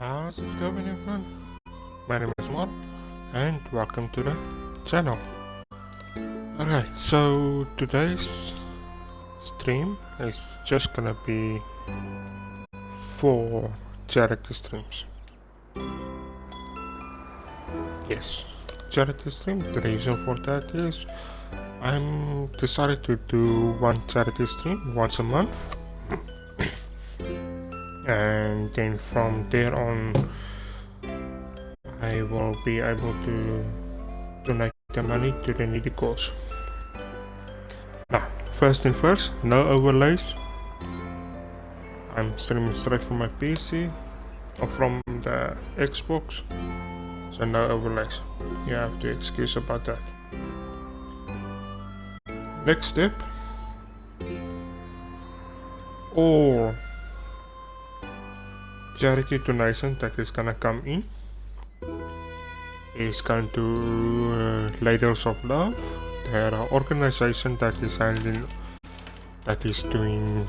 How's it going, everyone? My name is Mark, and welcome to the channel. Alright, so today's stream is just gonna be 4 charity streams. Yes, charity stream. The reason for that is I'm decided to do one charity stream once a month. And then from there on I will be able to donate the money to the needy cause. Now, first thing first, no overlays. I'm streaming straight from my PC or from the Xbox, so no overlays. You have to excuse about that. Next step, all charity donation that is gonna come in is going to Ladles of Love. They're an organization that is doing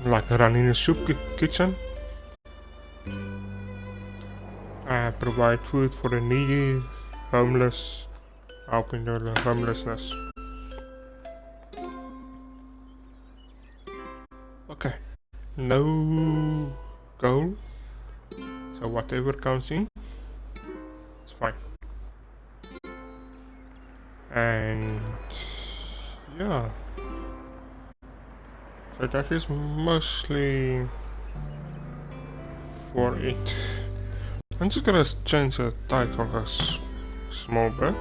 like running a soup kitchen, provide food for the needy, homeless, helping the homelessness. Okay, no goal, so whatever comes in, it's fine. And yeah, so that is mostly for it. I'm just gonna change the title a small bit.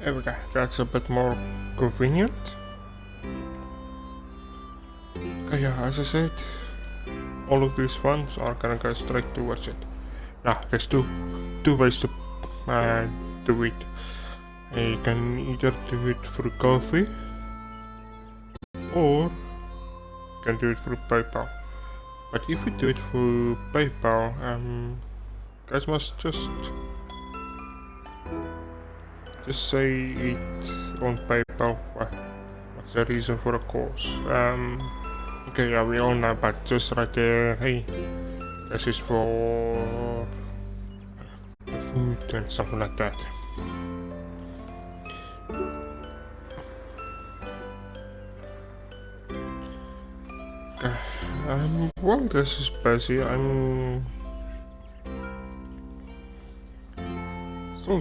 There we go, that's a bit more convenient. Okay, yeah, as I said, all of these funds are gonna go straight towards it. Now, there's two ways to do it. You can either do it through Ko-fi, or you can do it through PayPal. But if you do it through PayPal, guys must just say it on PayPal. What's the reason for the cause? Okay, yeah, we all know, but just right there, hey, this is for the food and something like that. Okay, well, this is busy. I'm still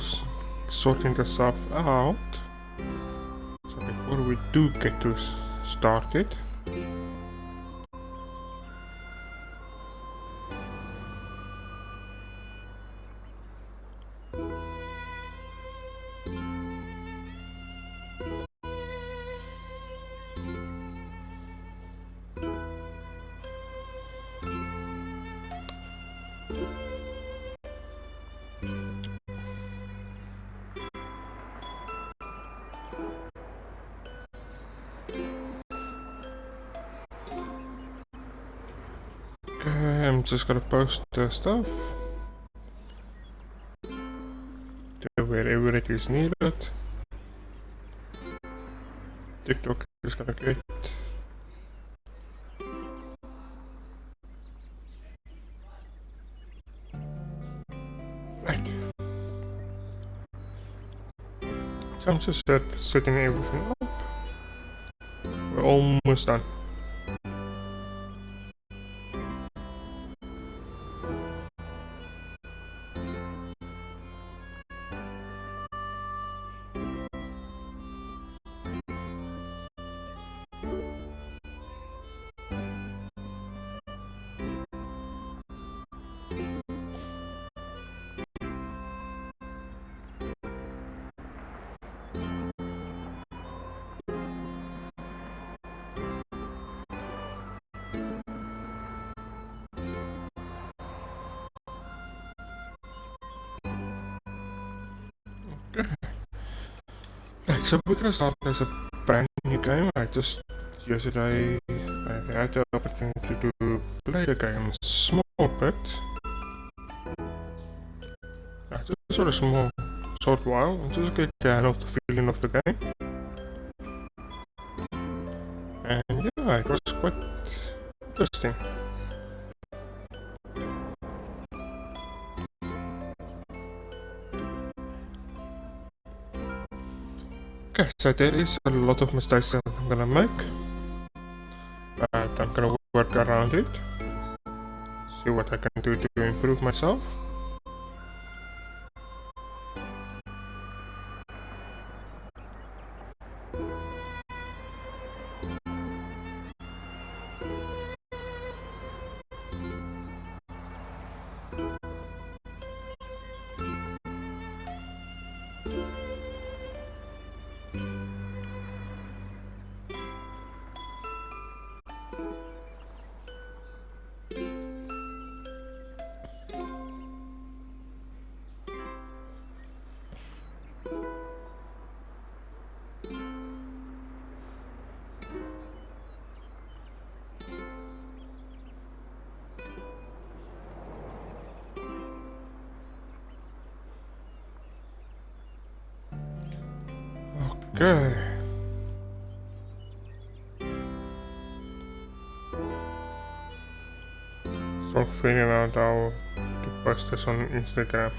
sorting the stuff out. So before we do get to started, I'm just gonna post the stuff to wherever it is needed. TikTok is gonna get right. So I'm just setting everything up. We're almost done. Right, so we're gonna start as a brand new game. Yesterday I I had the opportunity to play the game small bit. Just for a short while, and just get the hang of the feeling of the game. And yeah, it was quite interesting. Okay, so there is a lot of mistakes that I'm gonna make, but I'm gonna work around it, see what I can do to improve myself. Okay. Start figuring out how to post this on Instagram.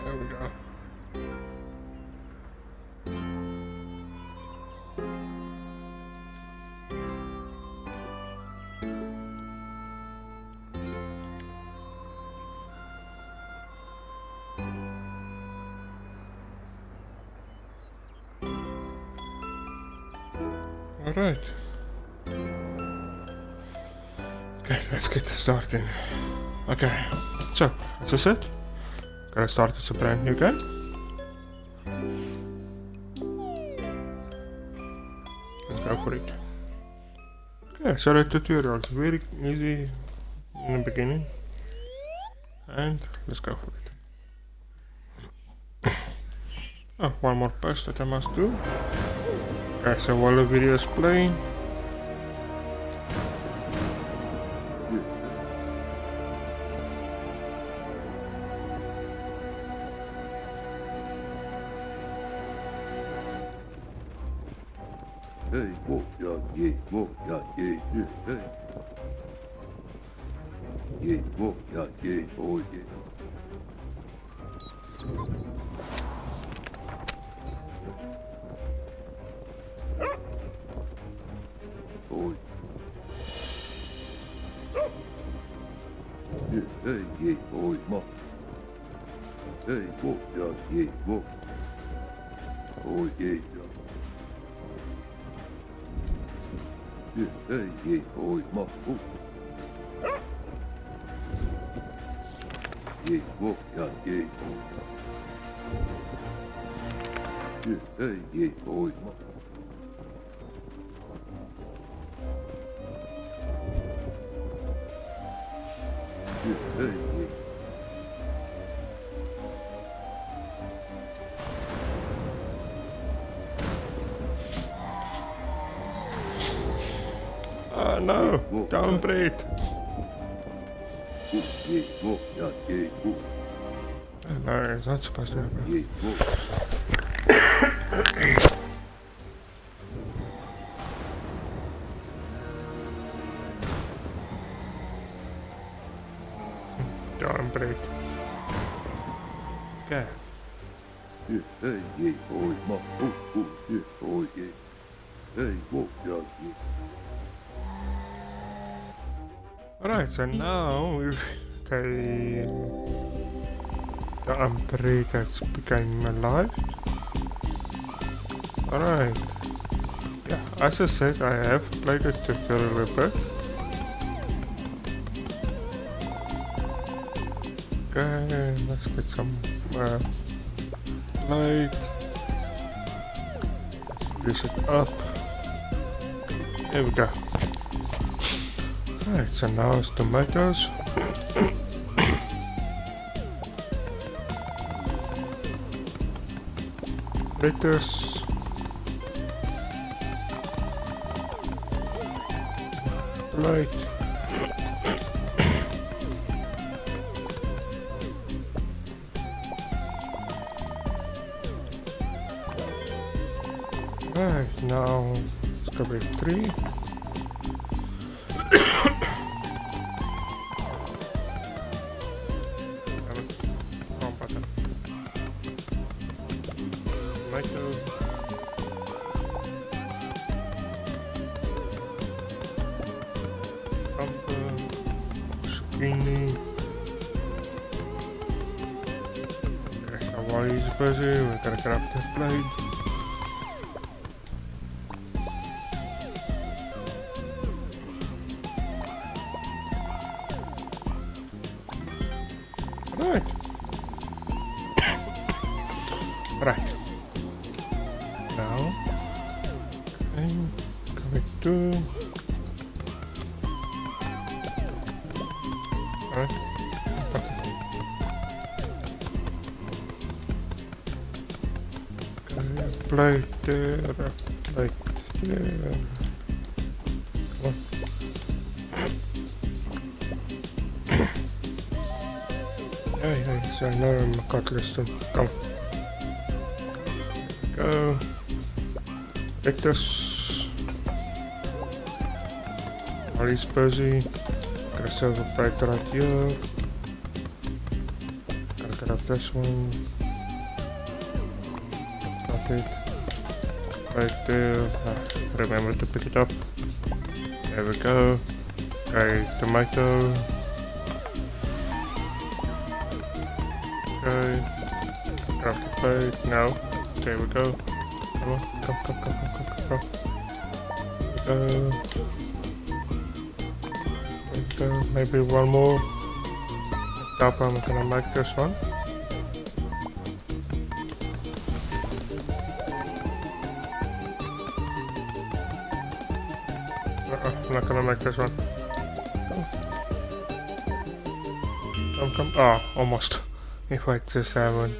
There we go. Alright. Okay, let's get started. Okay, so, as I said, gonna start this a brand new game. Let's go for it. Okay, so the tutorial is very easy in the beginning. And let's go for it. Oh, one more post that I must do. Okay, so while the video is playing, Hey, whoa, yeah, yeah, whoa, yeah, yeah, yeah, hey. Yeah, whoa, yeah, yeah, oh, yeah. Oh, yeah, hey, yeah, oh, ma. Hey, whoa, yeah, yeah, whoa. Oh, yeah, yeah. Yeah, hey, yeah, oh, ma, oh. Yeah, whoa, yeah, yeah, oh. Yeah, hey, yeah, oh, ma. Yeah, hey, yeah. oh no, don't breathe. Yeah, whoa, yeah, yeah, whoa. No, it's not supposed to happen. Yeah, whoa. Don't breathe. Okay. Yeah, hey, yeah, oh, ma, oh, oh, yeah, oh, yeah. Hey, whoa, yeah, yeah. Alright, so now we've the unbreathe has become alive. Alright. Yeah, as I said, I have played it tutorial a bit. Okay, let's get some light. Grease it up. There we go. Alright, so now it's tomatoes. Lettuce. Plate. Right, now strawberry 3. Wrong button. Tomato. Cucumber. Zucchini. Okay, so while he's busy, we're gonna grab the plate. Right. Right. Now, I'm going to. Right. Okay. Plate there. Plate there. Come on. Hey, so now I'm a cutlass too. Come. Go. Lettuce. Orange busy. Got a silver plate right here. Gotta grab this one. Got it. Right there. Remember to pick it up. There we go. Okay, tomato. Okay, grab the plate now. There we go. Come on, come. There we go. Maybe one more. Top, I'm gonna make this one. I'm not gonna make this one. Come. Ah, almost. If I just haven't.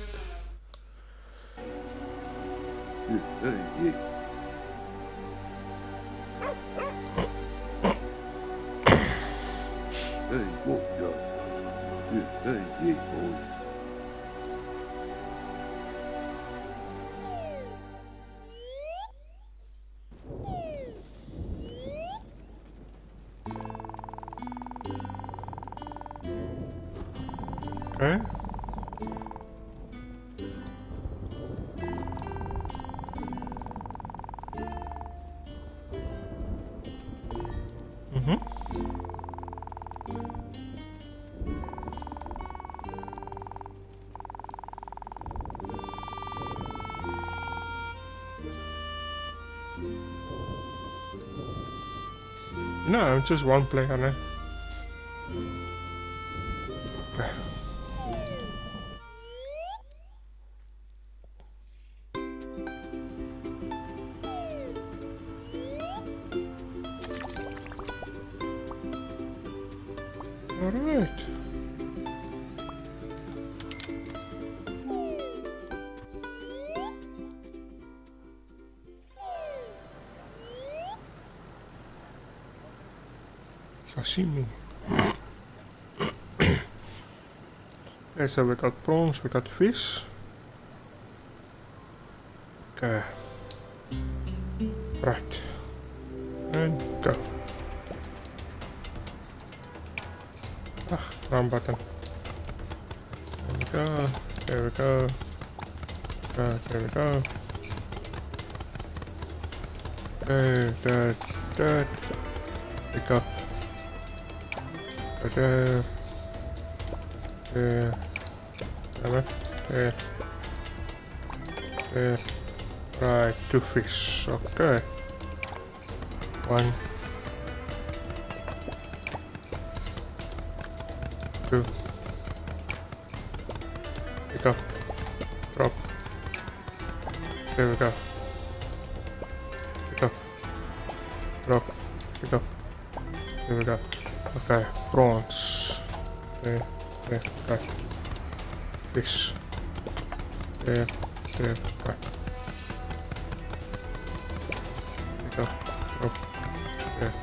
Okay. No, it's just one player now. Okay. Alright. Sashimi. Okay, so we got prawns, we got fish. Okay. Right. And go. Ah, wrong button. There we go. There we go. There we go. That. Pick up. There. There. There. There. Right, 2 fish. Okay. 1. 2. Pick up. Drop. There we go. drop, pick up. Here we go. Okay, prawns. There, okay. Fish. There, okay. Pick up, drop. There.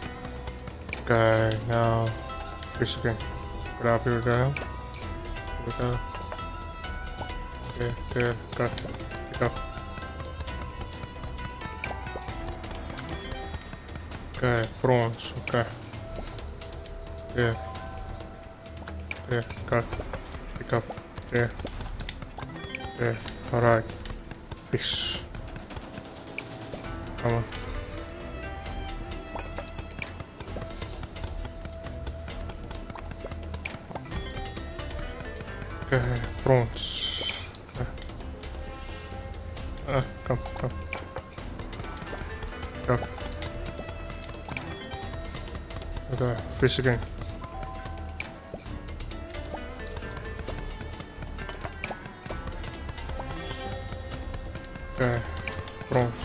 Okay, now fish again. Grab, here we go. Here we go. There, cut. Pick up. Okay, prawns, okay. There, cut, pick up, there, alright, fish, come on. Okay, prawns, come, go. Okay, fish again. Okay, prawns.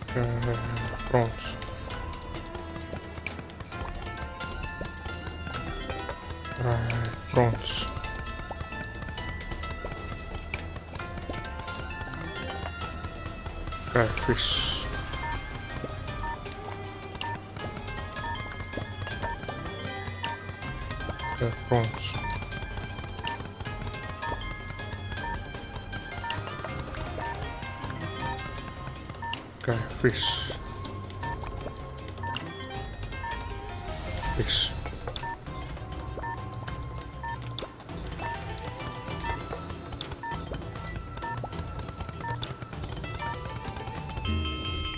Okay, prawns. Right, prawns. Okay, fish. Okay, prawns. Okay, fish. Fish.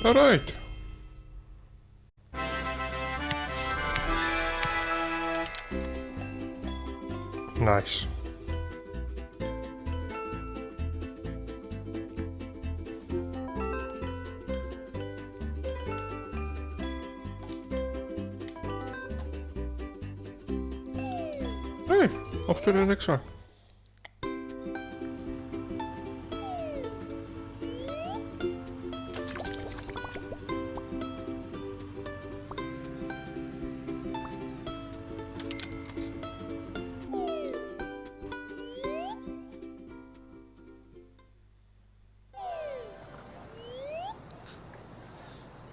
All right. Nice. Hey, off to the next one.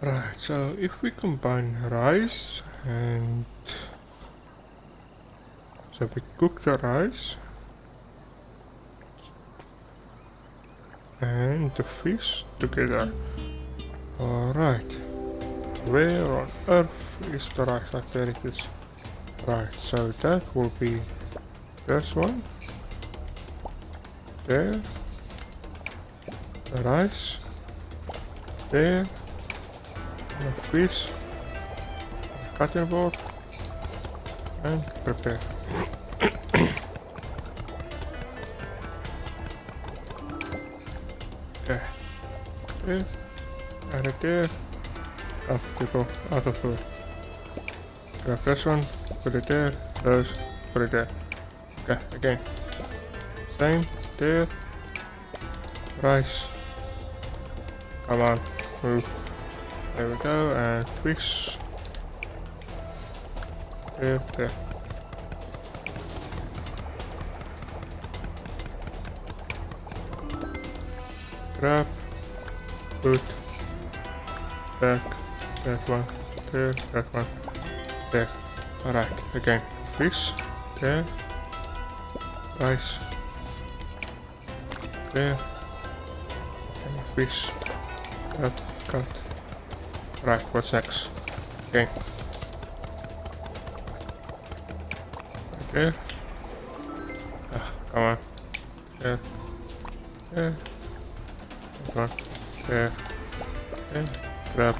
Right, so if we combine rice and so we cook the rice and the fish together. Alright, where on earth is the rice? Like there it is. Right, so that will be this one. There. The rice. There. The fish. Cutting board. And prepare. Okay. There. Add it there. Oh, you go out of the way. Grab this one. Put it there. Those. Put it there. Okay, again. Same. There. Rice. Come on. Move. There we go. And fish. There. Grab. Put. Back. That one. There. That one. There. Alright. Again. Fish. There. Rice. There. And fish. Cut. Right, what's next? Okay. Right there. Come on. There. There. Come on. There. There. Grab.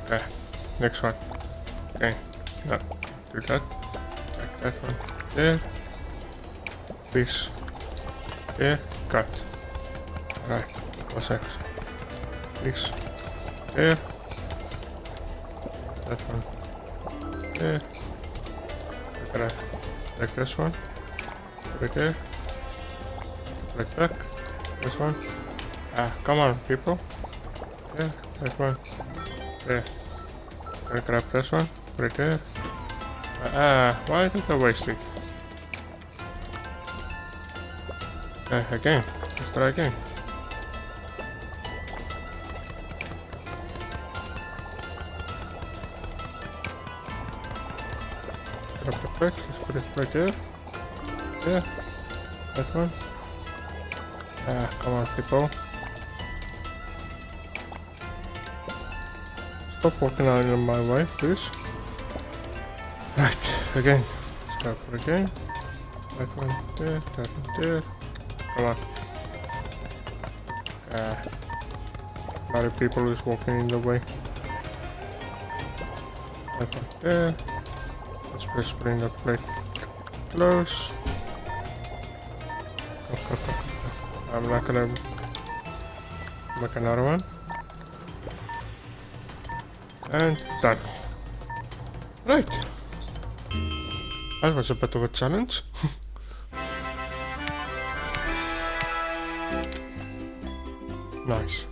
Okay. Next one. Okay. No. Do that. Take that one. There. Fish. There. Cut. Right. What's next? Fish. There. That one. There. Take this one. Put it there. Right back. This one. Come on, people. Yeah, that one. There. Gotta grab this one. Put it there. Why did I waste it? Again. Let's try again. Grab the plate. Let's put it right there. There. That one. Come on, people. Stop walking out in my way, please. Right, again. Let's go for again. That one there, that one there. Come on. A lot of people is walking in the way. That one there. Let's just bring that plate close. I'm not gonna make another one. And done. Right. That was a bit of a challenge. Nice.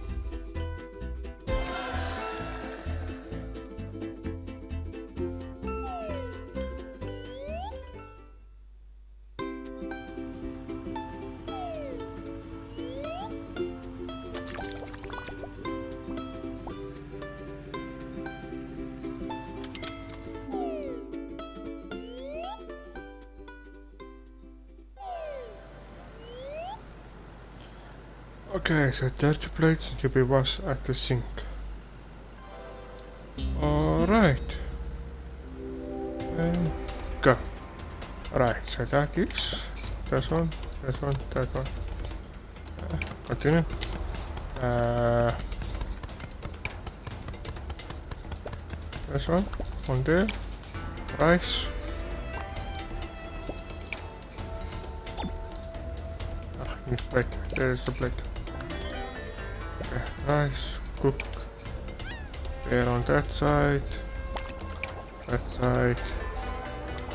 Okay, so dirty plates need to be washed at the sink. Alright. And go. Alright, so that is this one, that one. Continue. This one there. Rice. Need plate. There's the plate. Okay, rice, cook. There on that side. That side.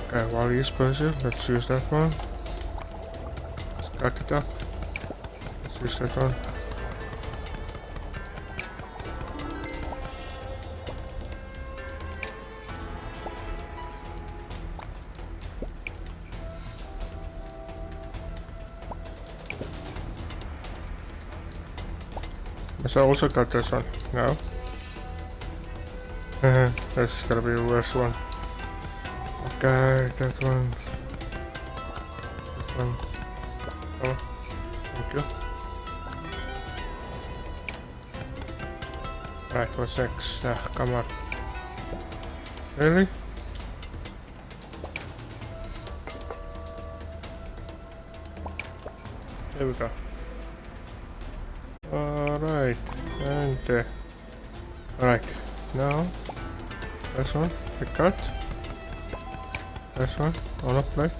Okay, while he's busy, let's use that one. Let's cut it up. Let's use that one. Let's also cut this one. No. This is gonna be the worst one. Okay, that one. This one. Oh, thank you. Right, what's next? Come on. Really? There we go. Alright, and alright, now this one, the cut. This one, on a plate.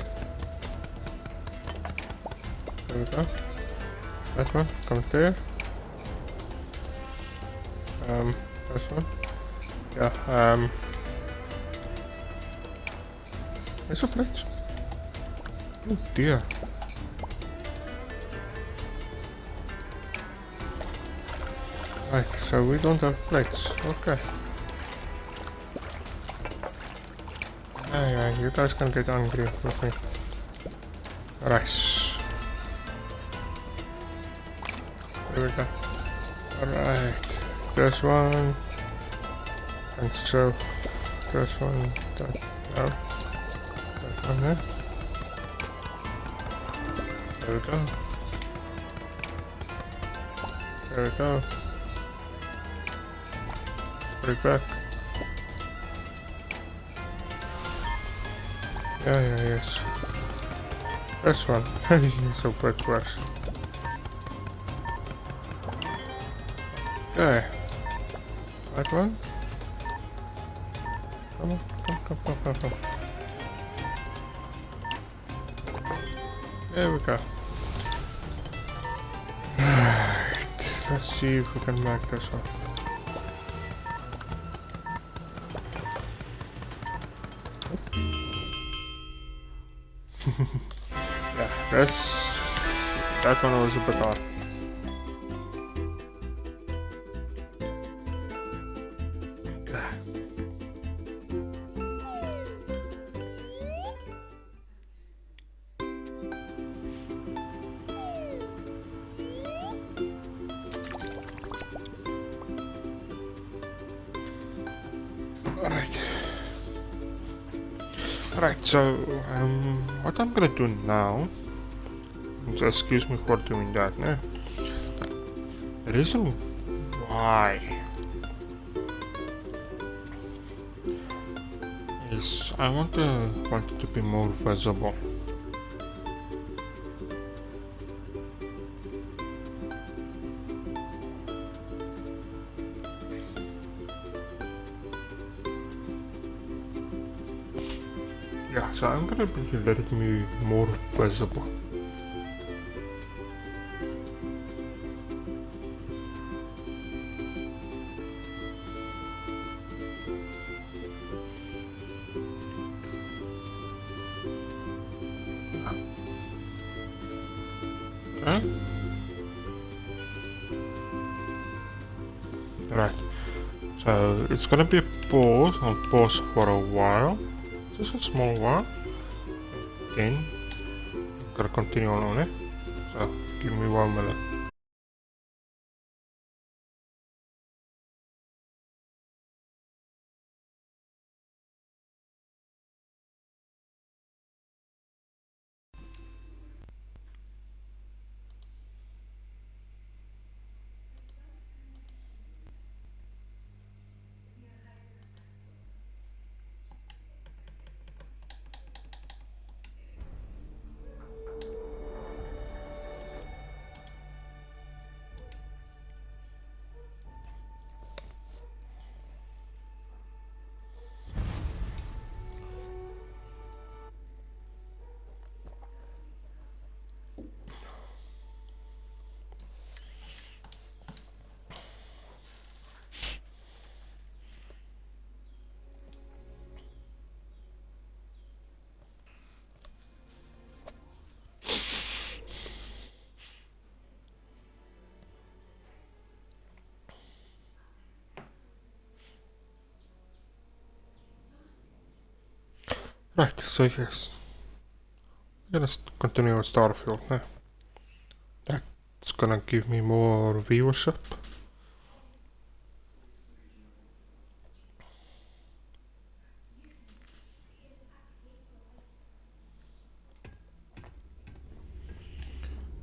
There we go. That one comes there. This one. Yeah, it's a plate. Oh dear. Right, so we don't have plates. Okay. Yeah, you guys can get angry with me. Rice. There we go. Alright. This one. And so this one. That, no. That one there. There we go. There we go. Put it back. Yeah, yes. This one. It's so quick brush. Okay. That one. Come on, come. There we go. Right. Let's see if we can make this one. Yeah, that one was a bit hard. Alright, so what I'm gonna do now, so excuse me for doing that, no? The reason why is I want it to be more visible. Yeah, so I'm gonna be letting me more visible. Okay. Right. So it's gonna be a pause. I'll pause for a while. Just a small while. Then I'm gonna continue on it. So give me 1 minute. Right, so yes. I'm gonna continue with Starfield now. That's gonna give me more viewership.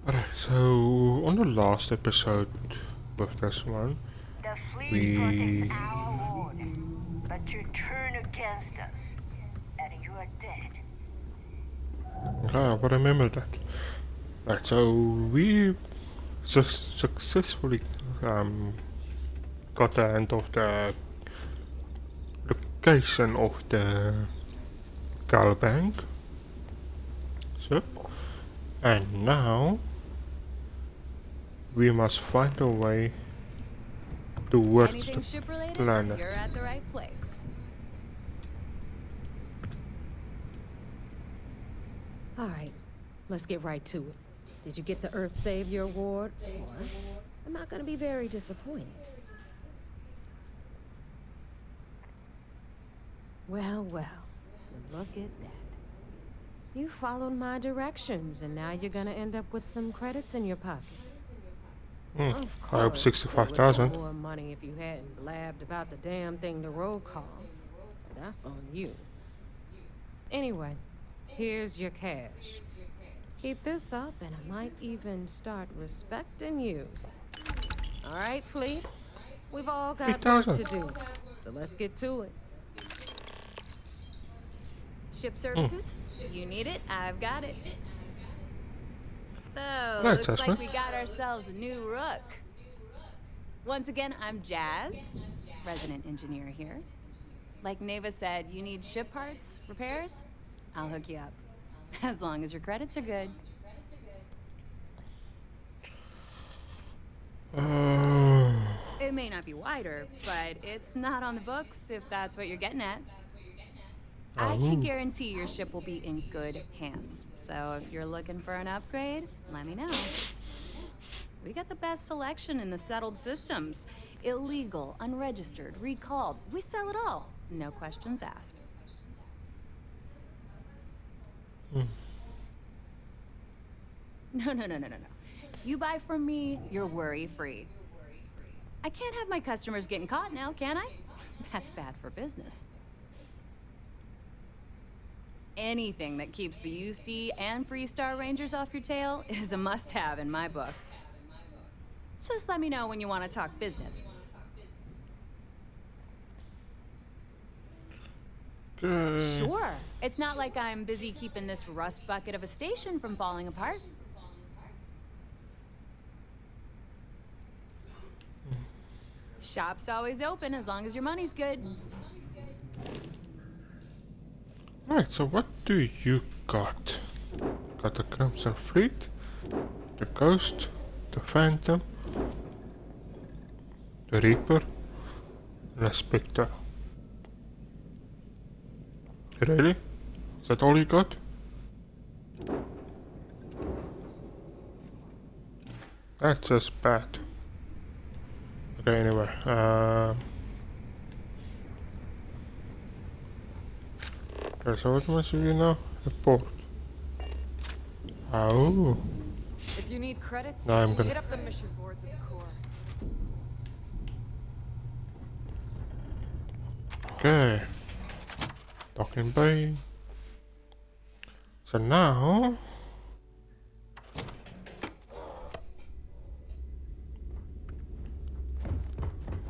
Alright, so on the last episode with this one, The fleet we... protects our order, but you turn against us, and you are dead. Ah, but I remember that. Right, so we successfully got the end of the location of the Galbank ship, and now we must find a way towards Anything the ship related? planet. You're at the right place. All right, let's get right to it. Did you get the Earth Savior Award? Or I'm not gonna be very disappointed. Well, look at that. You followed my directions, and now you're gonna end up with some credits in your pocket. Of I hope course, 65,000. it would be more money if you hadn't blabbed about the damn thing to roll call. But that's on you. Anyway, here's your cash. Keep this up, and I might even start respecting you. All right, Fleet? We've all got work 3,000. to do, so let's get to it. Ship services? You need it, I've got it. So, Right, looks Jasmine. like we got ourselves a new rook. Once again, I'm Jazz, resident engineer here. Like Neva said, you need ship parts, repairs? I'll hook you up. As long as your credits are good. It may not be wider, but it's not on the books if that's what you're getting at. I can guarantee your ship will be in good hands. So if you're looking for an upgrade, let me know. We got the best selection in the settled systems. Illegal, unregistered, recalled. We sell it all. No questions asked. No. You buy from me, you're worry-free. I can't have my customers getting caught now, can I? That's bad for business. Anything that keeps the UC and Freestar Rangers off your tail is a must-have in my book. Just let me know when you want to talk business. Sure. It's not like I'm busy keeping this rust bucket of a station from falling apart. Shop's always open as long as your money's good. Right, so what do you got? Got the Crimson Fleet, the Ghost, the Phantom, the Reaper, and the Spectre. Really? Is that all you got? That's just bad. Okay, anyway, okay, so what must you now? The port. Oh. If you need credits, No, I'm gonna- hit up the mission boards at the core. Okay. Docking bay. So now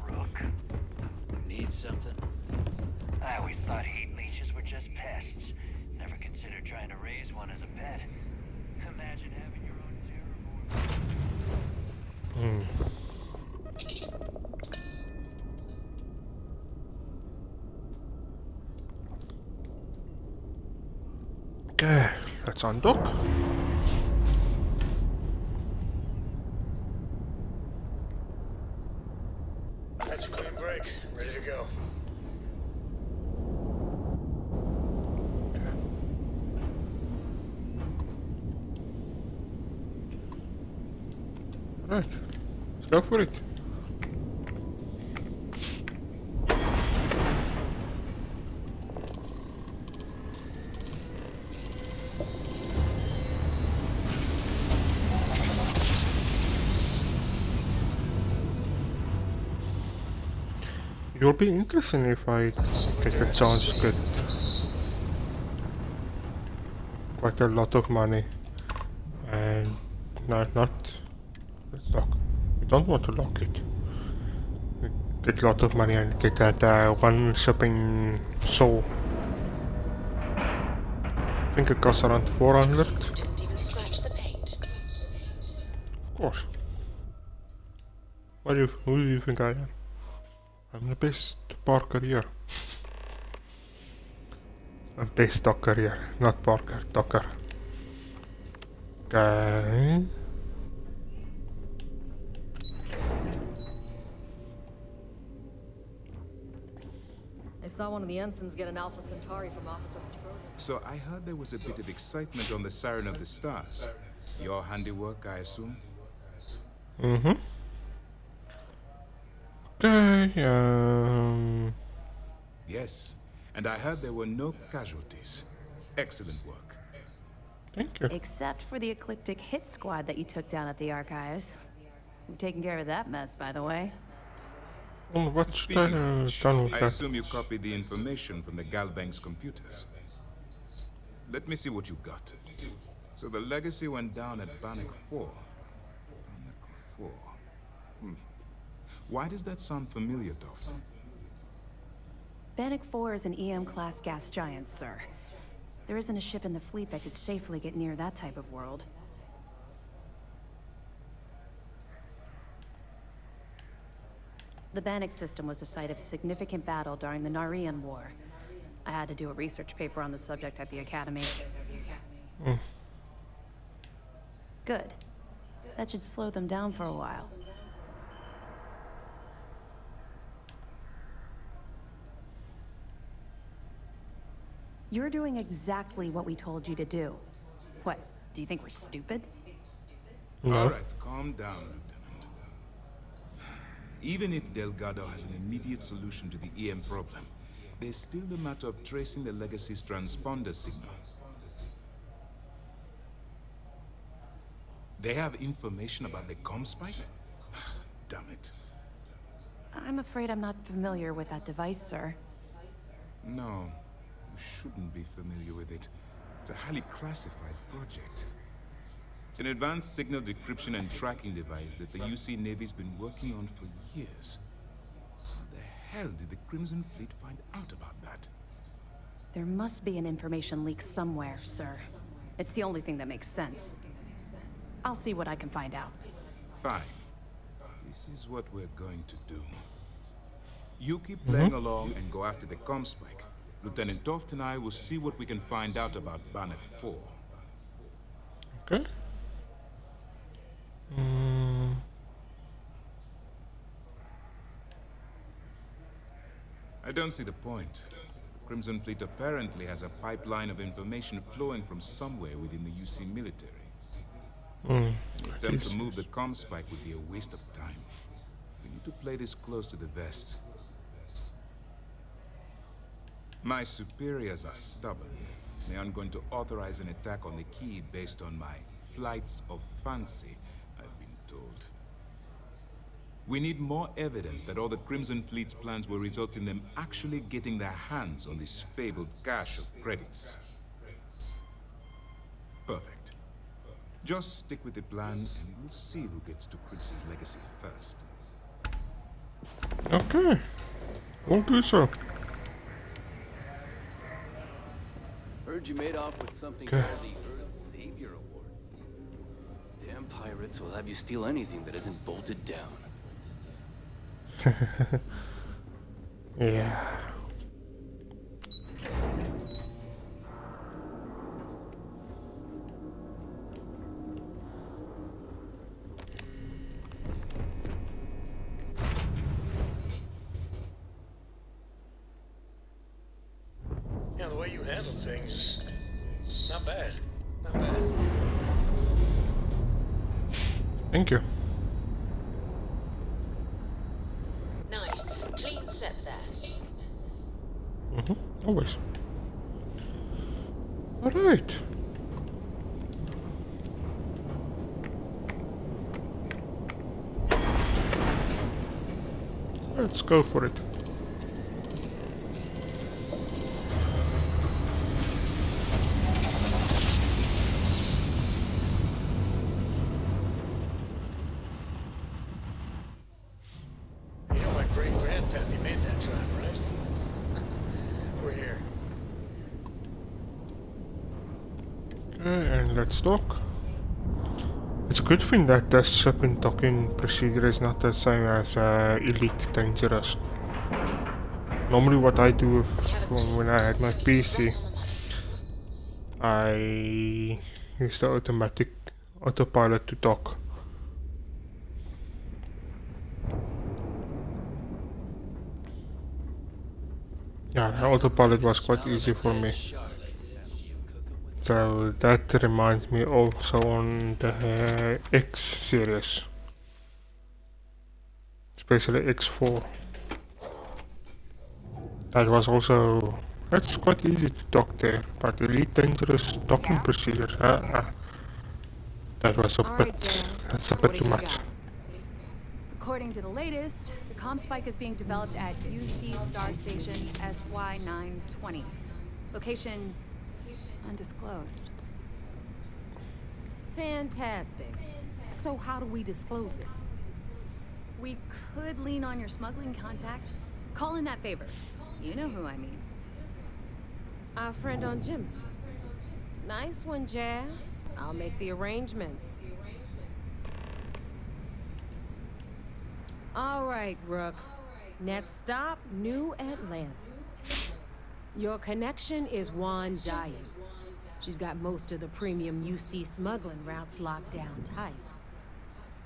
Rook, need something? I always thought heat leeches were just pests. Never considered trying to raise one as a pet. Imagine having your own okay, let's undock. That's a clean break. Ready to go. Right, let's go for it. It will be interesting if I get a chance to get quite a lot of money. And no, not. Let's lock. We don't want to lock it. We get a lot of money and get that one shipping soul. I think it costs around 400. Didn't even scratch the paint. Of course. Who do you think I am? I'm the best Parker here. I'm best Docker here, not Parker, Docker. Okay. I saw one of the ensigns get an Alpha Centauri from Officer Petroleum. So I heard there was a bit of excitement on the Siren of the Stars. Your handiwork, I assume? Mm-hmm. Okay, Yes, and I heard there were no casualties. Excellent work. thank you. Except for the eclectic hit squad that you took down at the archives. We've taken care of that mess, by the way. Oh, what's Speaking of which, done with I that? assume you copied the information from the Galbank's computers. Let me see what you got. So the legacy went down at Bannock 4. Bannock 4. Why does that sound familiar, Doctor? Bannock 4 is an EM-class gas giant, sir. There isn't a ship in the fleet that could safely get near that type of world. The Bannock system was the site of a significant battle during the Narian War. I had to do a research paper on the subject at the Academy. Good. That should slow them down for a while. You're doing exactly what we told you to do. What, do you think we're stupid? No. All right, calm down, Lieutenant. Even if Delgado has an immediate solution to the EM problem, there's still the matter of tracing the Legacy's transponder signal. They have information about the comm spike? Damn it. I'm afraid I'm not familiar with that device, sir. No, you shouldn't be familiar with it. It's a highly classified project. It's an advanced signal decryption and tracking device that the UC Navy's been working on for years. How the hell did the Crimson Fleet find out about that? There must be an information leak somewhere, sir. It's the only thing that makes sense. I'll see what I can find out. Fine. This is what we're going to do. You keep playing along and go after the comm spike. Lieutenant Toft and I will see what we can find out about Bannock 4. Okay. I don't see the point. Crimson Fleet apparently has a pipeline of information flowing from somewhere within the UC military. The attempt to move the comm spike would be a waste of time. We need to play this close to the vest. My superiors are stubborn. They aren't going to authorize an attack on the key based on my flights of fancy, I've been told. We need more evidence that all the Crimson Fleet's plans will result in them actually getting their hands on this fabled cache of credits. Perfect. Just stick with the plan and we'll see who gets to Chris's legacy first. Okay. We'll do so. Heard you made off with something called the Earth Savior Award. Damn pirates will have you steal anything that isn't bolted down. Yeah. Yeah, the way you handle things, not bad. Not bad. Thank you. Nice. Clean set there. Always. Alright. Let's go for it. You know my great-grandpappy made that tribe, right? We're here. Okay, and let's talk. It's a good thing that the shipping docking procedure is not the same as Elite Dangerous. Normally what I do when I had my PC, I use the autopilot to dock. Yeah, the autopilot was quite easy for me. So that reminds me also on the X series, especially X4. That was also, that's quite easy to dock there, but Elite Dangerous docking procedures, that was a bit, that's a bit too much. According to the latest, the comm spike is being developed at UC Star Station SY920. Location undisclosed. Fantastic. So how do we disclose it? We could lean on your smuggling contact. Call in that favor. You know who I mean. Our friend on Jim's. Nice one, Jazz. I'll make the arrangements. All right, Rook. Next stop, New Atlantis. Your connection is Juan Dye. She's got most of the premium UC smuggling routes locked down tight.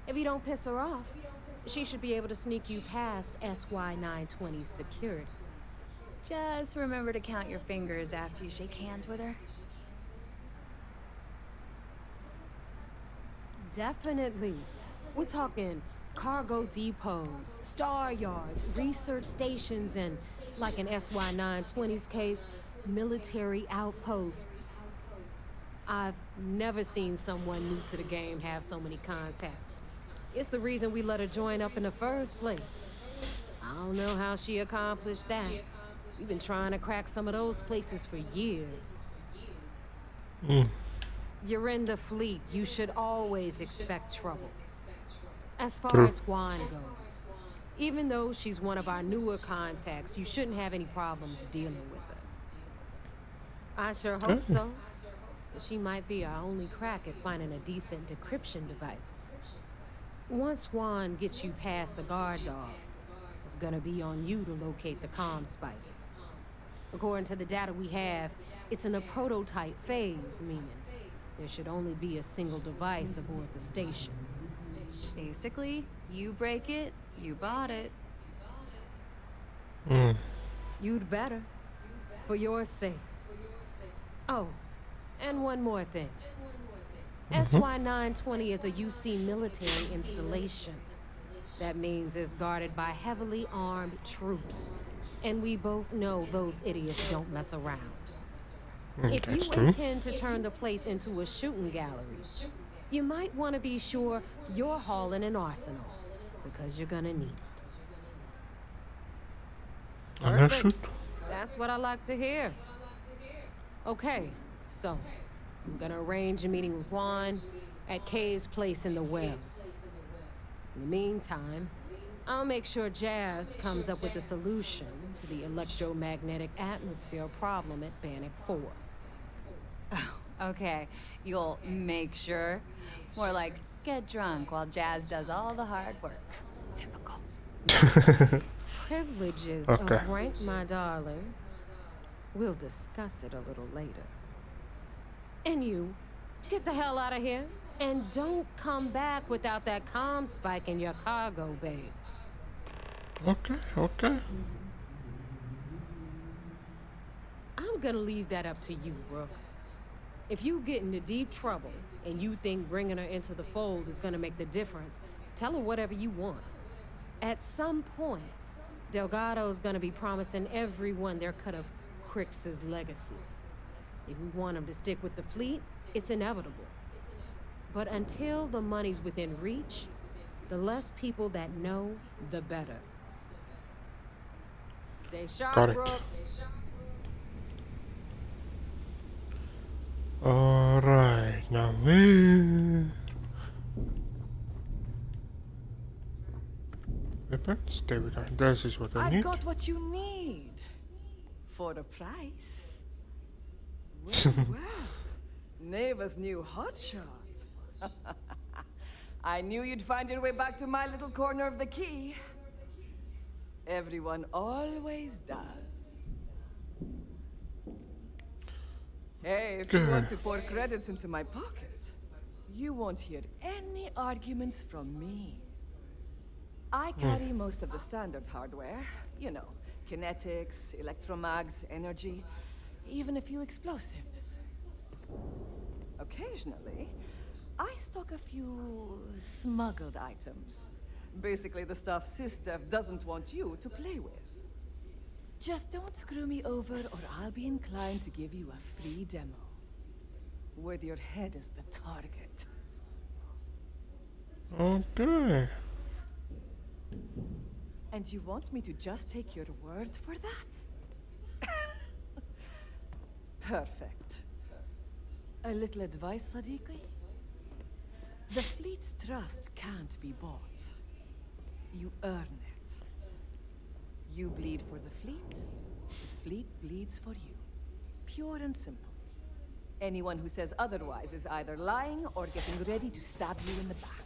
If you don't piss her off, she should be able to sneak you past SY920's security. Just remember to count your fingers after you shake hands with her. Definitely. We're talking cargo depots, star yards, research stations, and, like in SY-920's case, military outposts. I've never seen someone new to the game have so many contacts. It's the reason we let her join up in the first place. I don't know how she accomplished that. We've been trying to crack some of those places for years. You're in the fleet. You should always expect trouble. As far as Juan goes, even though she's one of our newer contacts, you shouldn't have any problems dealing with her. I sure hope so. She might be our only crack at finding a decent decryption device. Once Juan gets you past the guard dogs, it's gonna be on you to locate the comm spike. According to the data we have, it's in a prototype phase, meaning there should only be a single device aboard the station. Basically, you break it, you bought it. You'd better. For your sake. Oh, and one more thing. SY-920 is a UC military installation. That means it's guarded by heavily armed troops. And we both know those idiots don't mess around. If you intend to turn the place into a shooting gallery, you might want to be sure you're hauling an arsenal, because you're gonna need it. Perfect. That's what I like to hear. Okay, so I'm gonna arrange a meeting with Juan at Kay's place in the well. In the meantime, I'll make sure Jazz comes up with a solution to the electromagnetic atmosphere problem at Bannock 4. Okay, you'll make sure. More like get drunk while Jazz does all the hard work. Typical. Privileges of rank, my darling. We'll discuss it a little later. And you, get the hell out of here. And don't come back without that comm spike in your cargo bay. Okay. I'm gonna leave that up to you, Brooke. If you get into deep trouble and you think bringing her into the fold is gonna make the difference, tell her whatever you want. At some point, Delgado's gonna be promising everyone their cut of Crix's legacy. If we want him to stick with the fleet, it's inevitable. But until the money's within reach, the less people that know, the better. Stay sharp, Brooke. Alright, now weapons? There we go. This is what I need. I've got what you need. For a price. Well, Neva's new hotshot. I knew you'd find your way back to my little corner of the key. Everyone always does. Hey, if you want to pour credits into my pocket, you won't hear any arguments from me. I carry most of the standard hardware. You know, kinetics, electromags, energy, even a few explosives. Occasionally, I stock a few smuggled items. Basically the stuff SysDef doesn't want you to play with. Just don't screw me over or I'll be inclined to give you a free demo. With your head as the target. Okay. And you want me to just take your word for that? Perfect. A little advice, Sadiqi? The fleet's trust can't be bought. You earn it. You bleed for the fleet bleeds for you. Pure and simple. Anyone who says otherwise is either lying or getting ready to stab you in the back.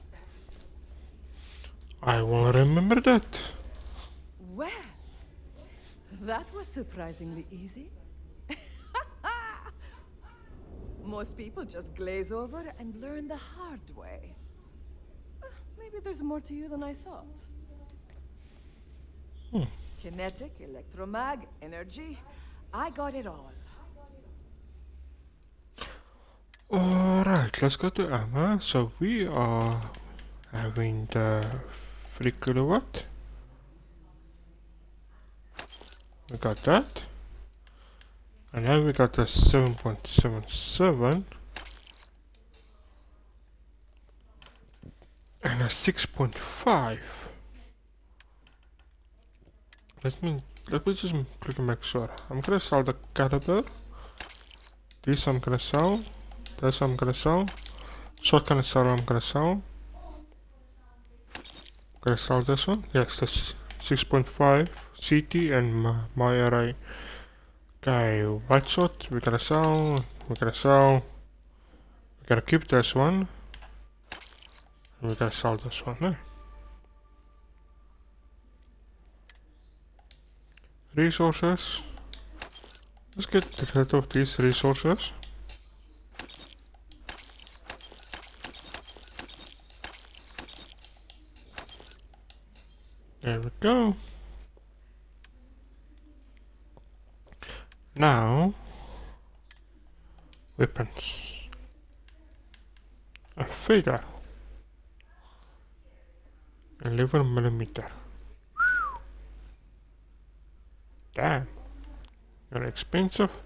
I will remember that. Well, that was surprisingly easy. Most people just glaze over and learn the hard way. Maybe there's more to you than I thought. Kinetic, electromag, energy. I got it all. Alright, let's go to ammo. So we are having the 3 kilowatt. We got that. And now we got the 7.77 and a 6.5. Let me just quickly make sure. I'm gonna sell the caliber. This I'm gonna sell. This I'm gonna sell. Shotgun accelerator I'm gonna sell. Gonna sell this one. Yes, this 6.5 CT and my array. Okay, white shot. We're gonna sell. We're gonna sell. We're gonna keep this one. And we're gonna sell this one. Eh? Resources. Let's get rid of these resources. There we go. Now, weapons. A figure. 11 millimeter. Damn. You're expensive.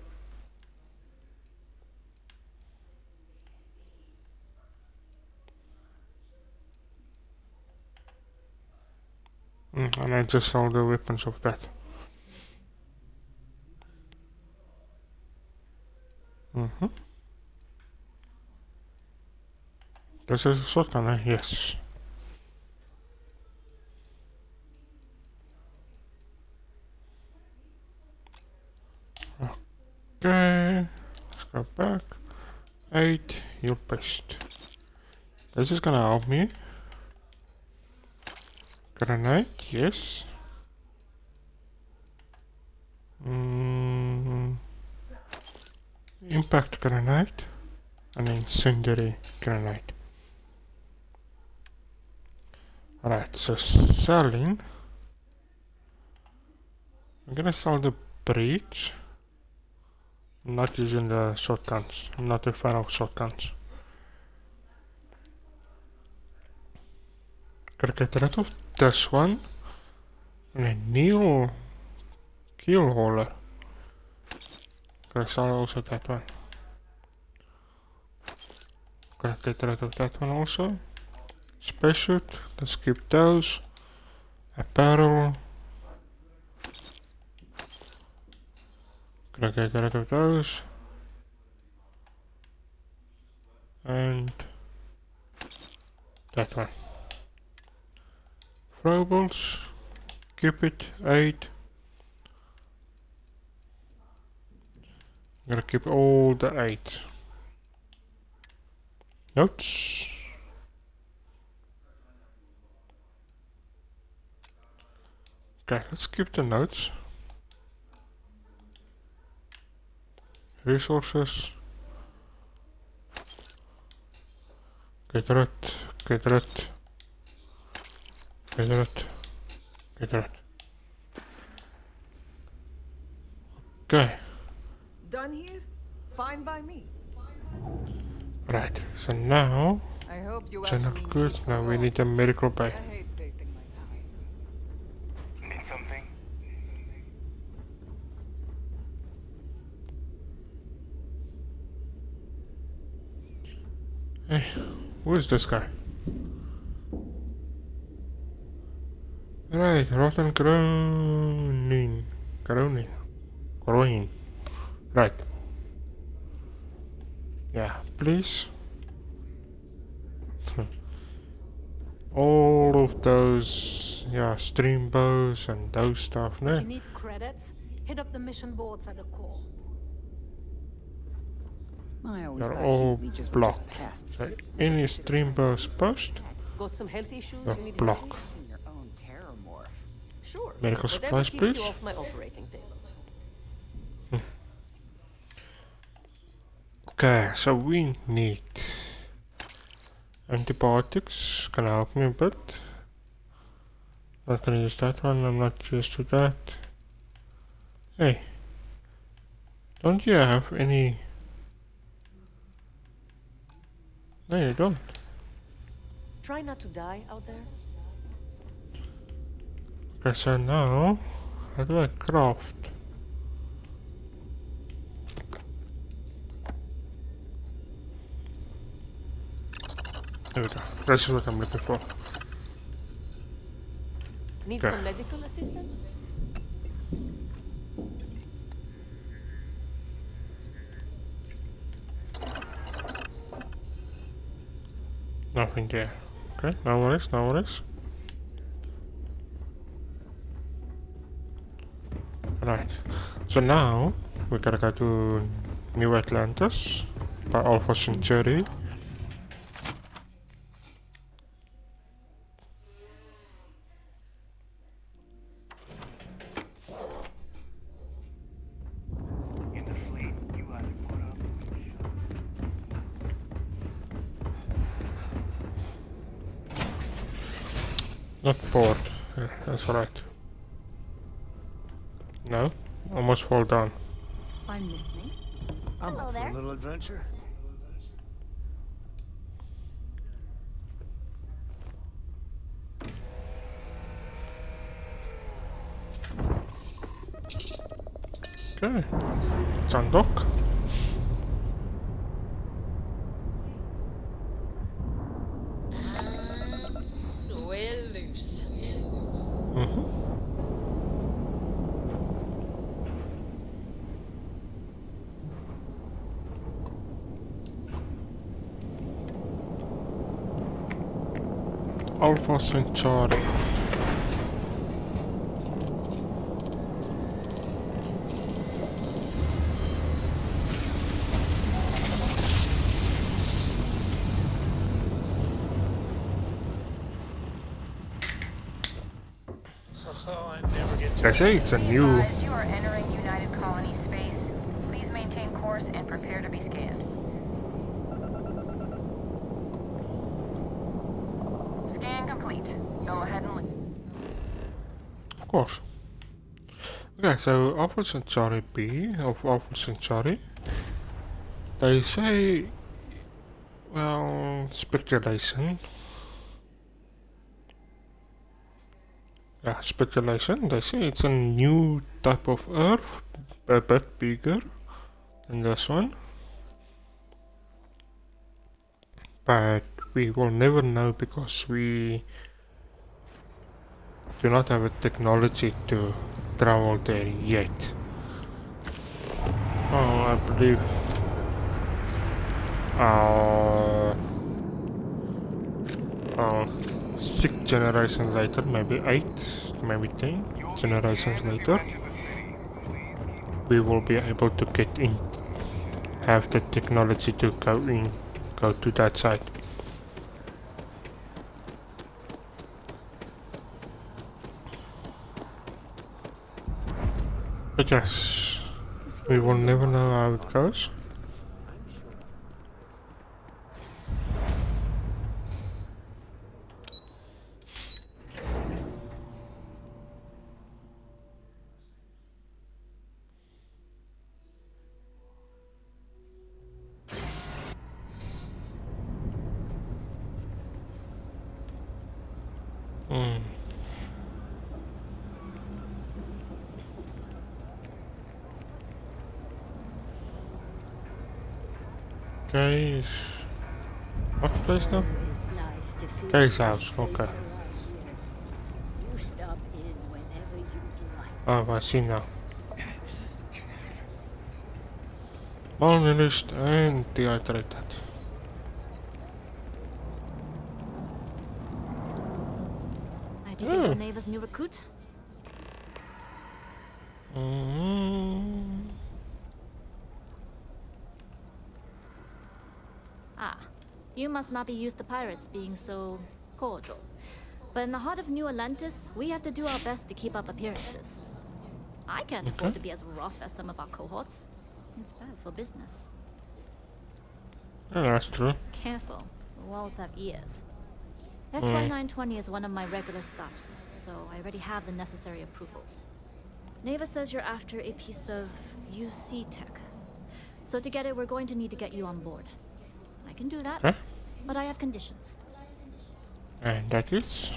And I just saw the weapons of that. This is a shotgun, eh? Yes. Okay. Let's go back. 8. You'll paste. This is gonna help me. Grenade, yes. Impact grenade and incendiary grenade. Alright, so selling. I'm gonna sell the breach. I'm not using the shotguns. I'm not a fan of shotguns. Gotta get rid of this one. And a Neil keel hauler. Gotta sell also that one. Gotta get rid of that one also. Spacesuit, let's keep those. Apparel. Gotta get rid of those. And that one. Throwables. Keep it. 8. Gotta keep all the 8. Notes. Okay, let's keep the notes. Resources. Get rid. Get rid. Get rid. Get rid. Okay. Done here? Fine by me. Right, so now, I hope you general actually goods, now we need a medical bay. I hate wasting my time. Need something? Hey, who is this guy? Right, rotten groaning. Groaning. Right. Yeah, please. All of those, yeah, stream bows and those stuff, If no? you need credits, hit up the mission boards at the core. I always They're thought all heat leeches were just blocked. pests. So any stream bows post, Got some health issues they're you need blocked. help Your own terror morph. with? Sure. Medical Whatever supplies, keeps please. you off my operating table. Okay, so we need antibiotics. Can help me a bit. Not gonna use that one, I'm not used to that. Hey, don't you have any... No, you don't. Try not to die out there. Okay, so now, how do I craft? There we go. This is what I'm looking for. Need Okay. some medical assistance? Nothing there. Okay, no worries, no worries. Right. So now we gotta go to New Atlantis by Alpha Centauri. In the fleet, you either put up Not bored. Yeah, that's right. No? Almost fall down. I'm listening. I'm up for a little adventure. Okay. Let's undock. We're loose. Alpha Centauri. Oh, I never get They say it's a new... You are entering United Colony space. Please maintain course and prepare to be scanned. Scan complete. Go ahead and leave. Of course. Okay, so Alpha Centauri B of Alpha Centauri. They say... Well, speculation. Yeah, speculation. They say it's a new type of Earth, a bit bigger than this one. But we will never know because we do not have a technology to travel there yet. Oh, I believe uh, 6 generations later, maybe 8, maybe 10 generations later, we will be able to get in, have the technology to go to that side. But yes, we will never know how it goes. Okay. What place now? Kay's house, okay. Oh, I see now. Malnourished and dehydrated. I take it your neighbor's new recruit? Ah, you must not be used to pirates being so cordial. But in the heart of New Atlantis, we have to do our best to keep up appearances. I can't afford to be as rough as some of our cohorts. It's bad for business. Yeah, that's true. Careful, the walls have ears. SY920 is one of my regular stops, so I already have the necessary approvals. Neva says you're after a piece of UC tech. So to get it, we're going to need to get you on board. I can do that, but I have conditions. And that is?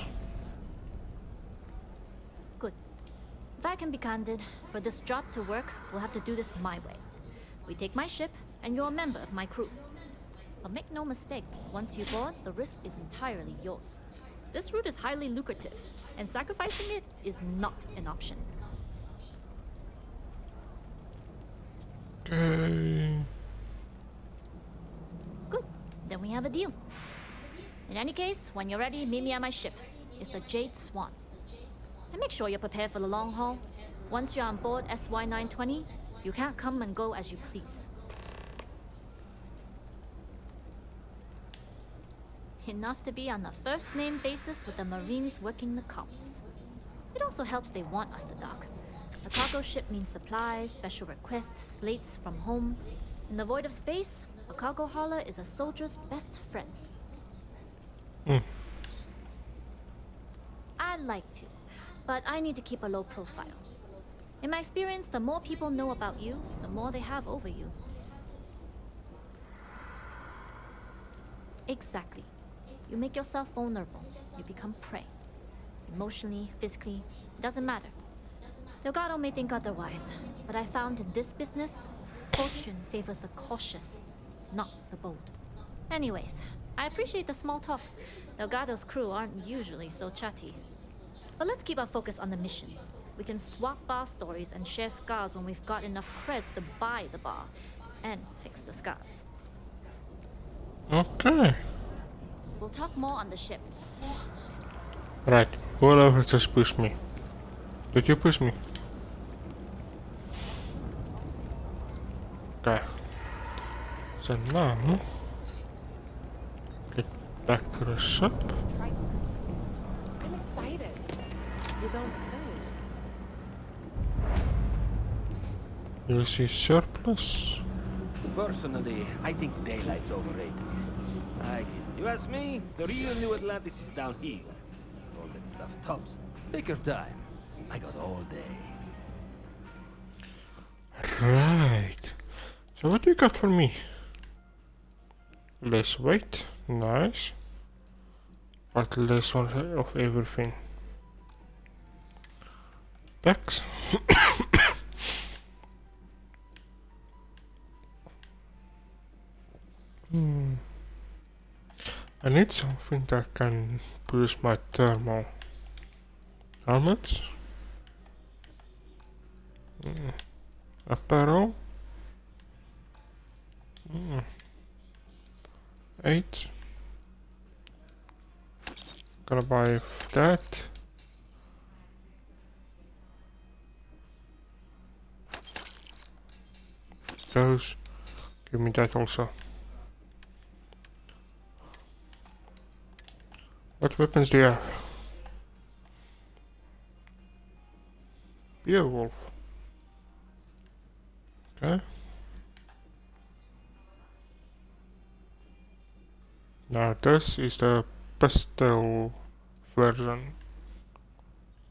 Good. If I can be candid, for this job to work, we'll have to do this my way. We take my ship, and you're a member of my crew. But make no mistake, once you board, the risk is entirely yours. This route is highly lucrative, and sacrificing it is not an option. Okay. Good. Then we have a deal. In any case, when you're ready, meet me at my ship. It's the Jade Swan. And make sure you're prepared for the long haul. Once you're on board SY920, you can't come and go as you please. Enough to be on a first-name basis with the Marines working the comms. It also helps they want us to dock. A cargo ship means supplies, special requests, slates from home. In the void of space, a cargo hauler is a soldier's best friend. I'd like to, but I need to keep a low profile. In my experience, the more people know about you, the more they have over you. Exactly. You make yourself vulnerable. You become prey. Emotionally, physically, it doesn't matter. Delgado may think otherwise, but I found in this business, fortune favors the cautious, not the bold. Anyways, I appreciate the small talk. Delgado's crew aren't usually so chatty. But let's keep our focus on the mission. We can swap bar stories and share scars when we've got enough creds to buy the bar and fix the scars. Okay. We'll talk more on the ship. Right. Whoever just pushed me. Did you push me? Okay. So now, get back to the ship. I'm excited. You don't say. You see surplus. Personally, I think daylight's overrated. You ask me, the real New Atlantis is down here. All that stuff tops. Take your time. I got all day. Right. So what do you got for me? Less weight. Nice. But less of everything. Tax. I need something that can boost my thermal. Helmets? Apparel? 8. Gonna buy that. Those. Give me that also. What weapons do you have? Beowulf. Okay. Now this is the pistol version.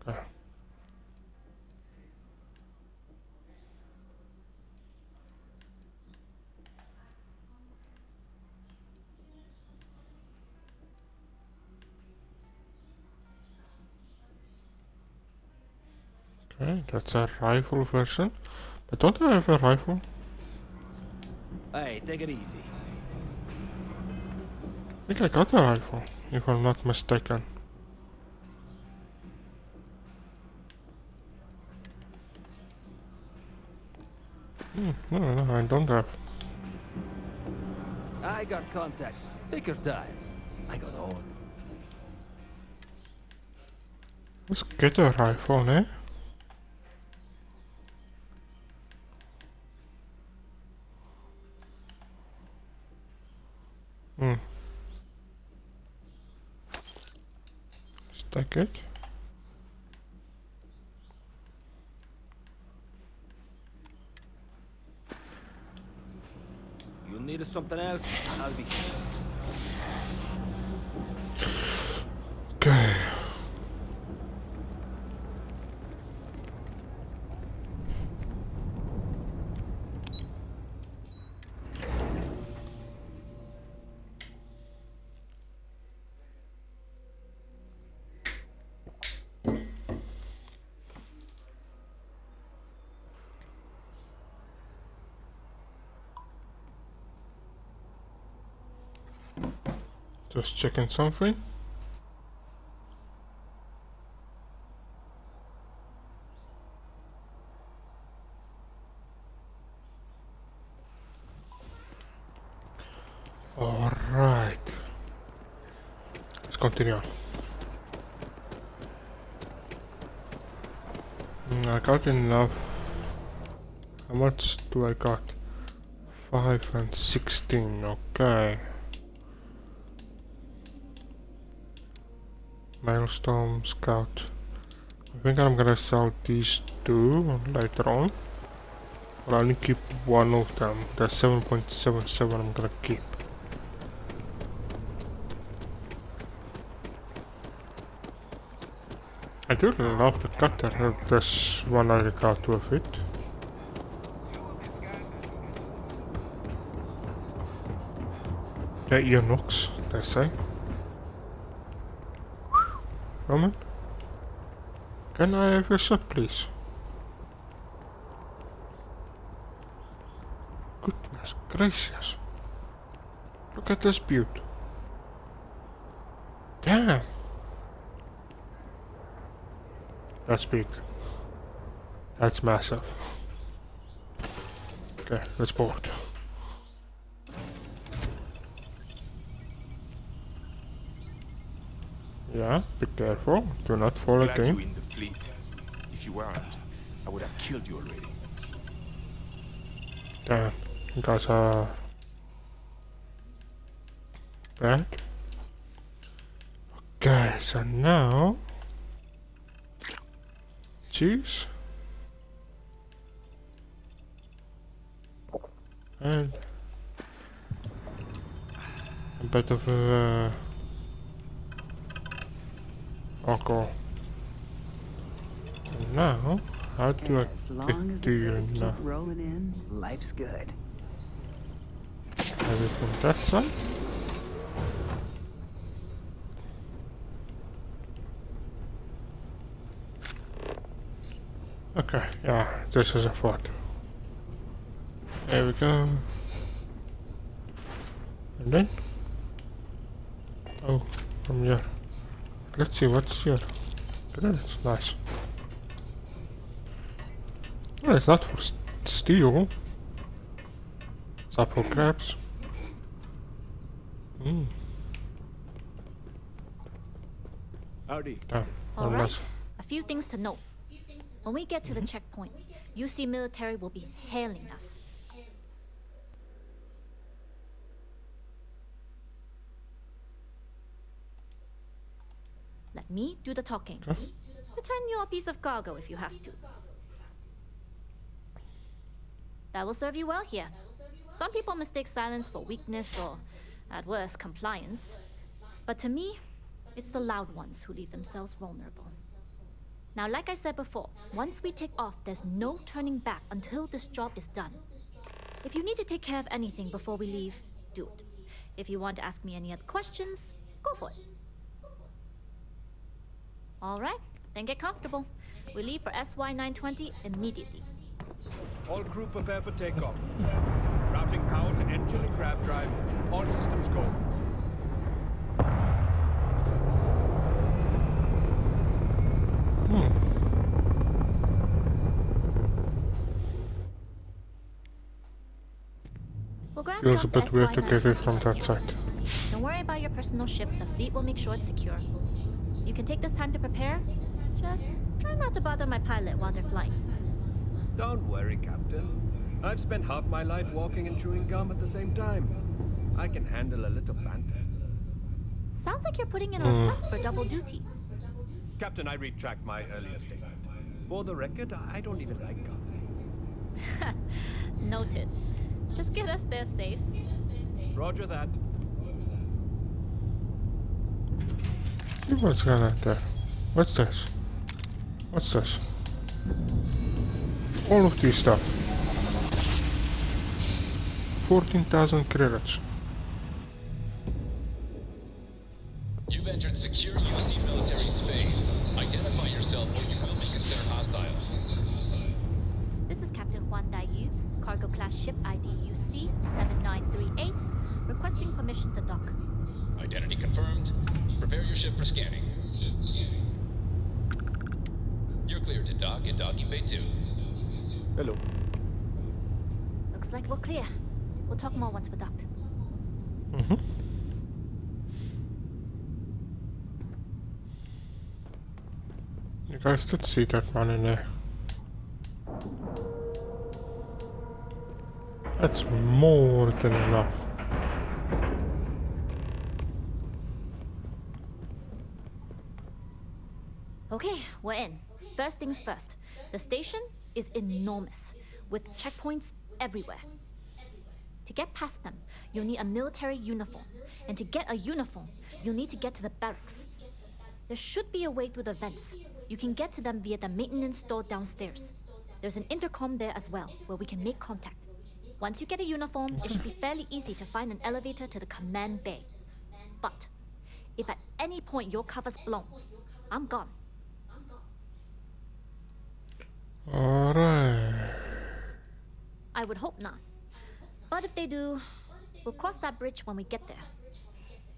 Okay. Okay, that's a rifle version. But don't I have a rifle? Hey, take it easy. I think I got a rifle, if I'm not mistaken. No, I don't have. I got contacts. Take your time. I got all. Let's get a rifle, eh? Stack it. You need something else? I'll be here. Just checking something. Alright. Let's continue on. I got enough. How much do I got? 5 and 16, okay. Maelstrom, Scout. I think I'm gonna sell these two later on. But I only keep one of them. The 7.77 I'm gonna keep. I do love the cutter. There's one I got with it. Yeah, Eunuchs, they say. Roman? Can I have your sub, please? Goodness gracious. Look at this beauty. Damn. That's big. That's massive. Okay, let's board. Yeah, be careful. Do not fall Glad again. you in the fleet. If you weren't, I would have killed you already. Damn, you guys are back. Okay, so now cheese and a bit of alcohol. And now, how do As I long as get the to you crisps keep now? rolling in, life's good. Have it from that side? Okay, yeah, this is a fort. There we go. And then? Oh, from here. Let's see what's here. That's nice. Well, it's not for steel. It's up for grabs. Howdy. Damn, All right. unless. A few things to note. When we get to the checkpoint, UC military will be hailing us. Let me do the talking. Pretend you're a piece of cargo if you have to. That will serve you well here. Some people mistake silence for weakness or, at worst, compliance. But to me, it's the loud ones who leave themselves vulnerable. Now, like I said before, once we take off, there's no turning back until this job is done. If you need to take care of anything before we leave, do it. If you want to ask me any other questions, go for it. All right, then get comfortable. We leave for SY-920 immediately. All crew prepare for takeoff. Routing power to engine and grab drive. All systems go. We'll ground Feels a jump bit weird to get it SY-920 from that here. side. Don't worry about your personal ship. The fleet will make sure it's secure. You can take this time to prepare. Just try not to bother my pilot while they're flying. Don't worry, Captain. I've spent half my life walking and chewing gum at the same time. I can handle a little banter. Sounds like you're putting in a request for double duty. Captain, I retract my earlier statement. For the record, I don't even like gum. Noted. Just get us there safe. Roger that. See what's going on there. What's this? What's this? All of this stuff. 14,000 credits. You've entered secure UC military space. Identify yourself or you will be considered hostile. This is Captain Huan Daiyu, cargo class ship ID UC 7938, requesting permission to dock. Identity confirmed. Prepare your ship for scanning. You're clear to dock at docking bay 2. Hello. Looks like we're clear. We'll talk more once we're docked. You guys did see that one in there. That's more than enough. Okay, we're in. First things first. The station is enormous, with checkpoints everywhere. To get past them, you'll need a military uniform. And to get a uniform, you'll need to get to the barracks. There should be a way through the vents. You can get to them via the maintenance store downstairs. There's an intercom there as well, where we can make contact. Once you get a uniform, it should be fairly easy to find an elevator to the command bay. But if at any point your cover's blown, I'm gone. Alright. I would hope not. But if they do, we'll cross that bridge when we get there.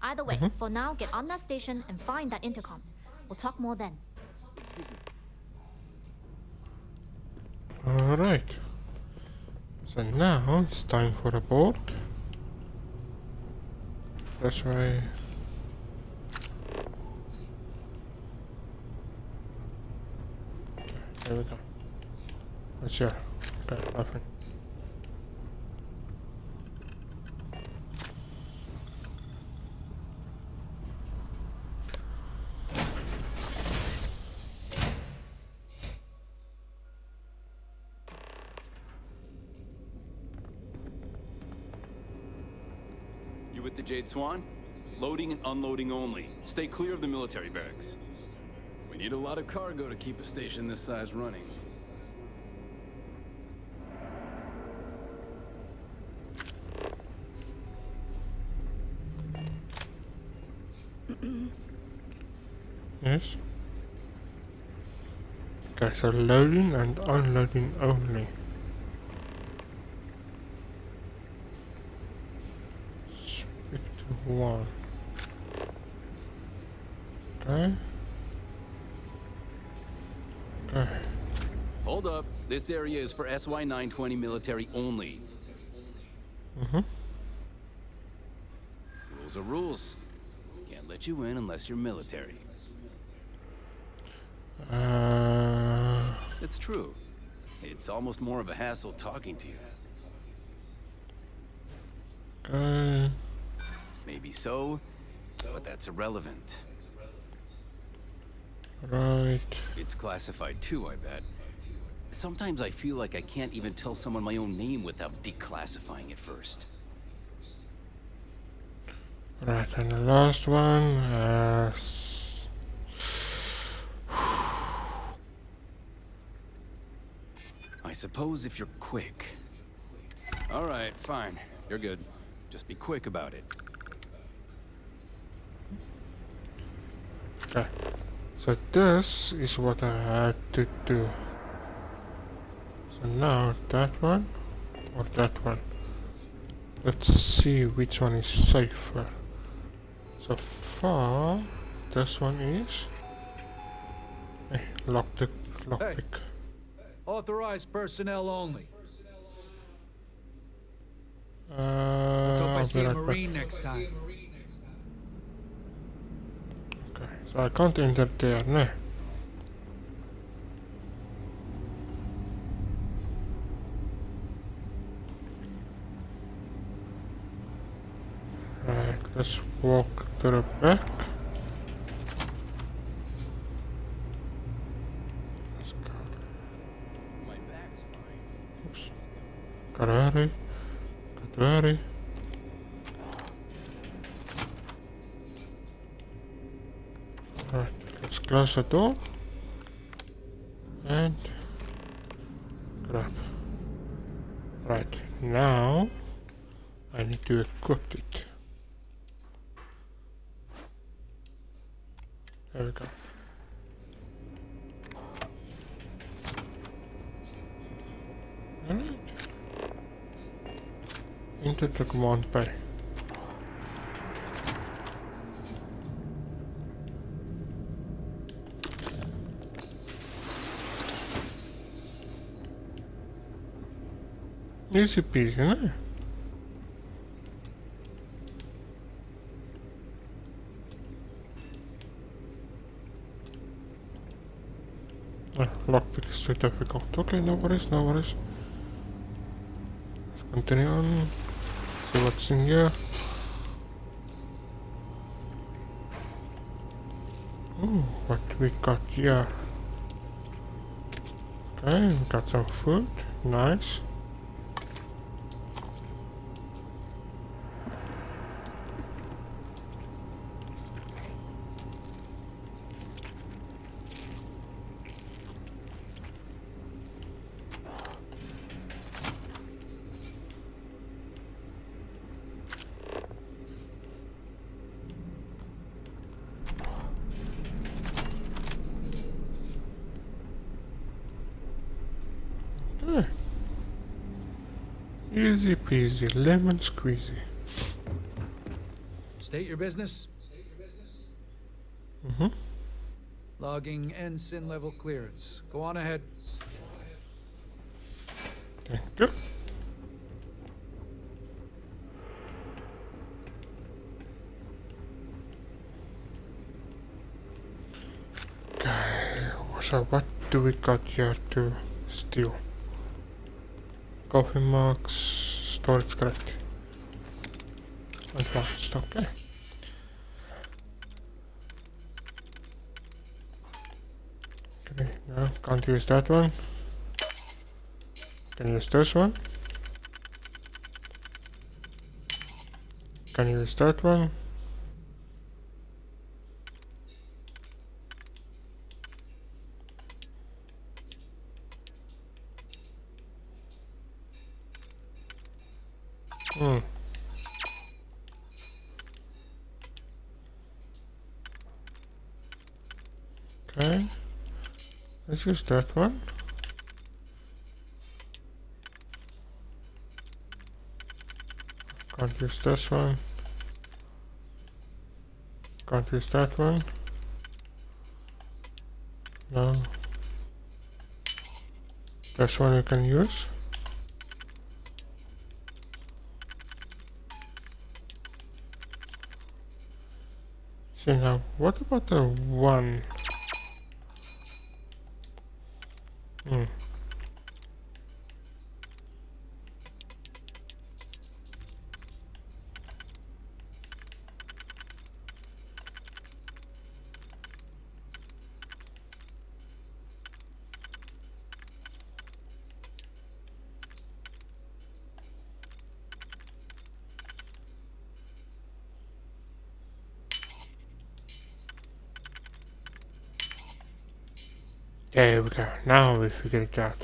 Either way, for now, get on that station and find that intercom. We'll talk more then. Alright. So now it's time for a board. That's why. There we go. What's your? Okay, nothing. You with the Jade Swan? Loading and unloading only. Stay clear of the military barracks. We need a lot of cargo to keep a station this size running. Yes. Okay, so loading and unloading only. Speak to one. Okay. Okay. Hold up. This area is for SY-920 military only. Rules are rules. Can't let you in unless you're military. It's true. It's almost more of a hassle talking to you. Okay. Maybe so, but that's irrelevant. Right. It's classified too, I bet. Sometimes I feel like I can't even tell someone my own name without declassifying it first. Right, and the last one, I suppose if you're quick. All right, fine. You're good. Just be quick about it. okay. So this is what I had to do. So now that one or that one. Let's see which one is safer. So far, this one is. Hey, lockpick. Authorized personnel only. Let's hope I see a Marine next time. Okay, so I can't enter there, no. Right, let's walk to the back. Let's go. My back's fine. Oops. Carari. Carari. Right, let's close the door. And grab. Right, now I need to equip it. There we go. Alright. Into the command bay. Easy peasy, né? Lockpick is too difficult. Okay, no worries, no worries. Let's continue on. See what's in here. Ooh, what we got here? Okay, we got some food. Nice. Okay. Easy peasy, lemon squeezy. State your business. Mm-hmm. Logging ensign level clearance. Go on ahead. Thank you. Okay, so what do we got here to steal? Coffee mugs, storage crate. Advanced, okay. Okay, no, can't use that one. Can use this one. Can use that one. Okay, let's use that one. Can't use this one. Can't use that one. No. This one you can use. So now, what about the one? There we go. Now we figured it out.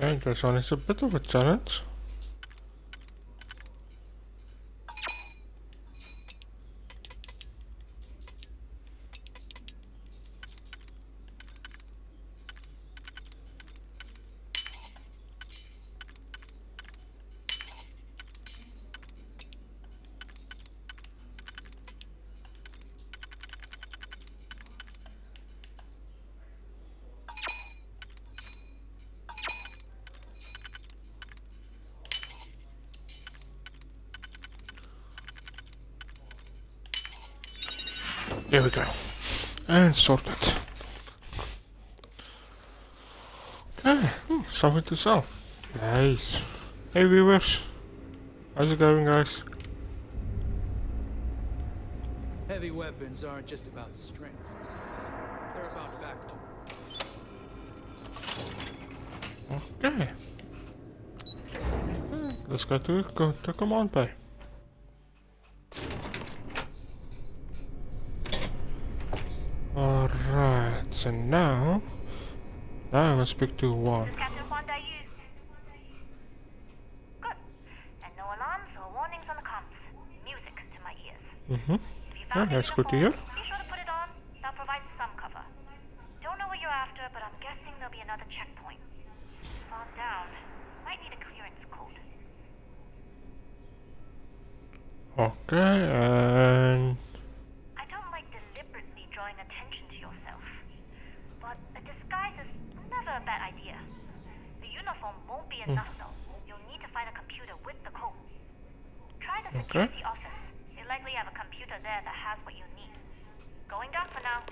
Okay, this one is a bit of a challenge. There we go. And sorted. Okay, something to sell. Nice. Hey viewers. How's it going, guys? Heavy weapons aren't just about strength. They're about backup. Okay. Let's go to command bay. Alright. so now I'm gonna speak to one. Good. And no alarms or warnings on the comms. Music to my ears. Mm-hmm. If you Yeah, found a that's good to uniform, hear. be sure to put it on. That'll provide some cover. Don't know what you're after, but I'm guessing there'll be another checkpoint. It's far down. Might need a clearance code. Okay, and I don't like deliberately drawing attention to yourself, but a disguise is never a bad idea. The uniform won't be enough though. You'll need to find a computer with the code. Try the security office. They likely have a computer there that has what you need. Going down for now.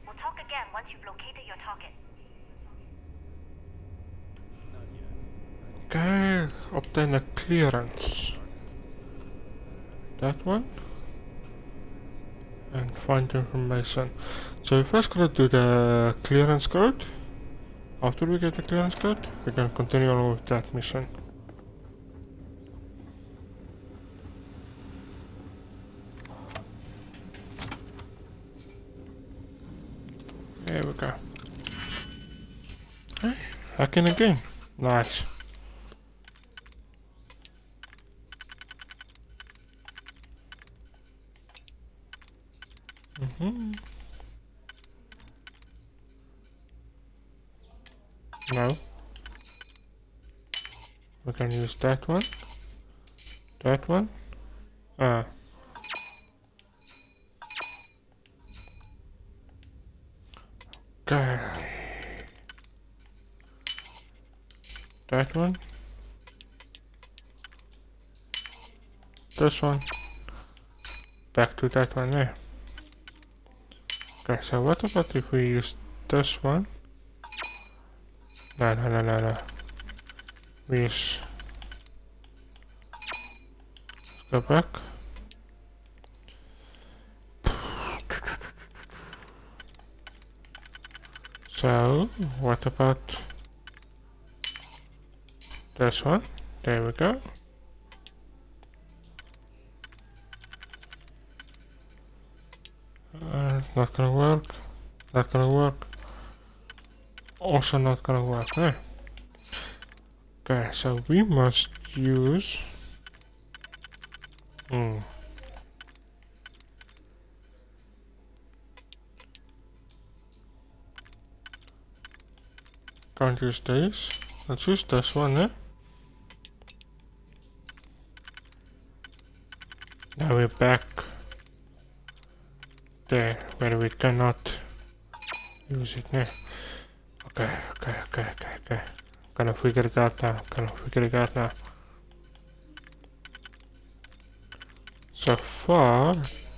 We'll talk again once you've located your target. okay, obtain a clearance. That one. And find information. So we first gotta do the clearance code. After we get the clearance code, we can continue on with that mission. There we go. Hey, hacking again. Nice. No. We can use that one. That one. Okay. That one. This one. Back to that one there. Okay, so what about if we use this one? No. We use... Let's go back. So, what about this one? There we go. Not gonna work. Not gonna work. Also not gonna work. Okay, so we must use... Can't use this. Let's use this one, eh? Now we're back there where we cannot use it now. Okay. Gonna figure it out now. So far,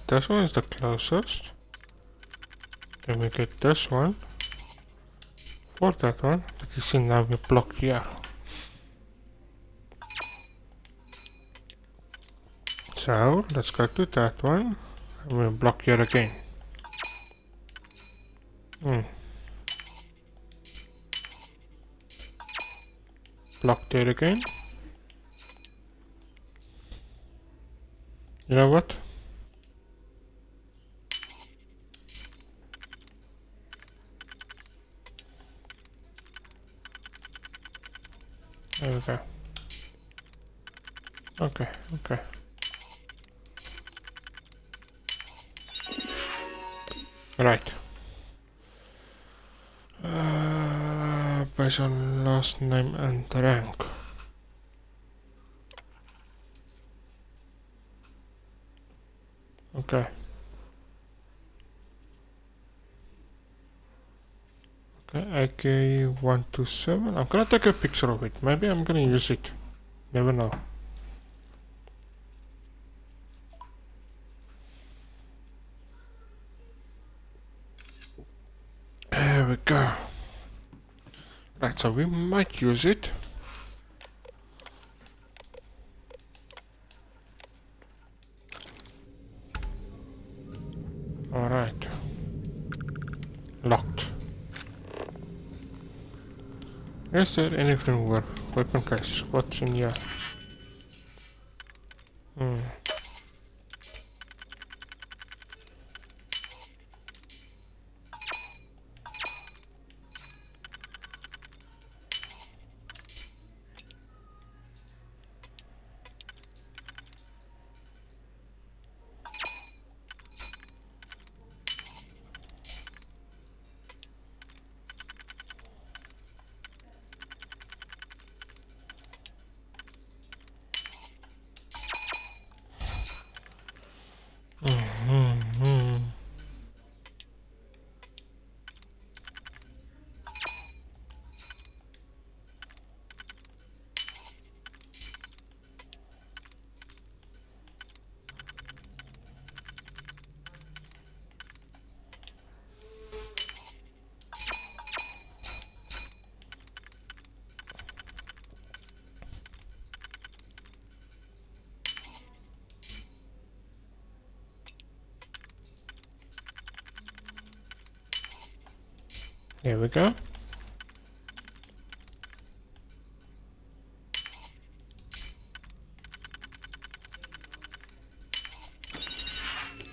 this one is the closest. Then we get this one. For that one, but you see now we're blocked here. So let's go to that one. And we'll block here again. Block there again. You know what? There we go. Okay. Right. Based on last name and rank. Okay. Okay, AK-127. I'm gonna take a picture of it. Maybe I'm gonna use it. Never know. There we go. Right, so we might use it. Alright. Locked. Is there anything worth? Weapon case. What's in here? Here we go.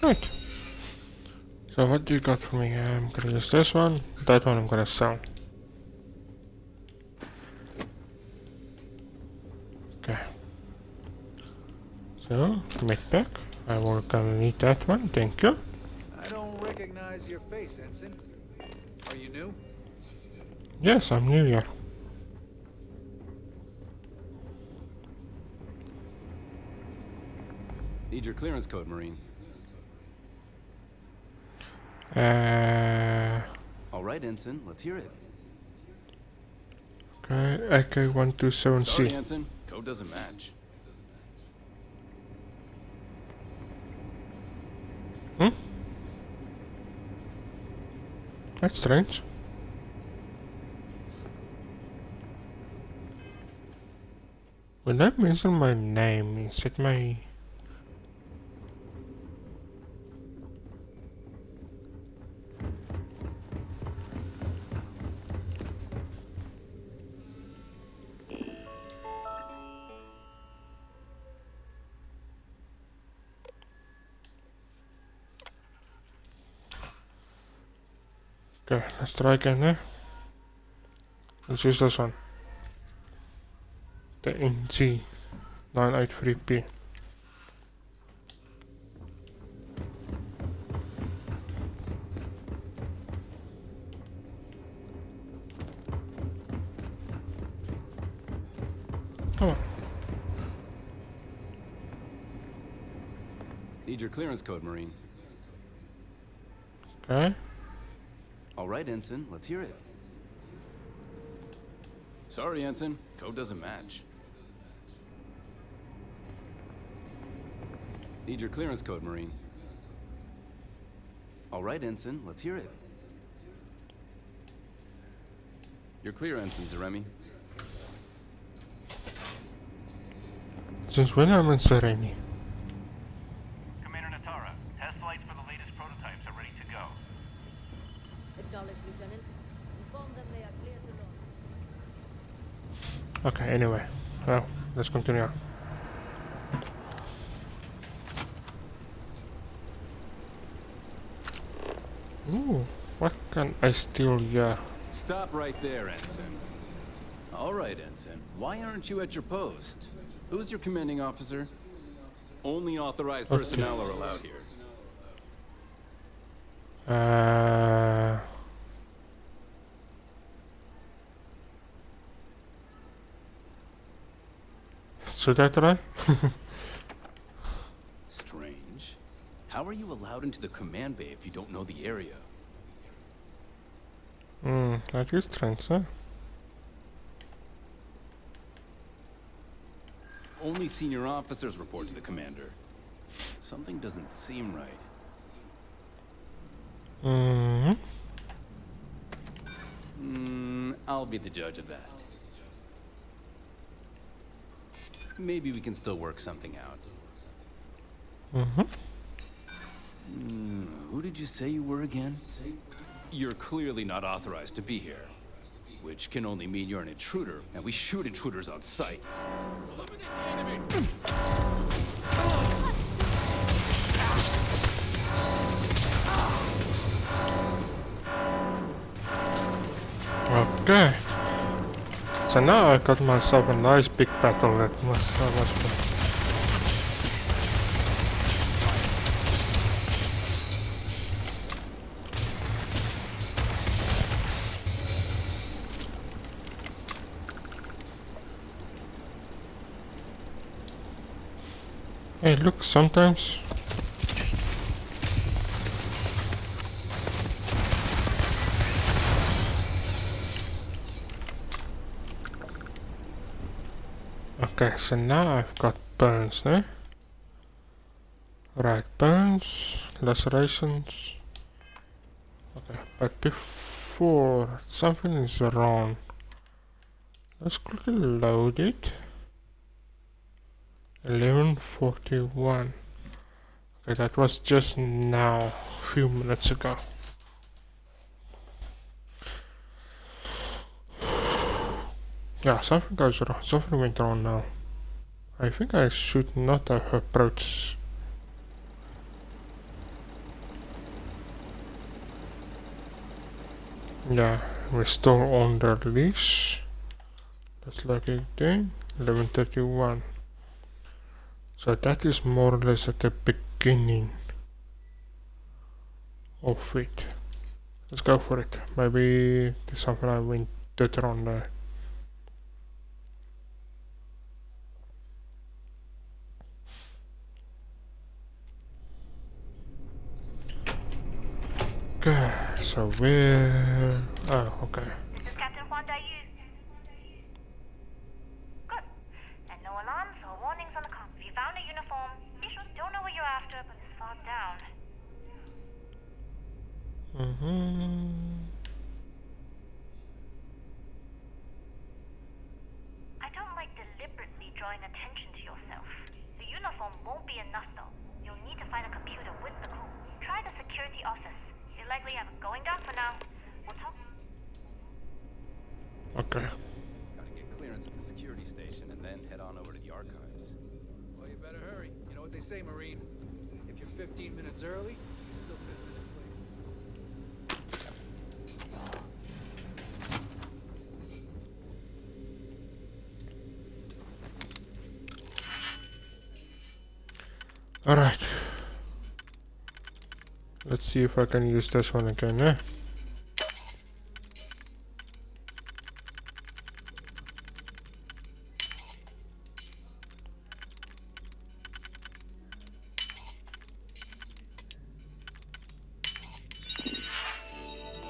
Right. So what do you got for me? I'm gonna use this one. That one I'm gonna sell. Okay. So, medpack. I will gonna need that one. Thank you. I don't recognize your face, Ensign. Are you new? Yes, I'm new here. Need your clearance code, Marine. All right, Ensign, let's hear it. Okay, AK-127C. Sorry, Ensign, code doesn't match. That's strange. When that mention my name, is it my... Okay, let's try again there. Let's use this one. The NG 983P. Come on. Need your clearance code, Marine. Okay. All right, Ensign, let's hear it. Sorry, Ensign, code doesn't match. Need your clearance code, Marine. All right, Ensign, let's hear it. You're clear, Ensign Zaremi. Since when am I in Sereni? Commander Natara, test flights for the latest prototypes are ready to go. Acknowledged, Lieutenant. Inform them they are clear to launch. Okay, anyway. Well, let's continue. Ooh, what can I steal here? Stop right there, Ensign. All right, Ensign. Why aren't you at your post? Who's your commanding officer? Only authorized personnel are allowed here. Should I try? Strange. How are you allowed into the command bay if you don't know the area? That is strange, huh? Only senior officers report to the commander. Something doesn't seem right. I'll be the judge of that. Maybe we can still work something out. Who did you say you were again? You're clearly not authorized to be here. Which can only mean you're an intruder, and we shoot intruders on sight. Okay. So now I got myself a nice big battle that was so much fun. Hey, look, sometimes... Okay, so now I've got burns, eh? Right, burns, lacerations. Okay, but before something is wrong, let's quickly load it. 11:41. Okay, that was just now, a few minutes ago. Yeah, something goes wrong. Something went wrong now. I think I should not have approached. Yeah, we're still on the leash. That's like a thing. 11:31. So that is more or less at the beginning of it. Let's go for it. Maybe there's something I went did wrong there. Okay, so where... Oh, okay. This is Captain Huan Daiyu. Good. And no alarms or warnings on the comm. If you found a uniform, be sure. Don't know what you're after, but it's far down. I don't like deliberately drawing attention to yourself. The uniform won't be enough though. You'll need to find a computer with the code. Try the security office. You likely have it going down for now. We'll talk. Okay. Gotta get clearance at the security station and then head on over to the archives. Well, you better hurry. You know what they say, Marine. If you're 15 minutes early, you're still 10 minutes late. Alright. Let's see if I can use this one again, eh?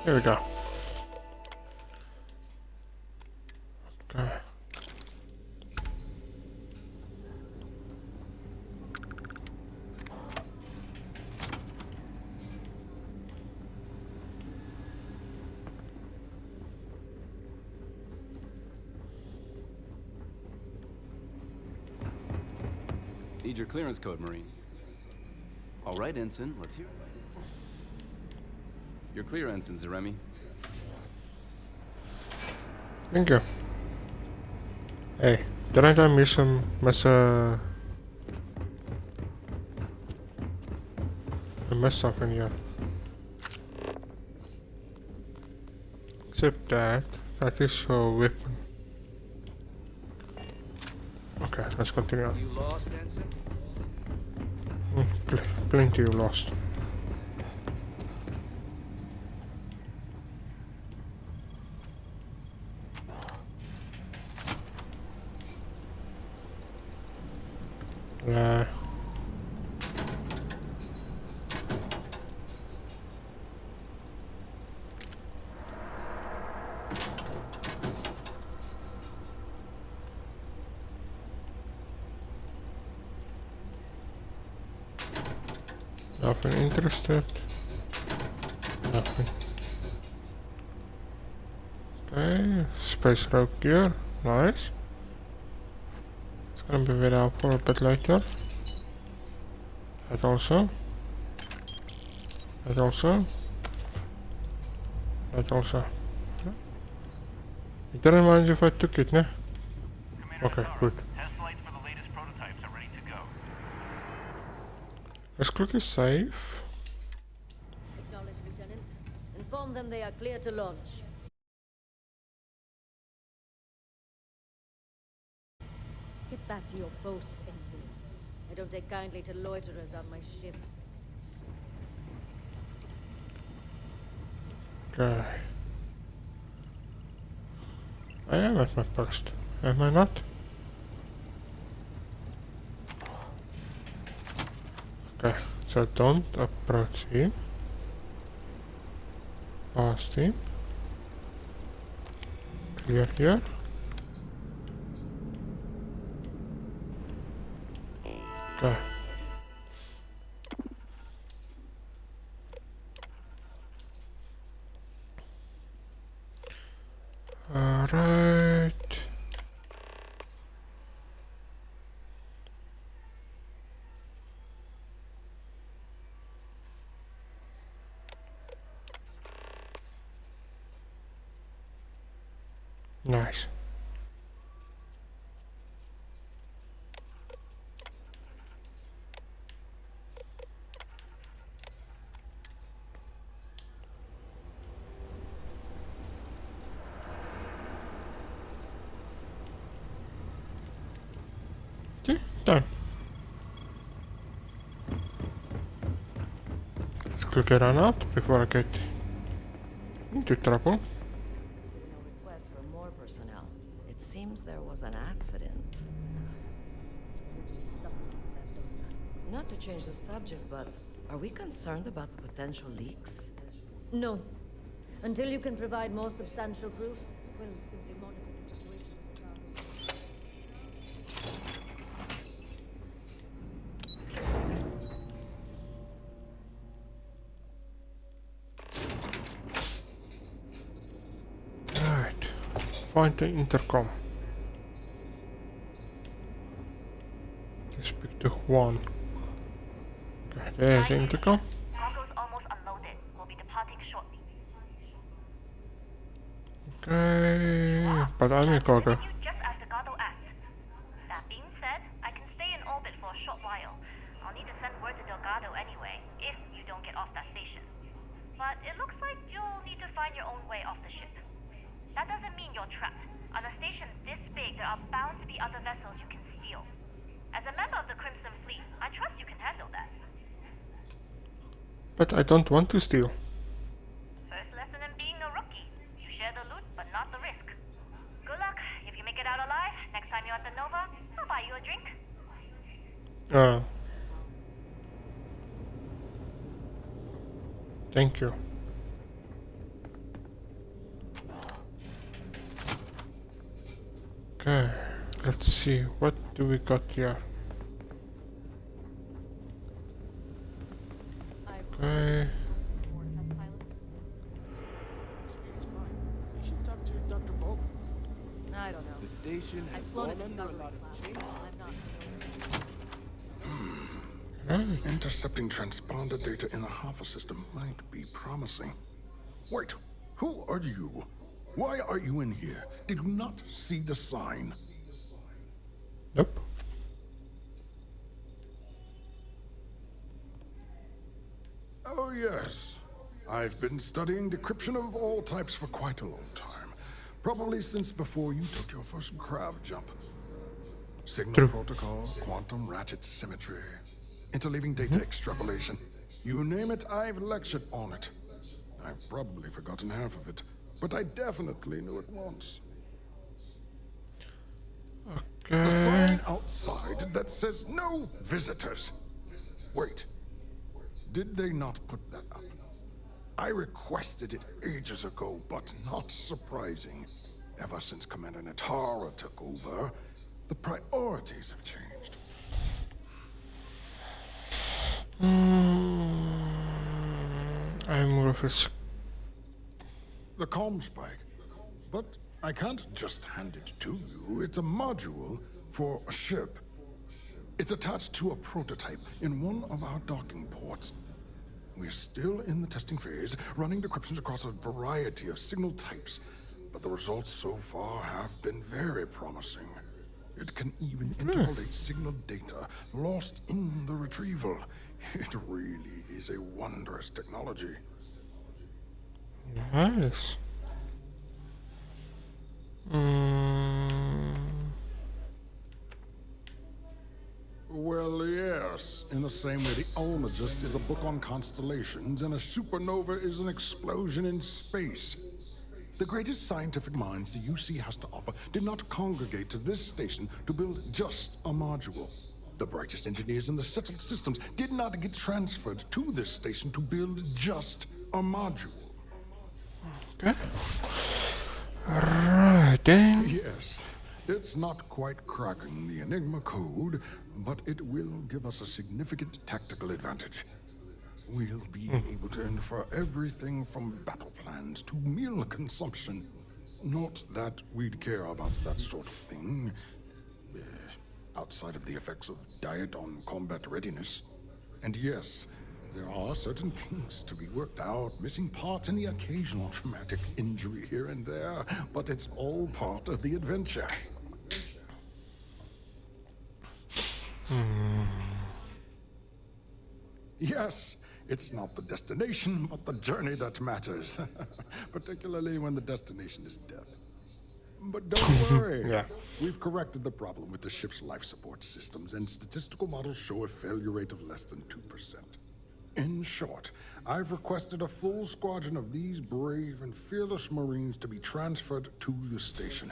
Here we go. Okay. Need your clearance code, Marine. All right, Ensign, let's hear it. You're clear, Ensign Zaremi. Thank you. Hey, didn't I miss I missed something here. Except that is your weapon. Okay, let's continue on. You lost, Ensign? Plenty you lost. Nothing interested. Nothing. Okay, space rope gear. Nice. It's gonna be very helpful a bit later. That also. That also. That also. You didn't mind if I took it, ne? Okay, good. Test flights for the latest prototypes are ready to go. Let's quickly save. Acknowledged, Lieutenant. Inform them they are clear to launch. Get back to your post, Ensign. I don't take kindly to loiterers on my ship. Okay. I am at my post. Am I not? Okay, so don't approach him. Past him. Clear here. Okay. Alright. Nice. Done. Let's quickly run out before I get into trouble. Request for more personnel. It seems there was an accident. Not to change the subject, but are we concerned about the potential leaks? No. Until you can provide more substantial proof, we'll simply monitor the situation. Alright. Find the intercom. Speak to Juan. Okay, there's the intercom. Cargo's almost unloaded. We'll be departing shortly. Okay, but I'm in cargo. Just as Delgado asked. That being said, I can stay in orbit for a short while. I'll need to send word to Delgado anyway, if you don't get off that station. But it looks like you'll need to find your own way off the ship. That doesn't mean you're trapped. On a station this big, there are bound to be other vessels you can steal. As a member of the Crimson Fleet, I trust you can handle that. But I don't want to steal. First lesson in being a rookie. You share the loot, but not the risk. Good luck. If you make it out alive, next time you're at the Nova, I'll buy you a drink. Thank you. Okay, let's see, what do we got here? Okay. I don't know. The station has gone under a lot of change. Intercepting transponder data in the Alpha system might be promising. Wait, who are you? Why are you in here? Did you not see the sign? Nope. Oh yes. I've been studying decryption of all types for quite a long time. Probably since before you took your first crab jump. Signal protocol, quantum ratchet symmetry, interleaving data extrapolation. You name it, I've lectured on it. I've probably forgotten half of it, but I definitely knew it once. The sign outside that says no visitors. Wait, did they not put that up? I requested it ages ago, but not surprising. Ever since Commander Natara took over, the priorities have changed. I'm more of a... The comm spike. But I can't just hand it to you. It's a module for a ship. It's attached to a prototype in one of our docking ports. We're still in the testing phase, running decryptions across a variety of signal types, but the results so far have been very promising. It can even interpolate signal data lost in the retrieval. It really is a wondrous technology. Nice. Well, yes. In the same way the Almagest is a book on constellations and a supernova is an explosion in space. The greatest scientific minds the UC has to offer did not congregate to this station to build just a module. The brightest engineers in the settled systems did not get transferred to this station to build just a module. Okay. Right then. Yes. It's not quite cracking the Enigma code, but it will give us a significant tactical advantage. We'll be able to infer everything from battle plans to meal consumption. Not that we'd care about that sort of thing, outside of the effects of diet on combat readiness. And yes, there are certain kinks to be worked out, missing parts and the occasional traumatic injury here and there, but it's all part of the adventure. Yes, it's not the destination, but the journey that matters. Particularly when the destination is death. But don't worry. Yeah. We've corrected the problem with the ship's life support systems, and statistical models show a failure rate of less than 2%. In short, I've requested a full squadron of these brave and fearless Marines to be transferred to the station.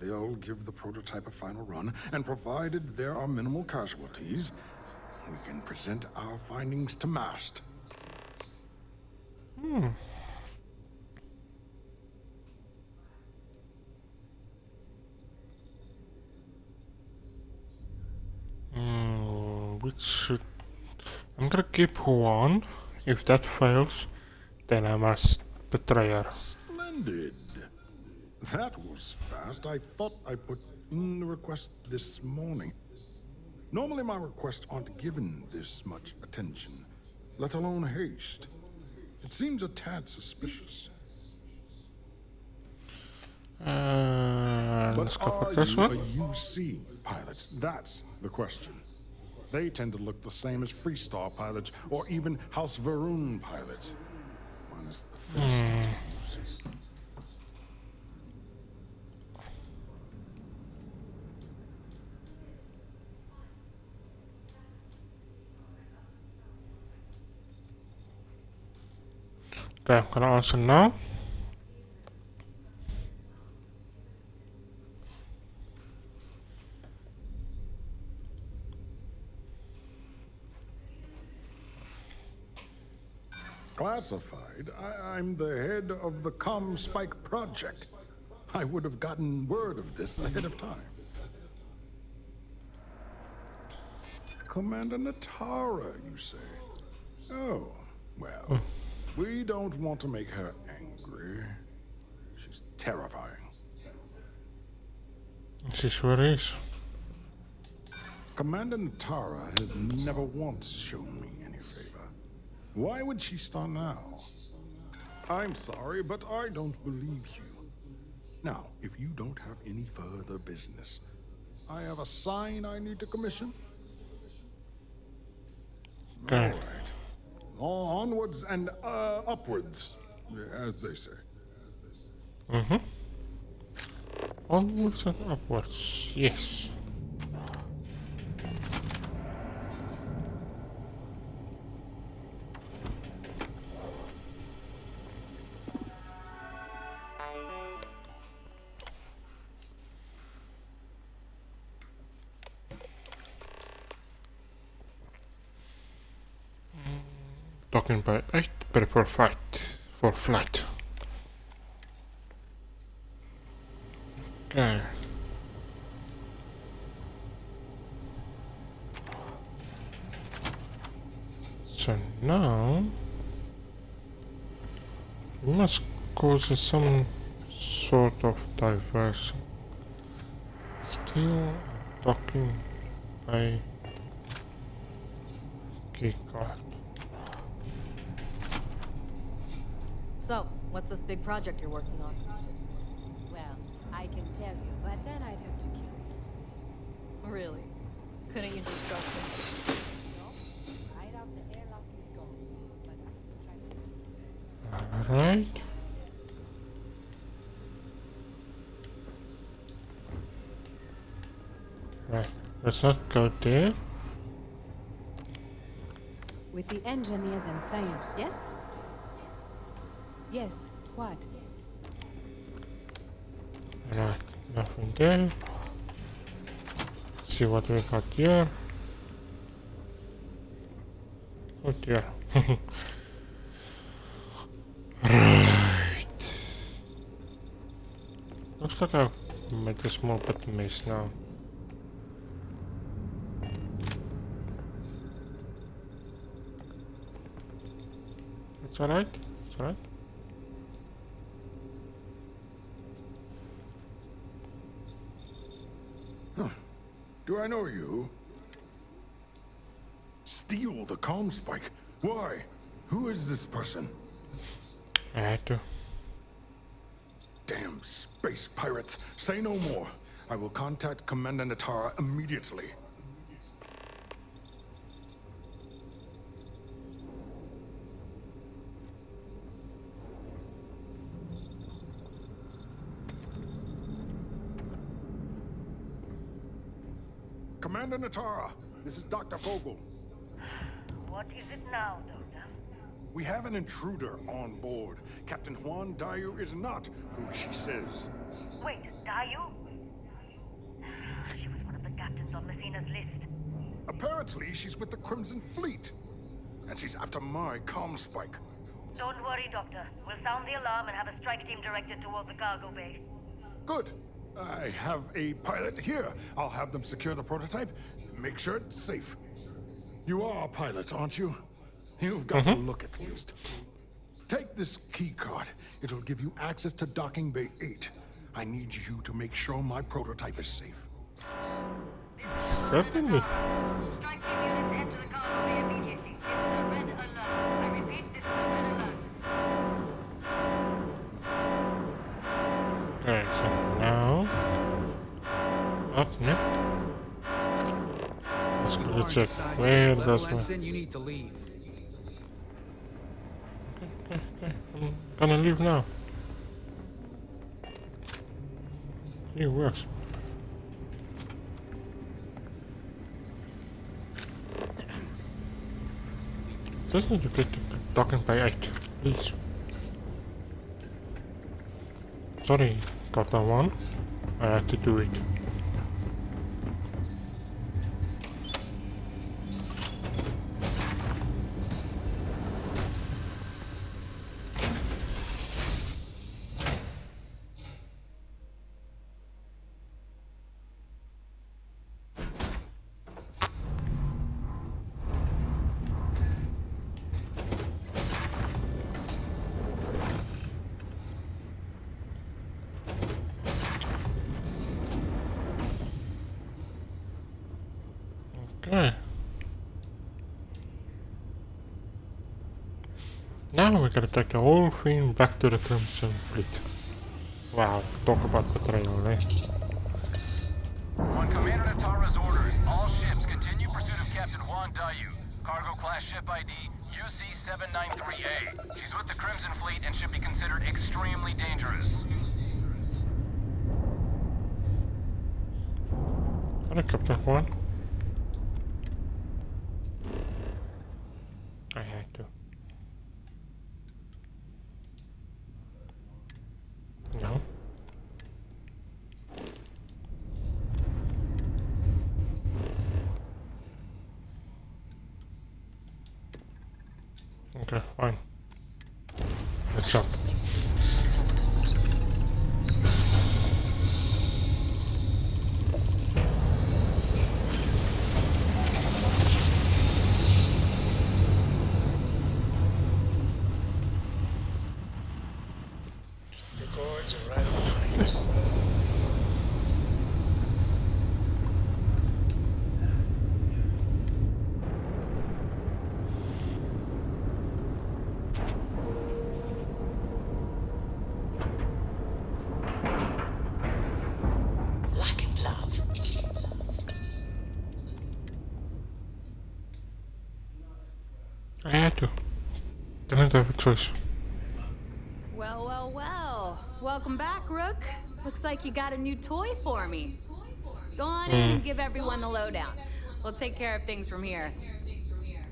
They'll give the prototype a final run, and provided there are minimal casualties, we can present our findings to MAST. Which should... I'm gonna keep one. If that fails, then I must betray her. Splendid. That was fast. I thought I put in the request this morning. Normally my requests aren't given this much attention, let alone haste. It seems a tad suspicious. Let's go for this one. A UC pilot? That's the question. They tend to look the same as Freestar pilots or even House Varun pilots. One is the first. Okay, I'm gonna answer now. Classified? I'm the head of the Spike project. I would have gotten word of this ahead of time. Commander Natara, you say? Oh, well, we don't want to make her angry. She's terrifying. She sure is. Commander Natara has never once shown me any favor. Why would she start now? I'm sorry, but I don't believe you. Now, if you don't have any further business, I have a sign I need to commission. Okay. All right. Onwards and upwards, as they say. Onwards and upwards, yes. Talking by 8, prepare for flight. Okay. So now we must cause some sort of diversion. Still talking by keycard. So, what's this big project you're working on? Well, I can tell you, but then I'd have to kill you. Really? Couldn't you just trust me? Right out the airlock is gone. But I can try to... Alright. Right, let's not go there. With the engineers and science, yes? Yes, what? Right, nothing there. Let's see what we got here. Oh dear. Right. Looks like I made a small bit miss now. It's alright. It's alright. Do I know you? Steal the Spike? Why? Who is this person? I had to. Damn space pirates. Say no more. I will contact Commander Natara immediately. Commander Natara, this is Dr. Vogel. What is it now, Doctor? We have an intruder on board. Captain Juan Dayu is not who she says. Wait, Dayu? She was one of the captains on Messina's list. Apparently, she's with the Crimson Fleet. And she's after my comm spike. Don't worry, Doctor. We'll sound the alarm and have a strike team directed toward the cargo bay. Good. I have a pilot here. I'll have them secure the prototype. Make sure it's safe. You are a pilot, aren't you? You've got to look at least. Take this key card. It'll give you access to docking bay 8. I need you to make sure my prototype is safe. Certainly. Strike team units enter the cargo bay immediately. This is a red alert. I repeat, this is a red alert. Okay, so now open it. Let's go check where does my... You need to leave. Okay. I'm gonna leave now. It works. Just need to get the docking by 8, please. Sorry, Captain One. I had to do it. Okay. Now we gotta take the whole thing back to the Crimson Fleet. Wow, talk about betrayal, eh? On Commander Natara's orders, all ships continue pursuit of Captain Juan Dayu. Cargo class ship ID UC-793A. She's with the Crimson Fleet and should be considered extremely dangerous. Hello, Captain Juan. I had to. No. Okay, fine. Let's jump. The cords are right behind us. Lack of love. I had to. Didn't have a choice. Well. Welcome back, Rook. Looks like you got a new toy for me. Go on in and give everyone the lowdown. We'll take care of things from here.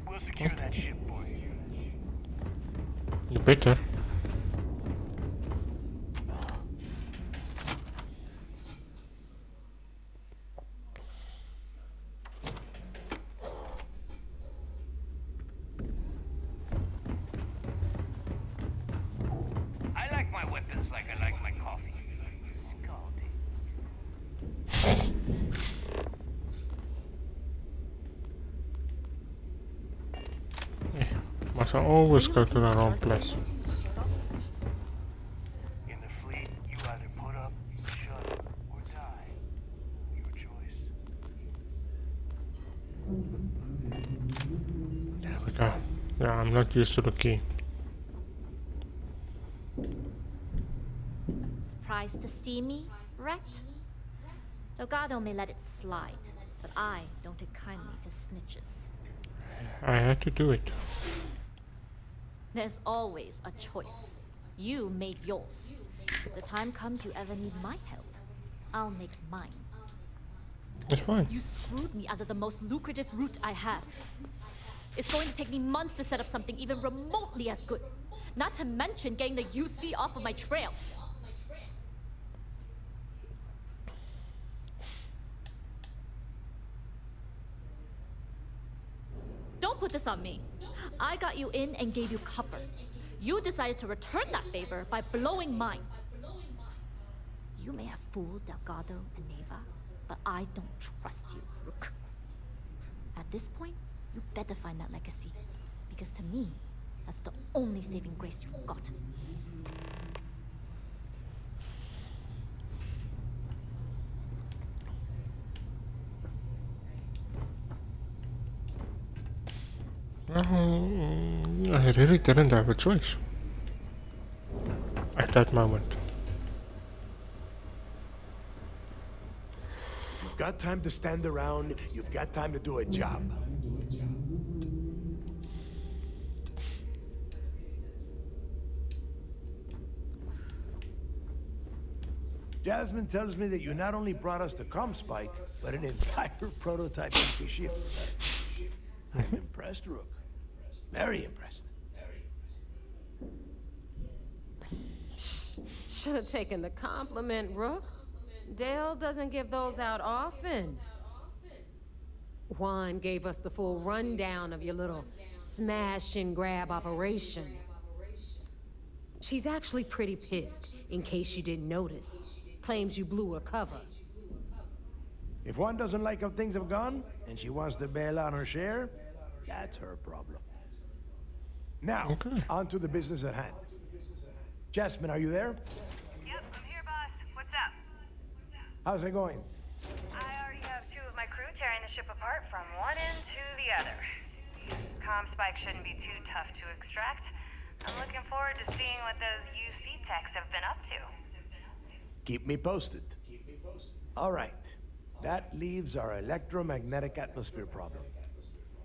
We'll secure that ship for you. You better. I like my weapons like I like my coffee. Scalding. Must I always go to the wrong place? In the fleet, you either put up, shut up, or die. Your choice. There we go. Yeah, I'm not used to the key. Surprised to see me, Rhett? Delgado may let it slide, but I don't take kindly to snitches. I had to do it. There's always a choice. You made yours. If the time comes you ever need my help, I'll make mine. It's fine. You screwed me out of the most lucrative route I have. It's going to take me months to set up something even remotely as good. Not to mention getting the UC off of my trail. Don't put this on me. I got you in and gave you cover. You decided to return that favor by blowing mine. You may have fooled Delgado and Neva, but I don't trust you, Rook. At this point, you better find that legacy. Because to me, that's the only saving grace you've got. I really didn't have a choice at that moment. If you've got time to stand around, you've got time to do a job. Jasmine tells me that you not only brought us the Comspike, but an entire prototype empty ship. I'm impressed, Rook. Very impressed. Should have taken the compliment, Rook. Dale doesn't give those out often. Juan gave us the full rundown of your little smash and grab operation. She's actually pretty pissed, in case you didn't notice. Claims you blew her cover. If Juan doesn't like how things have gone, and she wants to bail on her share, that's her problem. Now, on to the business at hand. Jasmine, are you there? Yep, I'm here, boss. What's up? How's it going? I already have 2 of my crew tearing the ship apart from one end to the other. Comspike shouldn't be too tough to extract. I'm looking forward to seeing what those UC techs have been up to. Keep me posted. All right. That leaves our electromagnetic atmosphere problem.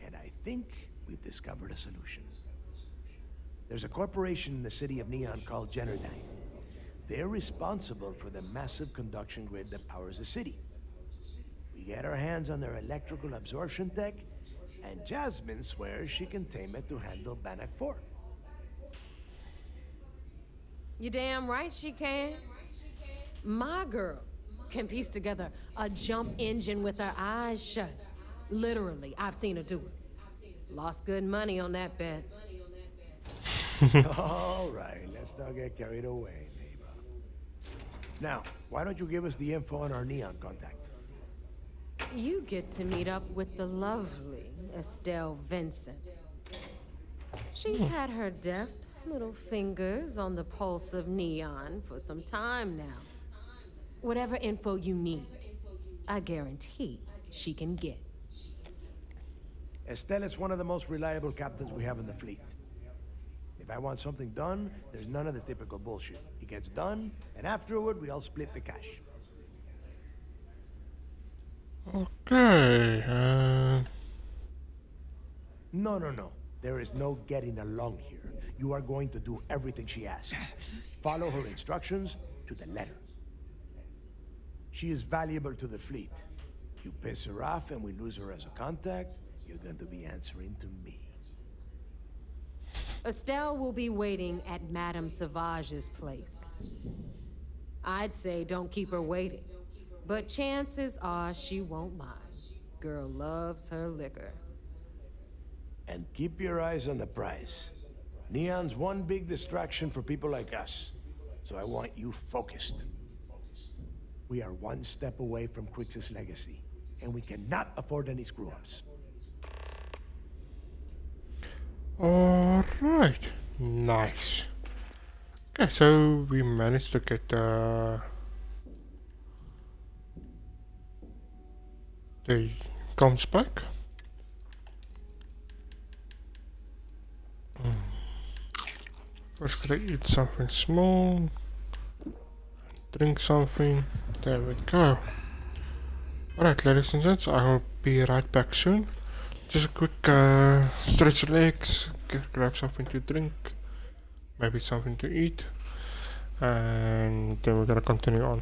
And I think we've discovered a solution. There's a corporation in the city of Neon called Generdyne. They're responsible for the massive conduction grid that powers the city. We get our hands on their electrical absorption tech, and Jasmine swears she can tame it to handle Bannock 4. You damn right she can. My girl can piece together a jump engine with her eyes shut. Literally, I've seen her do it. Lost good money on that bet. All right, let's not get carried away, neighbor. Now, why don't you give us the info on our Neon contact? You get to meet up with the lovely Estelle Vincent. She's had her deft little fingers on the pulse of Neon for some time now. Whatever info you need, I guarantee she can get. Estelle is one of the most reliable captains we have in the fleet. If I want something done, there's none of the typical bullshit. It gets done, and afterward, we all split the cash. Okay, No. There is no getting along here. You are going to do everything she asks. Follow her instructions to the letter. She is valuable to the fleet. You piss her off and we lose her as a contact, you're going to be answering to me. Estelle will be waiting at Madame Sauvage's place. I'd say don't keep her waiting, but chances are she won't mind. Girl loves her liquor. And keep your eyes on the prize. Neon's one big distraction for people like us, so I want you focused. We are one step away from Quix's legacy, and we cannot afford any screw-ups. Alright, nice. Okay, so we managed to get the Comspike. First, gotta eat something small, drink something. There we go. Alright, ladies and gents, I will be right back soon. Just a quick stretch your legs, grab something to drink, maybe something to eat, and then we're gonna continue on.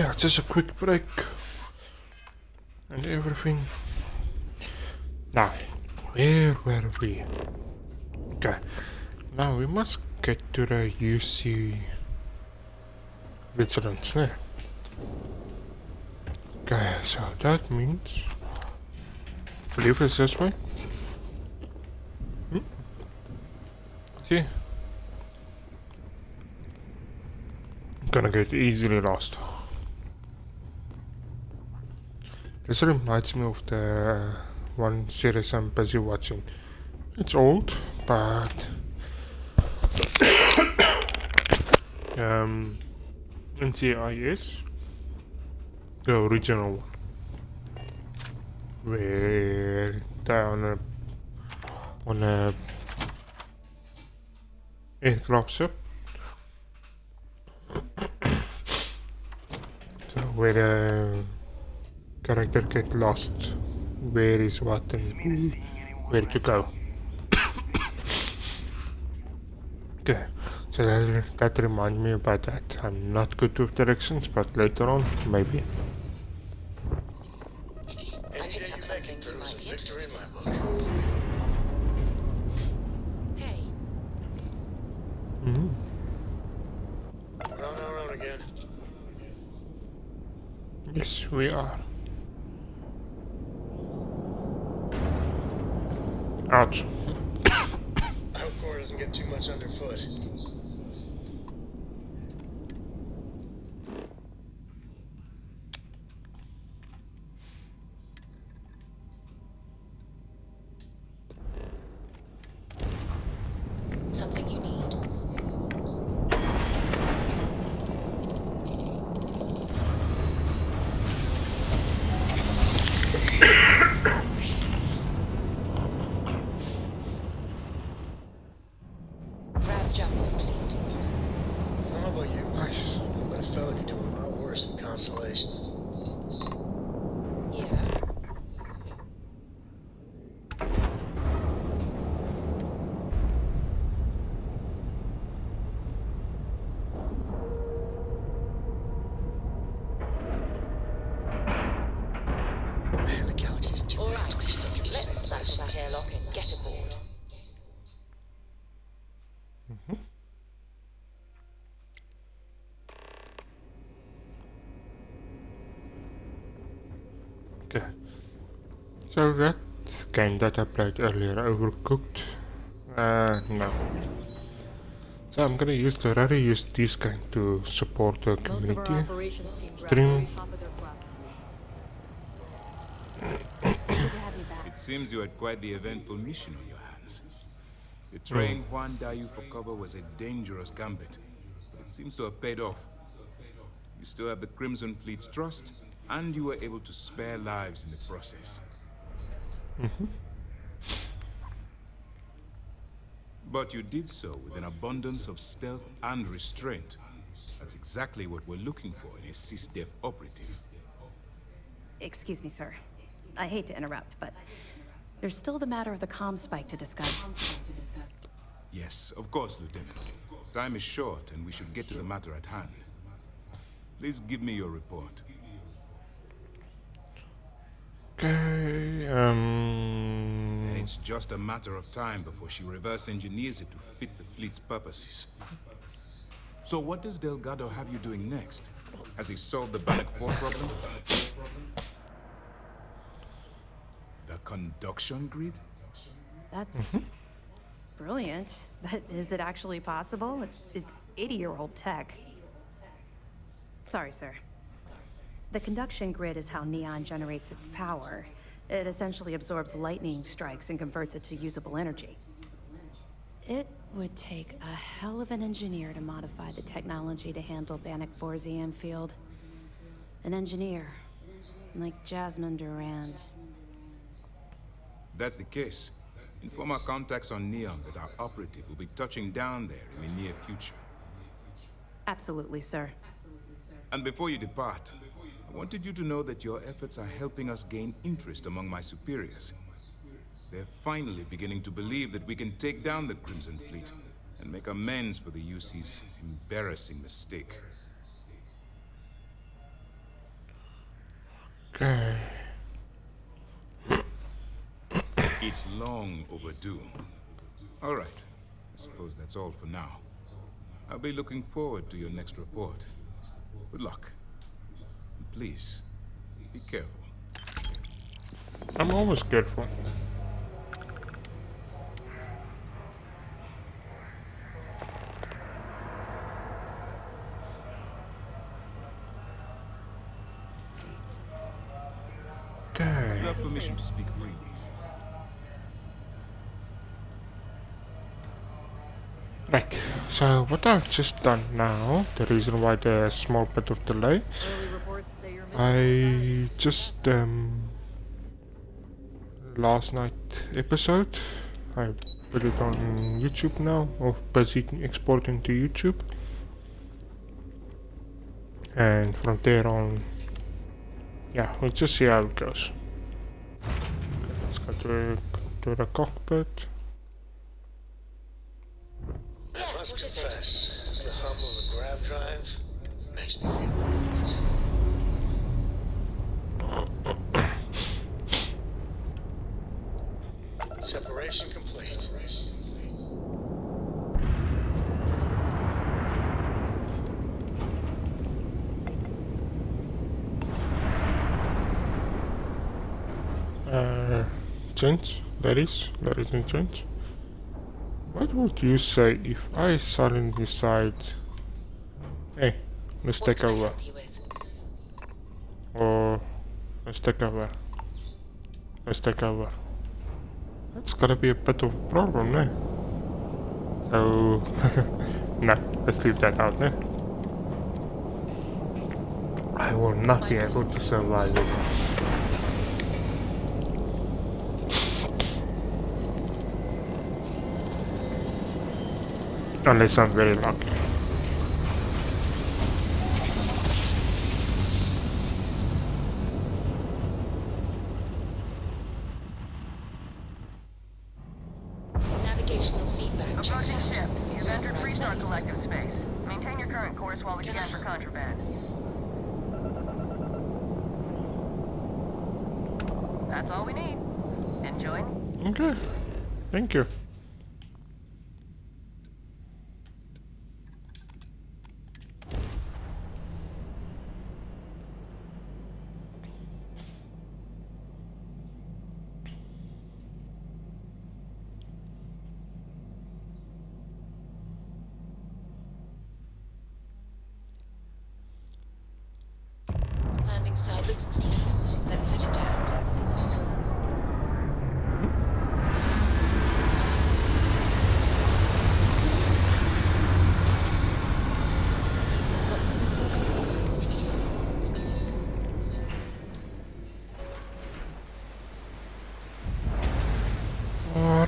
Yeah, just a quick break and everything. Now, where were we? Okay, now we must get to the UC vigilance there. Okay, so that means I believe it's this way. See? I'm gonna get easily lost. This reminds me of the one series I'm busy watching. It's old, but NCIS, the original one, where they're on a aircraft ship. So where the character get lost, where is what and where to go. Okay, so that reminds me about that. I'm not good with directions, but later on, maybe. I picked up something you might be interested in. Hey. Round again. Yes, we are. Ouch. I hope Core doesn't get too much underfoot. Something you need. Grab jump complete. I don't know about you, Nice. but a fella could do a lot worse than Constellation. Yeah. Man, the galaxy's too All big. right. Let's sack that airlock and get aboard. Okay. So that game that I played earlier, Overcooked. No. So I'm gonna rather use this game to support the Most of our community operations team stream. top of their class. It seems you had quite the eventful mission on your hands. Betraying Juan Dayu for cover was a dangerous gambit, but it seems to have paid off. You still have the Crimson Fleet's trust, and you were able to spare lives in the process. But you did so with an abundance of stealth and restraint. That's exactly what we're looking for in a SysDef operative. Excuse me, sir. I hate to interrupt, but there's still the matter of the comm spike to discuss. Yes, of course, Lieutenant. Time is short, and we should get to the matter at hand. Please give me your report. Okay, And it's just a matter of time before she reverse engineers it to fit the fleet's purposes. So what does Delgado have you doing next? Has he solved the Bannock 4 problem? The conduction grid? That's brilliant. But is it actually possible? It's 80-year-old tech. Sorry, sir. The conduction grid is how Neon generates its power. It essentially absorbs lightning strikes and converts it to usable energy. It would take a hell of an engineer to modify the technology to handle Bannock 4's EM field. An engineer, like Jasmine Durand. That's the case. Inform our contacts on Neon that our operative will be touching down there in the near future. Absolutely, sir. And before you depart, I wanted you to know that your efforts are helping us gain interest among my superiors. They're finally beginning to believe that we can take down the Crimson Fleet and make amends for the UC's embarrassing mistake. Okay. It's long overdue. All right. I suppose that's all for now. I'll be looking forward to your next report. Good luck. And please, be careful. I'm always careful. Okay. You have permission to speak freely. Right, so what I've just done now, the reason why there's a small bit of delay, I just last night episode, I put it on YouTube now, or busy exporting to YouTube, and from there on, yeah, we'll just see how it goes. Okay, let's go to the cockpit. I must confess, the hum of a grav drive makes me feel separation complete. Gents, ladies and gents, what would you say if I suddenly decide, hey, let's take over, or let's take over, that's gonna be a bit of a problem, eh? So, no, let's leave that out, eh? I will not be able to survive it. Unless I'm very lucky. Navigational feedback. Approaching ship. You've entered Freestar Collective space. Maintain your current course while we scan for contraband. That's all we need. Enjoy. Okay, thank you. Landing side looks clean. Let's set it down.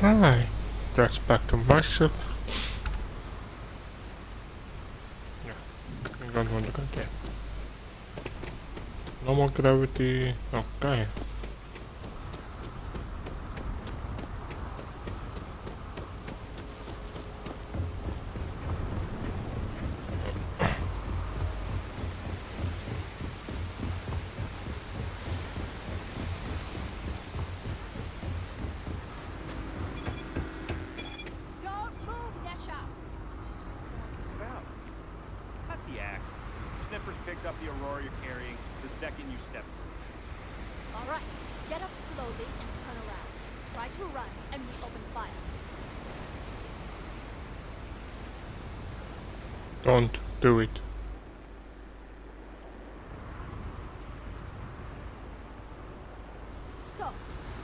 Alright, that's back to my ship. Yeah, I don't want to go there. No more gravity, okay. Sniffers picked up the Aurora you're carrying the second you stepped through. All right, get up slowly and turn around. Try to run, and we open fire. Don't do it. So,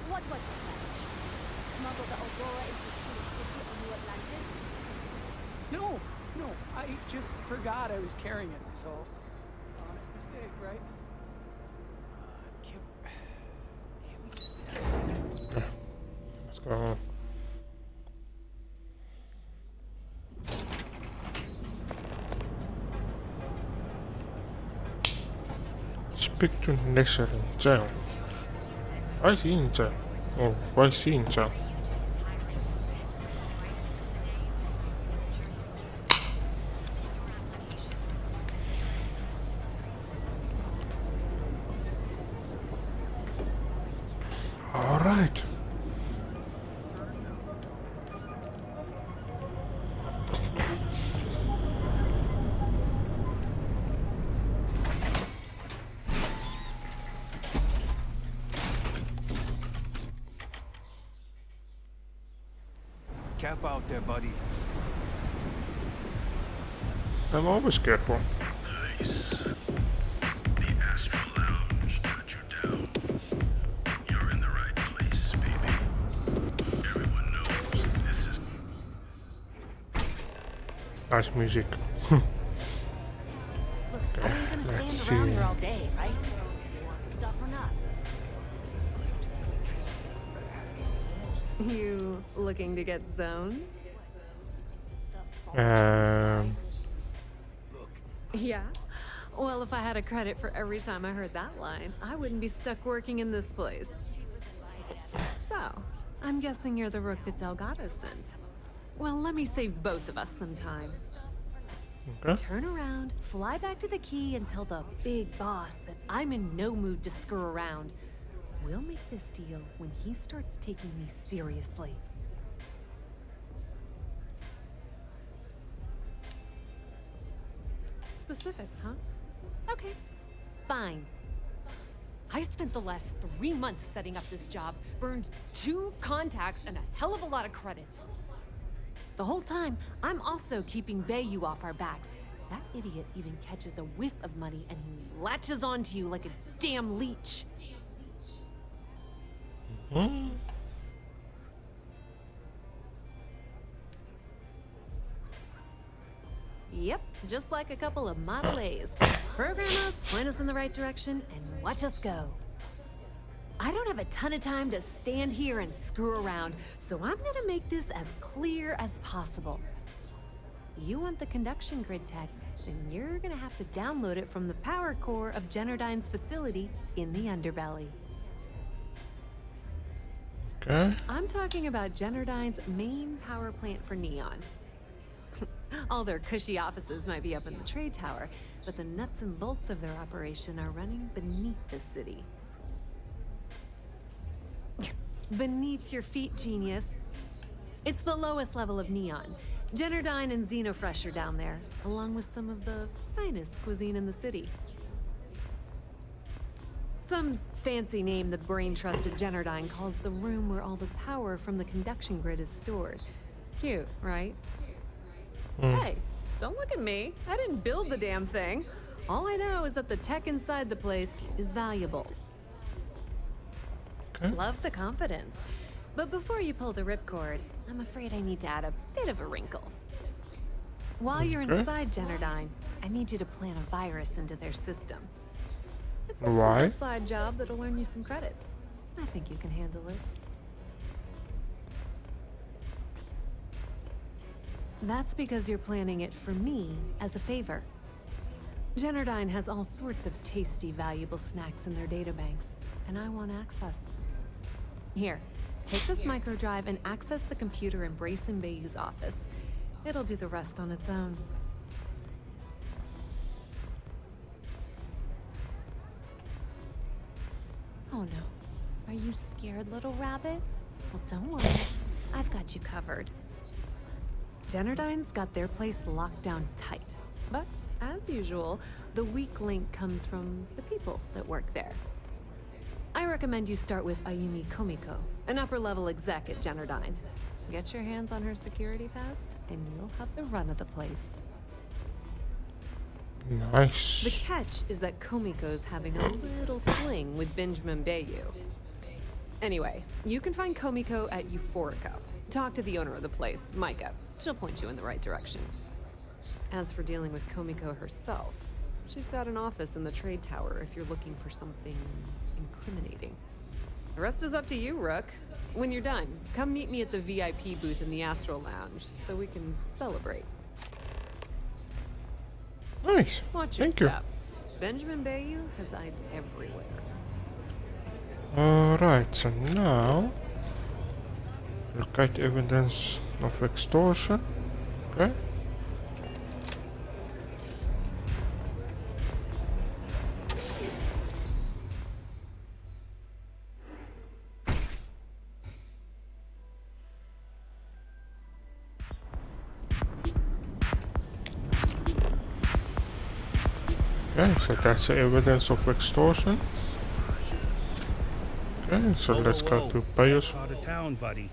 what was your plan? Smuggle the Aurora into Kilo City or New Atlantis? No, I just forgot I was carrying it, so honest mistake, right? Can we just Let's go. Speak to Nesser in jail. Why is he in jail? Or why is he in jail? Alright. Careful out there, buddy. I'm always careful. Nice music. Look, Okay, I ain't gonna let's stand around see. here all day, right? You want the stuff or not? You looking to get zoned? Yeah? Well, if I had a credit for every time I heard that line, I wouldn't be stuck working in this place. So, I'm guessing you're the rook that Delgado sent. Well, let me save both of us some time. Okay. Turn around, fly back to the key, and tell the big boss that I'm in no mood to screw around. We'll make this deal when he starts taking me seriously. Specifics, huh? Okay, fine. I spent the last 3 months setting up this job, burned 2 contacts and a hell of a lot of credits. The whole time, I'm also keeping Bayou off our backs. That idiot even catches a whiff of money and latches onto you like a damn leech. Yep, just like a couple of Model A's. Program us, point us in the right direction, and watch us go. I don't have a ton of time to stand here and screw around, so I'm gonna make this as clear as possible. You want the conduction grid tech, then you're gonna have to download it from the power core of Generdyne's facility in the underbelly. Okay. I'm talking about Generdyne's main power plant for Neon. All their cushy offices might be up in the trade tower, but the nuts and bolts of their operation are running beneath the city. Beneath your feet, genius. It's the lowest level of Neon. Generdyne and Xenofresh are down there, along with some of the finest cuisine in the city. Some fancy name the brain-trusted Generdyne calls the room where all the power from the conduction grid is stored. Cute, right? Hey, don't look at me. I didn't build the damn thing. All I know is that the tech inside the place is valuable. Okay. Love the confidence. But before you pull the ripcord, I'm afraid I need to add a bit of a wrinkle. While you're inside Generdyne, I need you to plant a virus into their system. It's a simple side job that'll earn you some credits. I think you can handle it. That's because you're planning it for me as a favor. Generdyne has all sorts of tasty, valuable snacks in their databanks, and I want access. Here, take this microdrive and access the computer in Brayson Bayou's office. It'll do the rest on its own. Oh no. Are you scared, little rabbit? Well, don't worry. I've got you covered. Generdyne's got their place locked down tight. But, as usual, the weak link comes from the people that work there. I recommend you start with Ayumi Komiko, an upper-level exec at Generdyne. Get your hands on her security pass, and you'll have the run of the place. Nice. The catch is that Komiko's having a little fling with Benjamin Bayou. Anyway, you can find Komiko at Euphorica. Talk to the owner of the place, Micah. She'll point you in the right direction. As for dealing with Komiko herself, she's got an office in the trade tower if you're looking for something incriminating. The rest is up to you, Rook. When you're done, come meet me at the VIP booth in the Astral Lounge so we can celebrate. Nice. Watch your Thank you. step. Benjamin Bayou has eyes everywhere. Alright, so now locate evidence of extortion. Okay. Okay, so that's the evidence of extortion. Okay, so let's go to Bayous. Out of town, buddy.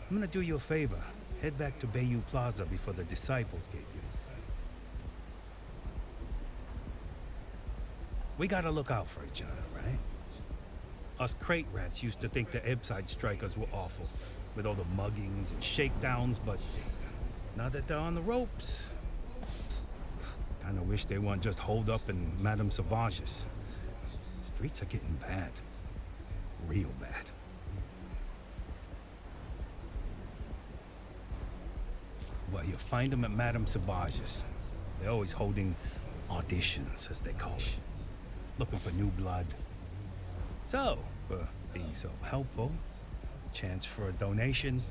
I'm gonna do you a favor. Head back to Bayou Plaza before the disciples get you. We gotta look out for each other, right? Us crate rats used to think the Ebside strikers were awful, with all the muggings and shakedowns, but now that they're on the ropes, kinda wish they weren't just holed up in Madame Sauvage's. Streets are getting bad. Real bad. Well, you find them at Madame Sauvage's. They're always holding auditions, as they call it. Looking for new blood. So, for being so helpful, chance for a donation.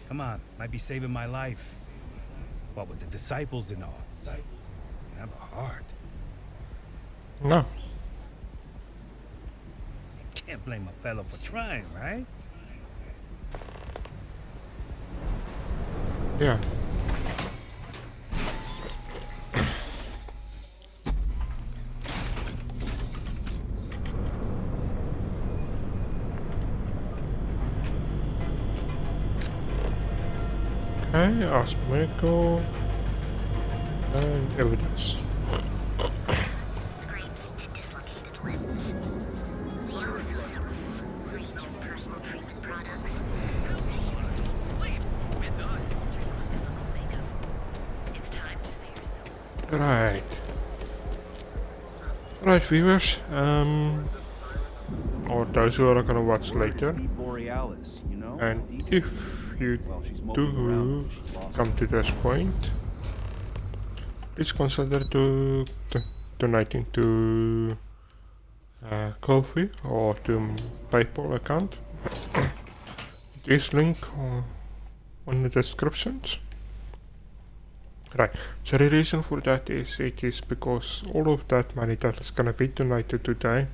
Come on, might be saving my life. What with the disciples and all. Have a heart. No. Can't blame a fellow for trying, right? Yeah. Okay, Osmeko and evidence. Right, viewers, or those who are gonna watch later, and if you do come to this point, please consider donating to Ko-fi or to PayPal account. This link on the descriptions. Right, so the reason for that is because all of that money that is gonna be donated today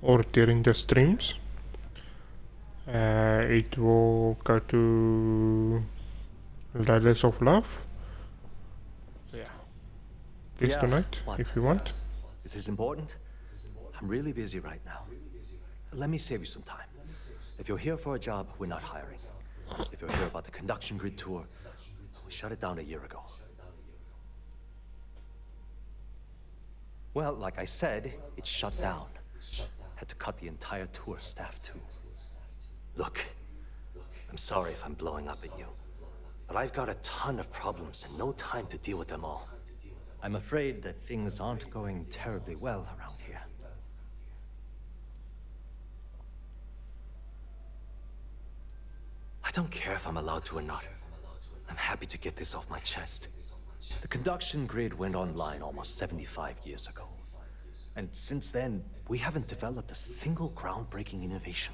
or during the streams, it will go to Ladies of Love. So yeah, please donate if you want. Is this important? I'm really busy right now. Let me save you some time. If you're here for a job, we're not hiring. If you're here about the conduction grid tour, we shut it down a year ago. Well, like I said, it's shut down. Had to cut the entire tour staff too. Look, I'm sorry if I'm blowing up at you, but I've got a ton of problems and no time to deal with them all. I'm afraid that things aren't going terribly well around here. I don't care if I'm allowed to or not. I'm happy to get this off my chest. The conduction grid went online almost 75 years ago. And since then, we haven't developed a single groundbreaking innovation.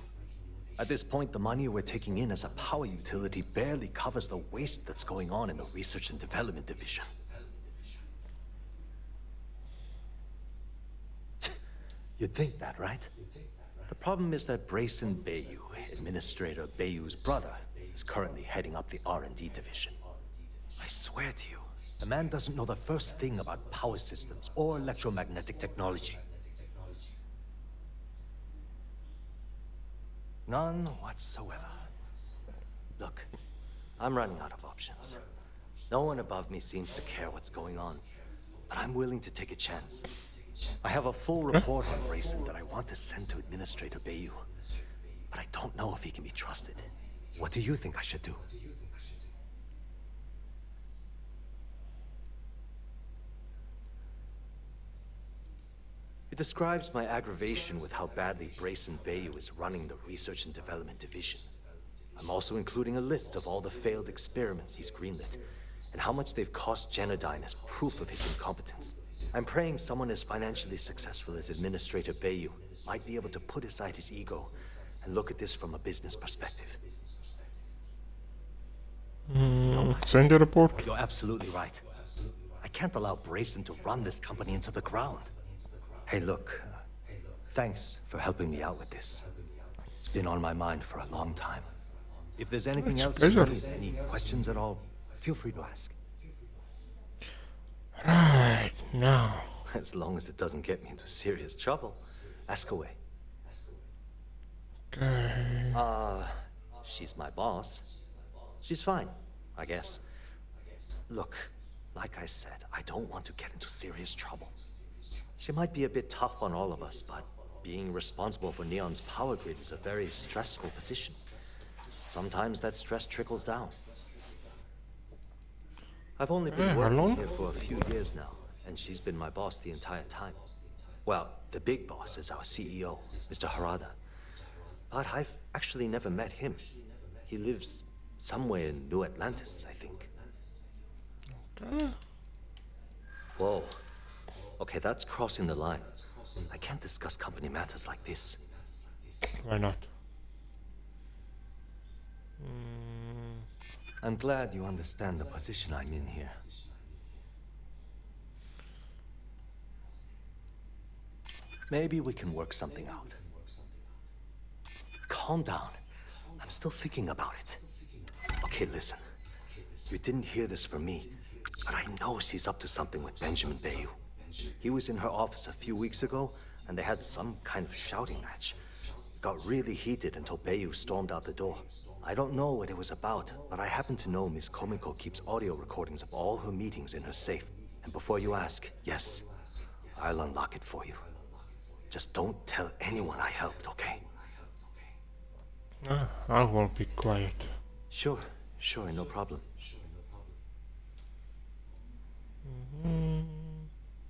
At this point, the money we're taking in as a power utility barely covers the waste that's going on in the research and development division. You'd think that, right? The problem is that Brayson Bayou, Administrator Bayou's brother, is currently heading up the R&D division. I swear to you, the man doesn't know the first thing about power systems or electromagnetic technology. None whatsoever. Look, I'm running out of options. No one above me seems to care what's going on, but I'm willing to take a chance. I have a full report on Brayson that I want to send to Administrator Bayou, but I don't know if he can be trusted. What do you think I should do? It describes my aggravation with how badly Brayson Bayou is running the Research and Development Division. I'm also including a list of all the failed experiments he's greenlit, and how much they've cost Genodyne as proof of his incompetence. I'm praying someone as financially successful as Administrator Bayou might be able to put aside his ego and look at this from a business perspective. Send a report. You're absolutely right. I can't allow Brayson to run this company into the ground. Hey, look, thanks for helping me out with this. It's been on my mind for a long time. If there's anything else you need, any questions at all, feel free to ask. Right, now. As long as it doesn't get me into serious trouble. Ask away. Okay. She's my boss. She's fine, I guess. Look, like I said, I don't want to get into serious trouble. She might be a bit tough on all of us, but being responsible for Neon's power grid is a very stressful position. Sometimes that stress trickles down. I've only been working here for a few years now, and she's been my boss the entire time. Well, the big boss is our CEO, Mr. Harada. But I've actually never met him. He lives somewhere in New Atlantis, I think. Okay. Whoa. Okay, that's crossing the line. I can't discuss company matters like this. Why not? I'm glad you understand the position I'm in here. Maybe we can work something out. Calm down. I'm still thinking about it. Okay, listen. You didn't hear this from me, but I know she's up to something with Benjamin Bayou. He was in her office a few weeks ago, and they had some kind of shouting match. It got really heated until Bayou stormed out the door. I don't know what it was about, but I happen to know Miss Komiko keeps audio recordings of all her meetings in her safe. And before you ask, yes, I'll unlock it for you. Just don't tell anyone I helped, okay? I will be quiet. Sure, no problem.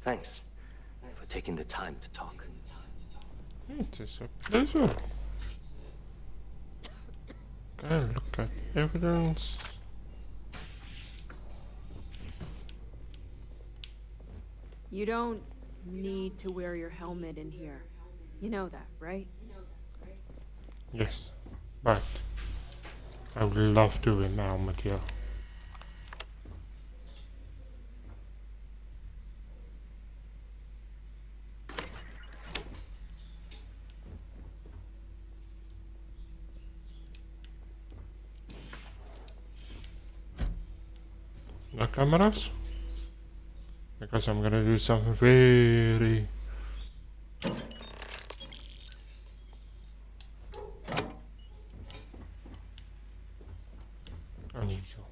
Thanks for taking the time to talk. It is a pleasure. Okay, look at evidence. You don't need to wear your helmet in here. You know that, right? Yes, but I would love to win now, Mattia. No cameras? Because I'm gonna do something very unusual.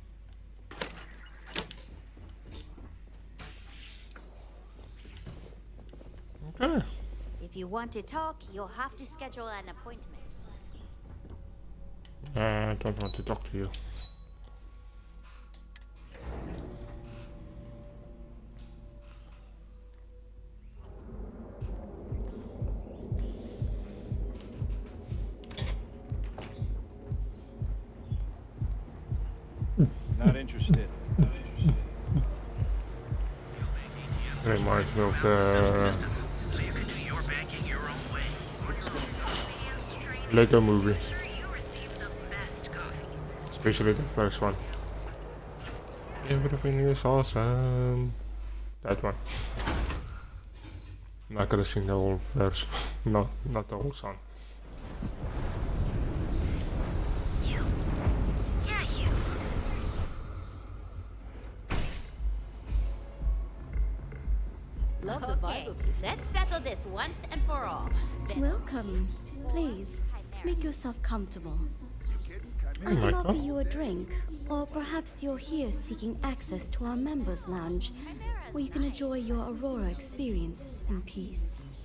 Okay. If you want to talk, you'll have to schedule an appointment. I don't want to talk to you. Not interested. Reminds me of the Lego movie, especially the first one. Everything is awesome. That one. I'm not gonna sing the whole verse. No, not the whole song. Okay, let's settle this once and for all. Welcome. Please, make yourself comfortable. I can offer you a drink, or perhaps you're here seeking access to our members' lounge, where you can enjoy your Aurora experience in peace.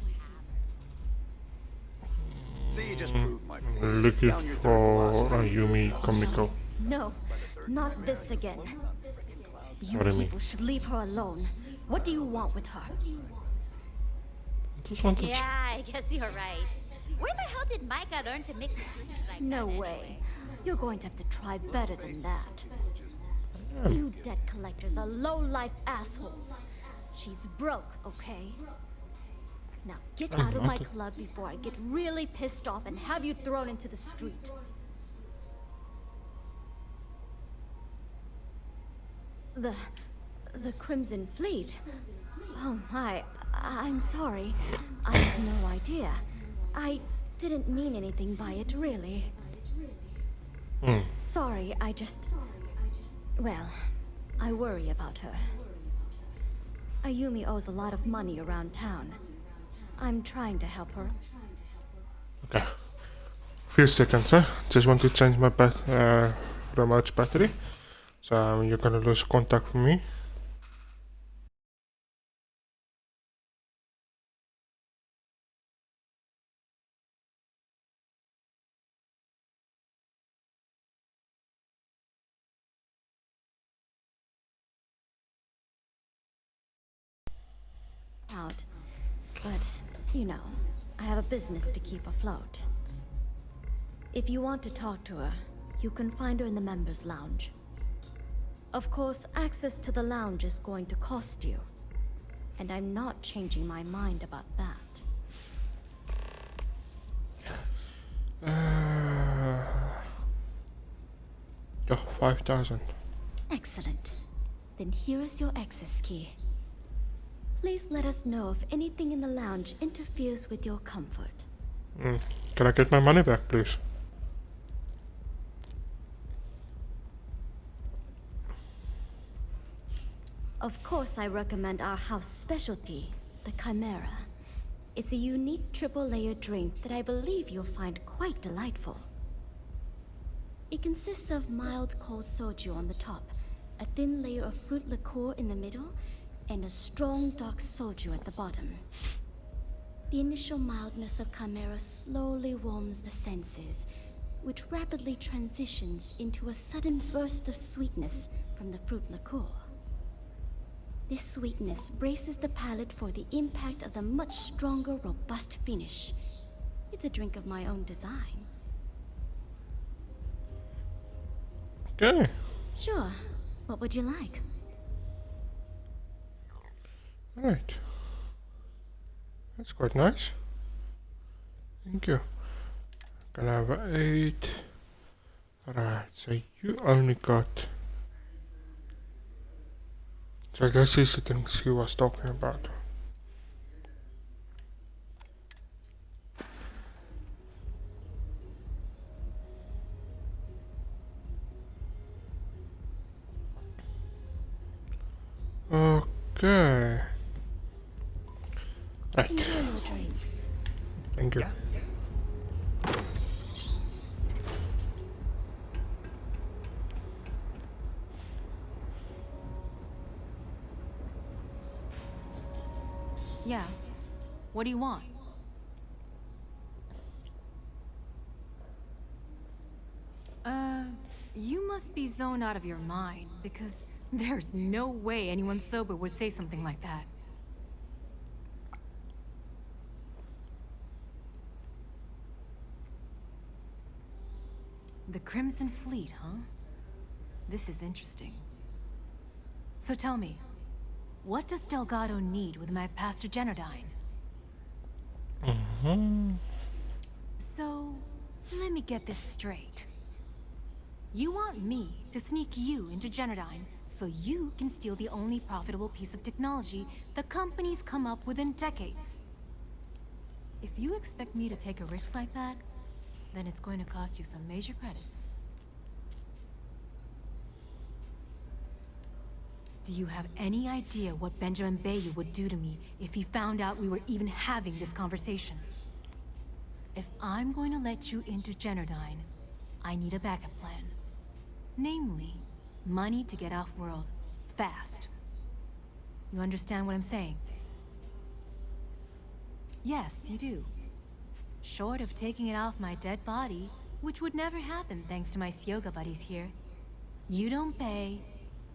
So you just proved my point. Looking for Yumi Komiko. No, not this again. You What do you mean? people should leave her alone. What do you want with her? Just want to Yeah, I guess you're right. Where the hell did Micah learn to make the streets like No that? way. You're going to have to try better than that. You debt collectors are low-life assholes. She's broke, okay? Now get out of my club before I get really pissed off and have you thrown into the street. The Crimson Fleet? Oh my, I'm sorry. I had no idea. I didn't mean anything by it, really. Sorry, I just... Well, I worry about her. Ayumi owes a lot of money around town. I'm trying to help her. Okay. Few seconds, just want to change my remote's battery. So you're gonna lose contact with me. Out. But, you know, I have a business to keep afloat. If you want to talk to her, you can find her in the members' lounge. Of course, access to the lounge is going to cost you. And I'm not changing my mind about that. Oh, 5,000. Excellent. Then here is your access key. Please let us know if anything in the lounge interferes with your comfort. Can I get my money back, please? Of course, I recommend our house specialty, the Chimera. It's a unique triple-layer drink that I believe you'll find quite delightful. It consists of mild cold soju on the top, a thin layer of fruit liqueur in the middle, and a strong dark soju at the bottom. The initial mildness of Chimera slowly warms the senses, which rapidly transitions into a sudden burst of sweetness from the fruit liqueur. This sweetness braces the palate for the impact of the much stronger, robust finish. It's a drink of my own design. Okay. Sure. What would you like? Right. That's quite nice. Thank you. Can I have 8? Right, so you only got... So I guess these are the things he was talking about. Okay. Right. Enjoy your drinks. Thank you. Yeah. What do you want? You must be zoned out of your mind, because there's no way anyone sober would say something like that. The Crimson Fleet, huh? This is interesting. So tell me, what does Delgado need with my Pastor Genodyne? So, let me get this straight. You want me to sneak you into Genodyne so you can steal the only profitable piece of technology the company's come up with in decades. If you expect me to take a risk like that, then it's going to cost you some major credits. Do you have any idea what Benjamin Bayou would do to me if he found out we were even having this conversation? If I'm going to let you into Genodyne, I need a backup plan. Namely, money to get off-world, fast. You understand what I'm saying? Yes, you do. Short of taking it off my dead body, which would never happen thanks to my Syoga buddies here. You don't pay,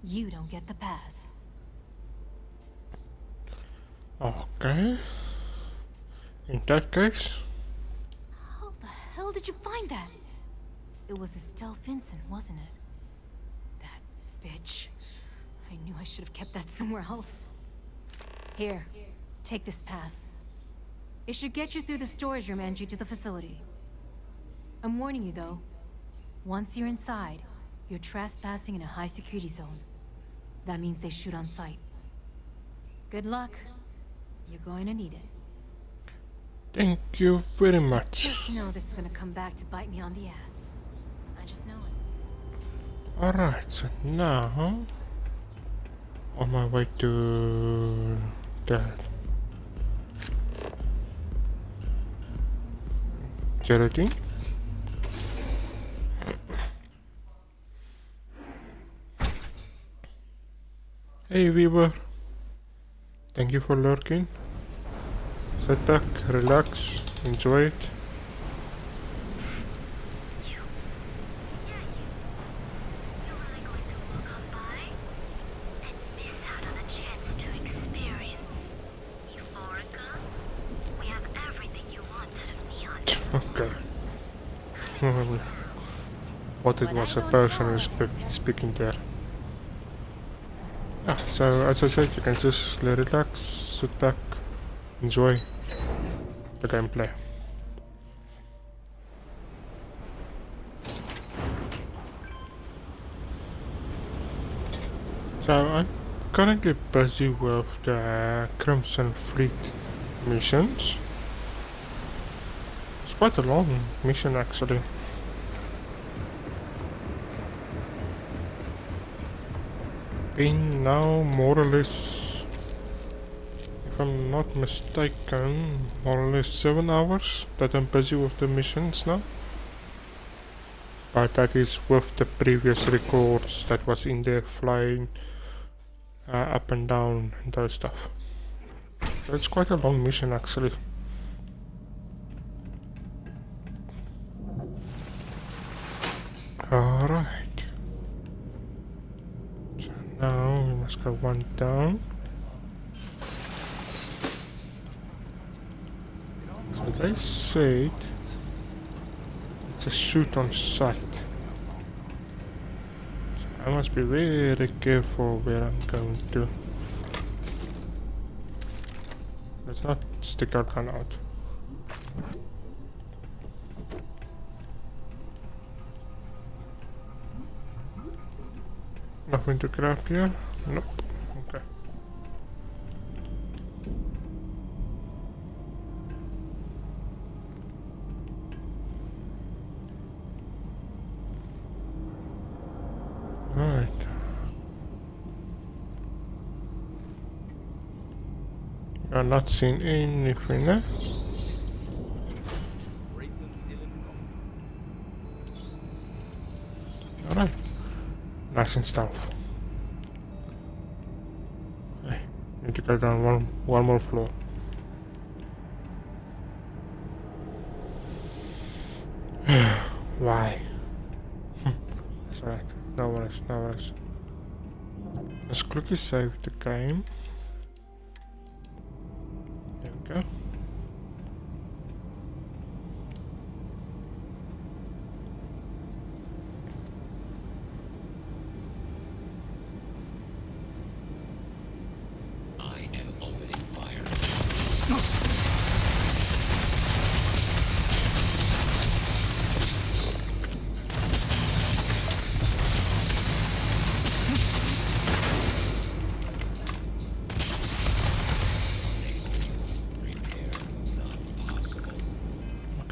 you don't get the pass. Okay. In that case... How the hell did you find that? It was Estelle Vincent, wasn't it? That bitch. I knew I should have kept that somewhere else. Here, take this pass. It should get you through the storage room entry to the facility. I'm warning you though. Once you're inside, you're trespassing in a high security zone. That means they shoot on sight. Good luck. You're going to need it. Thank you very much. Just know this is gonna come back to bite me on the ass. I just know it. Alright, so now... On my way to that Geraldine. Hey viewer, thank you for lurking. Sit back, relax, enjoy it. Okay. Thought it was a person speaking there. Yeah, so as I said, you can just relax, sit back, enjoy the gameplay. So I'm currently busy with the Crimson Fleet missions. It's quite a long mission actually. Been now more or less, if I'm not mistaken, more or less 7 hours that I'm busy with the missions now. But that is with the previous records that was in there flying up and down and that stuff. So it's quite a long mission actually. Alright. So now we must go one down. So they said it's a shoot on sight. So I must be very careful where I'm going to. Let's not stick our gun out. Nothing to grab here? Nope. Okay. Right. I'm not seeing anything there. Alright. Nice and stealth. Hey, need to go down one more floor. Why? That's alright. No worries, no worries. Let's quickly save the game. There we go.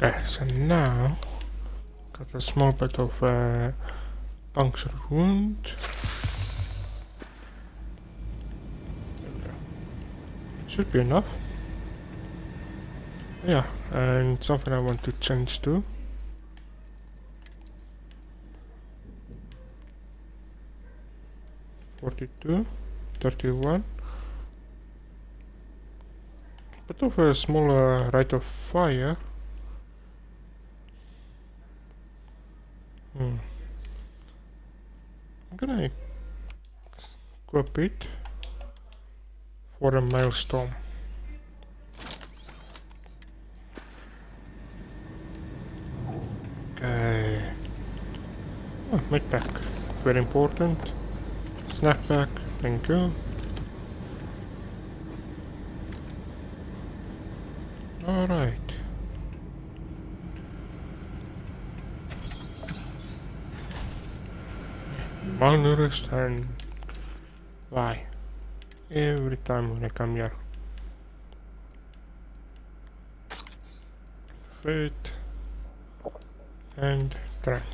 Okay, so now got a small bit of punctured wound. Okay. Should be enough. Yeah, and something I want to change to. (42), 31. Bit of a smaller rate of fire. I'm gonna equip it for a maelstrom. Okay. Oh, med pack, very important. Snack pack, thank you. Alright. Malnourished and why? Every time when I come here. Fed and drank.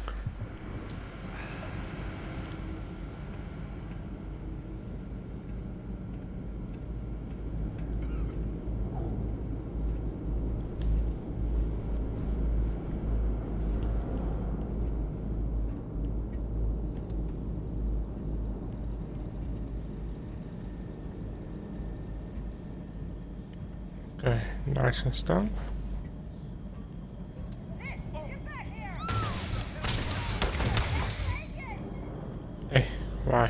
Nice and stuff. Hey, why?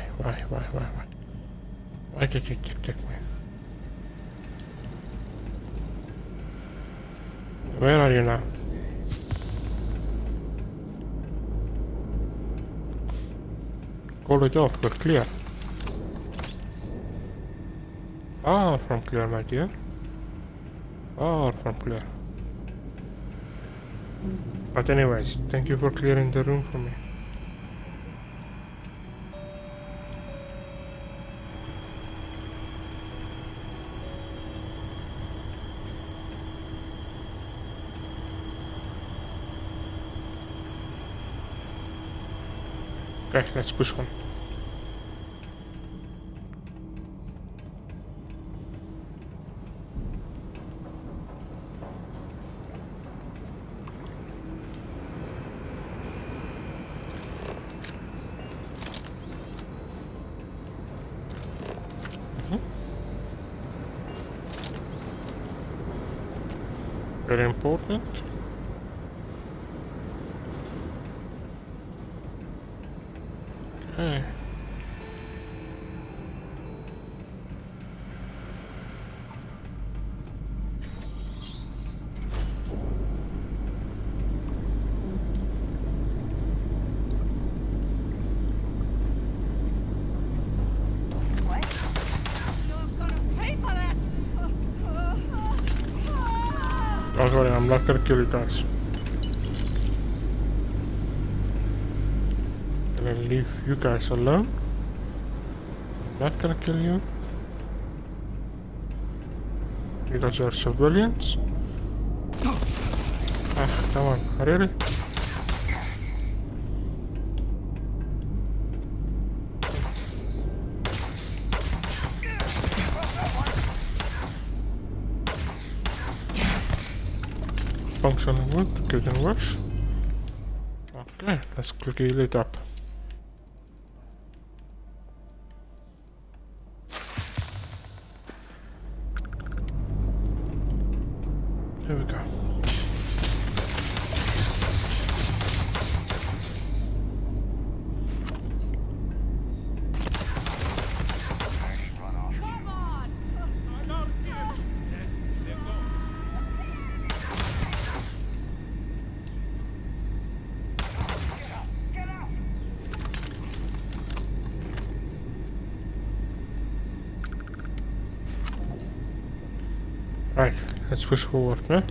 Why did you take me? Where are you now? Call it off, we're clear. Far from clear, my dear. Far from clear. But anyways, thank you for clearing the room for me. Okay, let's push on. Very important. Okay. Don't worry, I'm not gonna kill you guys. I'm gonna leave you guys alone. I'm not gonna kill you. Because you're civilians. Ah, come on, really? Functional wood, getting worse. Okay, let's quickly heal it up. There we go. Right, let's push forward, no?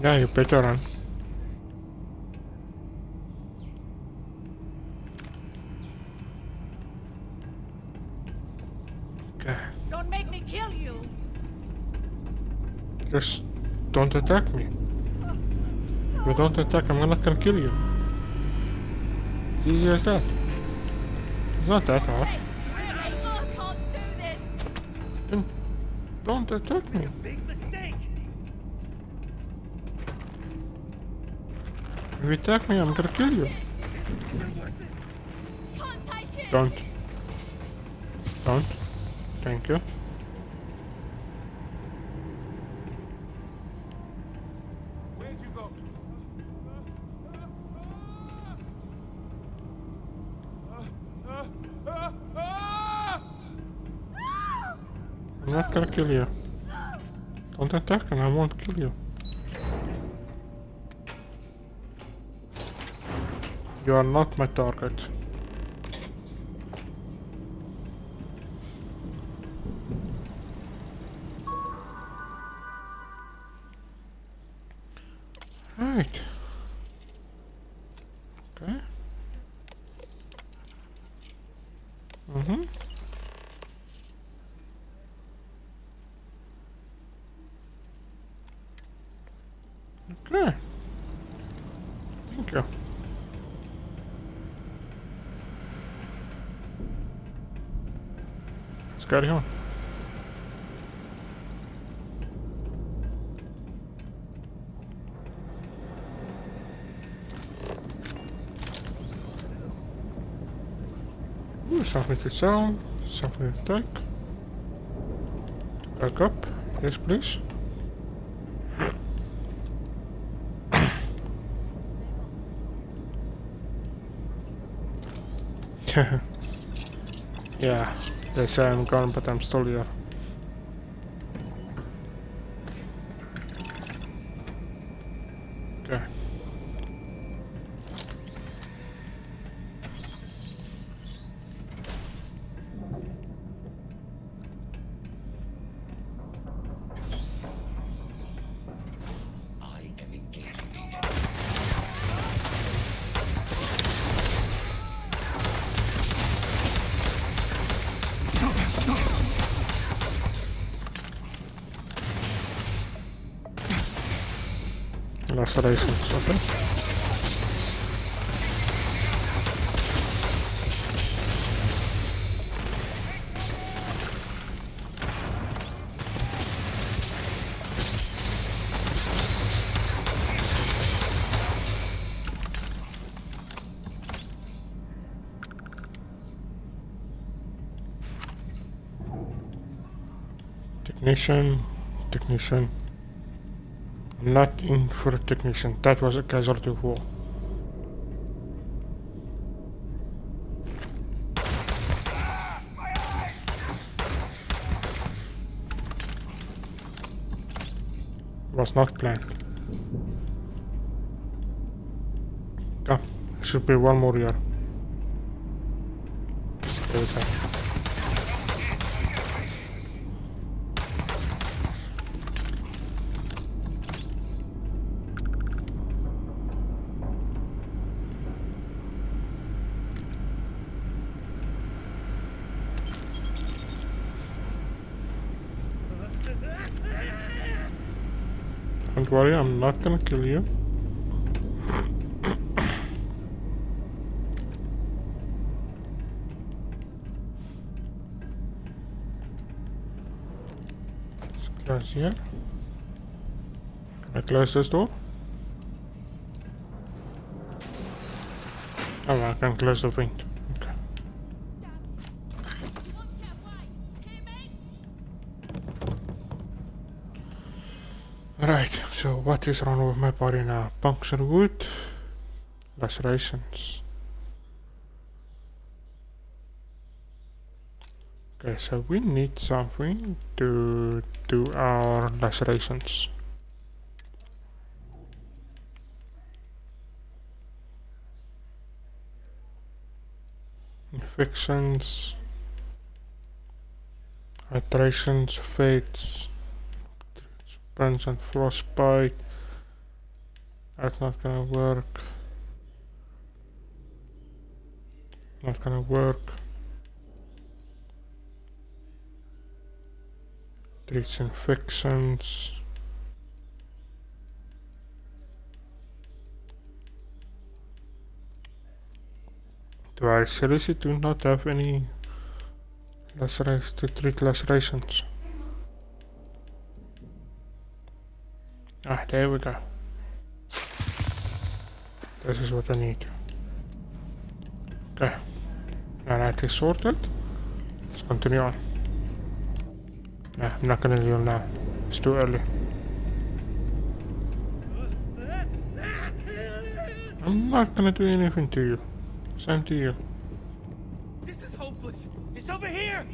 Yeah, you better run. Okay. Don't make me kill you. Just don't attack me. If you don't attack, I'm not gonna kill you. It's easy as that. It's not that hard. Then don't attack me. Big mistake. If you attack me, I'm gonna kill you. Don't. Don't. Thank you. Where'd you go? I'm not gonna kill you. Don't attack and I won't kill you. You are not my target. Right. Okay. Mm-hmm. Okay. Thank you. Let's carry on. something to sell, something to take. Back up, yes please. Yeah, they say I'm gone, but I'm still here. Okay. Lacerations, okay. Technician. I'm not in for a technician. That was a casualty of war. Was not planned. Come, should be one more here. There we go. Don't worry, I'm not gonna kill you. Let's close here. Can I close this door? Oh, I can close the vent. Okay. Right, so what is wrong with my body now? Punctured wound, lacerations. Okay, so we need something to do our lacerations. Infections, hydrations, fades, burns and frostbite. That's not gonna work. Not gonna work. Treats infections. Do I seriously do not have any lacerations to treat lacerations? Ah, there we go. This is what I need. Okay. Now that is sorted. Let's continue on. Nah, I'm not gonna do it now. It's too early. I'm not gonna do anything to you. Same to you. This is hopeless. It's over here.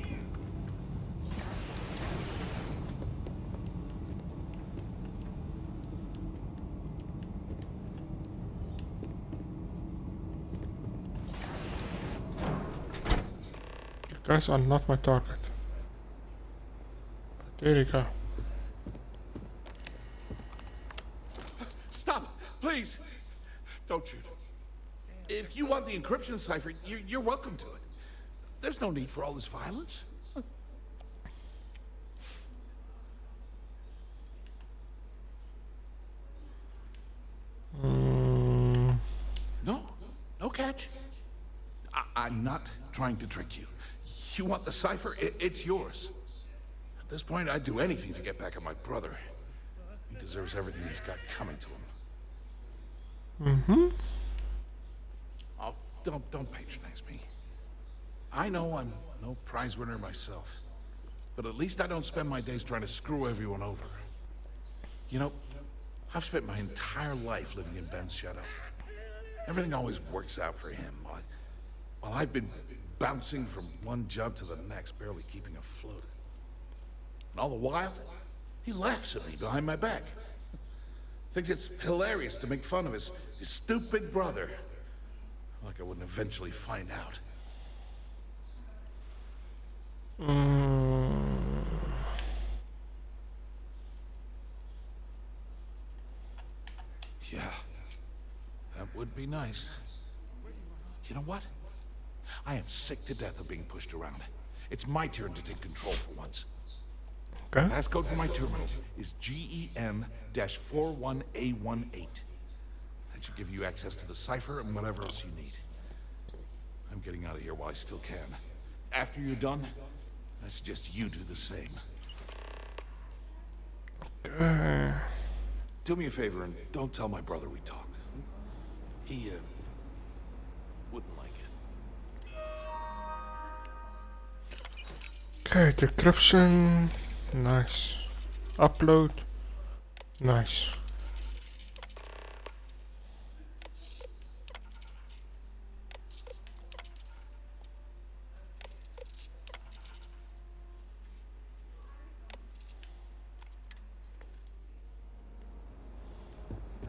You guys are not my target. But there you go. Stop, please. Don't shoot. If you want the encryption cipher, you're welcome to it. There's no need for all this violence. No catch. I'm not trying to trick you. You want the cipher? It's yours. At this point, I'd do anything to get back at my brother. He deserves everything he's got coming to him. Oh, don't patronize me. I know I'm no prize winner myself, but at least I don't spend my days trying to screw everyone over. You know, I've spent my entire life living in Ben's shadow. Everything always works out for him, while I've been bouncing from one job to the next, barely keeping afloat. And all the while, he laughs at me behind my back. Thinks it's hilarious to make fun of his stupid brother. Like I wouldn't eventually find out. Yeah, that would be nice. You know what? I am sick to death of being pushed around. It's my turn to take control for once. Okay. Passcode for my terminal is GEM-41A18. That should give you access to the cipher and whatever else you need. I'm getting out of here while I still can. After you're done, I suggest you do the same. Okay. Do me a favor and don't tell my brother we talked. He, wouldn't like it. Okay, decryption. Nice. Upload. Nice.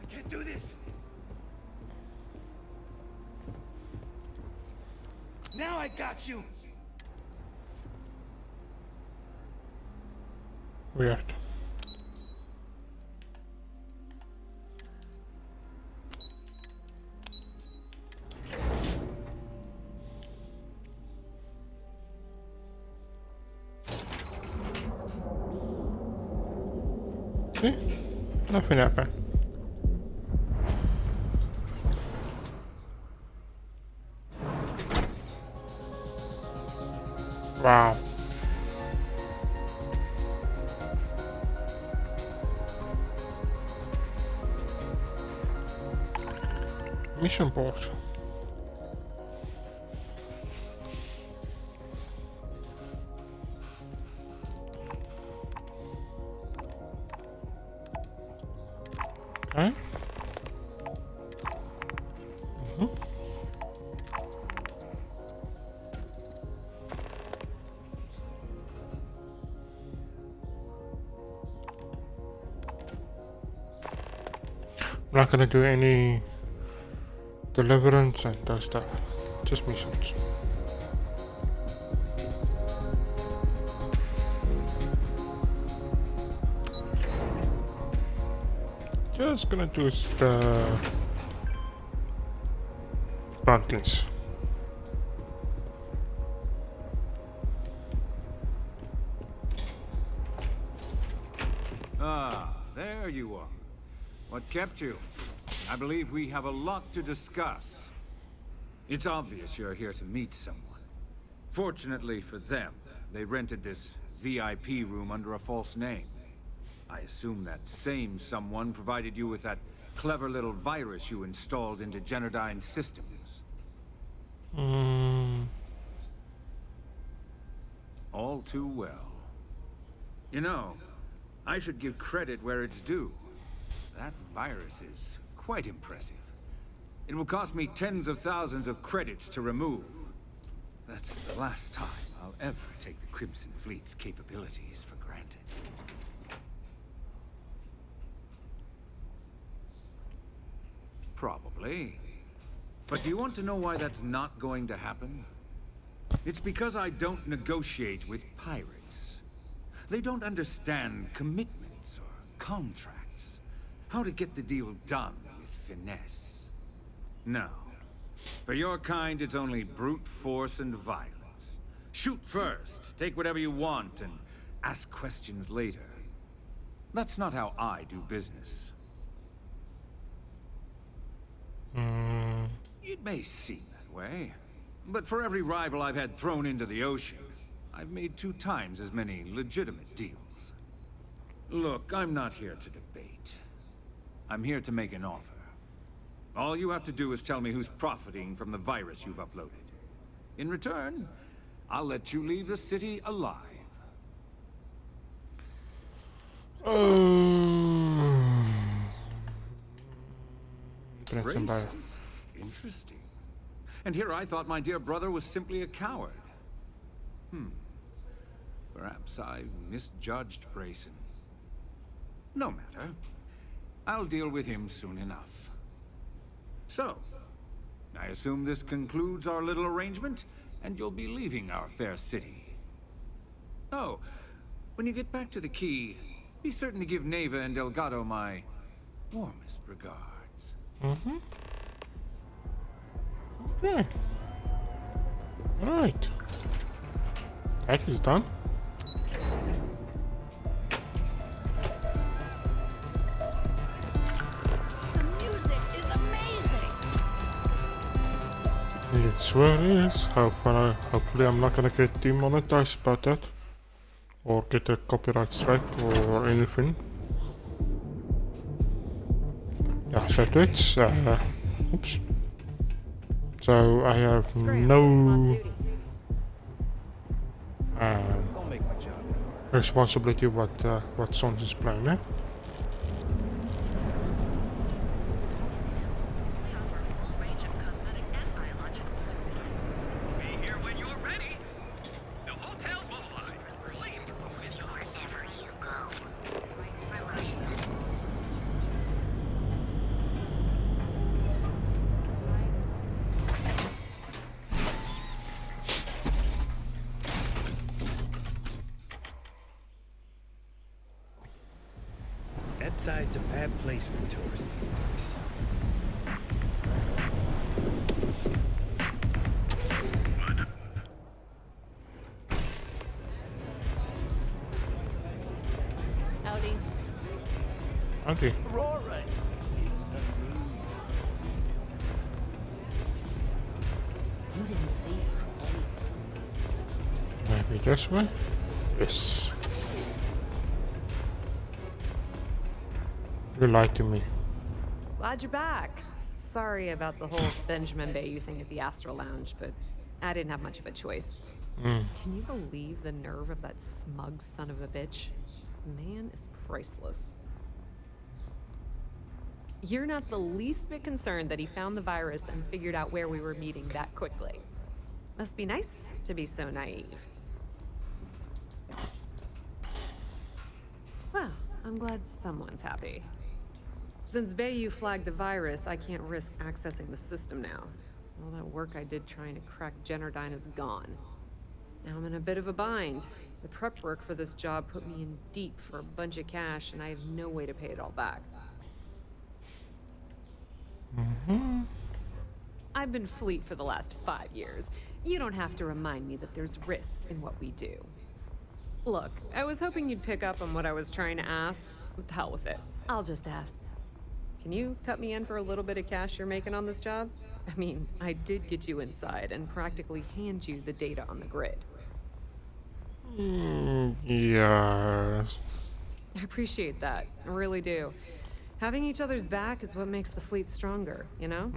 I can't do this. Now I got you. Weird. See? Nothing happened. Wow. Mission board. Okay. I'm not gonna do any deliverance and those stuff. Just missions. Just gonna do the mountains. Ah, there you are. What kept you? I believe we have a lot to discuss. It's obvious you're here to meet someone. Fortunately for them, they rented this VIP room under a false name. I assume that same someone provided you with that clever little virus you installed into Genodyne's systems. All too well. You know, I should give credit where it's due. That virus is quite impressive. It will cost me tens of thousands of credits to remove. That's the last time I'll ever take the Crimson Fleet's capabilities for granted. Probably. But do you want to know why that's not going to happen? It's because I don't negotiate with pirates. They don't understand commitments or contracts. How to get the deal done with finesse. No. For your kind, it's only brute force and violence. Shoot first, take whatever you want, and ask questions later. That's not how I do business. It may seem that way, but for every rival I've had thrown into the ocean, I've made 2 times as many legitimate deals. Look, I'm not here to debate. I'm here to make an offer. All you have to do is tell me who's profiting from the virus you've uploaded. In return, I'll let you leave the city alive. Braces? Interesting. And here I thought my dear brother was simply a coward. Perhaps I misjudged Grayson. No matter. I'll deal with him soon enough. So, I assume this concludes our little arrangement, and you'll be leaving our fair city. Oh, when you get back to the key, be certain to give Neva and Delgado my warmest regards. Okay. Alright. That is done. It sure is. Hopefully I'm not gonna get demonetized about that. Or get a copyright strike or anything. Yeah, so Twitch. Oops. So I have no responsibility what songs is playing, eh? Side's a bad place for tourists these days. Howdy. Okay. Aurora, it's a move. You didn't see anything. Maybe this way? Yes. You lied to me. Glad you're back. Sorry about the whole Benjamin Bayou thing at the Astral Lounge, but I didn't have much of a choice. Can you believe the nerve of that smug son of a bitch? Man is priceless. You're not the least bit concerned that he found the virus and figured out where we were meeting that quickly. Must be nice to be so naive. Well, I'm glad someone's happy. Since Bayou flagged the virus, I can't risk accessing the system now. All that work I did trying to crack Generdyne is gone. Now I'm in a bit of a bind. The prep work for this job put me in deep for a bunch of cash, and I have no way to pay it all back. I've been Fleet for the last 5 years. You don't have to remind me that there's risk in what we do. Look, I was hoping you'd pick up on what I was trying to ask. The hell with it. I'll just ask. Can you cut me in for a little bit of cash you're making on this job? I mean, I did get you inside and practically hand you the data on the grid. Yes. I appreciate that. I really do. Having each other's back is what makes the Fleet stronger, you know?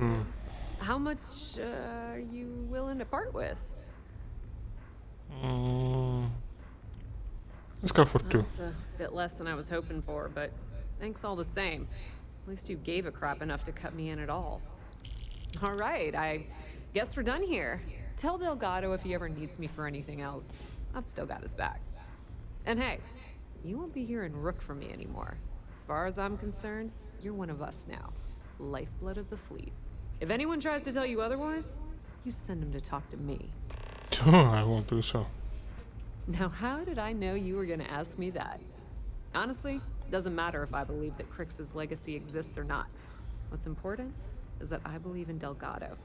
How much are you willing to part with? Let's go for 2. It's a bit less than I was hoping for, but thanks all the same. At least you gave a crap enough to cut me in at all. All right, I guess we're done here. Tell Delgado if he ever needs me for anything else. I've still got his back. And hey, you won't be hearing Rook from me anymore. As far as I'm concerned, you're one of us now. Lifeblood of the Fleet. If anyone tries to tell you otherwise, you send them to talk to me. I won't do so. Now, how did I know you were gonna ask me that? Honestly, doesn't matter if I believe that Crix's legacy exists or not. What's important is that I believe in Delgado.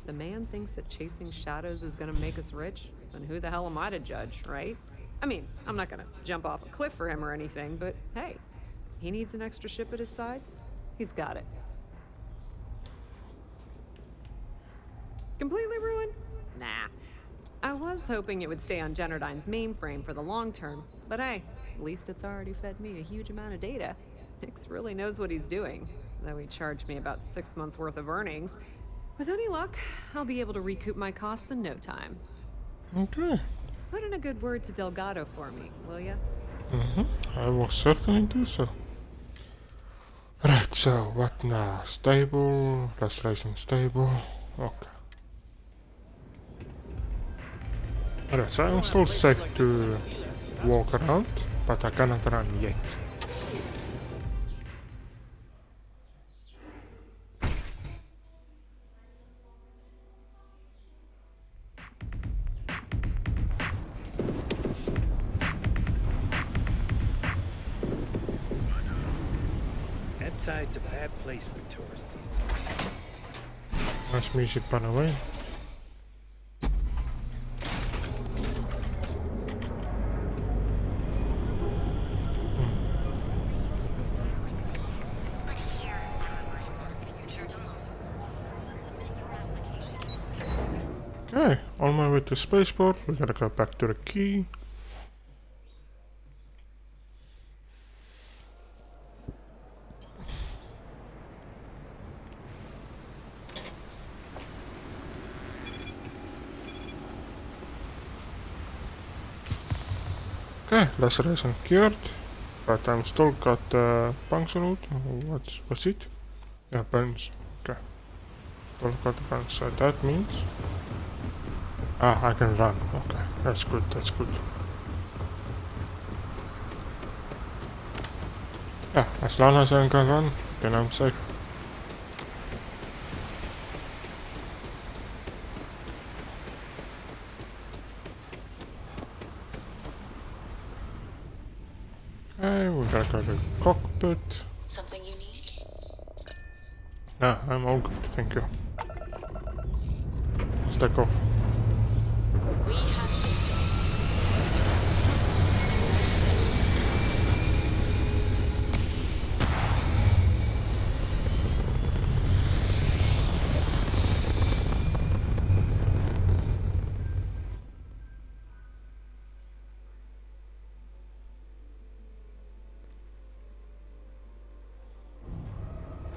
If the man thinks that chasing shadows is gonna make us rich, then who the hell am I to judge, right? I mean, I'm not gonna jump off a cliff for him or anything, but hey, he needs an extra ship at his side, he's got it. Completely ruined? Nah. I was hoping it would stay on Generdyne's mainframe for the long term, but hey, at least it's already fed me a huge amount of data. Nix really knows what he's doing, though he charged me about 6 months worth of earnings. With any luck, I'll be able to recoup my costs in no time. Okay. Put in a good word to Delgado for me, will ya? I will certainly do so. Right, so what now? Stable, restoration stable. Okay. Alright, so I'm still safe to walk around, but I cannot run yet. That side's a bad place for tourists these days. Nice music, by the way. Okay, on my way to spaceport, we gotta go back to the key. Okay, laceration cured, but I'm still got puncture wound. What's it? Yeah, burns. Okay, still got the burns. So that means I can run. Okay, that's good. That's good. Yeah, as long as I can run, then I'm safe. Okay, we gotta go to the cockpit. Something you need? Yeah, I'm all good, thank you. Let's take off. We have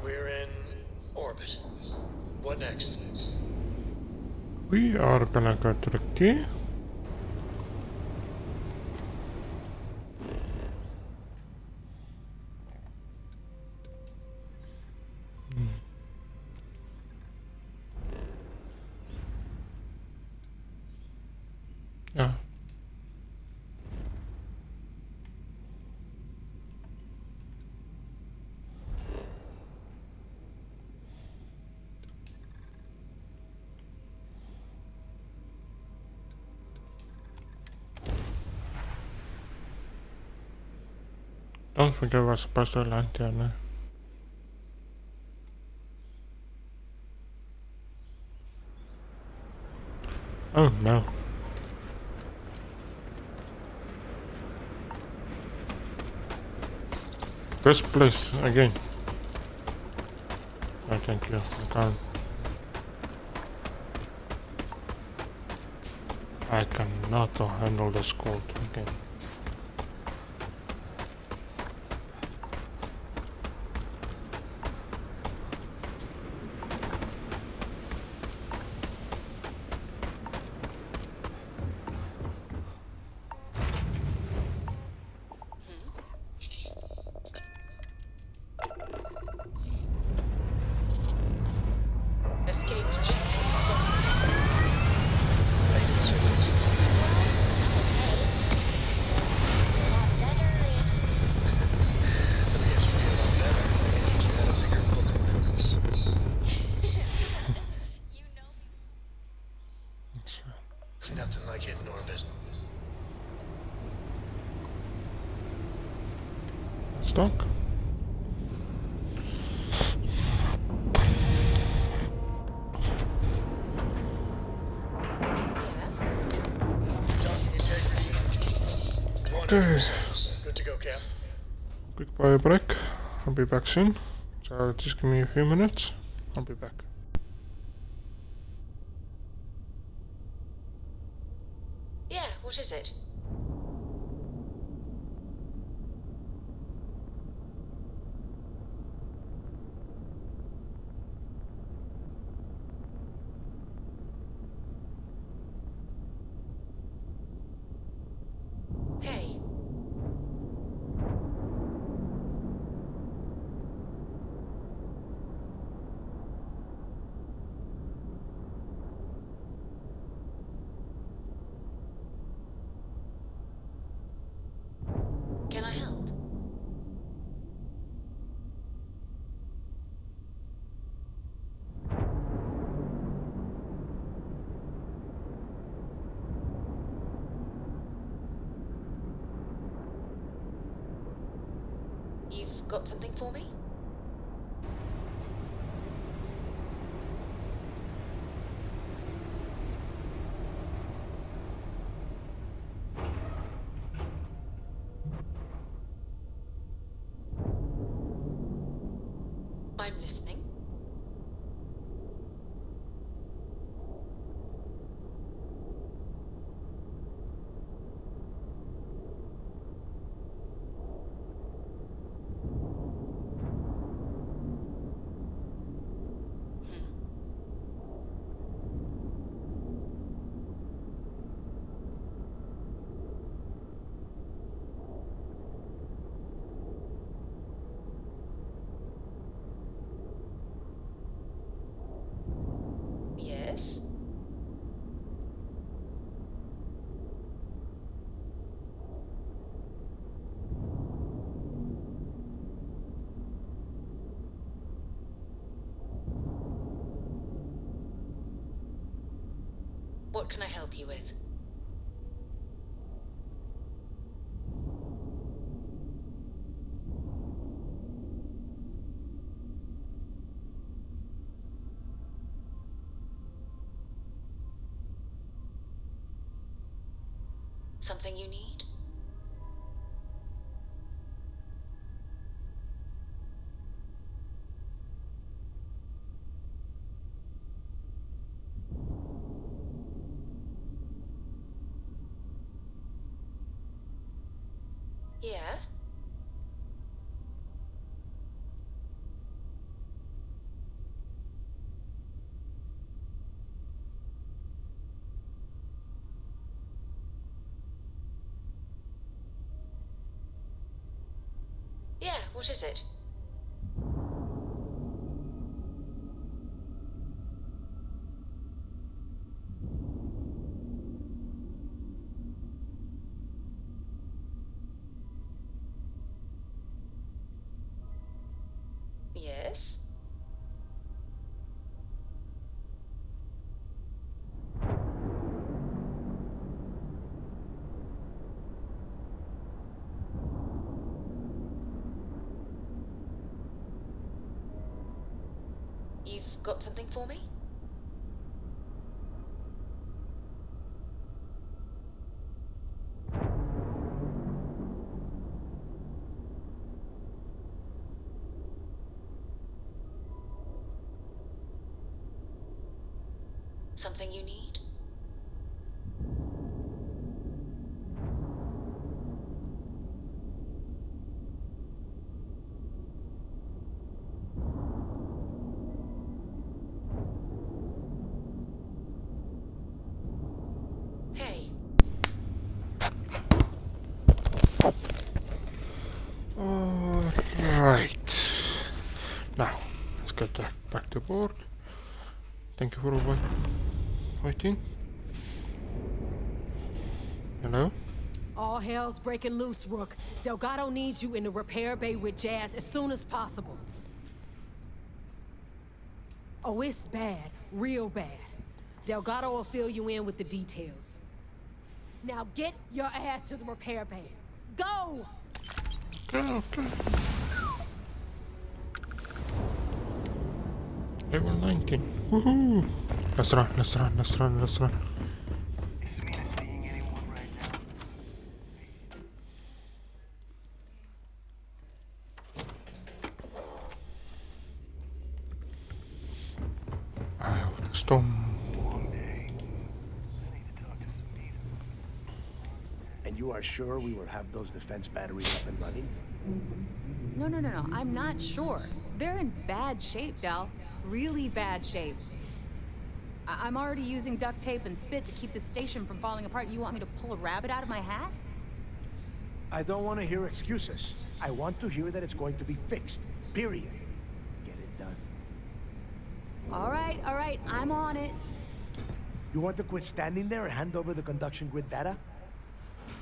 We're in orbit. What next? We are gonna go to the key. Yeah. Don't forget we're supposed to land there now. Oh no. This place again. No, thank you. I can't. I cannot handle this cold again. escaped jet. Nothing like it in orbit. Stuck. Good to go, Cap. Quick bio break. I'll be back soon. So just give me a few minutes. I'll be back. Yeah, what is it? You've got something for me? I'm listening. Yes? What can I help you with? Something you need? Yeah? Yeah, what is it? Yes? You've got something for me? Something you need? Hey. Alright. Now, let's get back to board. Thank you for waiting. Hello? All hell's breaking loose, Rook. Delgado needs you in the repair bay with Jazz as soon as possible. Oh, it's bad. Real bad. Delgado will fill you in with the details. Now get your ass to the repair bay. Go! Okay. Level 19. Woohoo! Let's run. I have the storm. And you are sure we will have those defense batteries up and running? No. I'm not sure. They're in bad shape, Del. Really bad shape. I'm already using duct tape and spit to keep the station from falling apart. You want me to pull a rabbit out of my hat? I don't want to hear excuses. I want to hear that it's going to be fixed. Period. Get it done. All right. I'm on it. You want to quit standing there and hand over the conduction grid data?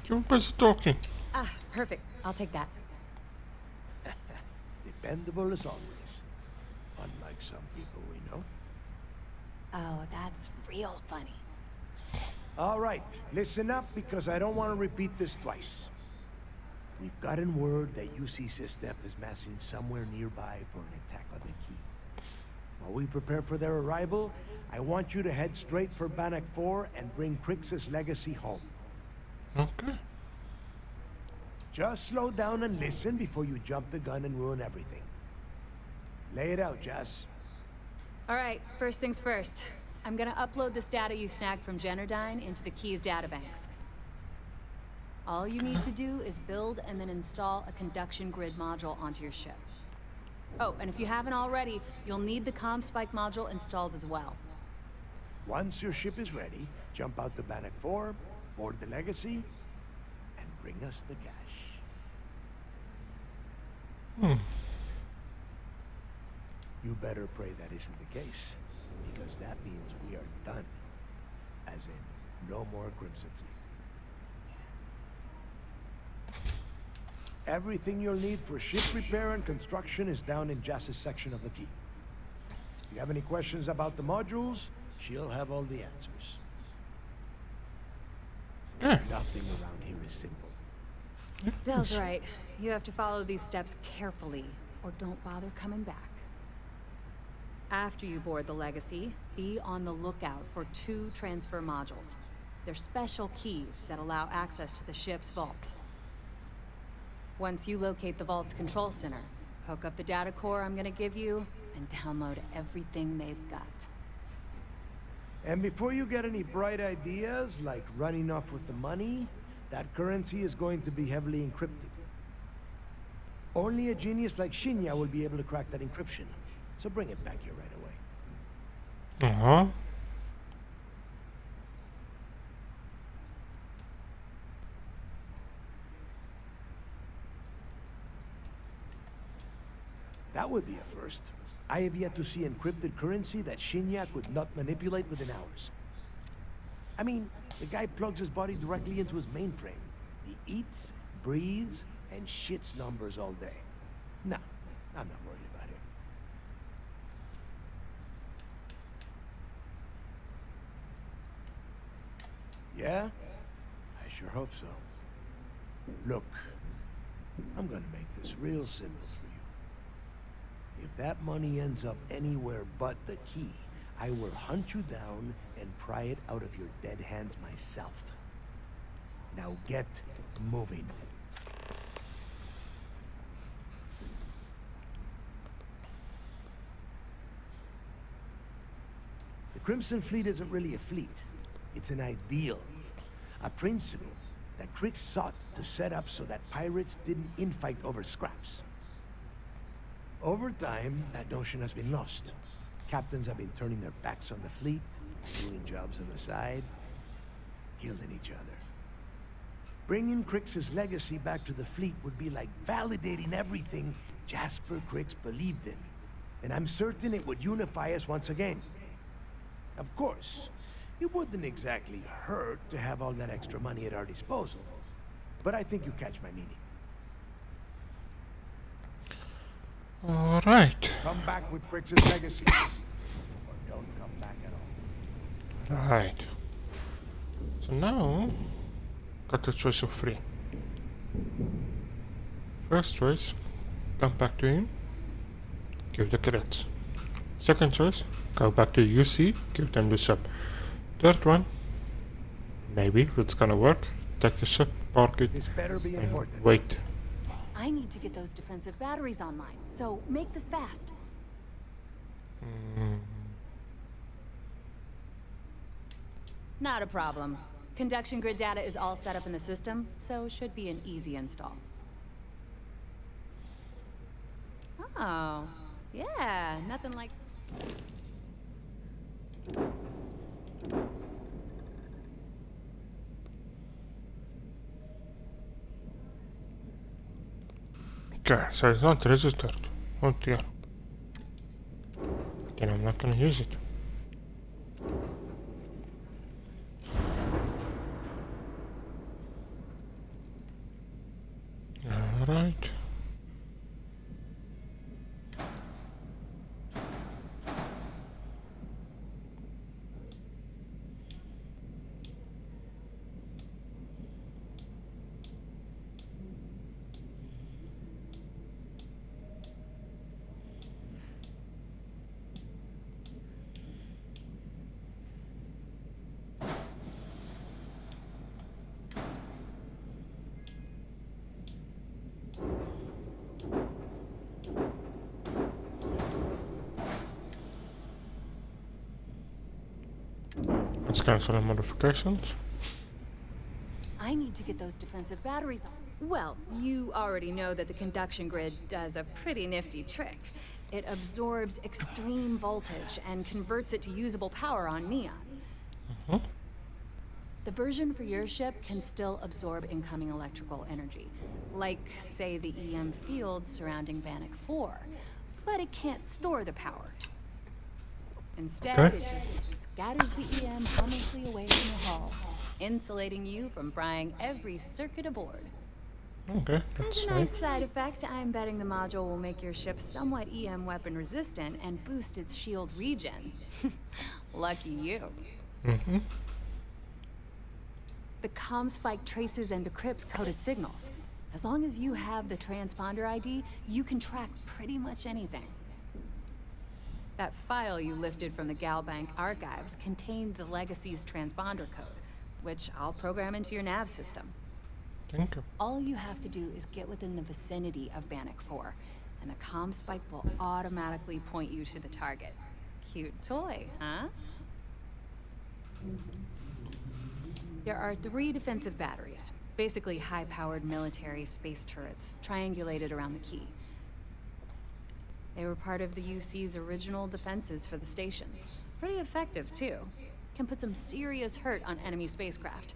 You're busy talking. Ah, perfect. I'll take that. Dependable as always. Unlike some people we know. Oh, that's real funny. All right, listen up because I don't want to repeat this twice. We've gotten word that UC System is massing somewhere nearby for an attack on the key. While we prepare for their arrival, I want you to head straight for Bannock 4 and bring Crix's legacy home. Okay. Just slow down and listen before you jump the gun and ruin everything. Lay it out, Jess. All right, first things first. I'm gonna upload this data you snagged from Generdyne into the Key's databanks. All you need to do is build and then install a conduction grid module onto your ship. Oh, and if you haven't already, you'll need the comm spike module installed as well. Once your ship is ready, jump out to Bannock 4, board the legacy, and bring us the cash. You better pray that isn't the case, because that means we are done. As in, no more Crimson Fleet. Everything you'll need for ship repair and construction is down in Jass's section of the Key. If you have any questions about the modules, she'll have all the answers. Nothing around here is simple. Dell's right. You have to follow these steps carefully, or don't bother coming back. After you board the Legacy, be on the lookout for 2 transfer modules. They're special keys that allow access to the ship's vault. Once you locate the vault's control center, hook up the data core I'm gonna give you, and download everything they've got. And before you get any bright ideas, like running off with the money, that currency is going to be heavily encrypted. Only a genius like Shinya will be able to crack that encryption. So bring it back here right away. Uh-huh. That would be a first. I have yet to see encrypted currency that Shinya could not manipulate within hours. I mean, the guy plugs his body directly into his mainframe. He eats, breathes, and shits numbers all day. No, I'm not worried about him. Yeah? I sure hope so. Look, I'm gonna make this real simple for you. If that money ends up anywhere but the Key, I will hunt you down and pry it out of your dead hands myself. Now get moving. The Crimson Fleet isn't really a fleet. It's an ideal. A principle that Crix sought to set up so that pirates didn't infight over scraps. Over time, that notion has been lost. Captains have been turning their backs on the fleet, doing jobs on the side, killing each other. Bringing Crix's legacy back to the fleet would be like validating everything Jasper Crix believed in. And I'm certain it would unify us once again. Of course, it wouldn't exactly hurt to have all that extra money at our disposal. But I think you catch my meaning. Alright. Come back with Crix's legacy. Or don't come back at all. Right. So now, got the choice of 3. First choice, come back to him, give the credits. Second choice, go back to UC, give them the ship. Third one, maybe if it's gonna work, take the ship, park it, and wait. I need to get those defensive batteries online, so make this fast. Not a problem. Conduction grid data is all set up in the system, so should be an easy install. Oh, yeah, nothing like... Okay, so it's not registered. Oh dear. Then I'm not gonna use it. Alright. Let's cancel the modifications. I need to get those defensive batteries on. Well, you already know that the conduction grid does a pretty nifty trick. It absorbs extreme voltage and converts it to usable power on Neon. The version for your ship can still absorb incoming electrical energy, like, say, the EM field surrounding Bannock 4, but it can't store the power. Instead, it just scatters the EM harmlessly away from the hull, insulating you from frying every circuit aboard. Okay, that's And a nice side effect, I'm betting the module will make your ship somewhat EM weapon resistant and boost its shield regen. Lucky you. The comm spike traces and decrypts coded signals. As long as you have the transponder ID, you can track pretty much anything. That file you lifted from the Galbank archives contained the Legacy's transponder code, which I'll program into your nav system. Thank you. All you have to do is get within the vicinity of Bannock 4, and the comm spike will automatically point you to the target. Cute toy, huh? There are 3 defensive batteries, basically high-powered military space turrets, triangulated around the key. They were part of the UC's original defenses for the station. Pretty effective, too. Can put some serious hurt on enemy spacecraft.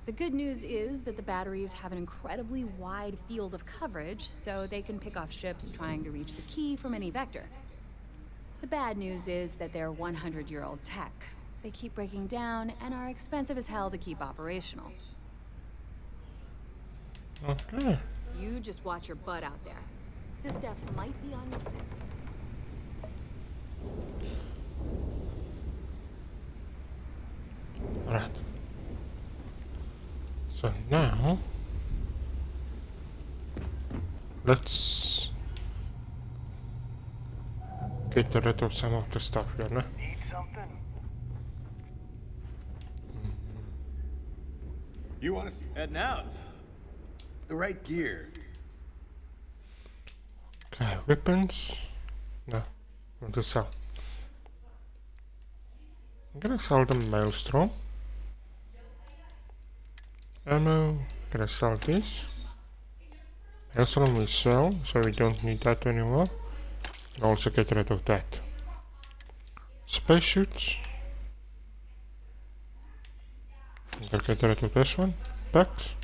The good news is that the batteries have an incredibly wide field of coverage, so they can pick off ships trying to reach the key from any vector. The bad news is that they're 100-year-old tech. They keep breaking down and are expensive as hell to keep operational. Okay. You just watch your butt out there. SysDef might be on your 6. Right. So now let's get rid of some of the stuff here, no? Need something? You want us heading out? The right gear. Okay, weapons. No, want to sell. I'm gonna sell the Maelstrom. Ammo, gonna sell this. Maelstrom we sell, so we don't need that anymore. And also get rid of that. Spacesuits. I'll get rid of this one. Packs.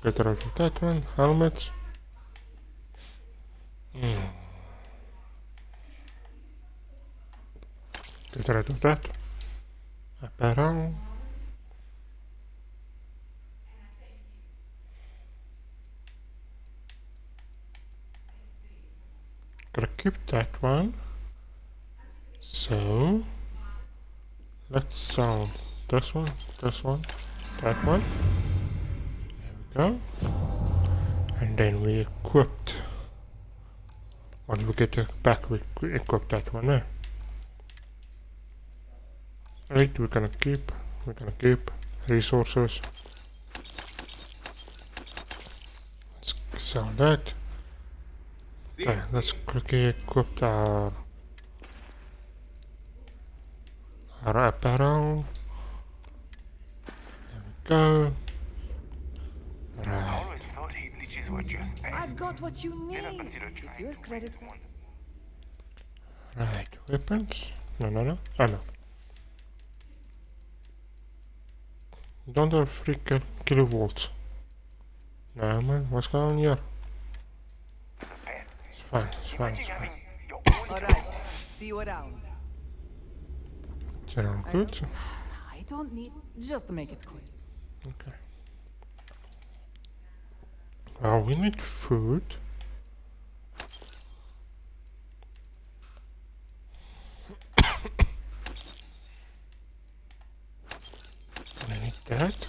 Get rid of that one. Helmets. Get rid of that. Apparel. Gotta keep that one. So let's sell this one, that one. There we go. And then we equipped. Once we get it back, we equip that one there. 8 we're gonna keep resources. Let's sell that. Okay, let's quickly equip our apparel. There we go. Right. I've got what you need. If your credits are... Right, weapons. No. Oh no. Don't have 3 kilovolts. No man, what's going on here? It's fine. Alright, see you around. General goods. I don't need... just to make it quick. Okay. Well, we need food. I need that.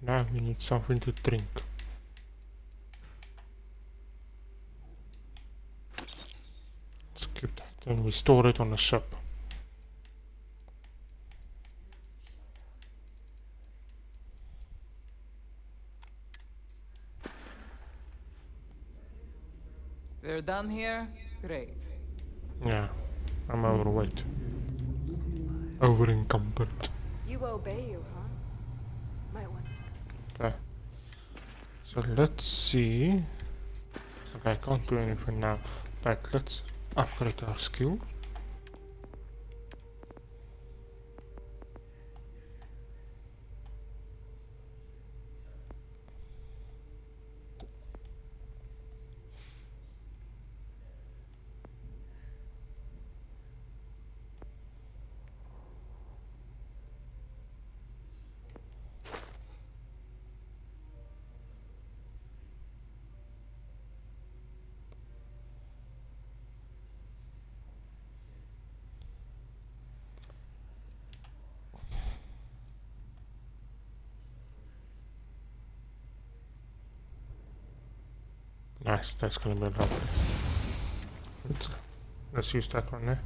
Now we need something to drink. Let's keep that and we store it on the ship. They're done here? Great. Yeah, I'm overweight. Over encumbered. You obey you, huh? Might want. Okay. So let's see. Okay, I can't do anything now. But let's upgrade our skill. Nice, that's gonna be a lot. Let's use that one there.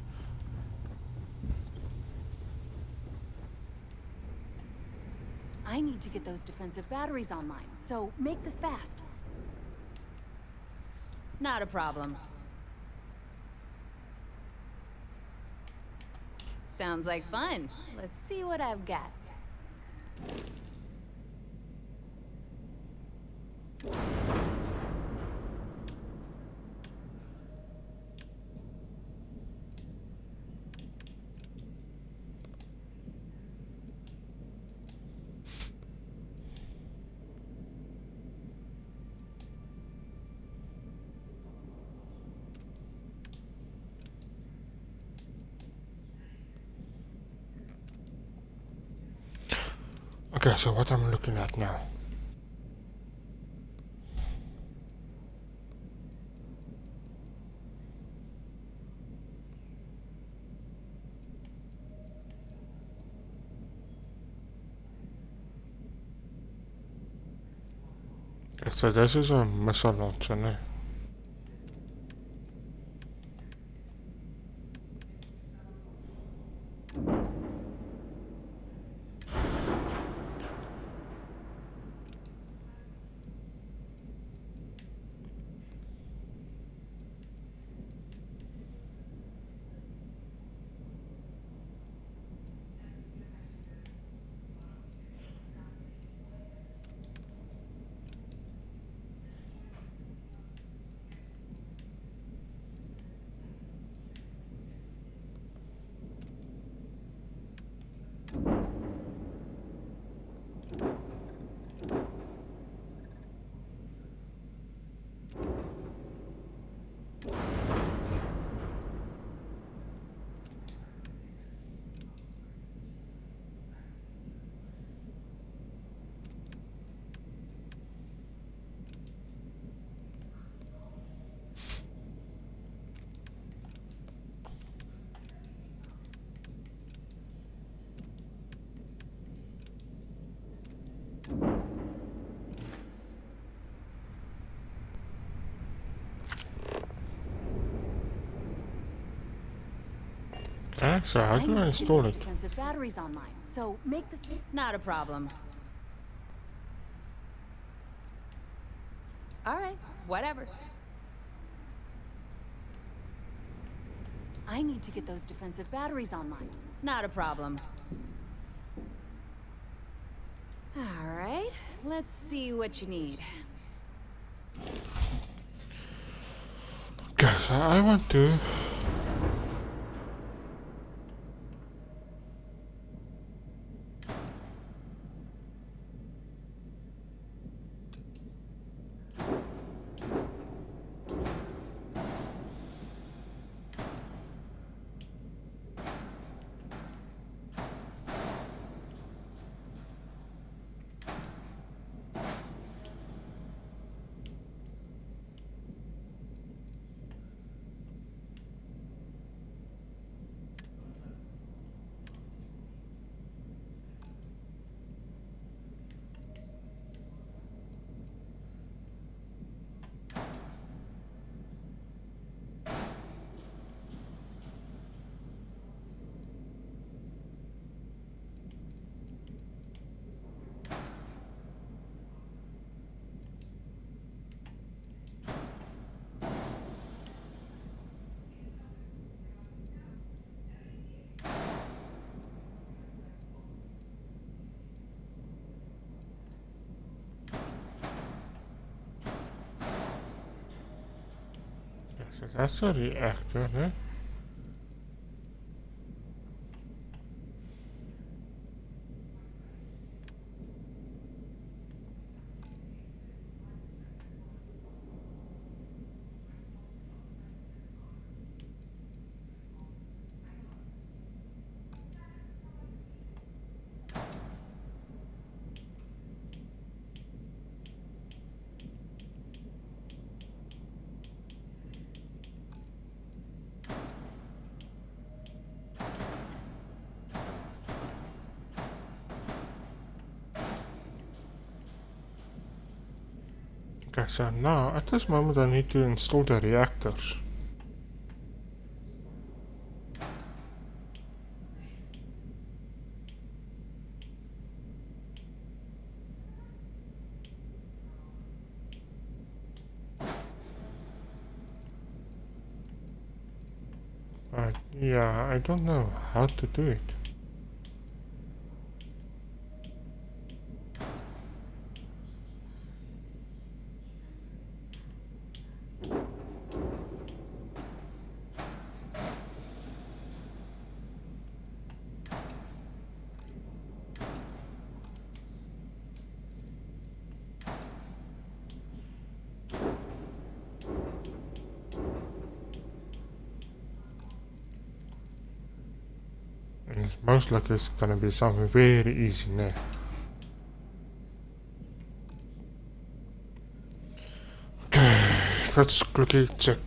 I need to get those defensive batteries online, so make this fast. Not a problem. Sounds like fun. Let's see what I've got. Okay, so what I'm looking at now. Okay, so this is a missile launcher now. Okay, so how do I install it? Defensive batteries online, so make this. Not a problem. All right, whatever. I need to get those defensive batteries online. Not a problem. All right, let's see what you need. Okay, so I want to... So that's a reactor, eh? Okay, so now, at this moment I need to install the reactors. But yeah, I don't know how to do it. And it's most likely it's gonna be something very easy now. Okay, let's quickly check.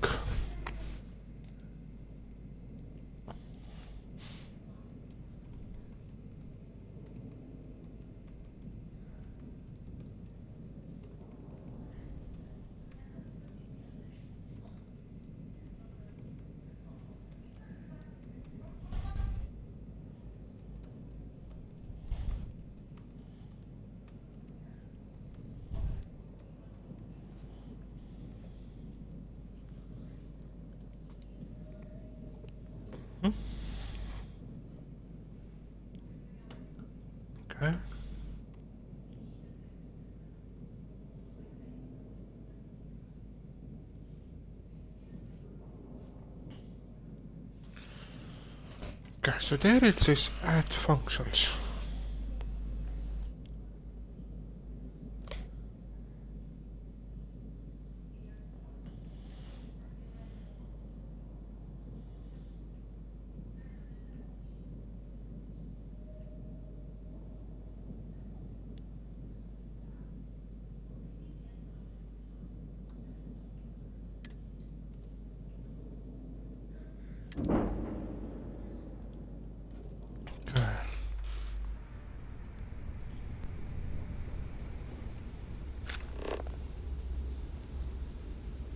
Okay. Okay, so there it says add functions.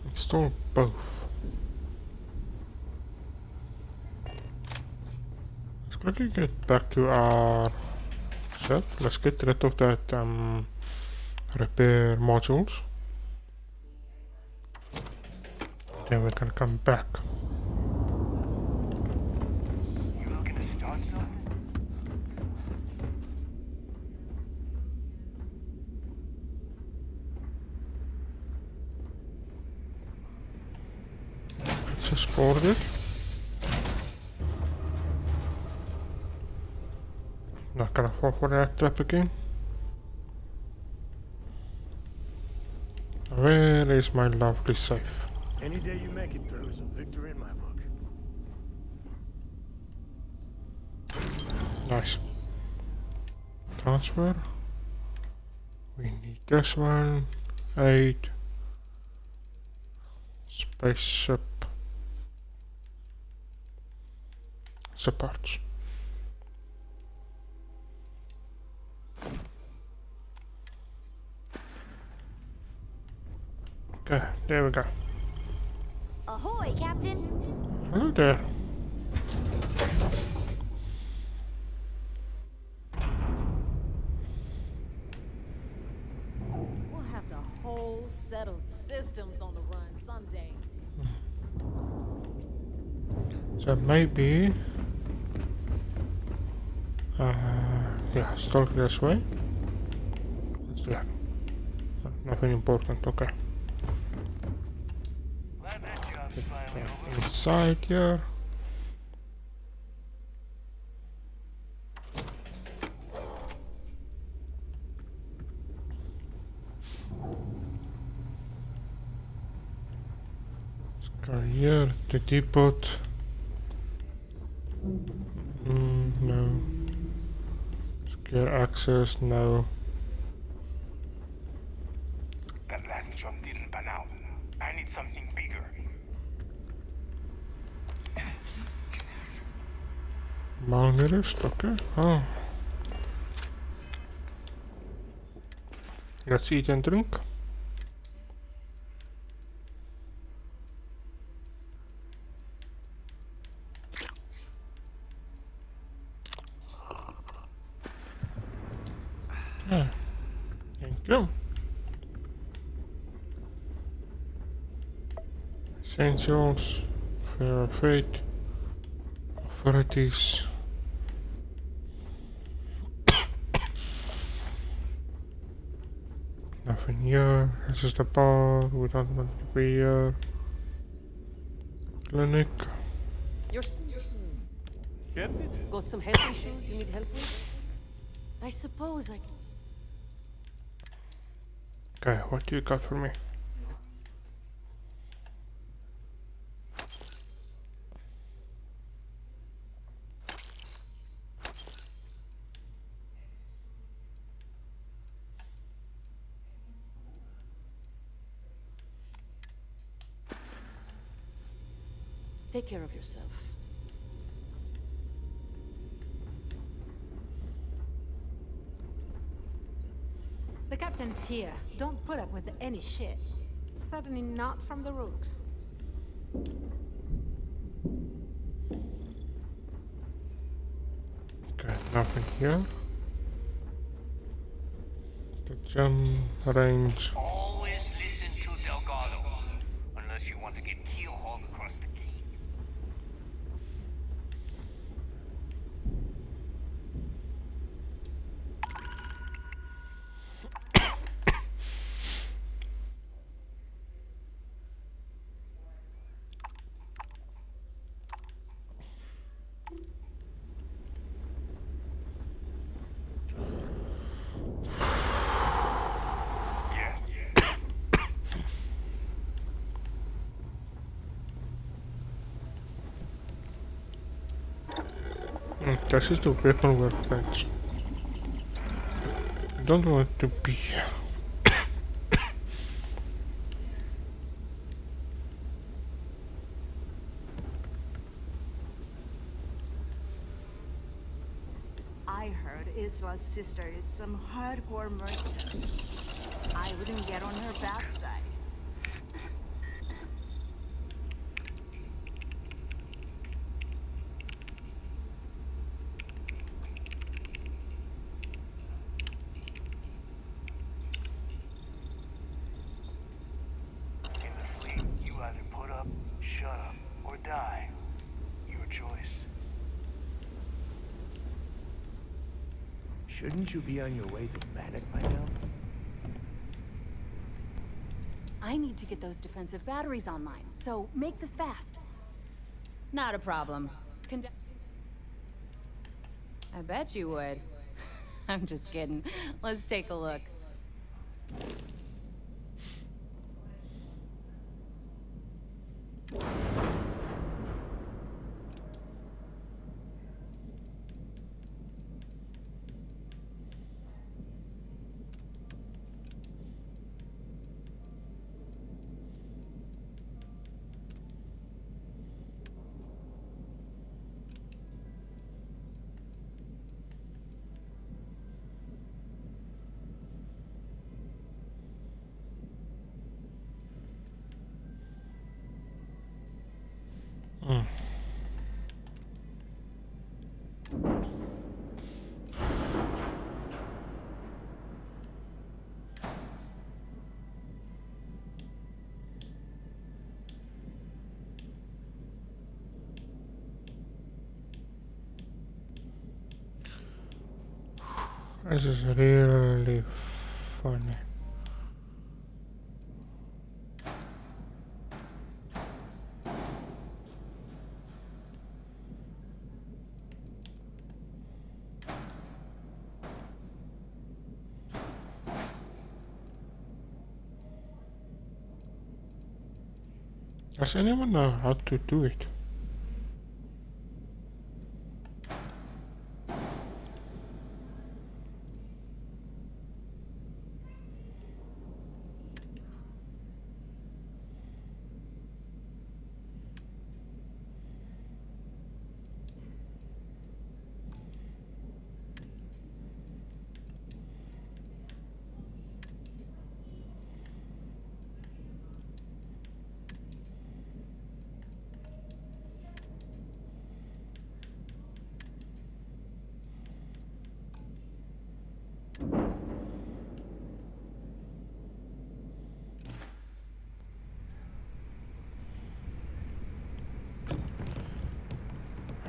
Install both. Let's quickly get back to our set. Let's get rid of that repair modules. Then we can come back. You looking to start something? Let's export it. Not gonna fall for that trap again. Where is my lovely safe? Any day you make it through is a victory in my book. Nice. Transfer. We need this one. 8. Spaceship. Supports. Okay, there we go. Ahoy, Captain! Hello there. We'll have the whole settled systems on the run someday. So maybe yeah, still this way. What's that? Nothing important, okay. inside here. Let's go here, the depot. No. Secure access, no. That last job didn't pan out. I need something bigger. Malnourished, okay. Oh. Let's eat and drink. Yeah. Thank you. Essentials, fair fate, authorities. Nothing here. This is the bar. We don't want to be here. Clinic. You're got some health issues you need help with? I suppose I can. Okay, what do you got for me? Take care of yourself. The captain's here. Don't put up with any shit. Certainly not from the rooks. Okay, nothing here. The gem range. Always listen to Delgado, unless you want to get keelhauled across the key. This is the weapon workbench. I don't want to be here. I heard Isla's sister is some hardcore mercenary. I wouldn't get on her bad side. In the fleet, you either put up, shut up, or die. Your choice. Shouldn't you be on your way to Manic by now? I need to get those defensive batteries online, so make this fast. Not a problem. I bet you would. I'm just kidding. Let's take a look. This is really funny. Does anyone know how to do it?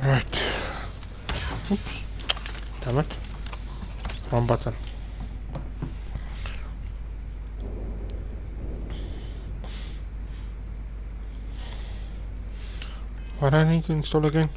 Right. Oops. Damn it. Wrong button. What I need to install again?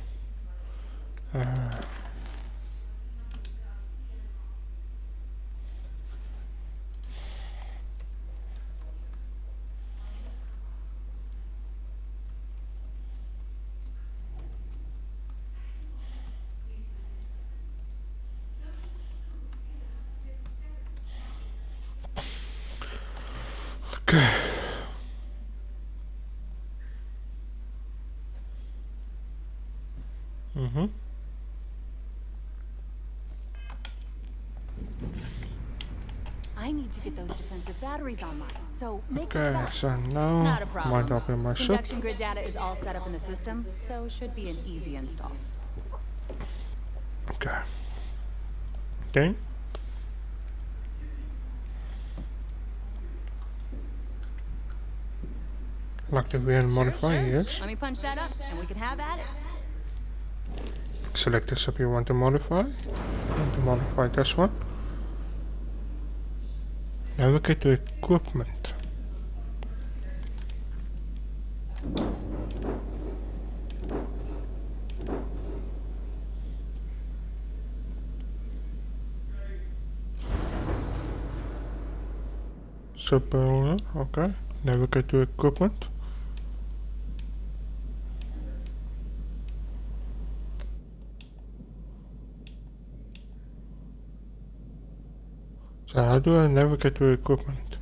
Okay. I need to get those defensive batteries online, so make it Okay, fast. so now Not a problem. might open my ship. Conduction grid data is all set up in the system, so should be an easy install. Okay. Okay. Like the VN modifier, yes. Let me punch that up, and we can have at it. Select the sub you want to modify. I want to modify this one. Navigate to equipment. Supplier, okay. Navigate to equipment. So how do I navigate to equipment?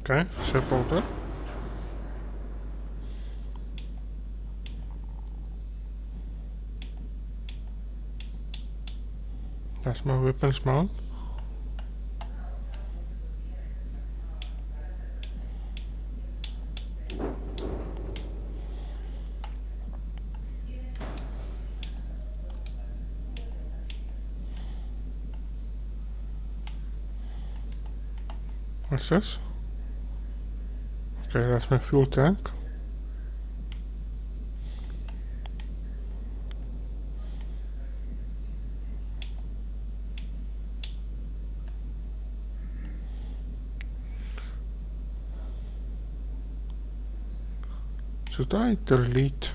Okay, ship order. That's my weapons mount. What's this? Okay, that's my fuel tank. Should I delete?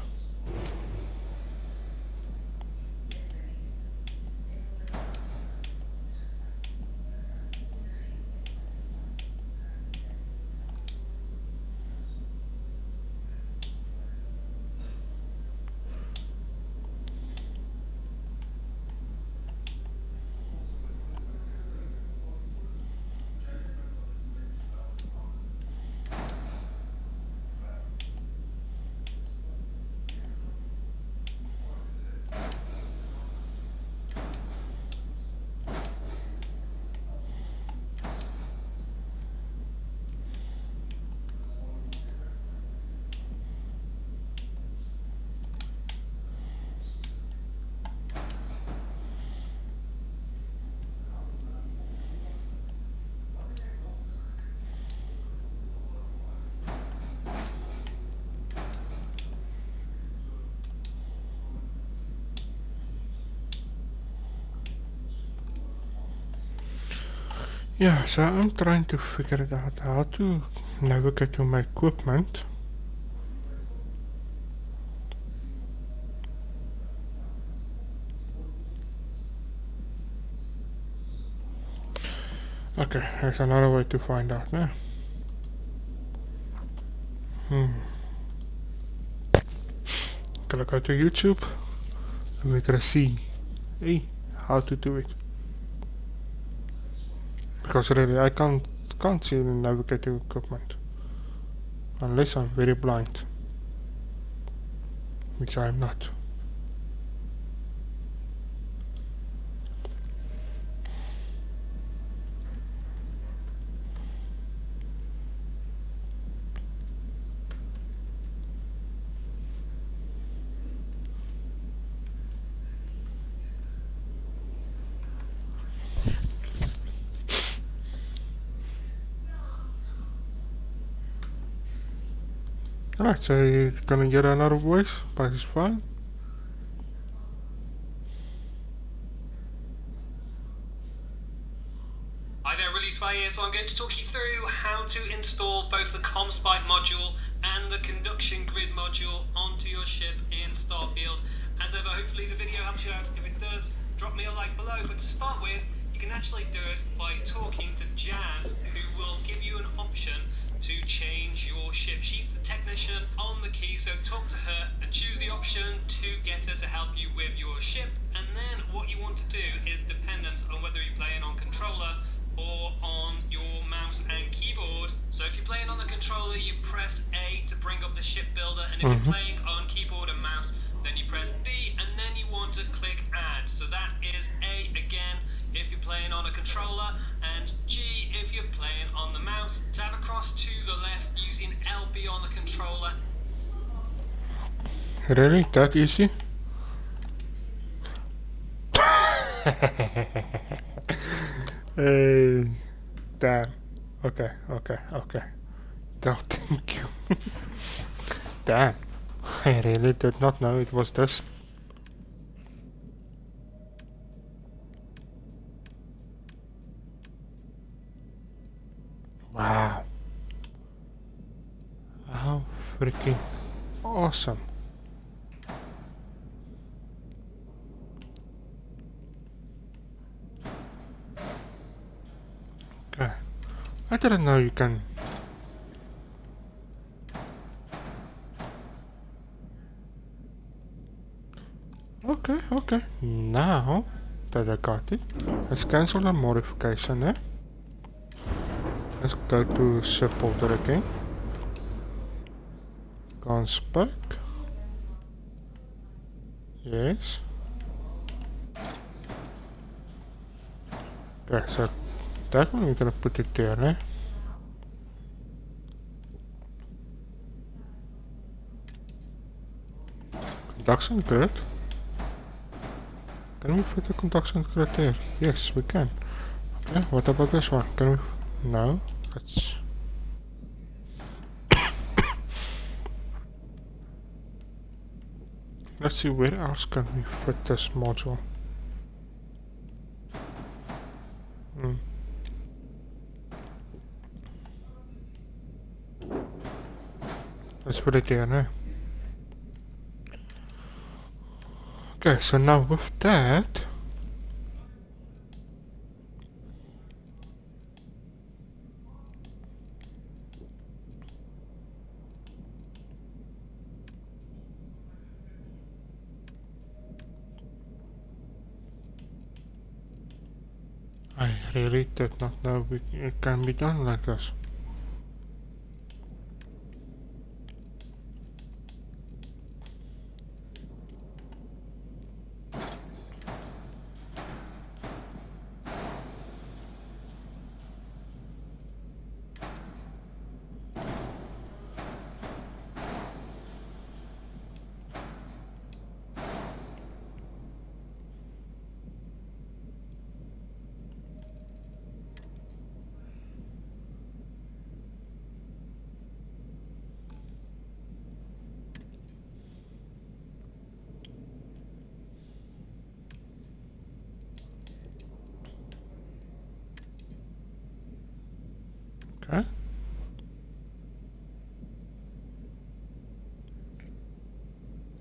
Yeah, so I'm trying to figure it out how to navigate to my equipment. Okay, there's another way to find out now. Gonna go to YouTube and we're gonna see how to do it. Because really I can't see the navigating equipment. Unless I'm very blind. Which I'm not. Alright, so you're gonna get another voice, but it's fine. Hi there, Release by here. So I'm going to talk you through how to install both the ComSpike module and the conduction grid module onto your ship in Starfield. As ever, hopefully the video helps you out. If it does, drop me a like below. But to start with, you can actually do it by talking to Jazz, who will give you an option to change your ship. She's the technician on the key, so talk to her and choose the option to get her to help you with your ship. And then what you want to do is dependent on whether you're playing on controller or on your mouse and keyboard. So if you're playing on the controller, you press A to bring up the ship builder, and if you're playing on keyboard and mouse, then you press B, and then you want to click add. So that is A again if you're playing on a controller, and G if you're playing on the mouse. Tab across to the left using LB on the controller. Really? That easy? Damn. Okay. No, thank you. Damn. I really did not know it was this. Wow. How freaking awesome. Okay. I didn't know you can. Okay. Now that I got it, let's cancel the modification there. Let's go to ship builder again. ComSpike. Yes. Okay, so that one we're gonna put it there, eh? Conduction grid. Can we fit the conduction grid there? Yes, we can. Okay, what about this one? Can we? No. Let's see where else can we fit this module. Let's put it there now. Okay, so now with that, I really did not know it can be done like this. Okay.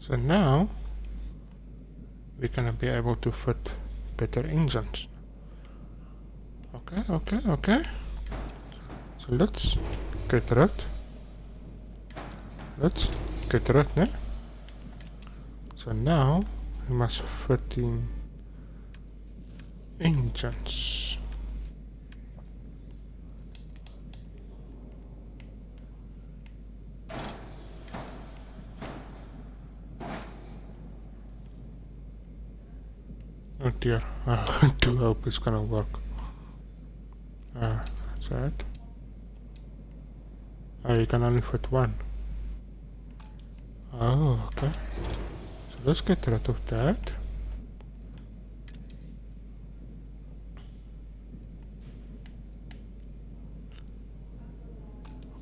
So now we're gonna be able to fit better engines. Okay. So let's get rid. Now. So now we must fit in engines. Oh dear, I do hope it's gonna work. That's it. Oh, you can only fit one. Oh, okay. So let's get rid of that.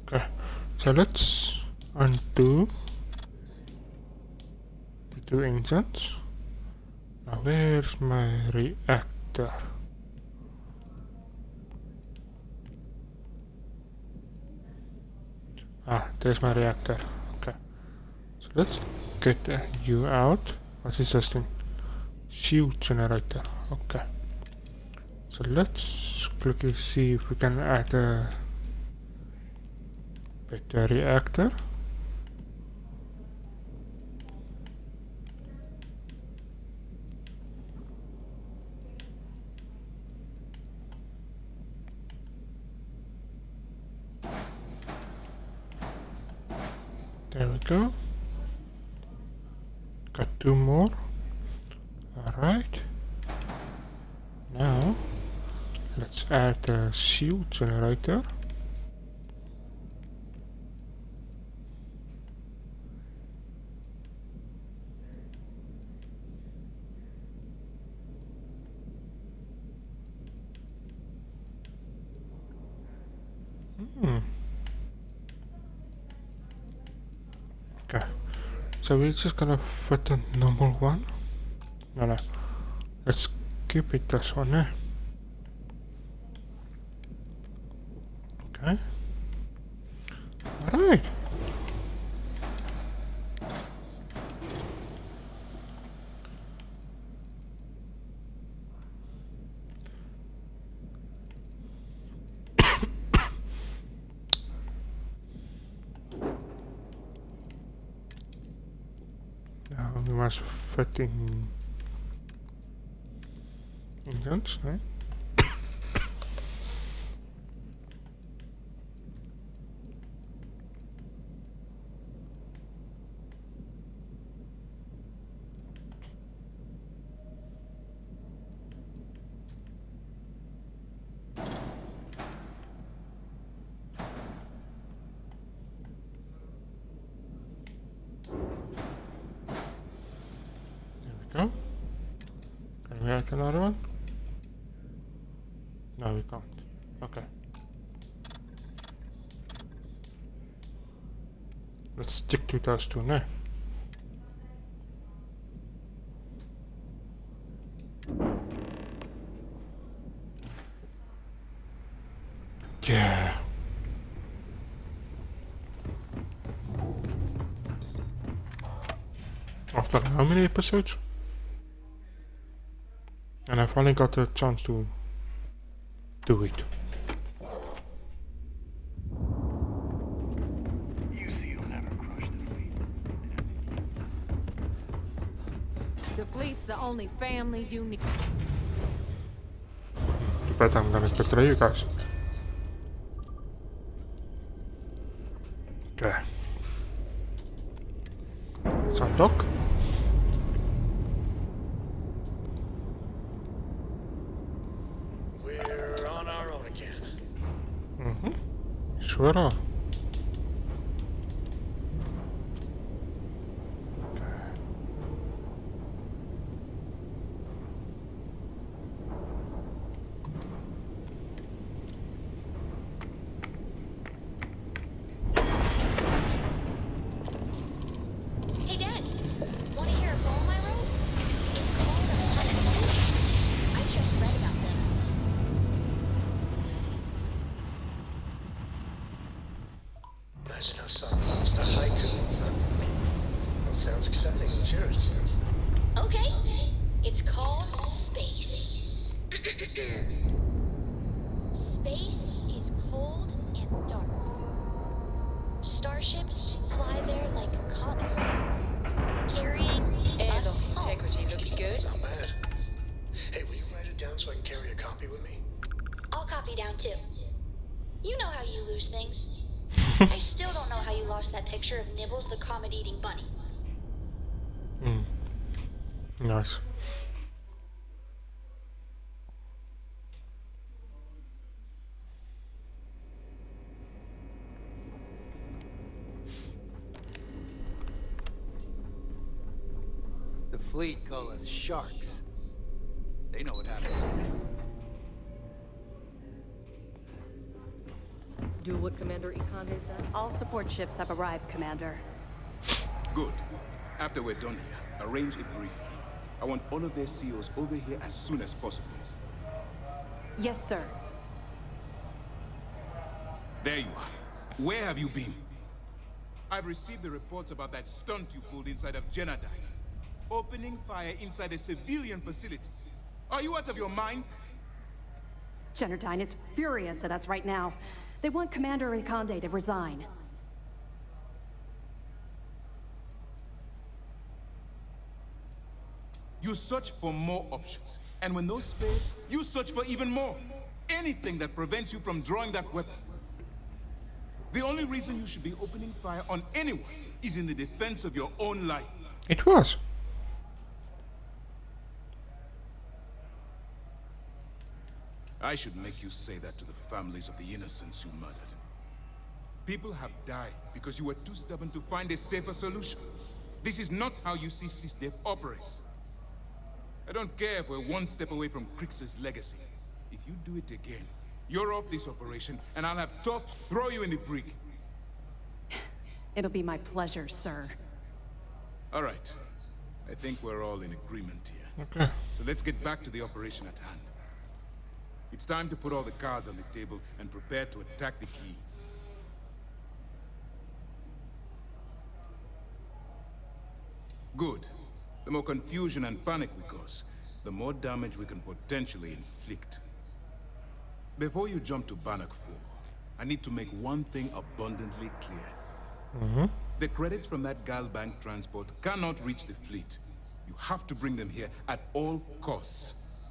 Okay, so let's undo the two engines. Now where's my reactor? There's my reactor. Okay, so let's get you out. What is this thing? Shield generator. Okay, so let's quickly see if we can add a better reactor. There we go. Got two more. Alright. Now let's add the shield generator. Okay. So we're just gonna fit a normal one. No. Let's keep it this one, eh? Okay. Alright. Now we must fit in engines, right? Go. Can we add another one? No, we can't. Okay. stick to those two now. Yeah. After how many episodes? And I finally got the chance to do it. You see, you'll never crush the fleet. The fleet's the only family you need. Too bad I'm gonna betray you guys. Okay. Some dock. We're on our own again. Sure are. Hey, Dad. Want to hear a poem I wrote? It's called A Planet Moon. I just read about them. Imagine how someone's just a haiku. That sounds exciting. Let's hear it. Okay. It's called Space. Space is cold and dark. Starships fly there like comets, carrying us home. Integrity looks good. Not bad. Hey, will you write it down so I can carry a copy with me? I'll copy down too. You know how you lose things. I still don't know how you lost that picture of Nibbles the comet-eating bunny. Nice. The fleet call us sharks. They know what happens to me. Do what Commander Ikande says. All support ships have arrived, Commander. Good. After we're done here, arrange a briefing. I want all of their CEOs over here as soon as possible. Yes, sir. There you are. Where have you been? I've received the reports about that stunt you pulled inside of Genadine. Opening fire inside a civilian facility. Are you out of your mind? Generdine is furious at us right now. They want Commander Ikande to resign. You search for more options. And when those fail, you search for even more. Anything that prevents you from drawing that weapon. The only reason you should be opening fire on anyone is in the defense of your own life. It was. I should make you say that to the families of the innocents you murdered. People have died because you were too stubborn to find a safer solution. This is not how you see SysDev operates. I don't care if we're one step away from Crix's legacy. If you do it again, you're off this operation, and I'll have Top throw you in the brig. It'll be my pleasure, sir. All right. I think we're all in agreement here. Okay. So let's get back to the operation at hand. It's time to put all the cards on the table and prepare to attack the key. Good. The more confusion and panic we cause, the more damage we can potentially inflict. Before you jump to Bannock 4, I need to make one thing abundantly clear. The credits from that Galbank transport cannot reach the fleet. You have to bring them here at all costs.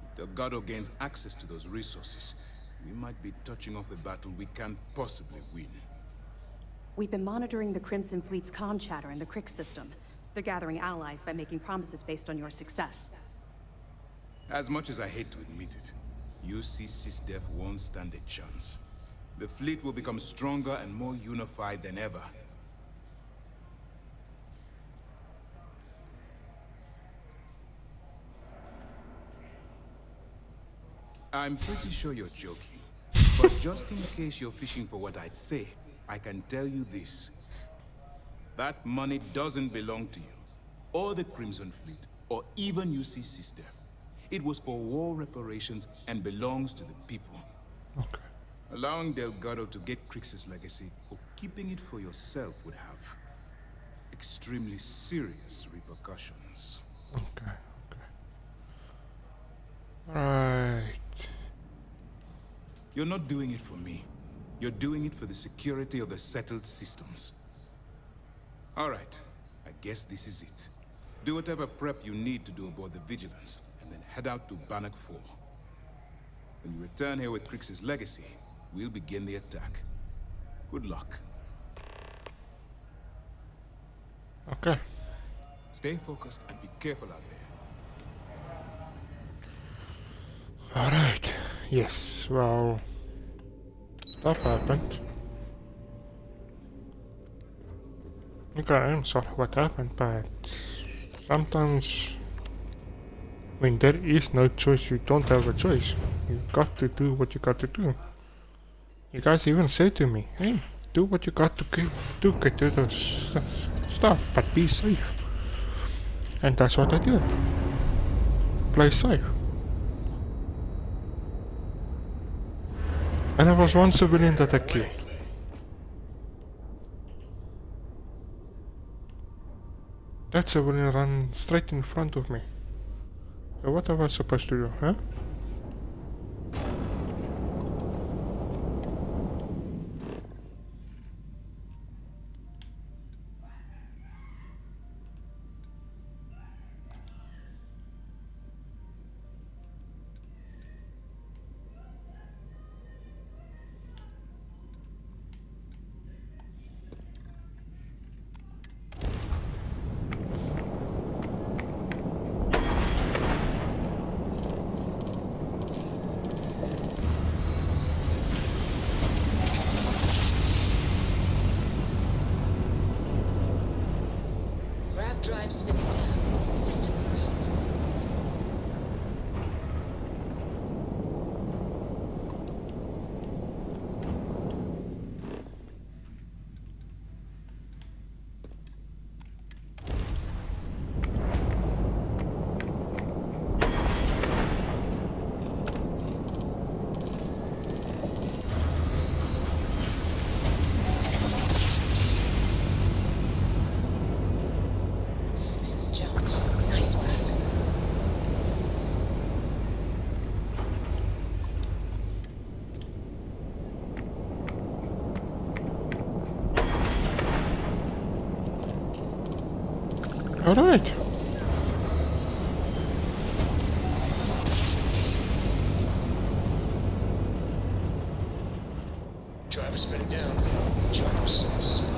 If Delgado gains access to those resources, we might be touching off a battle we can't possibly win. We've been monitoring the Crimson Fleet's comm chatter in the Crix system. They're gathering allies by making promises based on your success. As much as I hate to admit it, UC SysDev won't stand a chance. The fleet will become stronger and more unified than ever. I'm pretty sure you're joking. But just in case you're fishing for what I'd say, I can tell you this. That money doesn't belong to you, or the Crimson Fleet, or even UC Sister. It was for war reparations and belongs to the people. Okay. Allowing Delgado to get Crix's legacy, or keeping it for yourself would have extremely serious repercussions. Okay, okay. Right. You're not doing it for me. You're doing it for the security of the settled systems. All right, I guess this is it. Do whatever prep you need to do aboard the Vigilance, and then head out to Bannock 4. When you return here with Crix's legacy, we'll begin the attack. Good luck. Okay. Stay focused and be careful out there. Alright. Yes, well, stuff happened. Okay, I'm sorry what happened, but sometimes when there is no choice, you don't have a choice. You got to do what you got to do. You guys even said to me, hey, do what you got to do, get to the stuff, but be safe. And that's what I did. Play safe. And there was one civilian that I killed. That civilian ran straight in front of me. So what am I supposed to do, huh? Drive spinning down. Systems green. Alright. Driver spinning down. Driver says.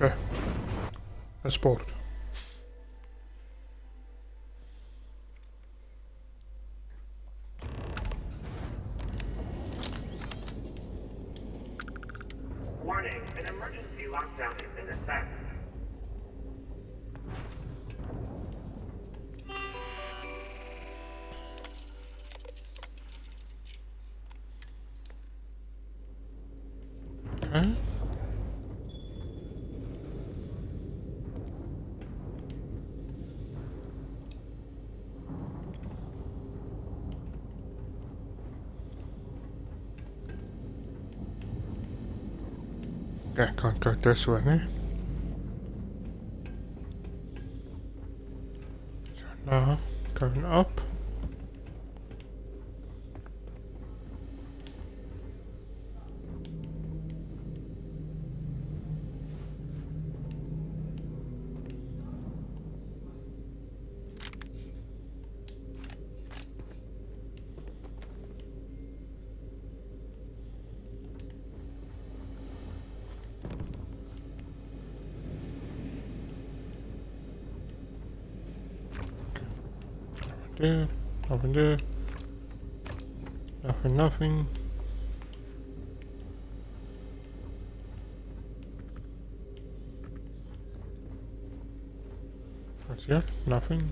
Okay. Let's board. Warning, an emergency lockdown has been effect. Okay. Yeah, can't go this way, eh? Now, going up. There, nothing there, nothing. What's here? Nothing.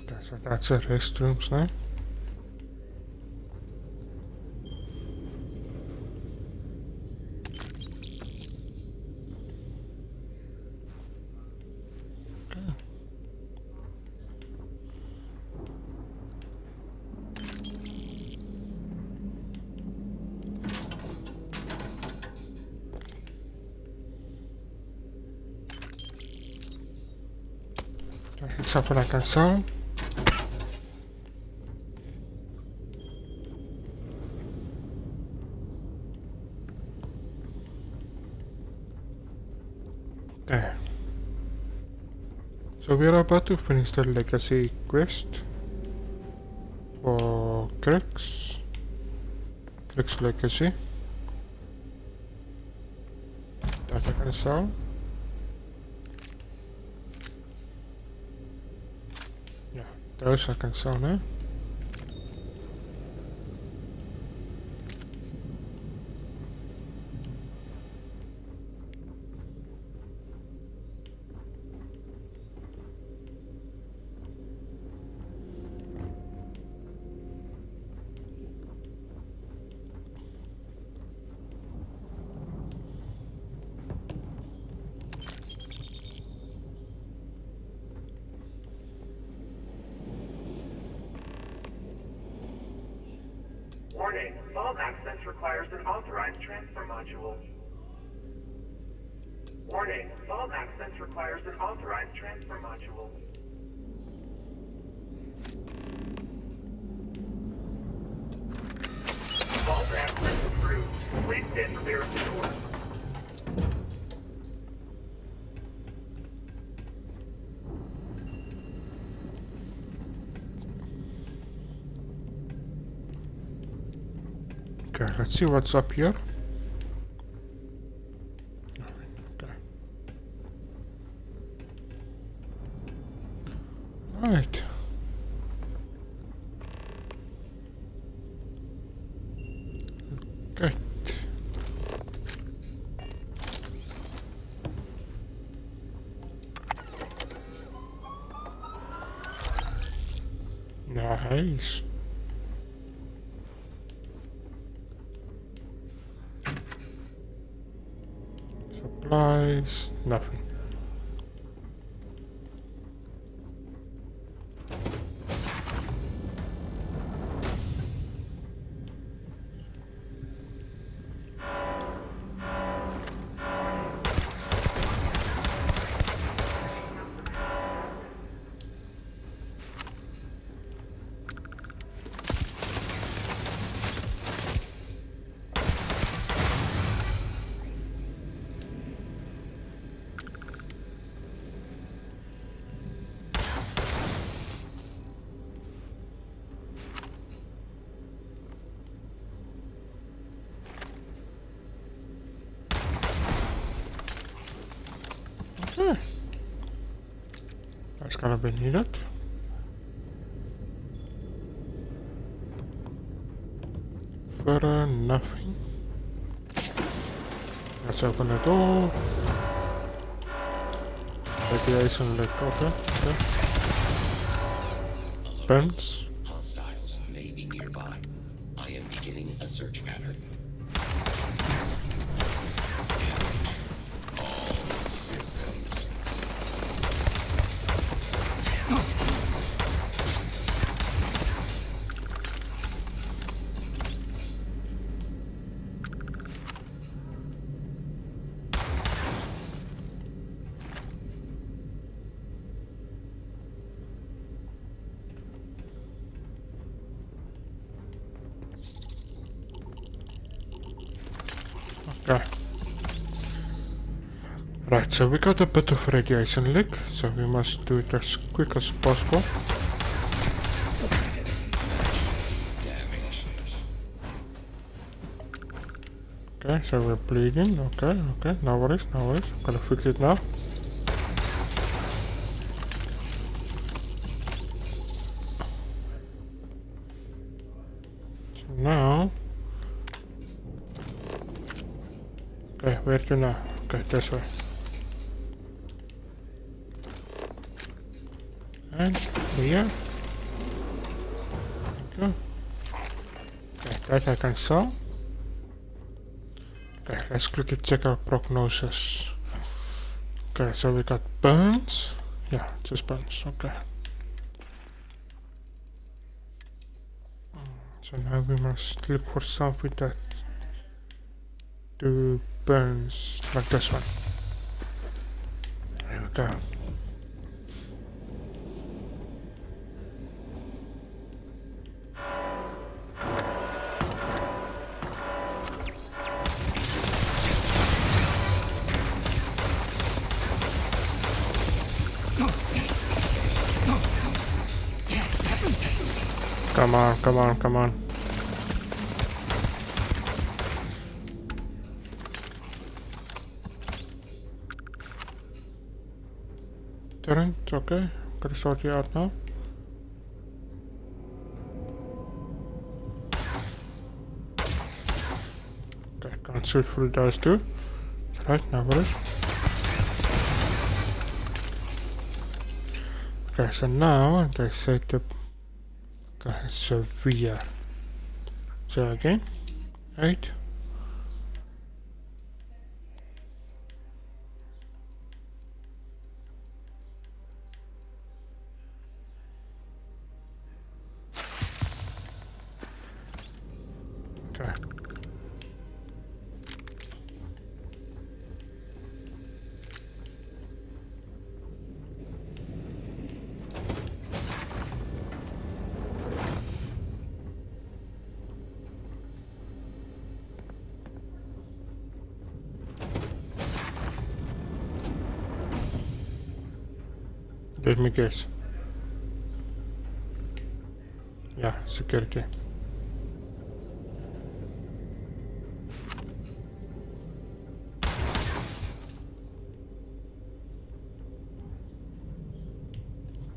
Okay, so that's it, restrooms now. That's something I can sell. Okay. So we are about to finish the legacy quest for Crick's legacy. That I can sell. Yeah, those I can sell now. Warning, vault access requires an authorized transfer module. Warning, vault access requires an authorized transfer module. Vault access approved. Please stand clear of the door. Okay, let's see what's up here. Okay. Right. Okay. Nice. Supplies, nothing. Okay. That's gonna be needed. Further, nothing. Let's open the door. Radiation leak open. Okay. Pens. Hostiles may be nearby. I am beginning a search pattern. All systems. Right, so we got a bit of radiation leak, so we must do it as quick as possible. Okay, so we're bleeding. Okay, no worries, no worries. I'm gonna fix it now. So now, okay, where to now? Okay, this way. And here. Thank you. Okay, that I can sell. Okay, let's quickly check our prognosis. Okay, so we got burns. Yeah, just burns. Okay. So now we must look for something that do burns like this one. There we go. Come on, come on, come on. Turret, okay. Gotta sort you out now. Okay, can't shoot through those two. Right, now what is? Okay, so now they set the severe. So again, 8. Okay. Let me guess. Yeah, security.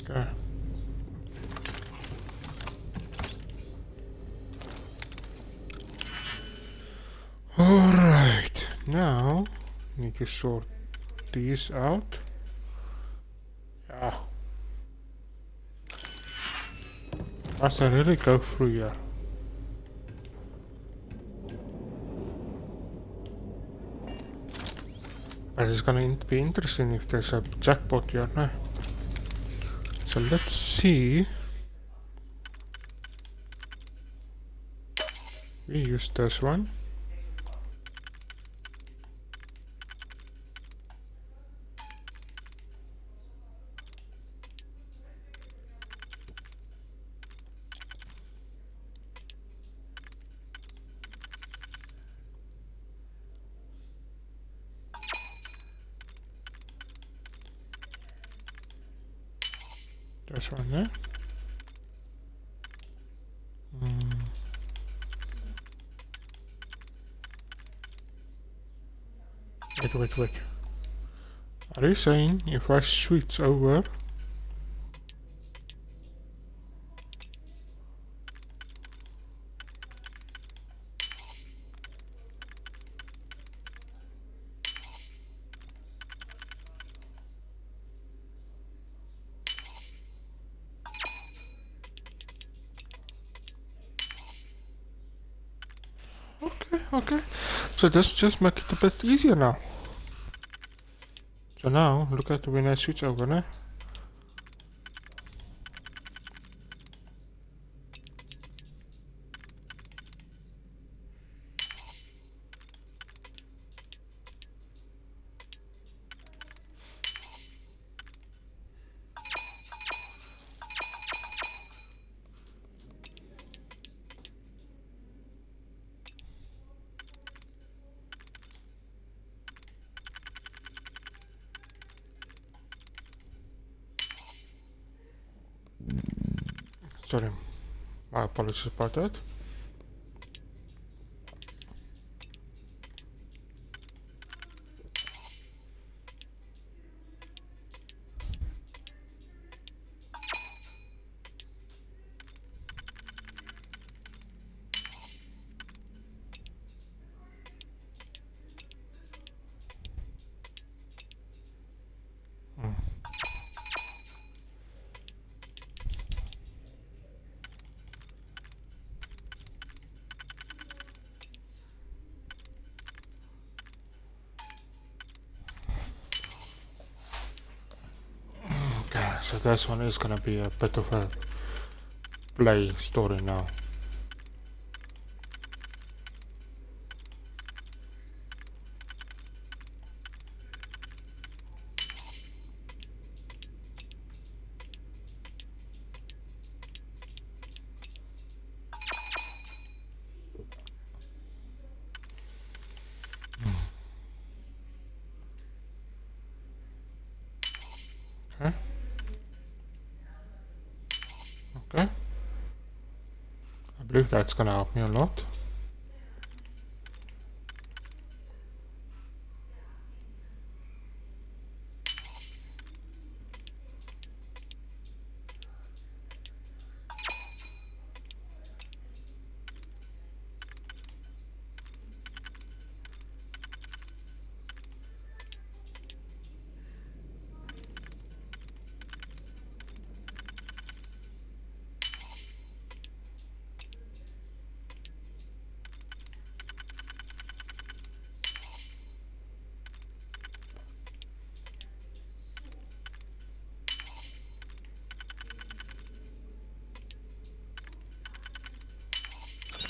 Okay. Alright, now need to sort these out. Yeah. Must I really go through here? But it's gonna be interesting if there's a jackpot here, no? So let's see. We use this one. This one there. Wait. Are you saying if I switch over? Okay. So let's just make it a bit easier now. So now, look at when I switch over, né? Sorry, my apologies about that. Okay, so this one is gonna be a bit of a play story now. Okay. Okay. I believe that's gonna help me a lot.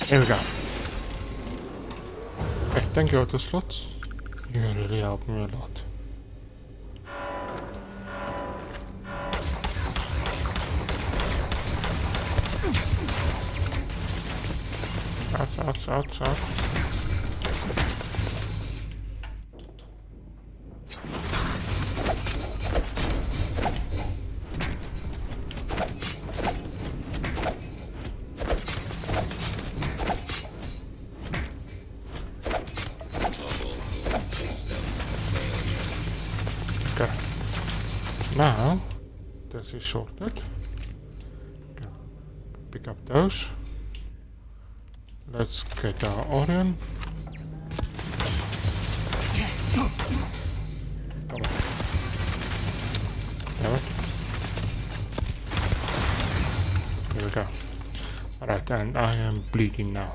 Here we go. Hey, thank you, Auto Slots. You really helped me a lot. Ouch. Okay. Now, this is sorted. Okay. Pick up those. Let's get our Orion. Come on. Damn it. Here we go. Alright, and I am bleeding now.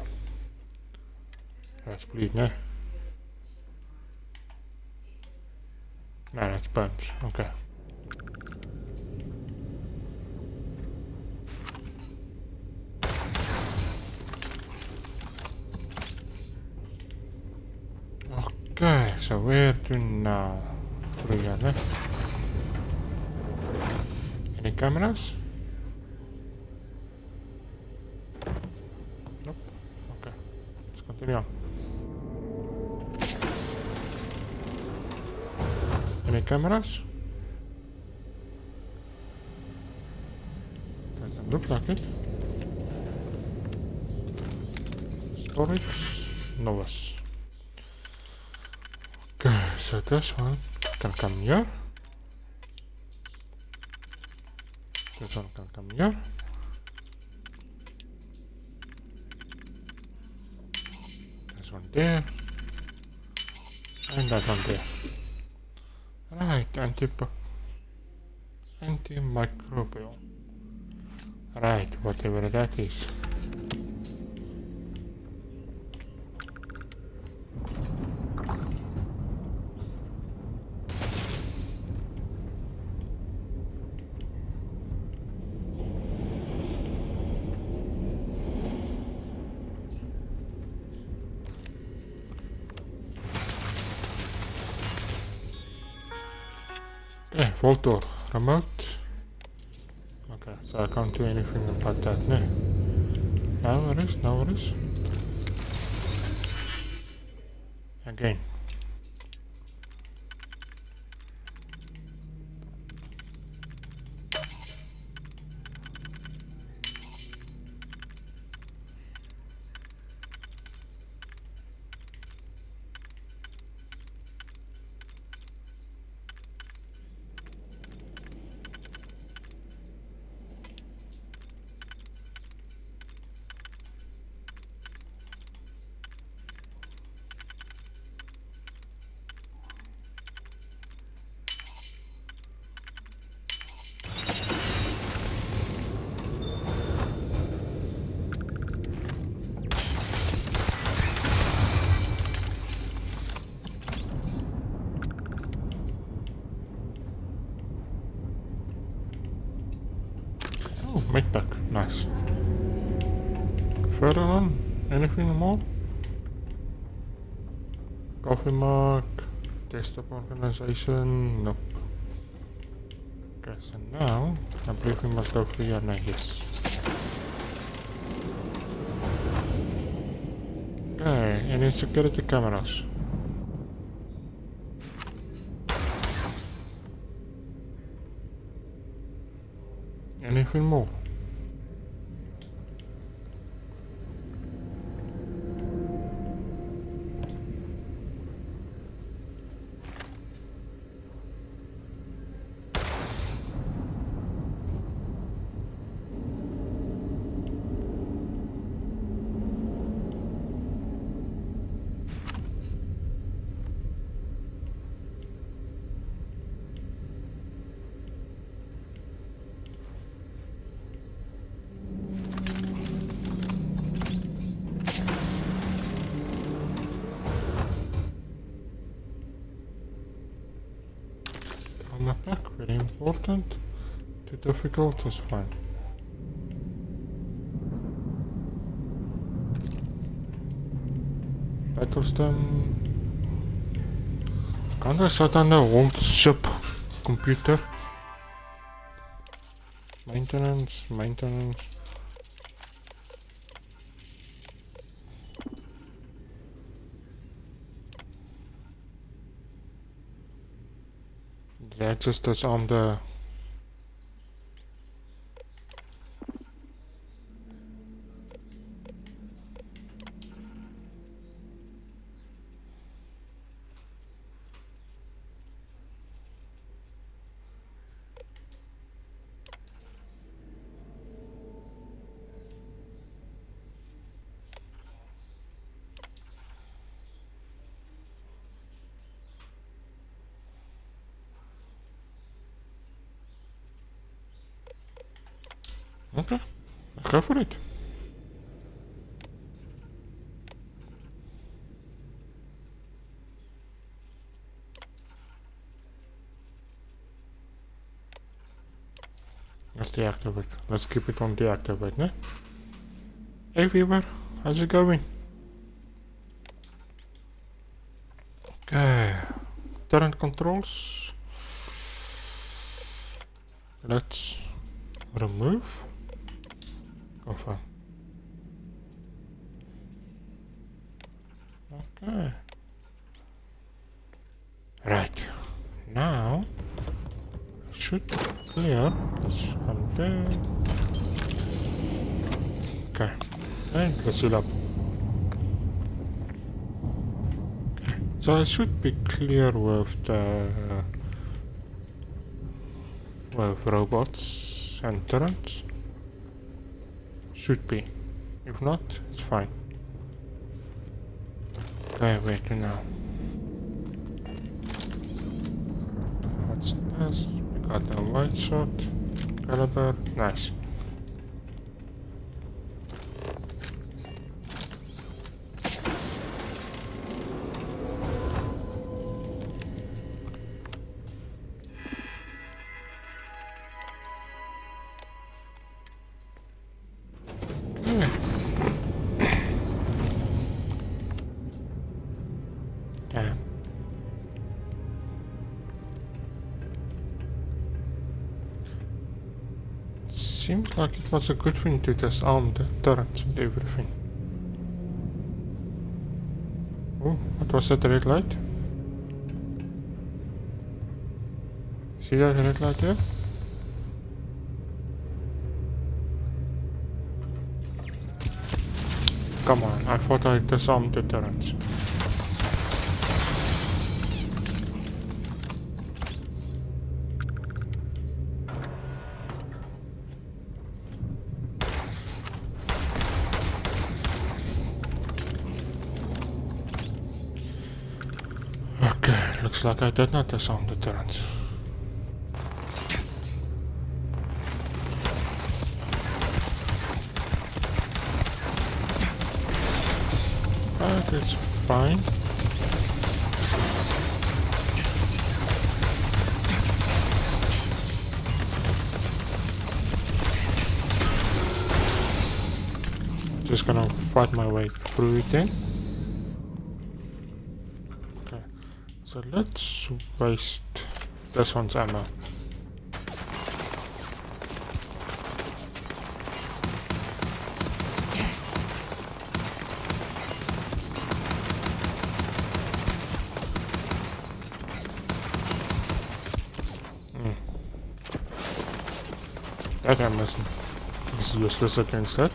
That's bleeding, eh? No, that's burns. Okay. Okay, so where to now? Really? Any cameras? Nope. Okay, let's continue on. Any cameras? Doesn't look like it. Storage? Novus. Okay, so this one can come here. This one can come here. This one there. And that one there. Right, antimicrobial. Right, whatever that is. Okay, Voltor remote. Okay, so I can't do anything about that, no. Now it is. Again. Oh, medpack, nice. Further on, anything more? Coffee mug, desktop organization, nope. Okay, so now, I believe we must go through here now, yes. Okay, any security cameras? Anything more? Armor pack, very important. Too difficult is fine. Battlestem. Can't I shut down the whole ship computer? Maintenance, maintenance. That just disarm the... Okay, let's go for it. Let's deactivate. Let's keep it on deactivate, ne? Hey viewer, how's it going? Okay, turret controls. Let's remove. Over. Okay. Right. Now should clear. Let's come there. Okay. And let's seal up. Okay. So I should be clear with the with robots and turrets. Should be. If not, it's fine. Okay, wait now. What's this? We got a white shot. Caliber. Nice. Seems like it was a good thing to disarm the turrets and everything. Oh, what was that red light? See that red light there? Come on, I thought I disarmed the turrets. Looks like I did not disarm the turrets. That is fine. just gonna fight my way through it then. Okay, so let's waste this one's ammo. That ammo is useless against that.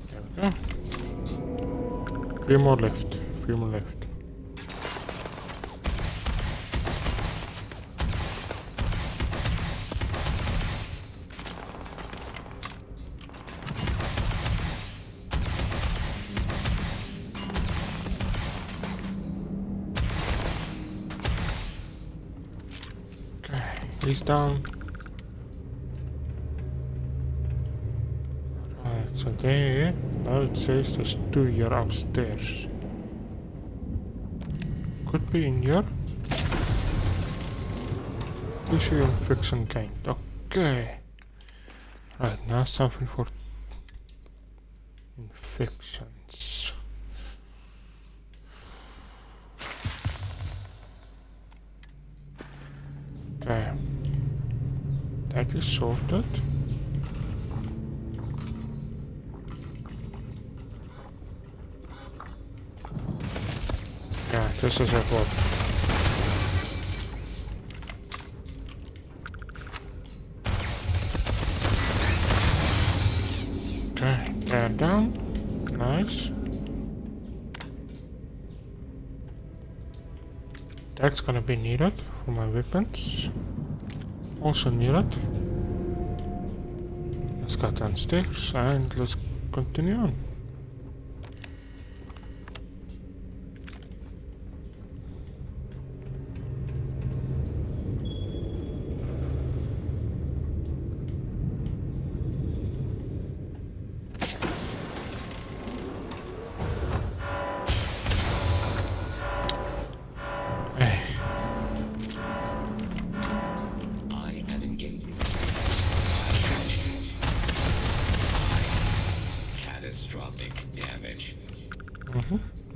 There we go. Few more left. Few more left. He's down. Right, so there, now it says there's 2 here upstairs. Could be in here. Tissue infection gained. Okay. Right, now something for infections. Okay. That is sorted. Yeah, this is a what. Okay, they're down. Nice. That's gonna be needed for my weapons. Also needed. Let's go downstairs and let's continue on.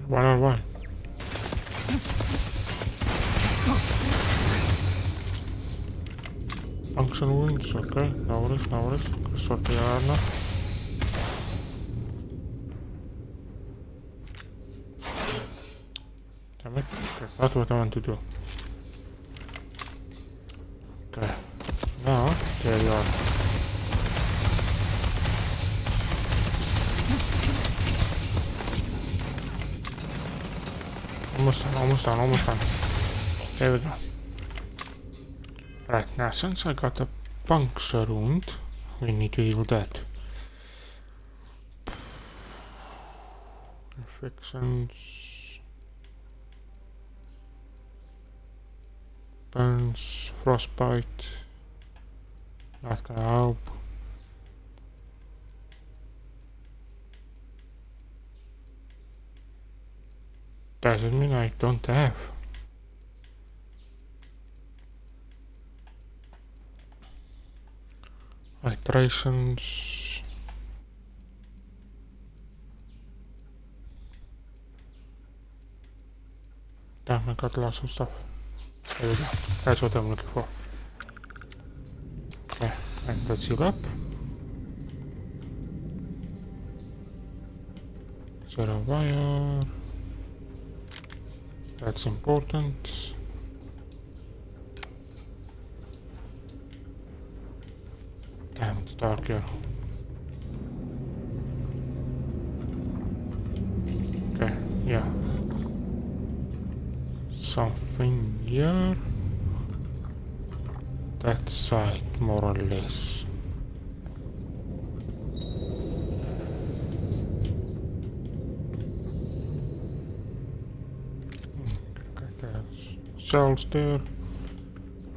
One-on-one. Function wounds, okay, no worries, no worries. Sort the armor. Damn it, that's not what I want to do. Okay, now, there you are. Almost done. There we go. Right, now since I got a puncture wound, we need to heal that. Infections. Burns, frostbite. Not gonna help. Doesn't mean I don't have. Iterations. Damn, I got lots of stuff. There we go. That's what I'm looking for. Okay, and let's heal up. 0 wire. That's important. Damn, it's dark here. Okay, yeah. Something here. That side, more or less. Cells there.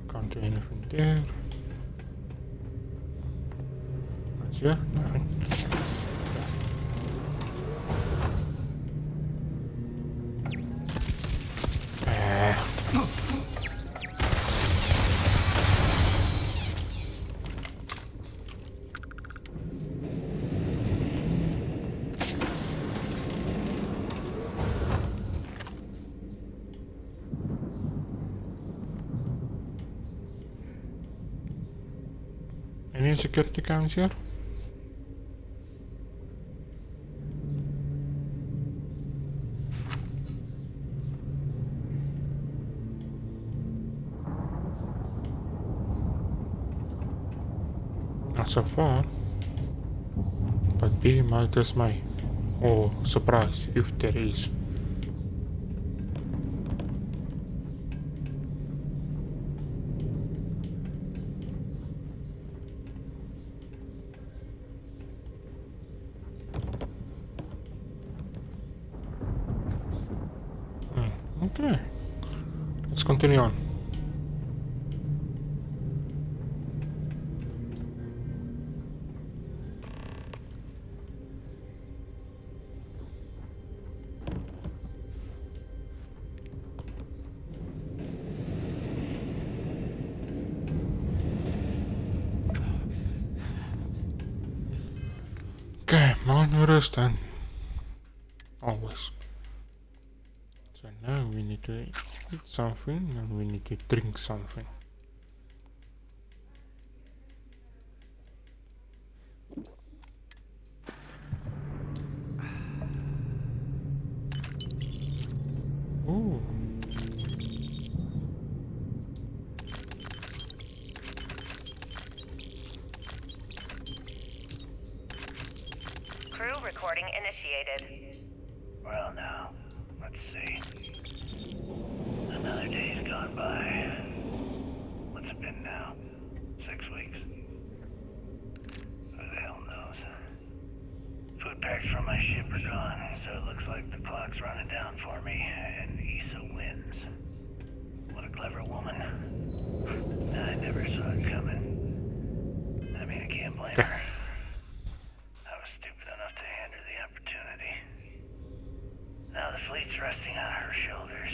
Can't do anything there. What's here? Nothing. any security cams here? Not so far. But be my dismay, or surprise if there is. Okay, let's continue on. Okay, malnourished and always. So now we need to eat something and we need to drink something. Ooh. Crew recording initiated. Well, now, let's see. Another day's gone by. What's it been now? 6 weeks? Who the hell knows? Food packs from my ship are gone, so it looks like the clock's running down for me, and Issa wins. What a clever woman. I never saw it coming. I mean, I can't blame her. I was stupid enough to hand her the opportunity. Now the fleet's resting on her shoulders.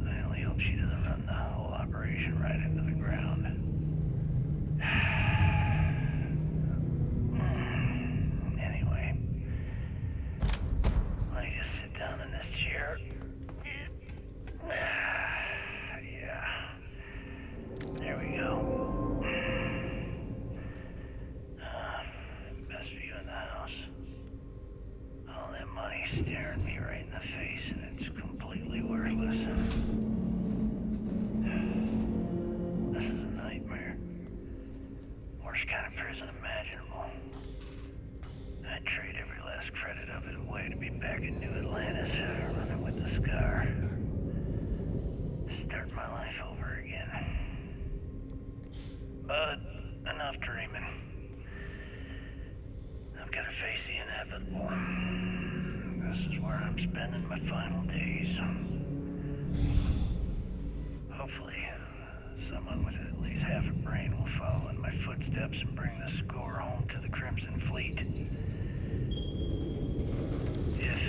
I only hope she doesn't run the whole operation right into the ground. Anyway, let me just sit down in this chair. Yeah. There we go. Best view in the house. All that money staring me right in the face, and it's completely worthless. This is a nightmare. Worst kind of prison imaginable. I'd trade every last credit of it away to be back in New Atlantis, running with the Scar. Start my life over again. But enough dreaming. I've got to face the inevitable. This is where I'm spending my final days. Hopefully, someone with at least half a brain will follow in my footsteps and bring the score home to the Crimson Fleet. If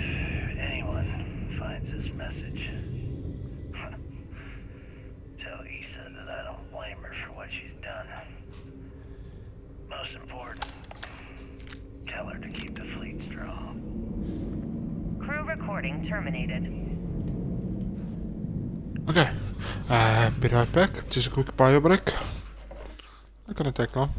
anyone finds this message, tell Issa that I don't blame her for what she's done. Most important, tell her to keep the fleet strong. Crew recording terminated. Okay, be right back. Just a quick bio break. Not gonna take long.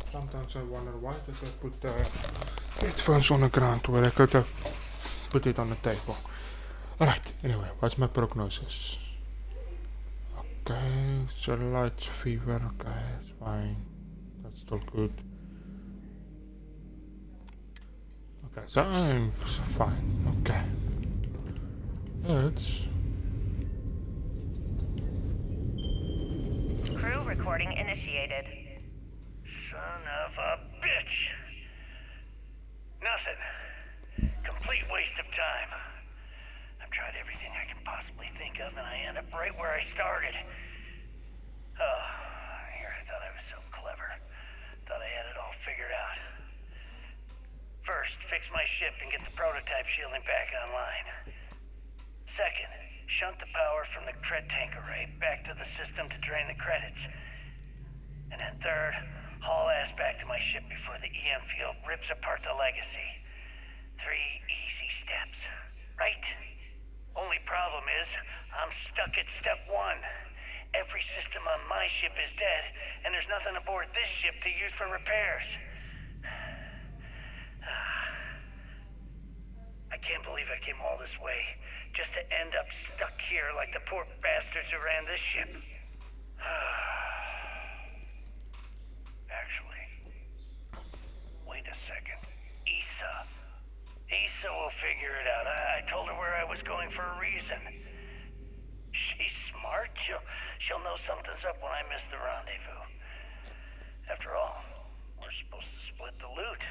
Sometimes I wonder why did I put the headphones on the ground where I could have put it on the table. Alright, anyway, what's my prognosis? Okay, cellulitis, fever, okay, it's fine. That's still good. Okay, so I'm fine, okay. Let's... Crew recording initiated. Son of a bitch! Nothing. Complete waste of time. I've tried everything I can possibly think of, and I end up right where I started. Oh, here I thought I was so clever. Thought I had it all figured out. First, fix my ship and get the prototype shielding back online. Second, shunt the power from the cred tank array back to the system to drain the credits. And then third, haul ass back to my ship before the EM field rips apart the legacy. 3 easy steps, right? Only problem is, I'm stuck at step 1. Every system on my ship is dead, and there's nothing aboard this ship to use for repairs. I can't believe I came all this way, just to end up stuck here like the poor bastards who ran this ship. Actually, wait a second. Issa will figure it out. I told her where I was going for a reason. She's smart. She'll know something's up when I miss the rendezvous. After all, we're supposed to split the loot.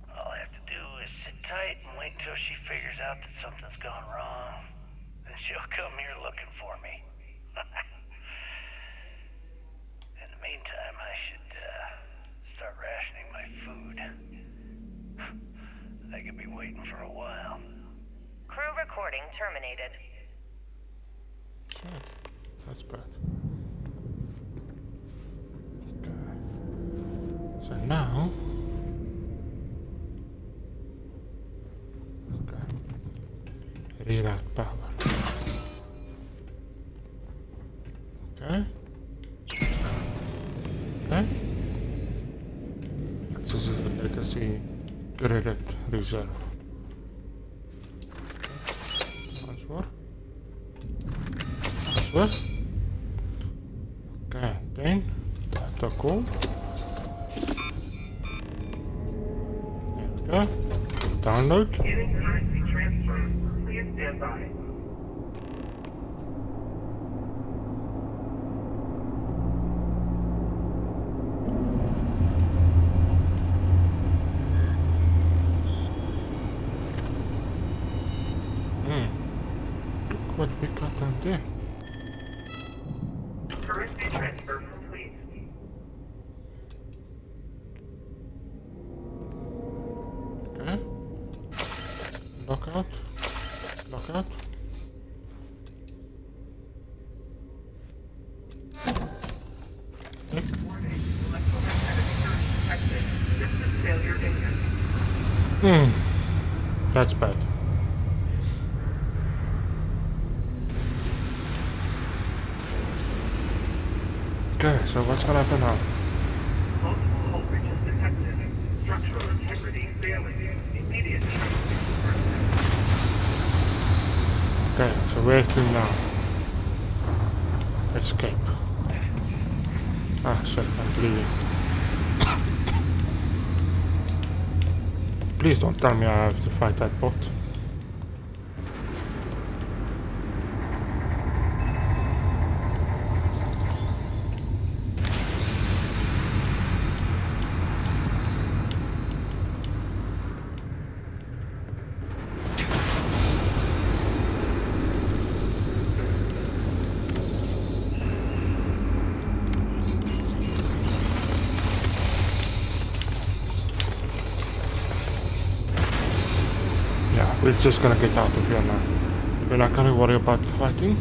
All I have to do is sit tight and wait until she figures out that something's gone wrong. Then she'll come here looking for me. In the meantime, I should start rationing my food. I could be waiting for a while. Crew recording terminated. Okay, that's bad. Okay. So now... Reroute power. Okay. Okay. Access the legacy credit reserve. Password. Password. Okay, then data code. There we go. Download. Stand by. Look what we got down there. Currency transfer complete. Okay. Lockout. Lockout. That's bad. Okay, so what's gonna happen now? Multiple hull breaches detected. Structural integrity failing. Immediate Okay, so where to now? Escape. Ah shit, I'm bleeding. Please don't tell me I have to fight that bot. We're just gonna get out of here now. We're not gonna worry about the fighting.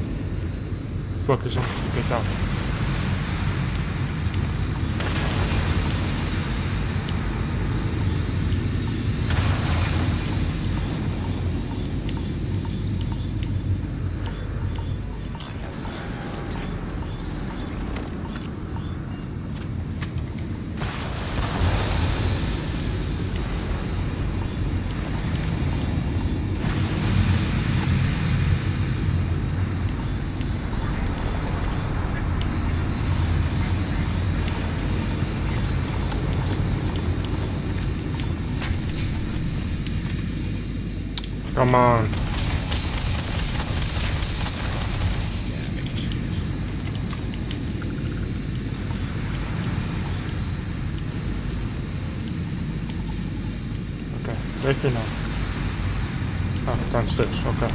Focus on to get out. Come on. Okay, where's you now? Ah, downstairs, okay.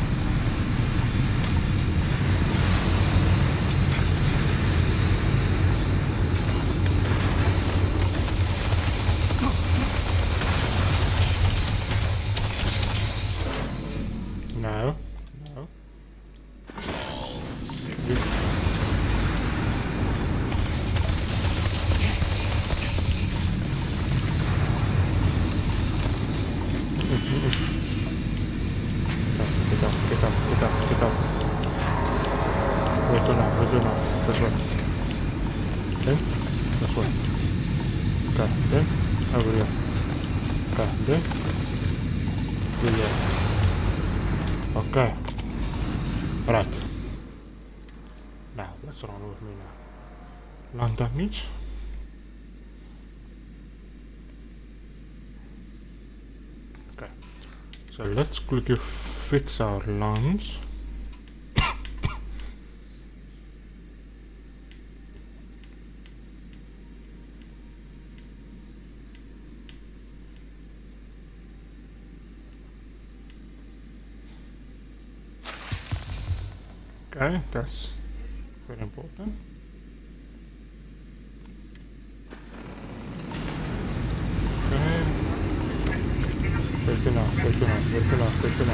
No. No. Get up. Where's you now? This way. Okay, this way. Okay, then over here. Okay, then over here. Okay. Right. Now, what's wrong with me now? Long damage. Okay. So let's quickly fix our lungs. Okay, that's very important. Okay. Where to now? Come. Give. Now.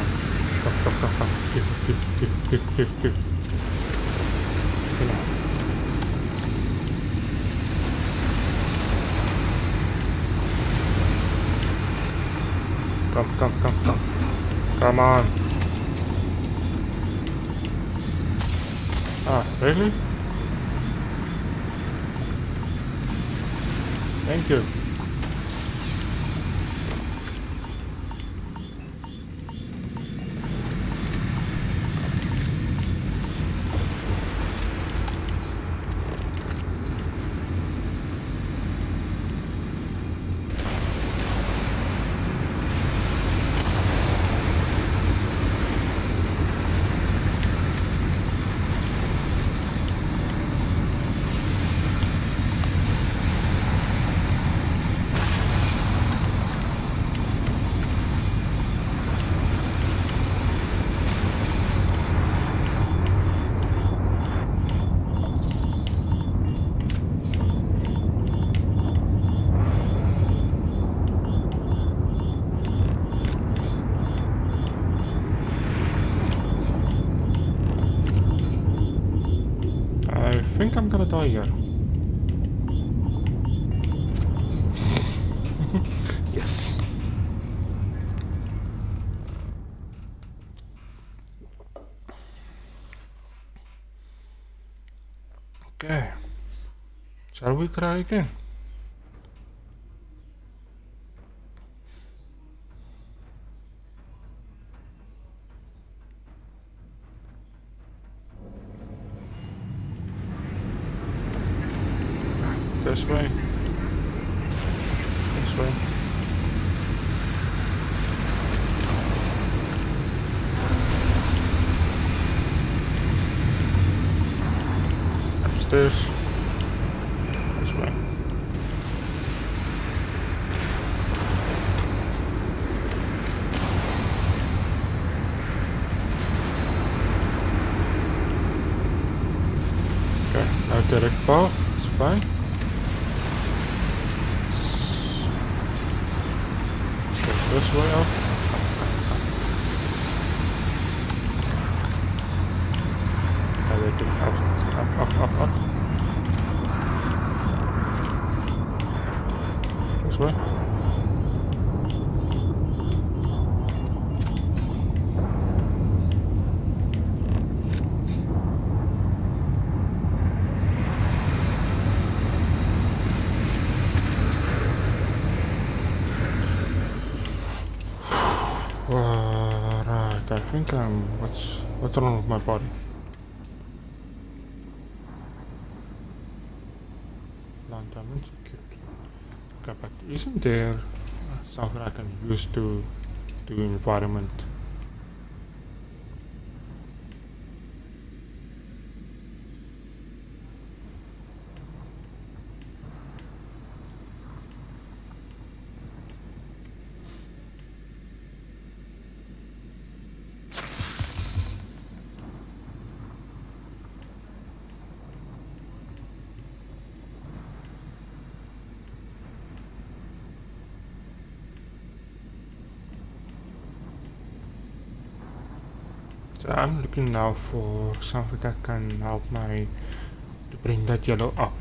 Come. Come on. Ah, really? Thank you. I think I'm gonna die here. Yes. Okay. Shall we try again? This way. This way. Upstairs. This way. Okay, now direct path. It's fine. This way up. Up. This way. Right, I think what's wrong with my body? Long damage, cute. Okay, but isn't there something I can use to do environment So I'm looking now for something that can help my to bring that yellow up.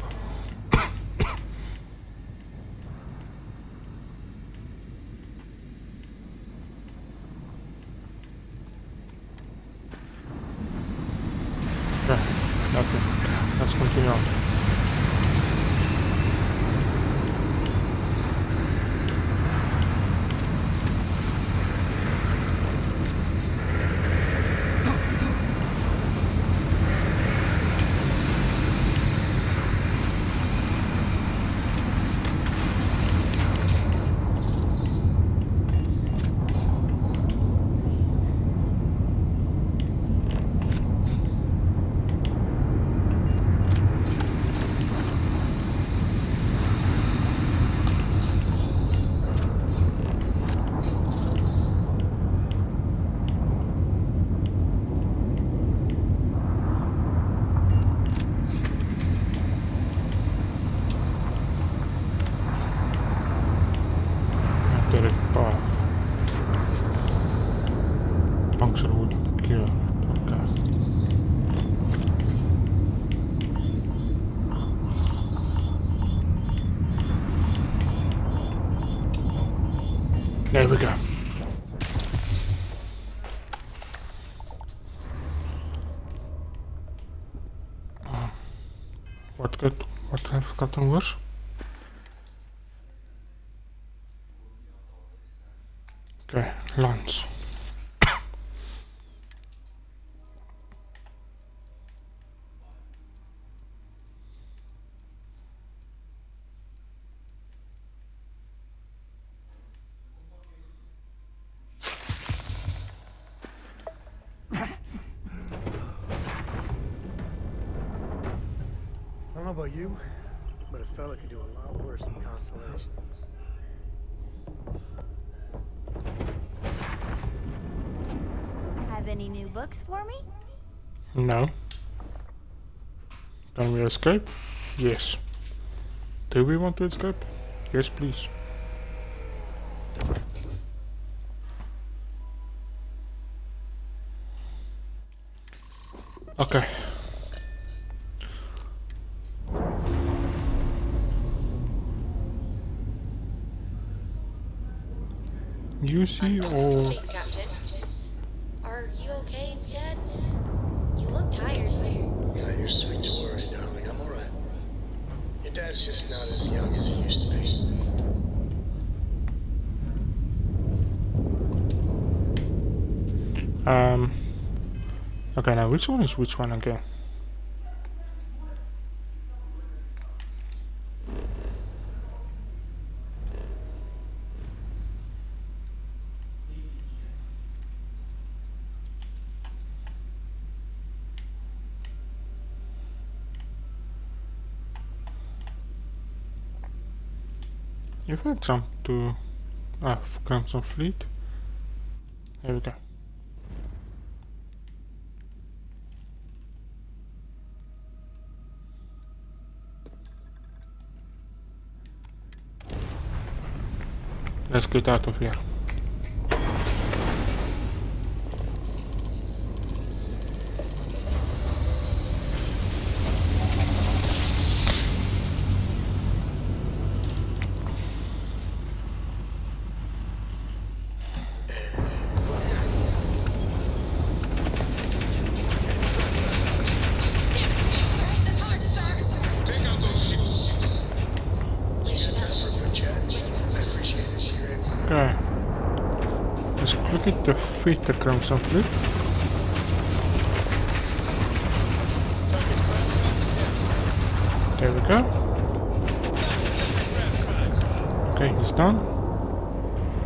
Okay, let's continue on. Direct path. Puncture wood cure. Okay. There we go. What have I gotten worse? Okay, lance. I don't know about you, but a fella could do a lot worse than Constellation. Have any new books for me? No. Can we escape? Yes. Do we want to escape? Yes, please. Okay. You see or Captain. Are you okay, Dad? You look tired. Yeah, you're sweet to worry, darling. I'm alright. Your dad's just not as young as he used to be. okay, now which one is which one again? If I jump to Crimson Fleet, here we go. Let's get out of here. Okay. Let's click it to fit the Crimson Fleet. There we go. Okay, he's done.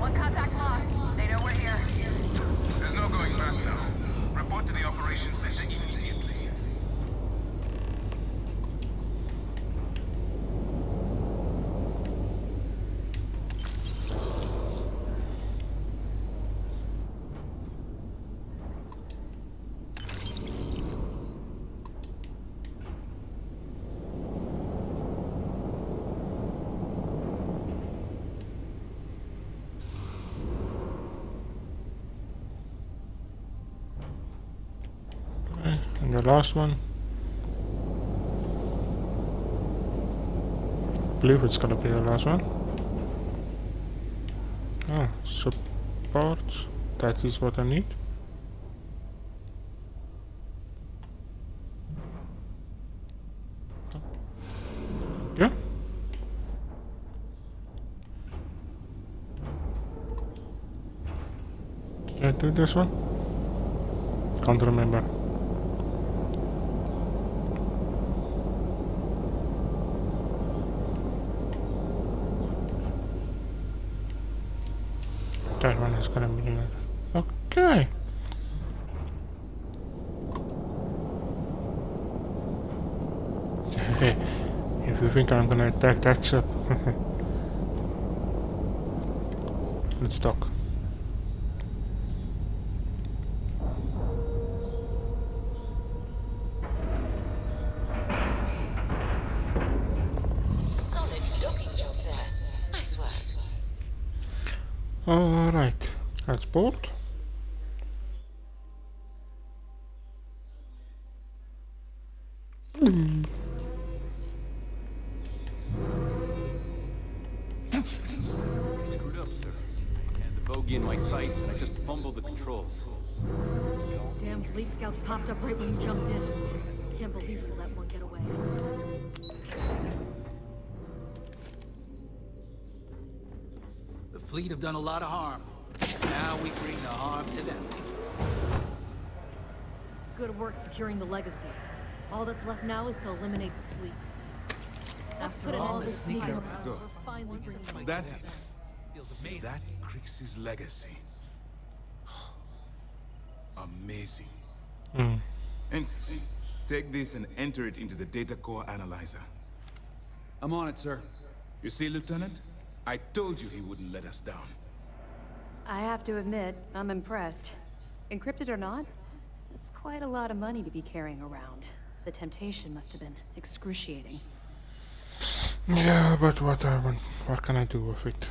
One contact lost. They know we're here. There's no going back now. Report to the operations center immediately. The last one. I believe it's gonna be the last one. Ah, support. That is what I need. Yeah. Did I do this one? Can't remember. That one is gonna be okay. If you think I'm gonna attack that ship, let's talk. Solid docking job there. Nice work. Alright, let's board. Screwed up, sir. Had the bogey in my sights, and I just fumbled the controls. Damn fleet scouts popped up right when you jumped in. Can't believe you let one get away. The fleet have done a lot of harm. Now we bring the harm to them. Good work securing the legacy. All that's left now is to eliminate the fleet. After all this sneaking around, Good. we're finally bringing Is that it? Is that Crix's legacy? Amazing. Ensign, take this and enter it into the data core analyzer. I'm on it, sir. You see, Lieutenant? I told you he wouldn't let us down. I have to admit, I'm impressed. Encrypted or not, it's quite a lot of money to be carrying around. The temptation must have been excruciating. Yeah, but what can I do with it?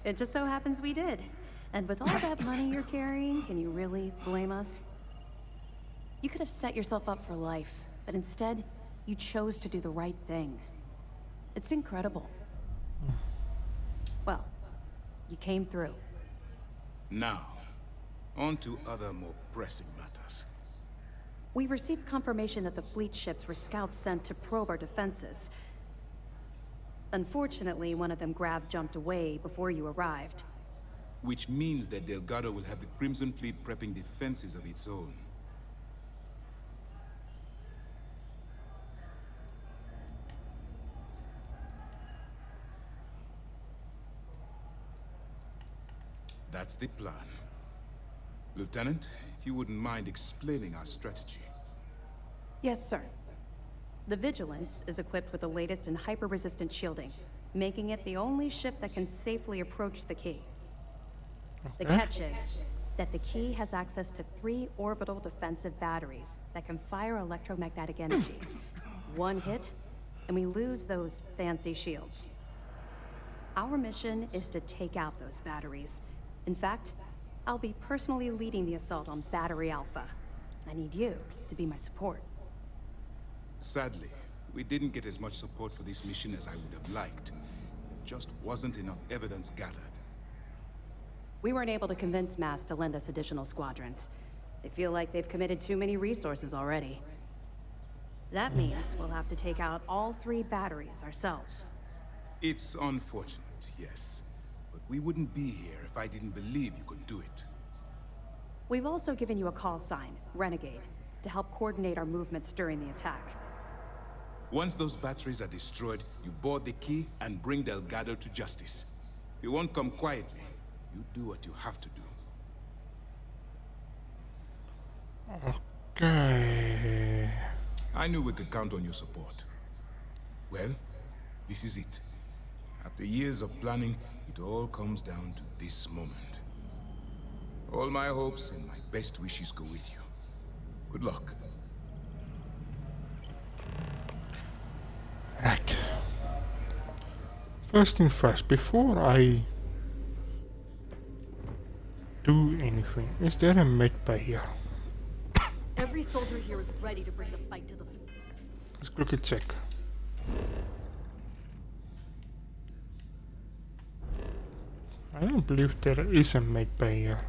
It just so happens we did. And with all that money you're carrying, can you really blame us? You could have set yourself up for life, but instead, you chose to do the right thing. It's incredible. Well, you came through. Now, on to other more pressing matters. We received confirmation that the fleet ships were scouts sent to probe our defenses. Unfortunately, one of them jumped away before you arrived. Which means that Delgado will have the Crimson Fleet prepping defenses of its own. That's the plan. Lieutenant, if you wouldn't mind explaining our strategy. Yes, sir. The Vigilance is equipped with the latest in hyper-resistant shielding, making it the only ship that can safely approach the key. The catch is that the key has access to 3 orbital defensive batteries that can fire electromagnetic energy. One hit, and we lose those fancy shields. Our mission is to take out those batteries. In fact, I'll be personally leading the assault on Battery Alpha. I need you to be my support. Sadly, we didn't get as much support for this mission as I would have liked. There just wasn't enough evidence gathered. We weren't able to convince MAST to lend us additional squadrons. They feel like they've committed too many resources already. That means we'll have to take out all 3 batteries ourselves. It's unfortunate, yes. But we wouldn't be here if I didn't believe you could do it. We've also given you a call sign, Renegade, to help coordinate our movements during the attack. Once those batteries are destroyed, you board the key and bring Delgado to justice. You won't come quietly. You do what you have to do. Okay. I knew we could count on your support. Well, this is it. After years of planning, it all comes down to this moment. All my hopes and my best wishes go with you. Good luck. Right. First thing first, before I do anything, is there a medbay here? Every soldier here is ready to bring the fight to the Let's quickly check. I don't believe there is a medbay here.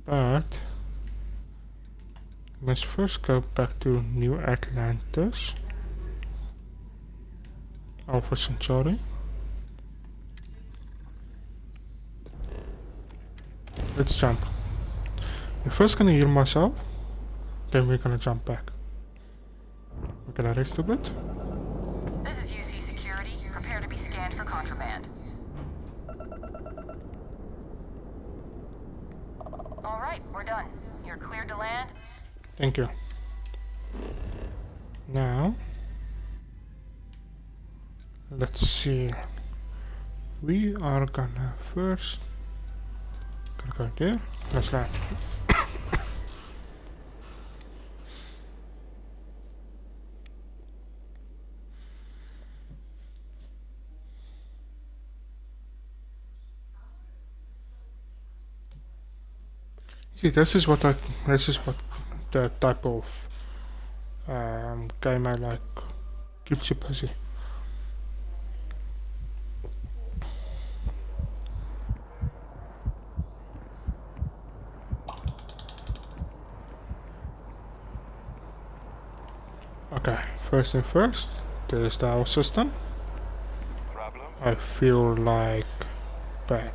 But let's first go back to New Atlantis. Alpha Centauri. Let's jump. We're first gonna heal myself, then we're gonna jump back. We're gonna rest a bit. This is UC Security. Prepare to be scanned for contraband. All right, we're done. You're cleared to land. Thank you. Now, let's see. We are gonna first go there. Let's land. See, this is what the type of game I like. Keeps you busy. Okay, first thing first, there's the house system. I feel like bad.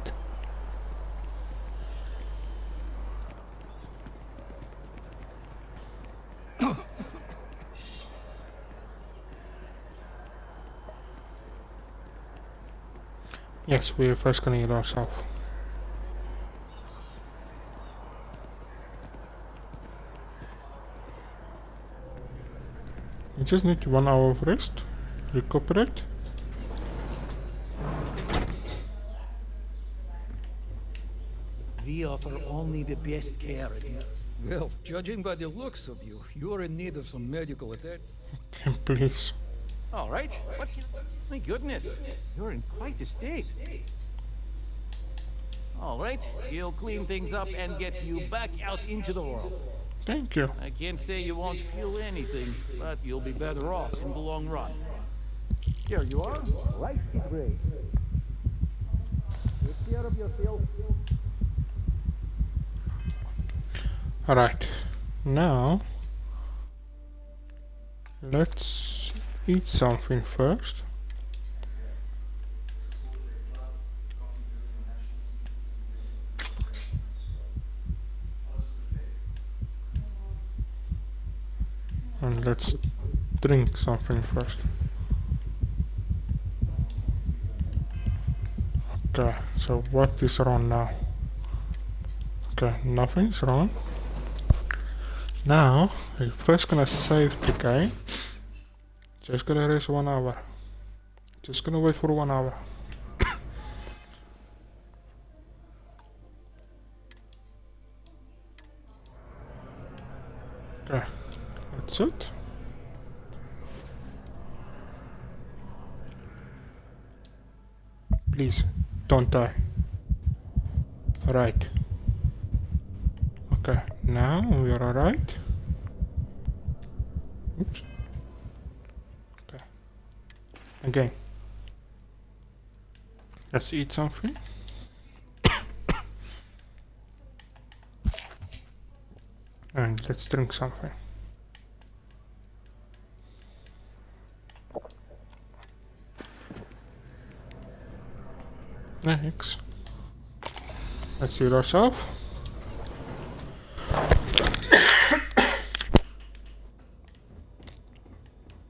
Yes, we're first gonna heal ourselves. You just need 1 hour of rest, recuperate. We offer only the best care here. Well, judging by the looks of you, you're in need of some medical attention. Okay, please. All right. My goodness, you're in quite a state. All right, he'll clean things up and get you back out into the world. Thank you. I can't say you won't feel anything, but you'll be better off in the long run. Here you are. Right, Ray. Take care of yourself. Alright, now let's eat something first. And let's drink something first. Okay, so what is wrong now? Okay, nothing's wrong. Now, we're first gonna save the game. Just gonna rest 1 hour. Just gonna wait for 1 hour. Okay, that's it. Please, don't die. Right. Okay, now we are alright. Oops. Okay. Again. Let's eat something. And let's drink something. Next. Let's heal ourselves.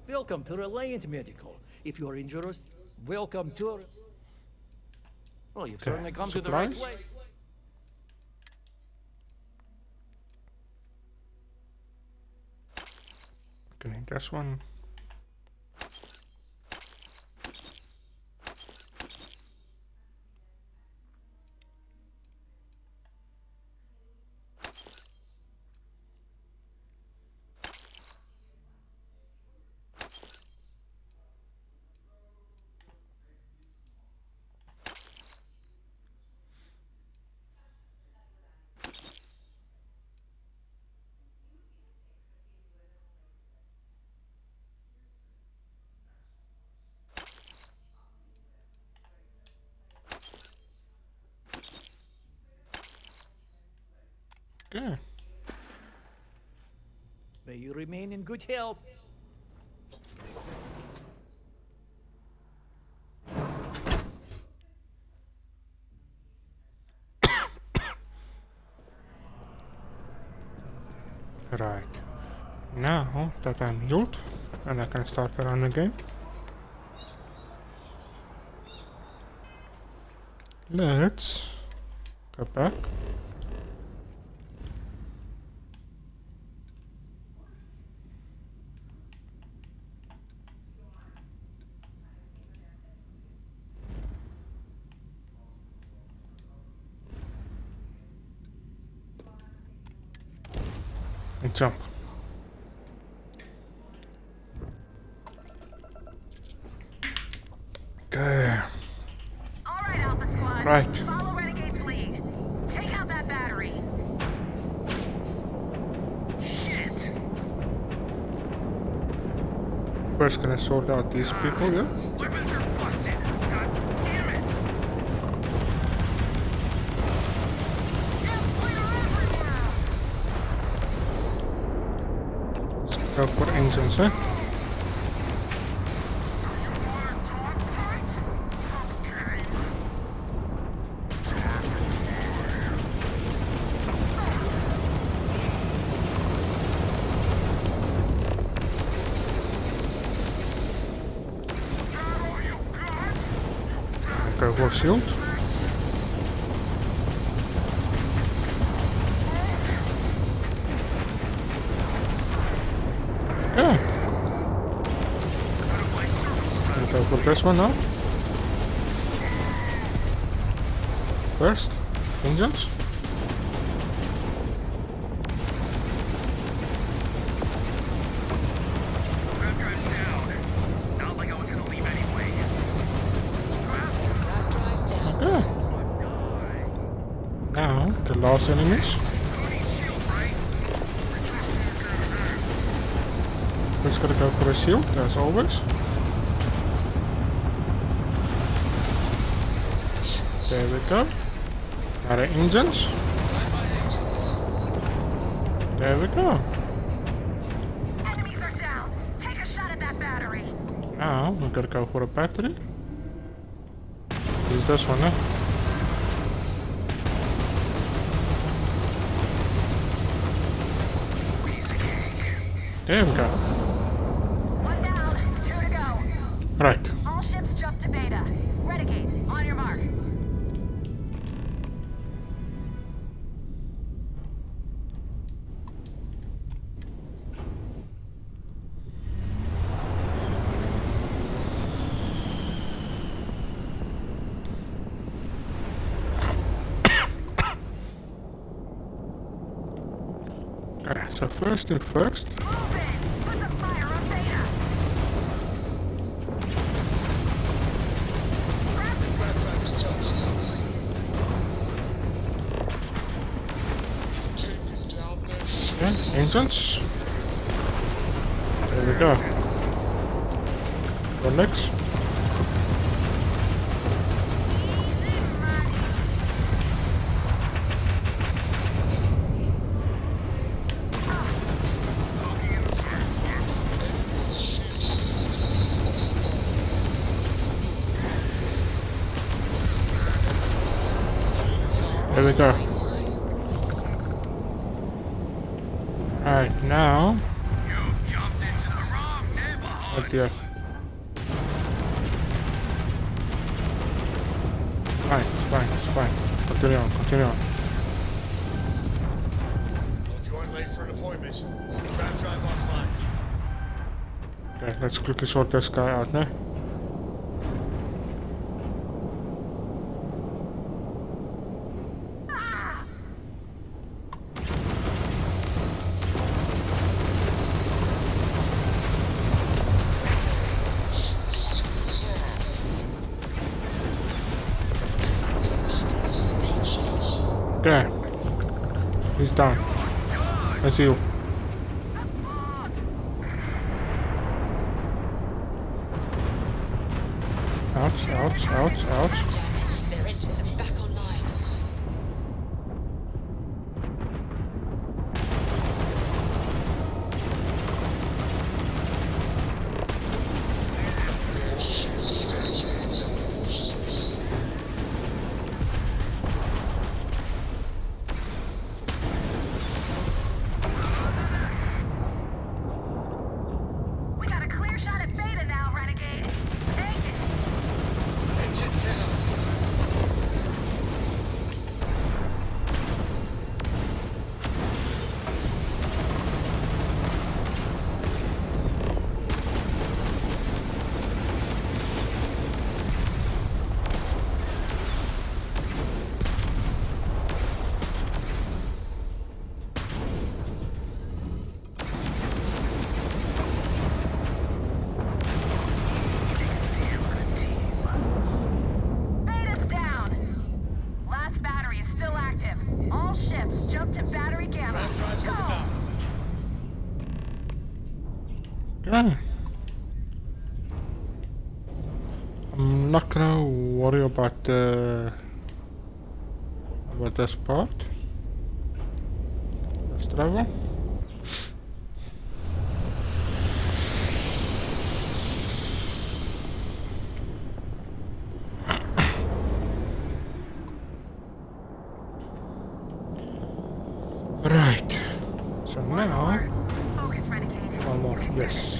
Welcome to Reliant Medical. If you're injured, welcome to... Well, you've certainly come to the right supplies. place. Can I guess one? Okay. May you remain in good health. Right. Now that I'm healed, and I can start the run again. Let's go back. And jump. Okay. Alright, Alpha Squad. Right. Follow Renegade's lead. Take out that battery. Shit. First, gonna sort out these people, yeah? Weapons are busted. God damn it. Let's go for engines, eh? Go for shield. Okay. And go for this one now. First, engines. Okay. Now, the last enemies. First gotta go for a shield, as always. There we go. Now the engines. There we go. Enemies are down. Take a shot at that battery. Now, we gotta go for a battery. Use this one, eh? There we go. One down, 2 to go. Right. All ships jump to beta. Renegade, on your mark. Okay, so first thing first. Okay, engines. There we go. Go next. There we go. Alright, now. Oh dear. Fine, it's fine, it's fine. Continue on, continue on. Join late for an appointment. Drive offline. Okay, let's quickly sort this guy out now. Okay. He's down. Let's heal. Ouch, ouch, ouch, ouch. Their engines are back online. Okay. I'm not gonna worry about this part. Let's travel. Right. So now, one more. Yes.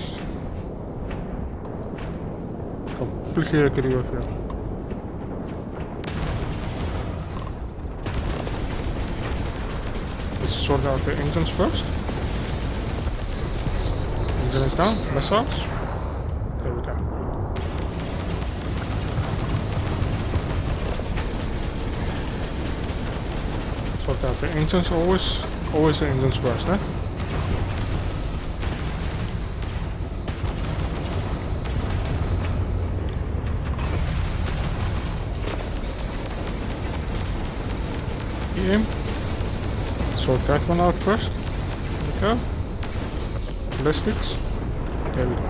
Completely agree with you. Let's sort out the engines first. Engine is down. Missiles. There we go. Sort out the engines always. Always the engines first, eh? Sort that one out first. There we go. Ballistics. There we go.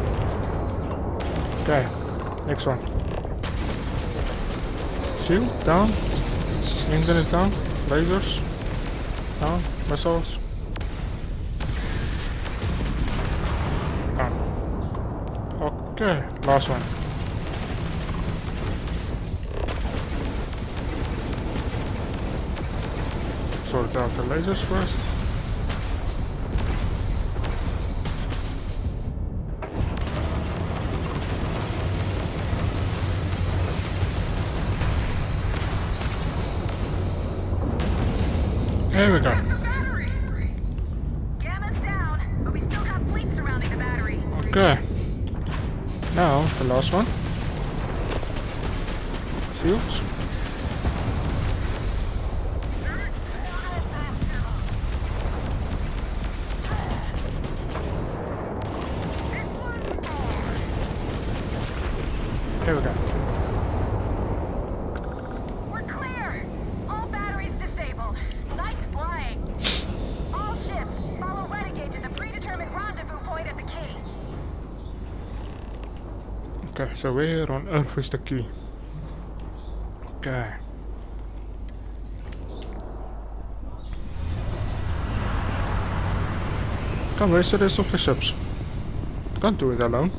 Okay, next one. Shield down. Engine is down. Lasers down. Missiles down. Okay, last one. Sort out the lasers first. There we go. Okay. Now the last one. Shields. Here we go. We're clear. All batteries disabled. Nice flying. All ships follow Renegade to the predetermined rendezvous point at the key. Okay, so where on earth is the key? Okay. Come, where's the rest of the ships? Can't do it alone.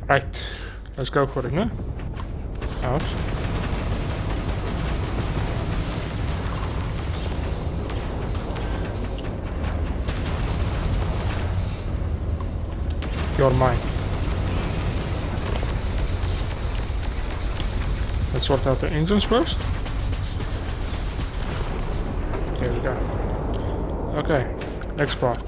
Right, let's go for it, no? Out. You're mine. Let's sort out the engines first. There we go. Okay, next part.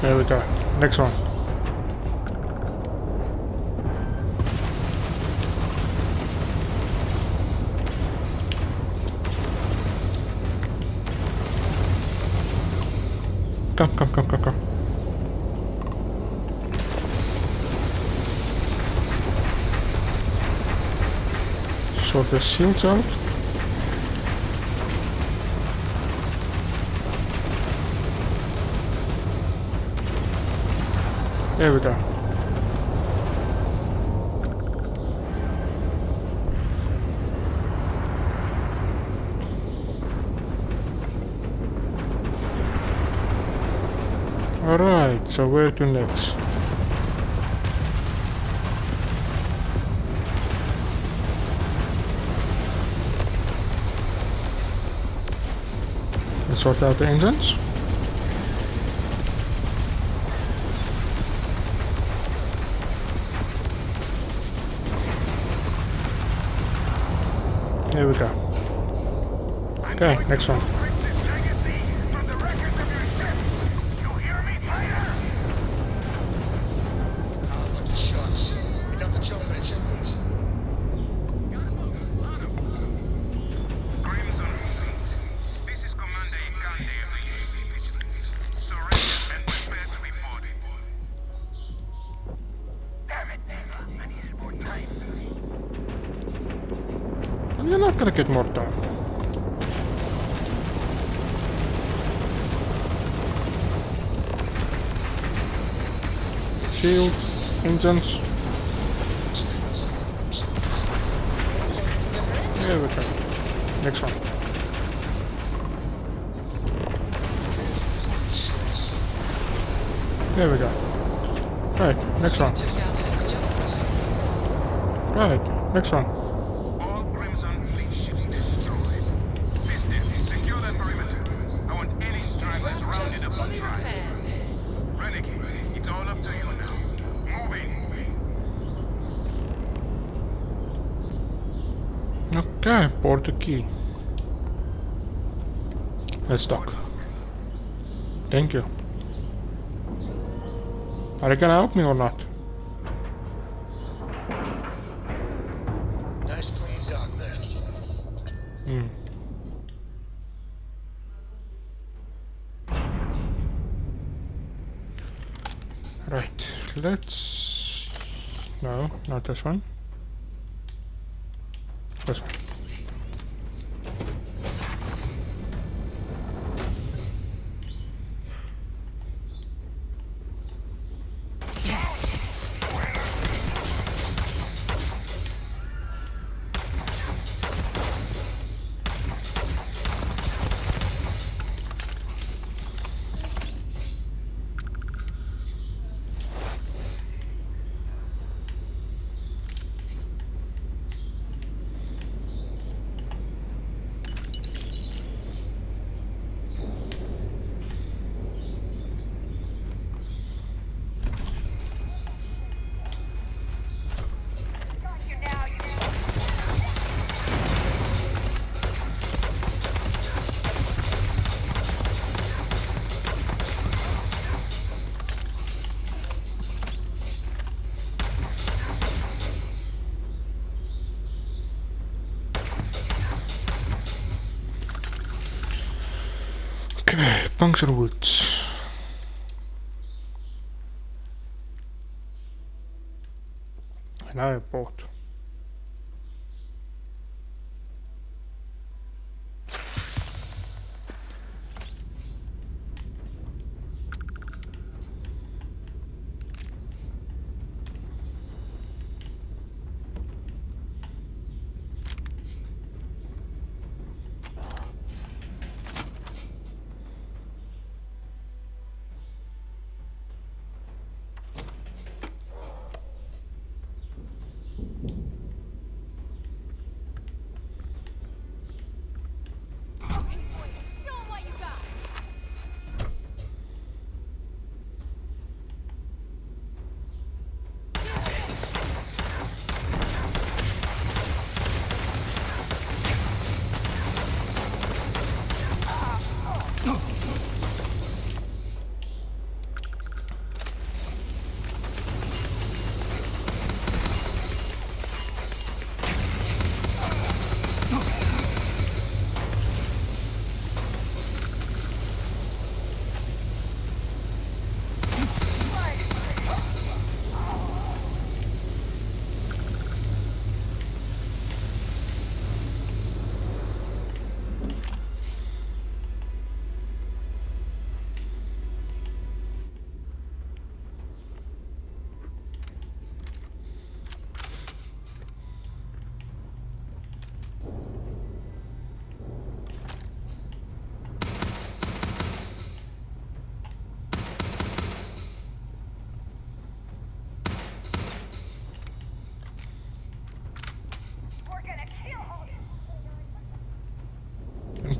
There we go. Next one. Come. Sort the shields out. There we go. Alright, so where to next? Let's sort out the engines. There we go. Okay, next one. Lucky shots. We got the jump engine. And you're not gonna get more time. Shield, engines. There we go. Next one. There we go. Right, next one. Right, next one. Okay, port the key. Let's dock. Thank you. Are you gonna help me or not? Nice clean dock there. Right, let's... No, not this one. This one. Okay, puncture woods. Another port.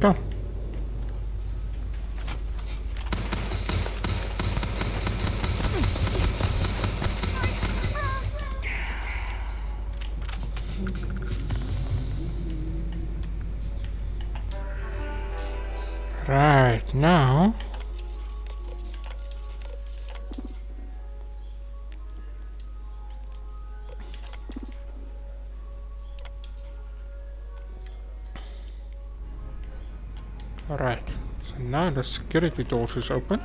Go. Right now. Alright, so now the security doors is open.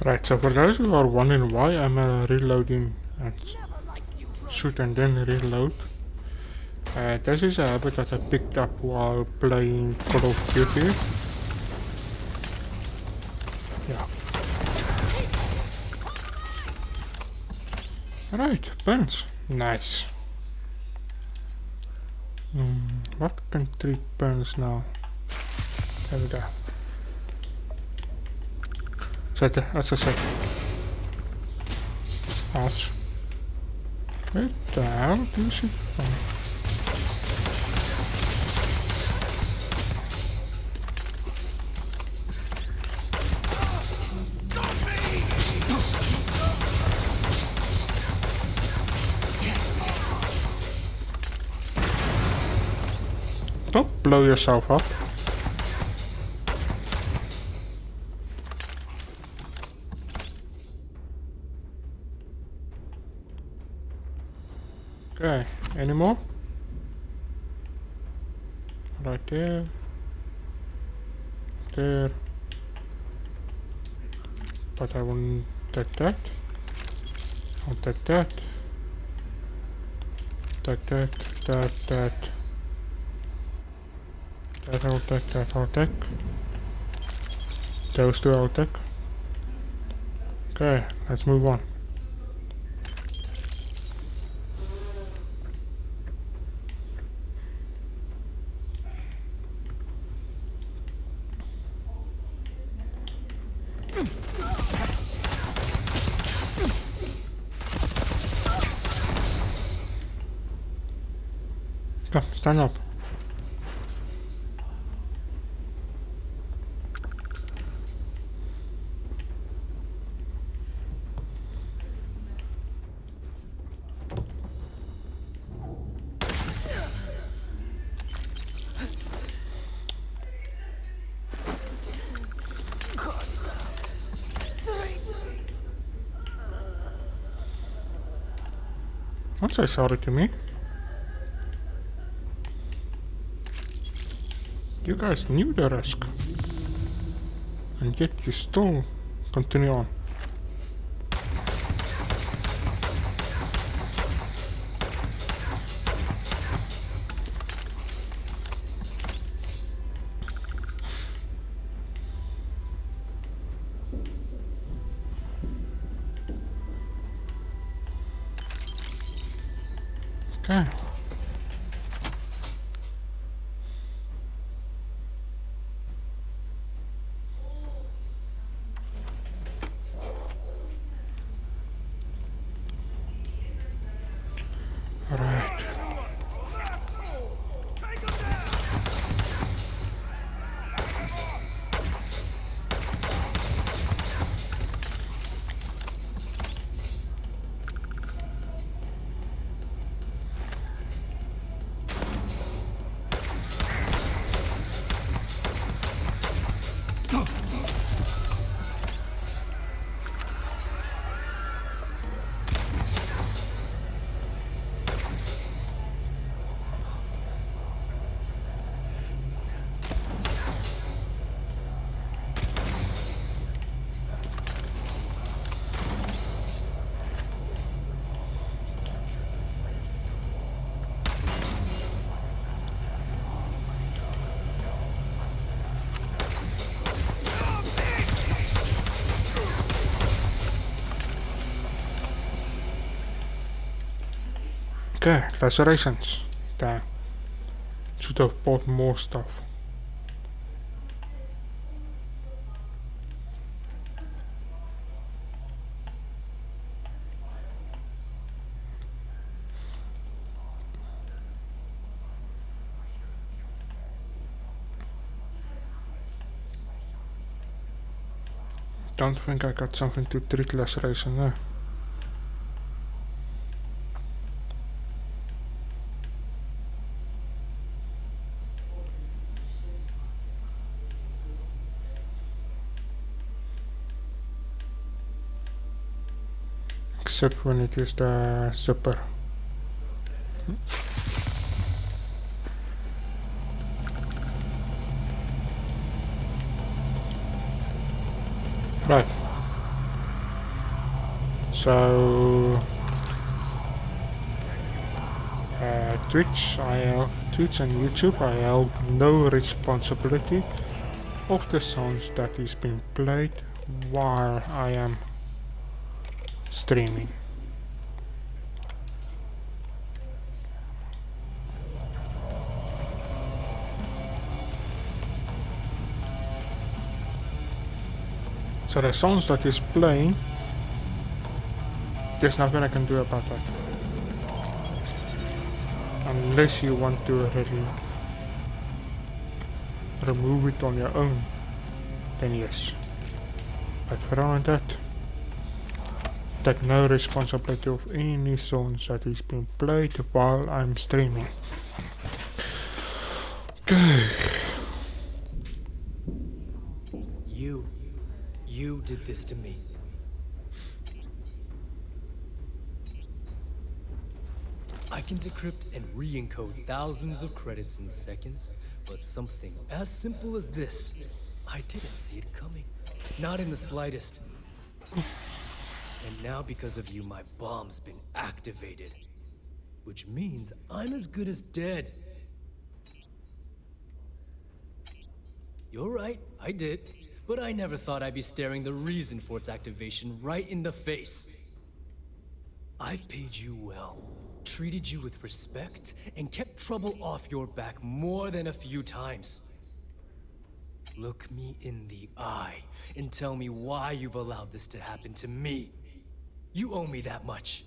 Right, so for those who are wondering why I'm reloading and shoot and then reload, this is a habit that I picked up while playing Call of Duty. Yeah. Right, pens. Nice. What can treat pens now? There we go. Zet, as I said. As. Wait, how do you see? Don't blow yourself up. Okay, any more? Right there. There. But I won't take that. I'll take that. Take that, that. That I'll take, that I'll take. Those two I'll take. Okay, let's move on. Come, stand up. Don't say sorry to me. You guys knew the risk. And yet you still continue on. Okay. Alright. Okay, lacerations. Damn. Should have bought more stuff. Don't think I got something to treat laceration there. Except when it is the zipper. Right. So Twitch and YouTube, I held no responsibility of the sounds that is being played while I am streaming. So the sounds that is playing, there's nothing I can do about that. Unless you want to really remove it on your own, then yes. But for all that, take no responsibility of any sounds that is being played while I'm streaming. Okay. You did this to me. I can decrypt and re-encode thousands of credits in seconds, but something as simple as this, I didn't see it coming. Not in the slightest. And now because of you, my bomb's been activated. Which means I'm as good as dead. You're right, I did. But I never thought I'd be staring the reason for its activation right in the face. I've paid you well, treated you with respect, and kept trouble off your back more than a few times. Look me in the eye and tell me why you've allowed this to happen to me. You owe me that much.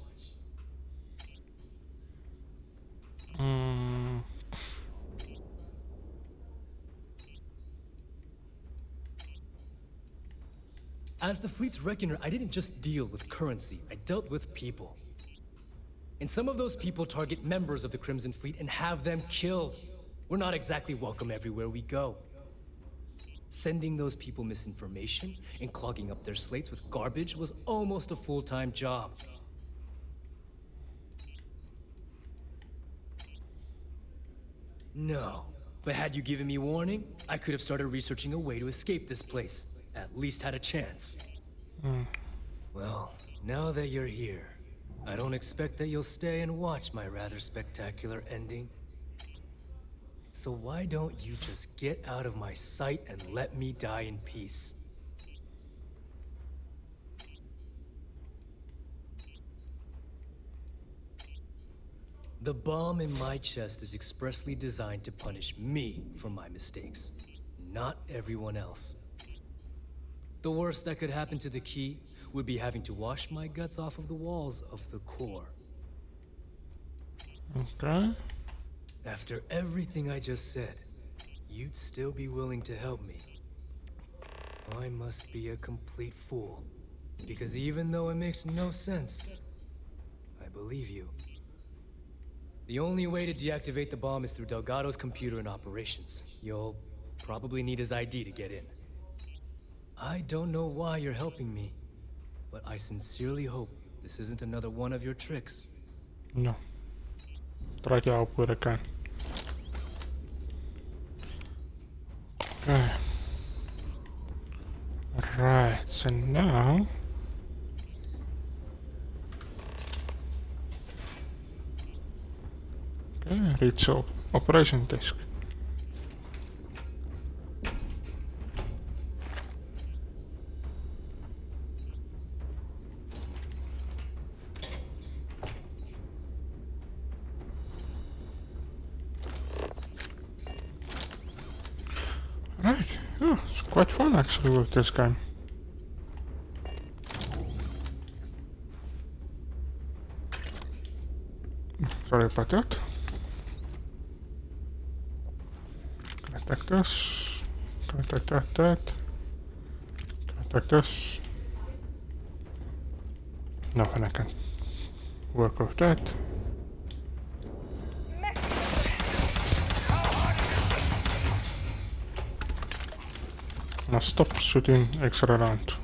As the fleet's reckoner, I didn't just deal with currency, I dealt with people. And some of those people target members of the Crimson Fleet and have them killed. We're not exactly welcome everywhere we go. Sending those people misinformation and clogging up their slates with garbage was almost a full-time job. No, but had you given me warning, I could have started researching a way to escape this place. At least had a chance. Well, now that you're here, I don't expect that you'll stay and watch my rather spectacular ending. So why don't you just get out of my sight and let me die in peace? The bomb in my chest is expressly designed to punish me for my mistakes, not everyone else. The worst that could happen to the key would be having to wash my guts off of the walls of the core. Okay. After everything I just said, you'd still be willing to help me. I must be a complete fool. Because even though it makes no sense, I believe you. The only way to deactivate the bomb is through Delgado's computer and operations. You'll probably need his ID to get in. I don't know why you're helping me, but I sincerely hope this isn't another one of your tricks. No. Try to help where I can. Okay. Right, so now... Okay, reach operation disk. quite fun actually with this game. Sorry about that. Can I take this? Can I take that? Can I take this? Nothing I can work with that. Now stop shooting extra round.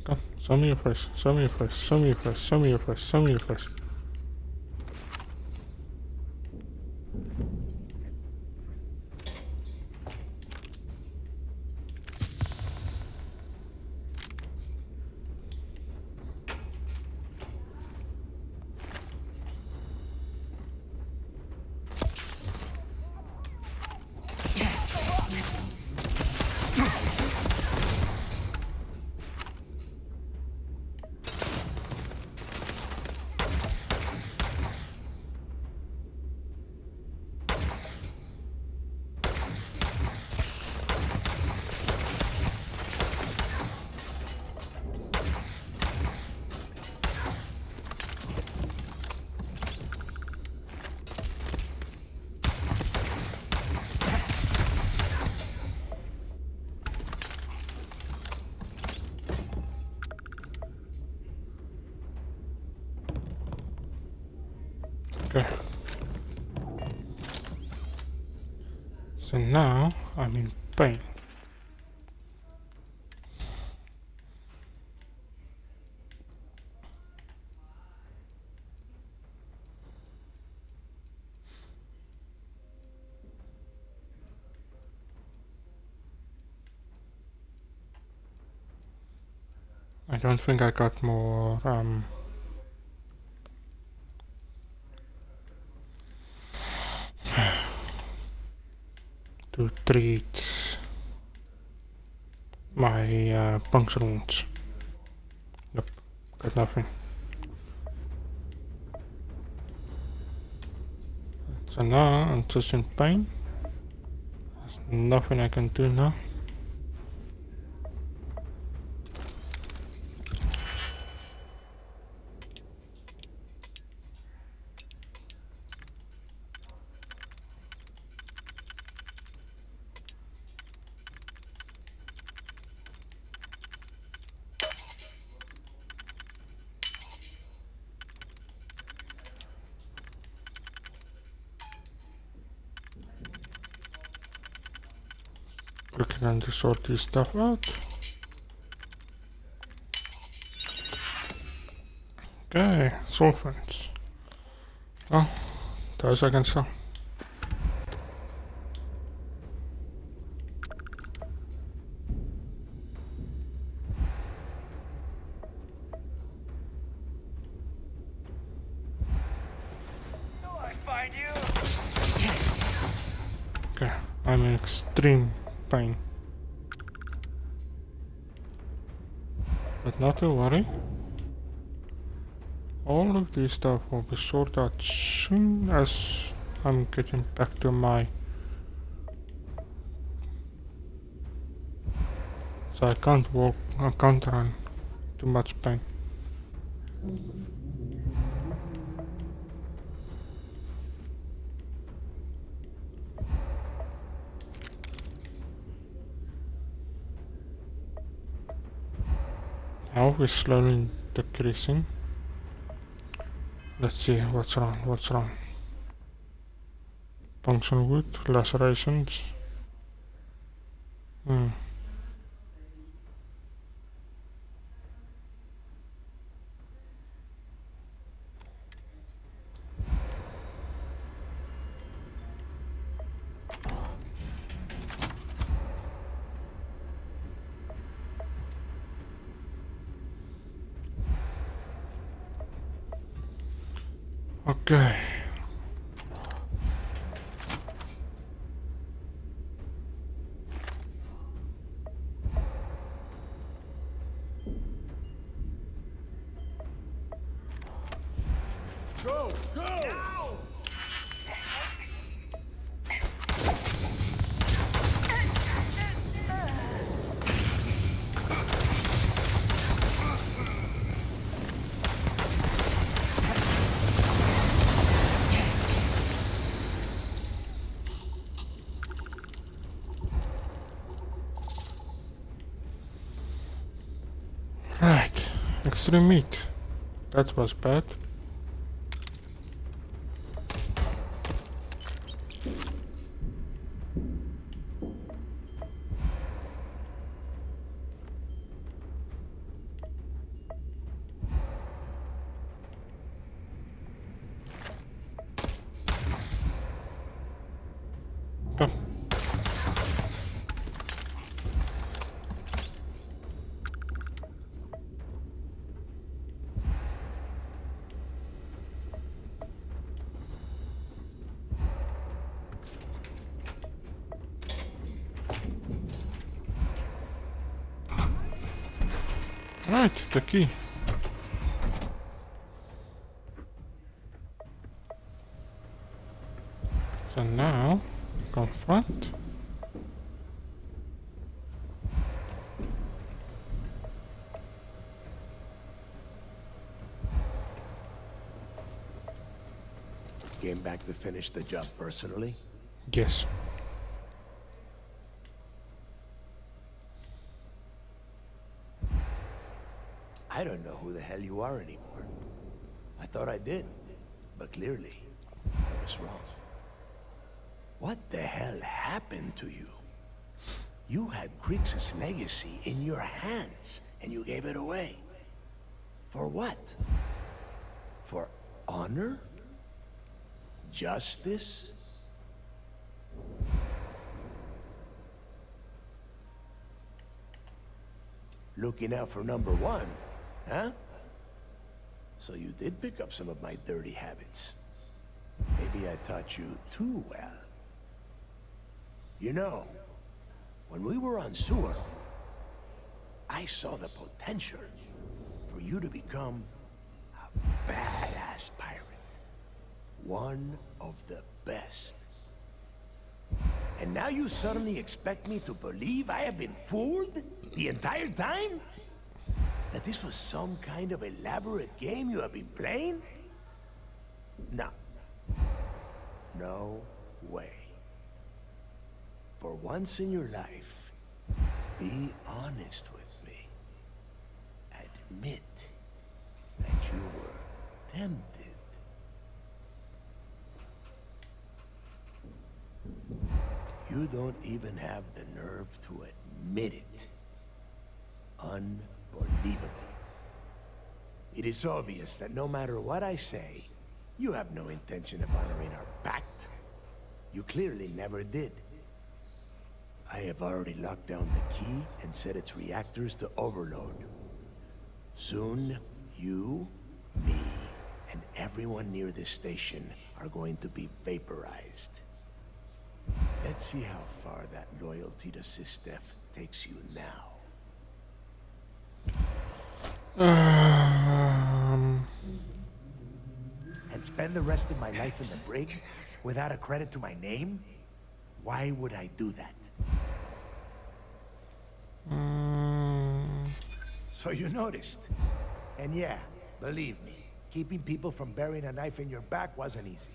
Come, show me your face, show me your face, show me your face, show me your face, show me your face. Okay. So now I'm in pain. I don't think I got more to treat my puncture wounds. Nope, got nothing. So now I'm just in pain. There's nothing I can do now. Looking and sort this stuff out. Okay, solvents. Oh, those I can sell. Okay, I'm in extreme pain. But not to worry. All of this stuff will be sorted out soon as I'm getting back to my... So I can't walk, I can't run. Too much pain. Health is slowly decreasing. Let's see what's wrong, what's wrong. Puncture wound, lacerations. Okay. Go! Go! Now! extra meat. That was bad. Come. Right, the key. So now, confront. Came back to finish the job personally? Yes. I don't know who the hell you are anymore. I thought I did, but clearly, I was wrong. What the hell happened to you? You had Grix's legacy in your hands, and you gave it away. For what? For honor? Justice? Looking out for number one, huh? So you did pick up some of my dirty habits. Maybe I taught you too well. You know, when we were on Sewer, I saw the potential for you to become a badass pirate. One of the best. And now you suddenly expect me to believe I have been fooled the entire time? That this was some kind of elaborate game you have been playing? No. No way. For once in your life, be honest with me. Admit that you were tempted. You don't even have the nerve to admit it. Unbelievable. It is obvious that no matter what I say, you have no intention of honoring our pact. You clearly never did. I have already locked down the key and set its reactors to overload. Soon, you, me, and everyone near this station are going to be vaporized. Let's see how far that loyalty to SysDef takes you now. And spend the rest of my life in the brig without a credit to my name? Why would I do that? So you noticed. And yeah, believe me, keeping people from burying a knife in your back wasn't easy.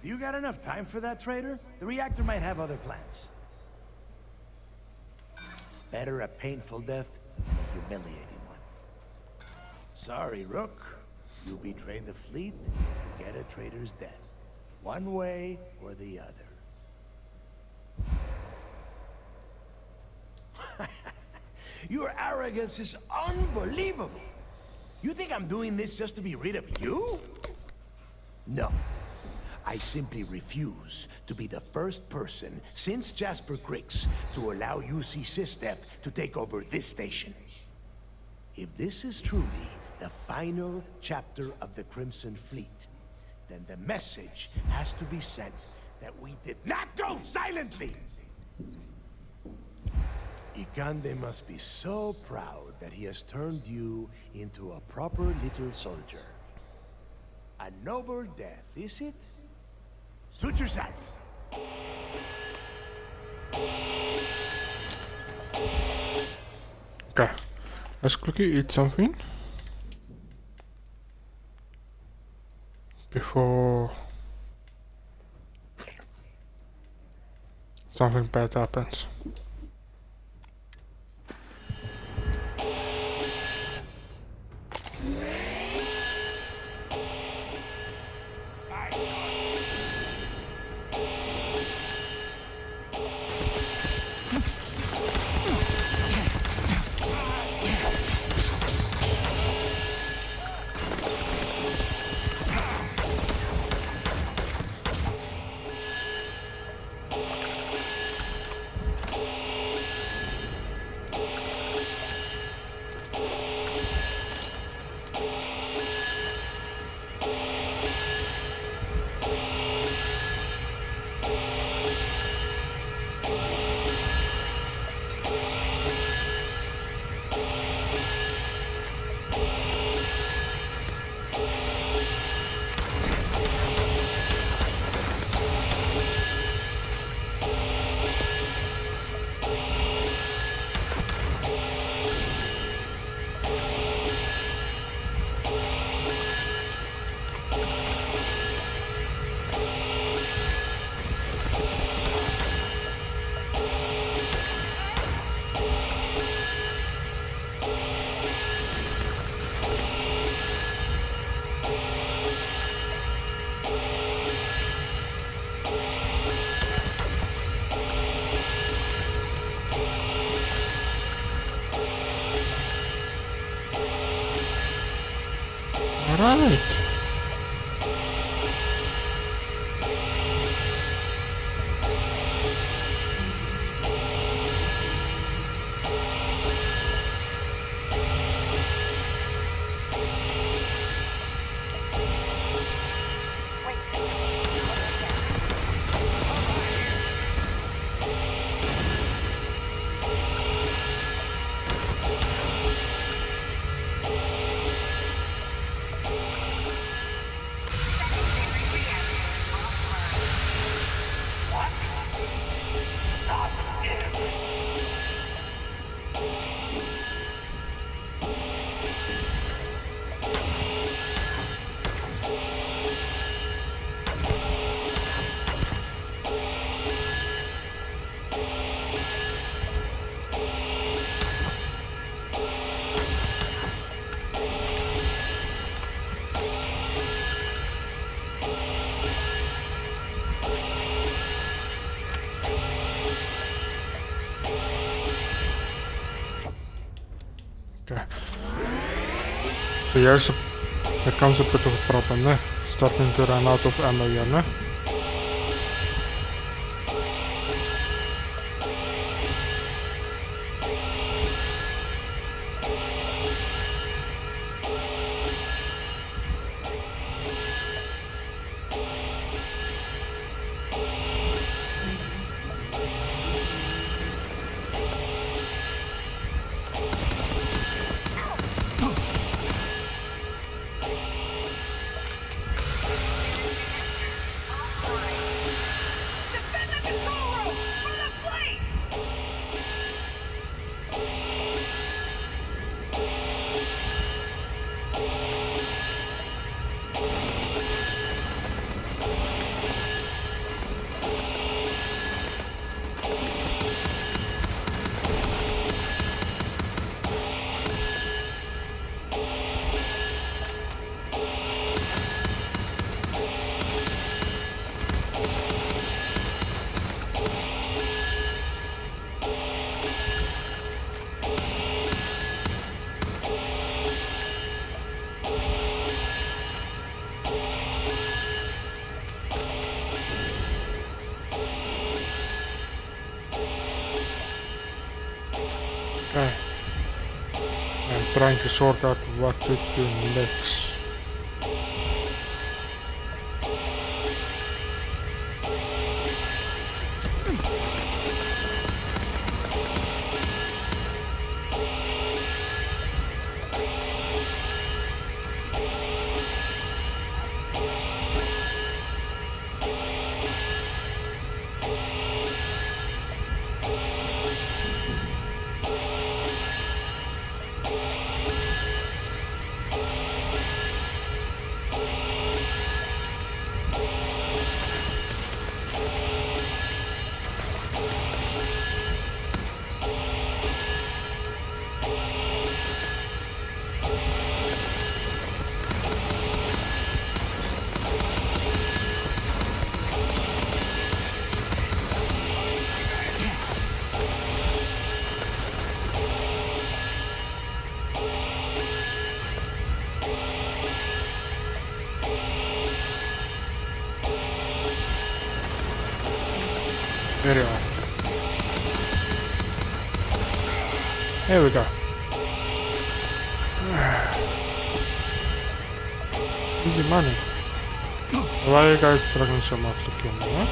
Do you got enough time for that, traitor? The reactor might have other plans. Better a painful death than a humiliating one. Sorry, Rook. You betray the fleet, you get a traitor's death. One way or the other. Your arrogance is unbelievable. You think I'm doing this just to be rid of you? No. I simply refuse to be the first person since Jasper Grix to allow UC SysDef to take over this station. If this is truly the final chapter of the Crimson Fleet, then the message has to be sent that we did not go silently! Ikande must be so proud that he has turned you into a proper little soldier. A noble death, is it? Suit yourself! Okay, let's quickly eat something before something bad happens. Alright. Okay. So here's there comes a bit of a problem there. Starting to run out of ammo here, no? Okay. I'm trying to sort out what to do next. Very well. Here we go. Easy money. Why are you guys struggling so much to kill me, huh?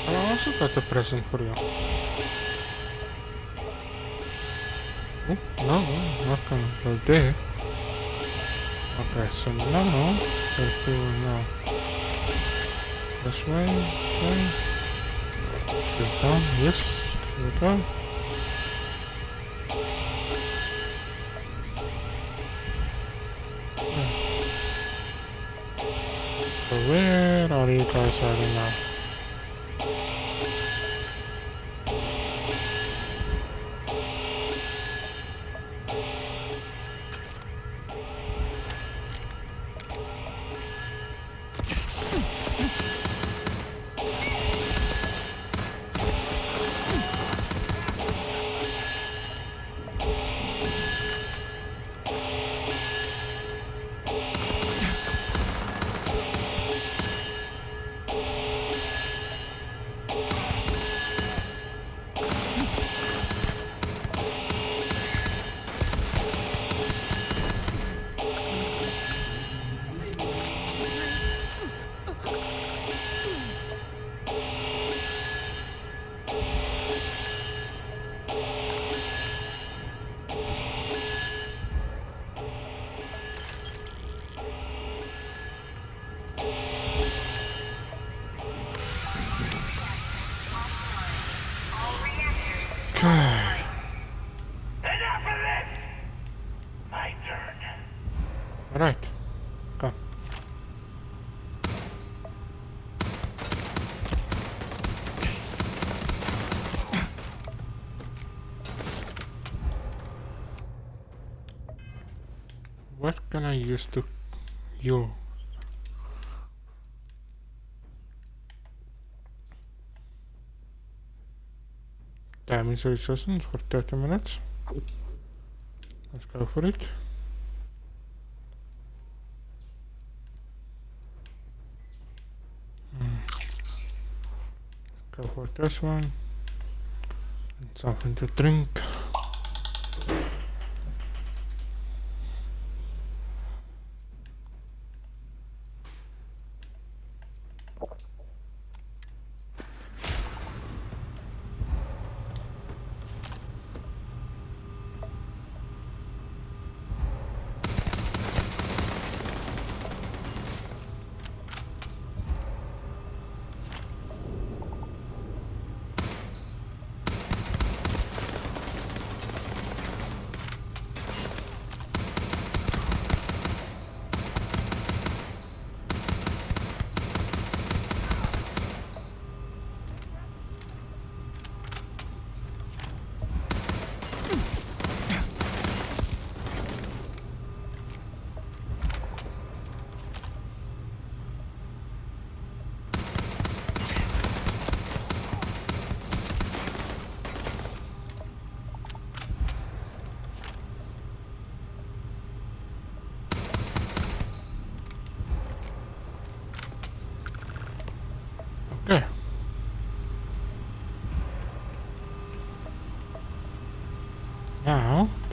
I also got a present for you. Oh, no, not gonna go there. Okay, so now we'll go now. This way, okay. You're done, yes, you're done. So where are you guys heading now? Enough of this! My turn. Alright, come. What can I use to heal? Damage resistance for 30 minutes. Let's go for it. Go for this one. And something to drink.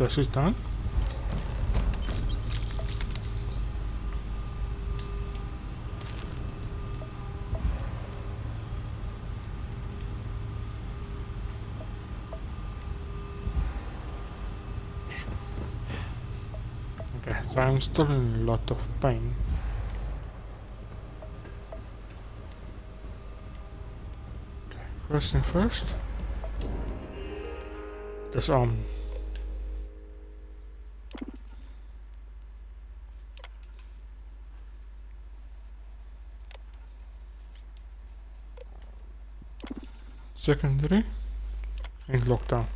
this is done. Okay, so I'm still in a lot of pain. Okay, first thing first. Disarm. Secondary and lockdown.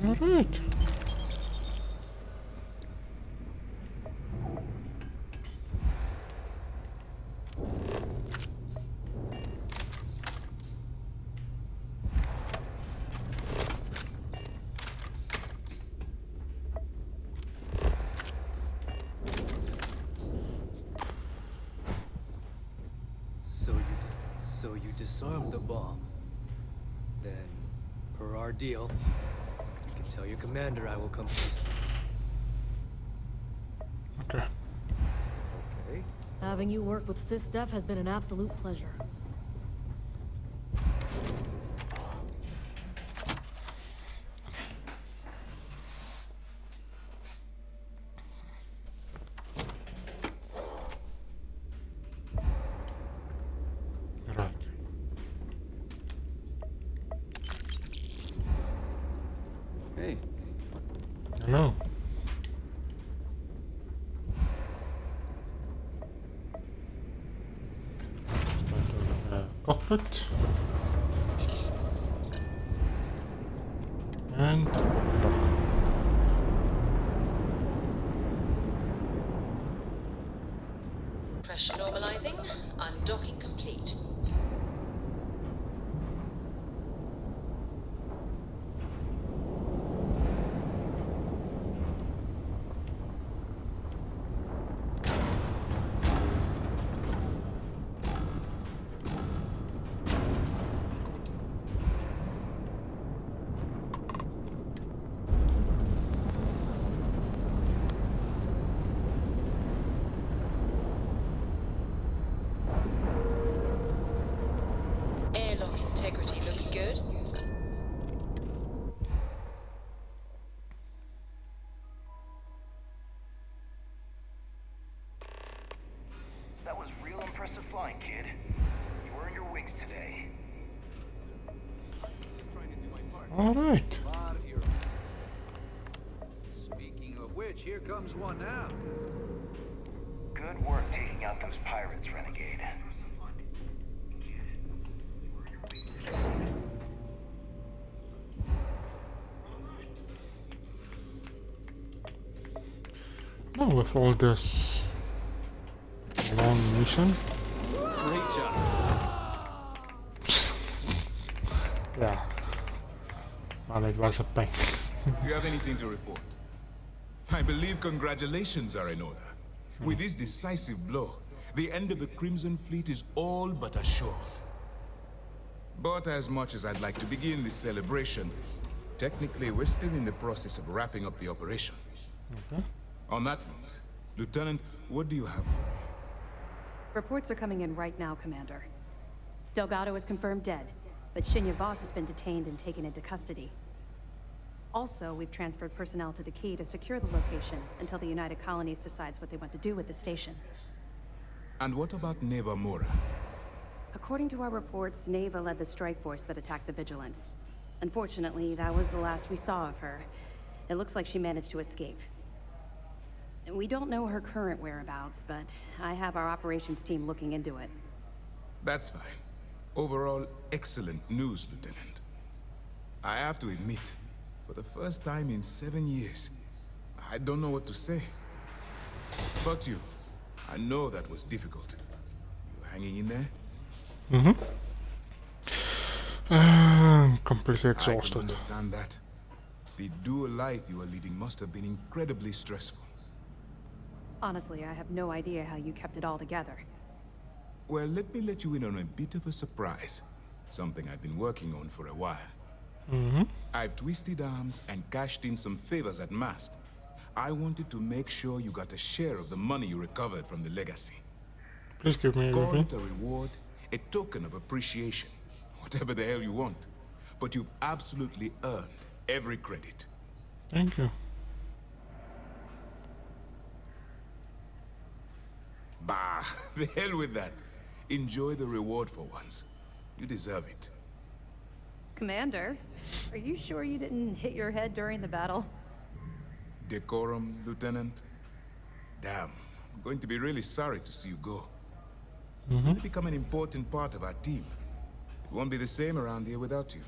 Alright. So you disarmed the bomb. Then, per our deal, you can tell your commander I will come first. Okay. Okay. Having you work with SysDef has been an absolute pleasure. Right. Hey. Hello. Cockpit. And dock. Pressure normalizing. Undocking complete. Airlock integrity looks good. That was real impressive flying, kid. You earned your wings today. Alright. Speaking of which, here comes one now. Good work taking out those pirates, Renegade. Now with all this long mission. Great job. Yeah. Well, it was a pain. You have anything to report? I believe congratulations are in order. With this decisive blow, the end of the Crimson Fleet is all but assured. But as much as I'd like to begin this celebration, technically we're still in the process of wrapping up the operation. On that note, Lieutenant, what do you have for me? Reports are coming in right now, Commander. Delgado is confirmed dead, but Shinya Voss has been detained and taken into custody. Also, we've transferred personnel to the Key to secure the location until the United Colonies decides what they want to do with the station. And what about Neva Mora? According to our reports, Neva led the strike force that attacked the Vigilance. Unfortunately, that was the last we saw of her. It looks like she managed to escape. We don't know her current whereabouts, but I have our operations team looking into it. That's fine. Overall, excellent news, Lieutenant. I have to admit, for the first time in 7 years, I don't know what to say. About you, I know that was difficult. You hanging in there? I'm completely I can exhausted. understand that. The dual life you are leading must have been incredibly stressful. Honestly, I have no idea how you kept it all together. Well, let me let you in on a bit of a surprise. Something I've been working on for a while. I've twisted arms and cashed in some favors at MAST. I wanted to make sure you got a share of the money you recovered from the legacy. Please give me Call everything. it a reward, a token of appreciation, whatever the hell you want. But you've absolutely earned every credit. Thank you. Bah, the hell with that. Enjoy the reward for once. You deserve it. Commander, are you sure you didn't hit your head during the battle? Decorum, Lieutenant? Damn, I'm going to be really sorry to see you go. You'll become an important part of our team. It won't be the same around here without you.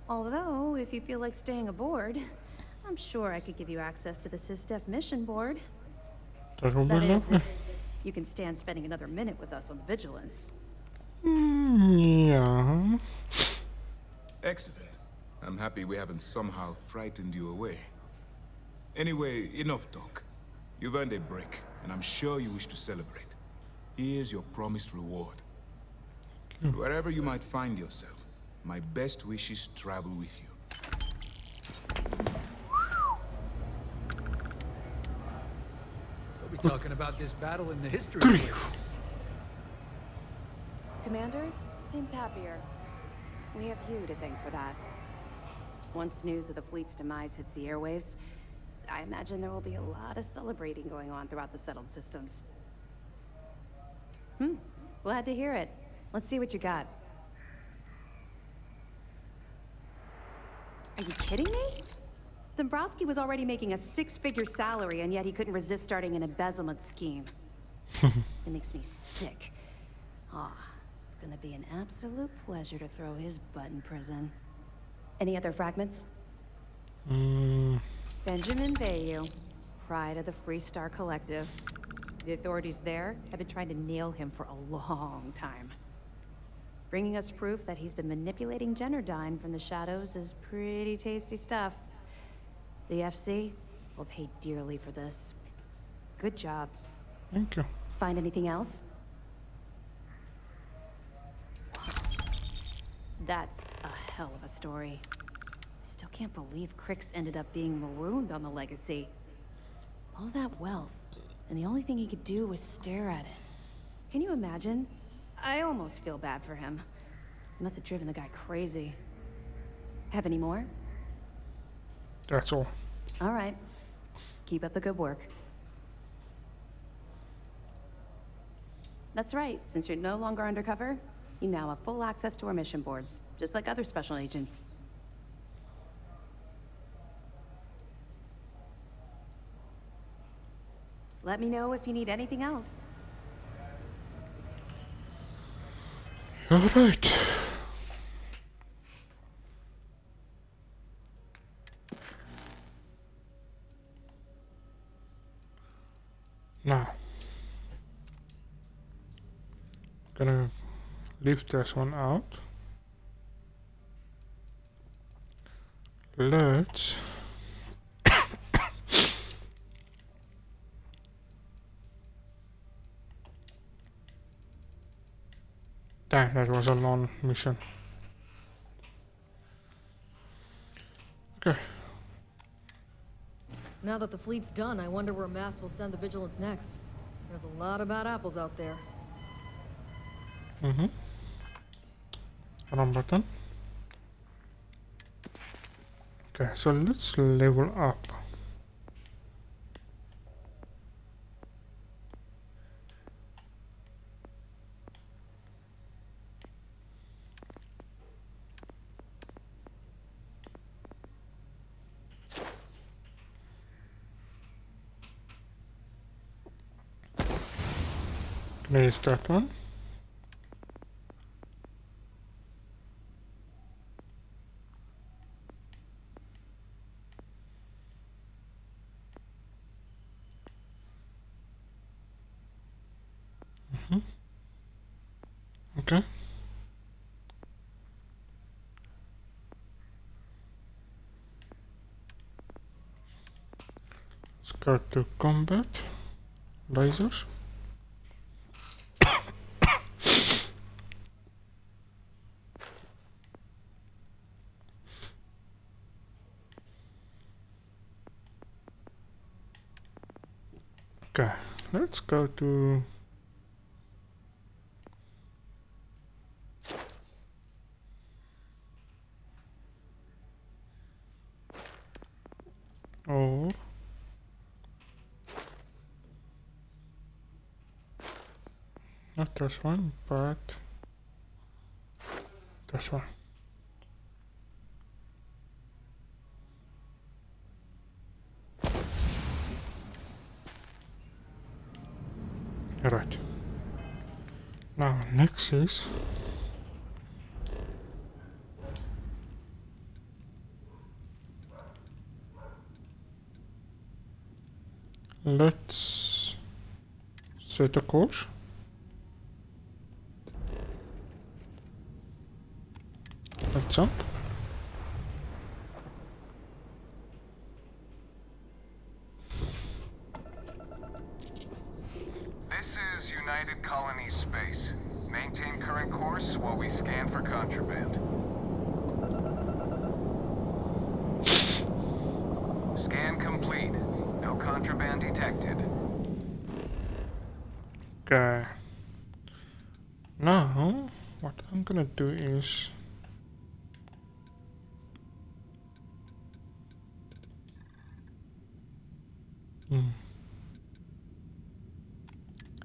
Although, if you feel like staying aboard, I'm sure I could give you access to the SysDef mission board. That would be That is, lovely. if you can stand spending another minute with us on Vigilance. Yeah. Excellent. I'm happy we haven't somehow frightened you away. Anyway, enough talk. You've earned a break, and I'm sure you wish to celebrate. Here's your promised reward. Wherever you might find yourself, my best wishes travel with you. They'll be talking about this battle in the history books. Commander seems happier. We have you to thank for that. Once news of the fleet's demise hits the airwaves, I imagine there will be a lot of celebrating going on throughout the settled systems. Glad to hear it. Let's see what you got. Are you kidding me? Dombrowski was already making a 6-figure salary, and yet he couldn't resist starting an embezzlement scheme. It makes me sick. It's gonna be an absolute pleasure to throw his butt in prison. Any other fragments? Benjamin Bayou, pride of the Free Star Collective. The authorities there have been trying to nail him for a long time. Bringing us proof that he's been manipulating Generdyne from the shadows is pretty tasty stuff. The FC will pay dearly for this. Good job. Thank you. Find anything else? That's a hell of a story. Still can't believe Crix ended up being marooned on the legacy. All that wealth, and the only thing he could do was stare at it. Can you imagine? I almost feel bad for him. He must have driven the guy crazy. Have any more? That's all. All right. Keep up the good work. That's right. Since you're no longer undercover, you now have full access to our mission boards, just like other special agents. Let me know if you need anything else. All right. Now, gonna leave this one out. Let's Damn, that was a long mission. Okay. Now that the fleet's done, I wonder where MAST will send the Vigilance next. There's a lot of bad apples out there. Wrong button. Okay, so let's level up. There's that one. Okay. Let's go to combat. Lasers. Okay, let's go to not this one, but this one. Alright. Now next is let's set a course. Let's jump. This is United Colony Space. Maintain current course while we scan for contraband. Scan complete. No contraband detected. Okay. Now, what I'm gonna do is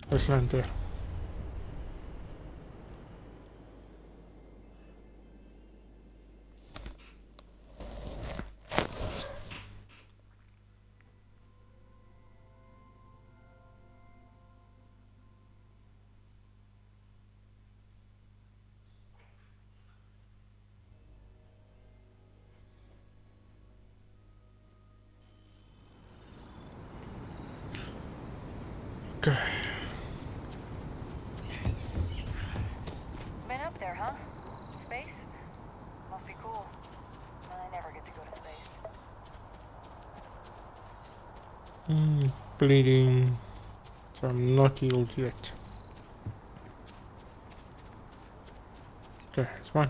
let's land there. Okay. Been up there, huh? Space? Must be cool. I never get to go to space. Bleeding. So I'm not healed yet. Okay, it's fine.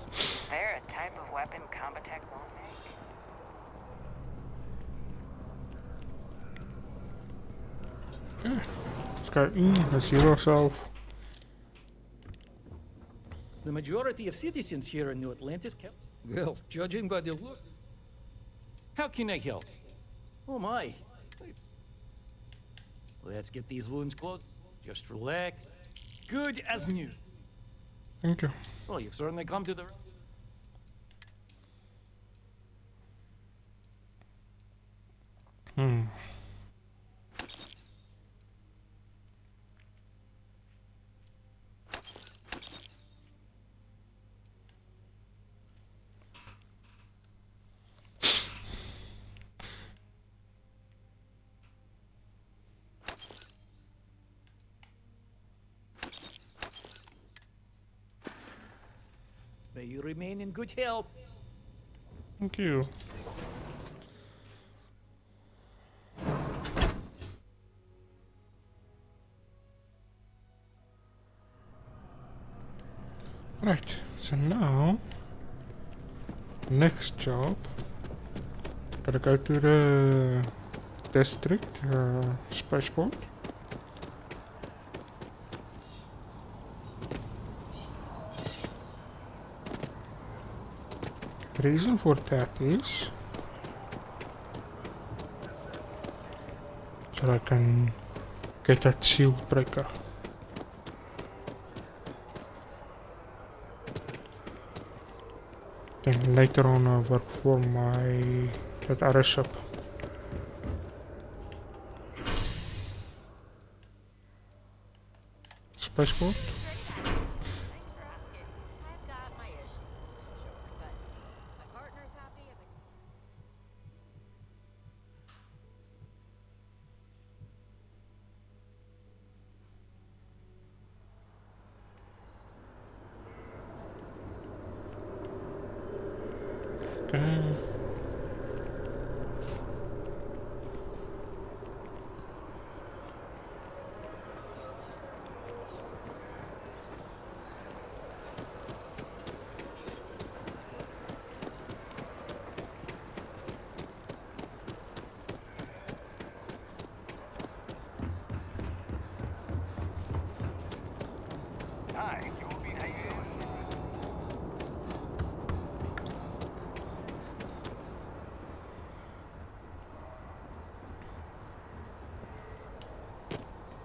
Is there a type of weapon Combatech won't make? Okay. Let's go in, let's heal ourselves. The majority of citizens here in New Atlantis kept... Well, judging by the look... How can I help? Oh my. Let's get these wounds closed. Just relax. Good as new. Thank you. Well, you've certainly come to the... May you remain in good health. Thank you. Right, so now next job, gotta go to the district spaceport. The reason for that is so I can get that shield breaker. Then later on I work for that other shop. Spaceport. Okay.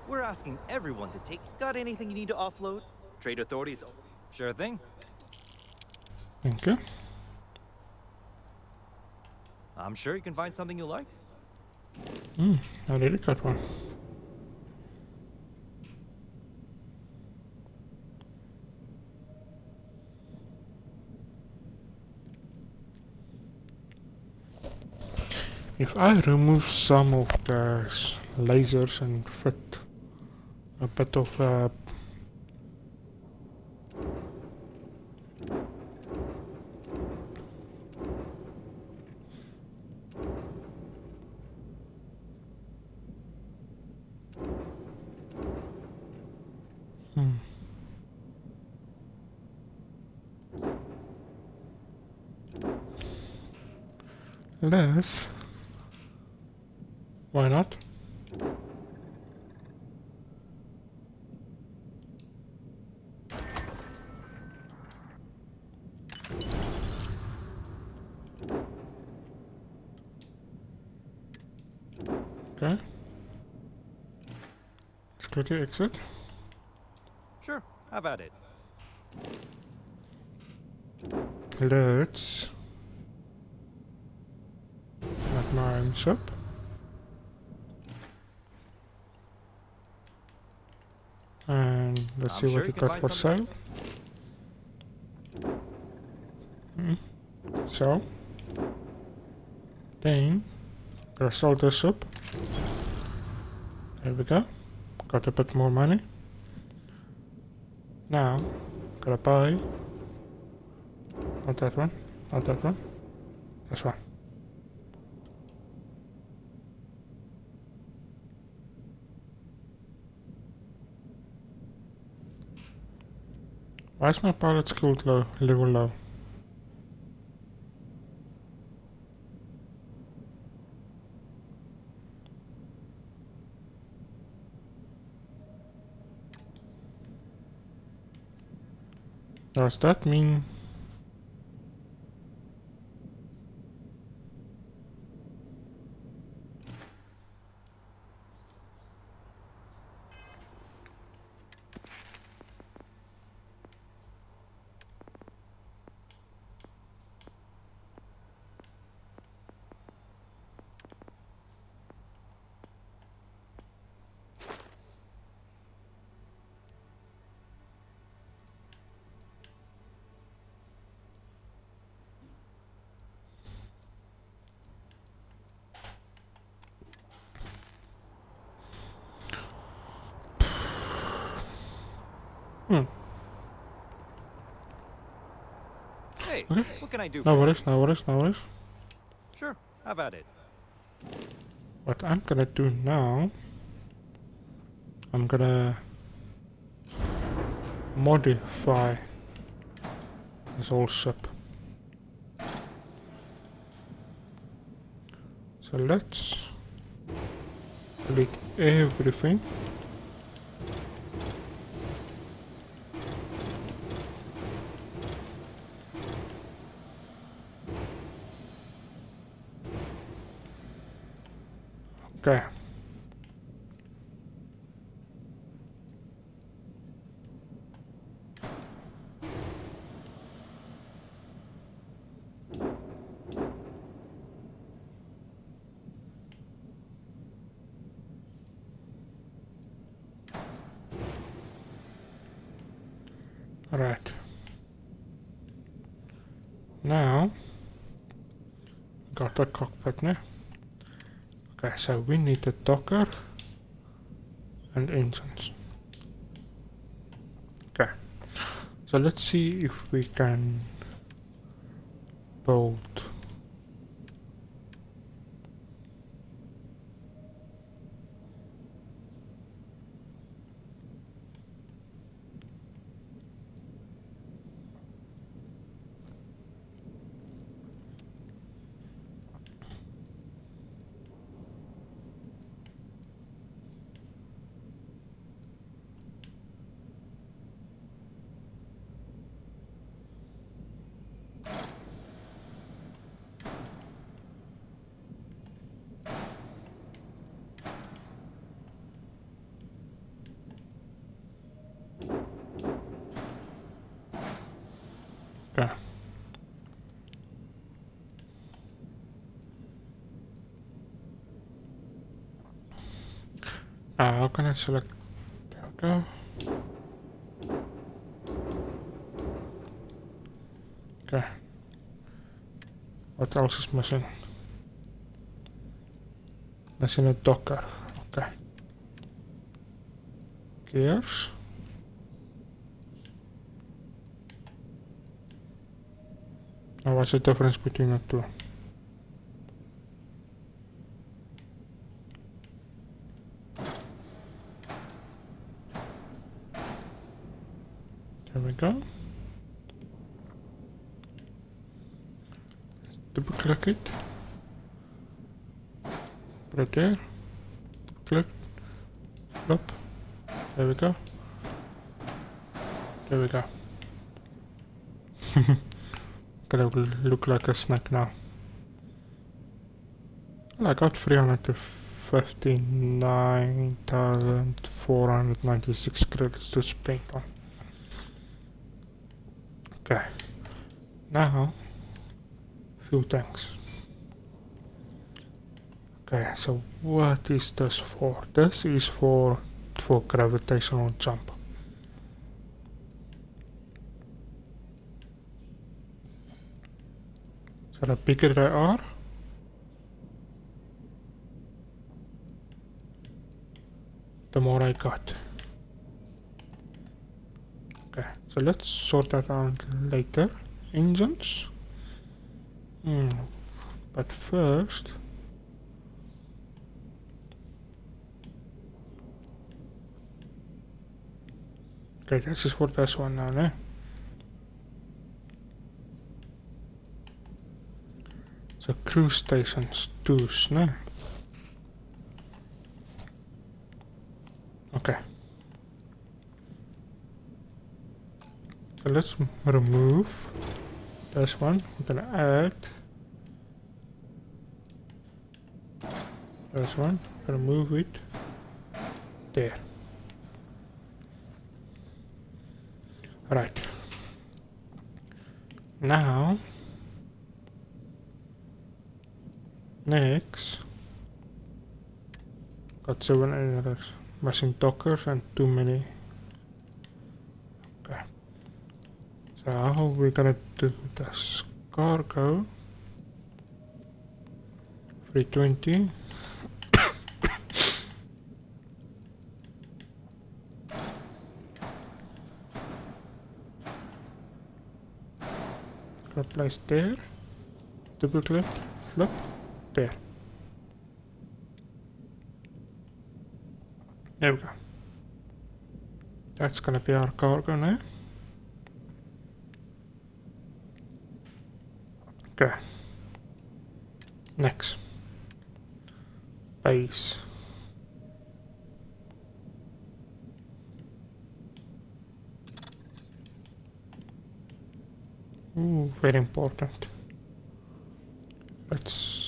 We're asking everyone to take. Got anything you need to offload? Trade authorities. Sure thing. Thank you. I'm sure you can find something you like. I really got one. If I remove some of the lasers and fit a bit of less, why not? Okay. Let's quickly exit. Sure, have at it. Let's let my arms up. And let's see what we got for sale. So then gonna sell this up. There we go. Got a bit more money. Now gotta buy not that one, not that one. This one. Why is my pilot skill level low? Does that mean Hey, okay? what can I do No for worries, no worries, no worries. you? Sure, have at it. What I'm gonna do now, I'm gonna modify this whole ship. So let's delete everything. Okay. Right. Now, got the cockpit now. Okay, so we need the docker and engines. Okay, so let's see if we can build okay. How can I select? There we go. Okay. What else is missing? Missing a docker. Okay. Gears. Now what's the difference between the two? There we go. Double click it. Put it there. Click. Flip. There we go. There we go. Gonna look like a snack now. Well, I got 359,496 credits to spend on. Okay. Now, fuel tanks. Okay, so what is this for? This is for gravitational jump. So the bigger they are, the more I got. Okay, so let's sort that out later. Engines. But first, okay, this is for this one now, eh? So cruise stations, twos, no? Okay. So let's remove this one. We're gonna add this one. We're gonna move it there. Right. Now, next, got 7 errors. Missing dockers and too many. Okay. So how are we gonna do this? Cargo 320. Gonna place there. Double click, flip, there. There we go. That's gonna be our cargo now. Okay. Next. Base. Ooh, very important. Let's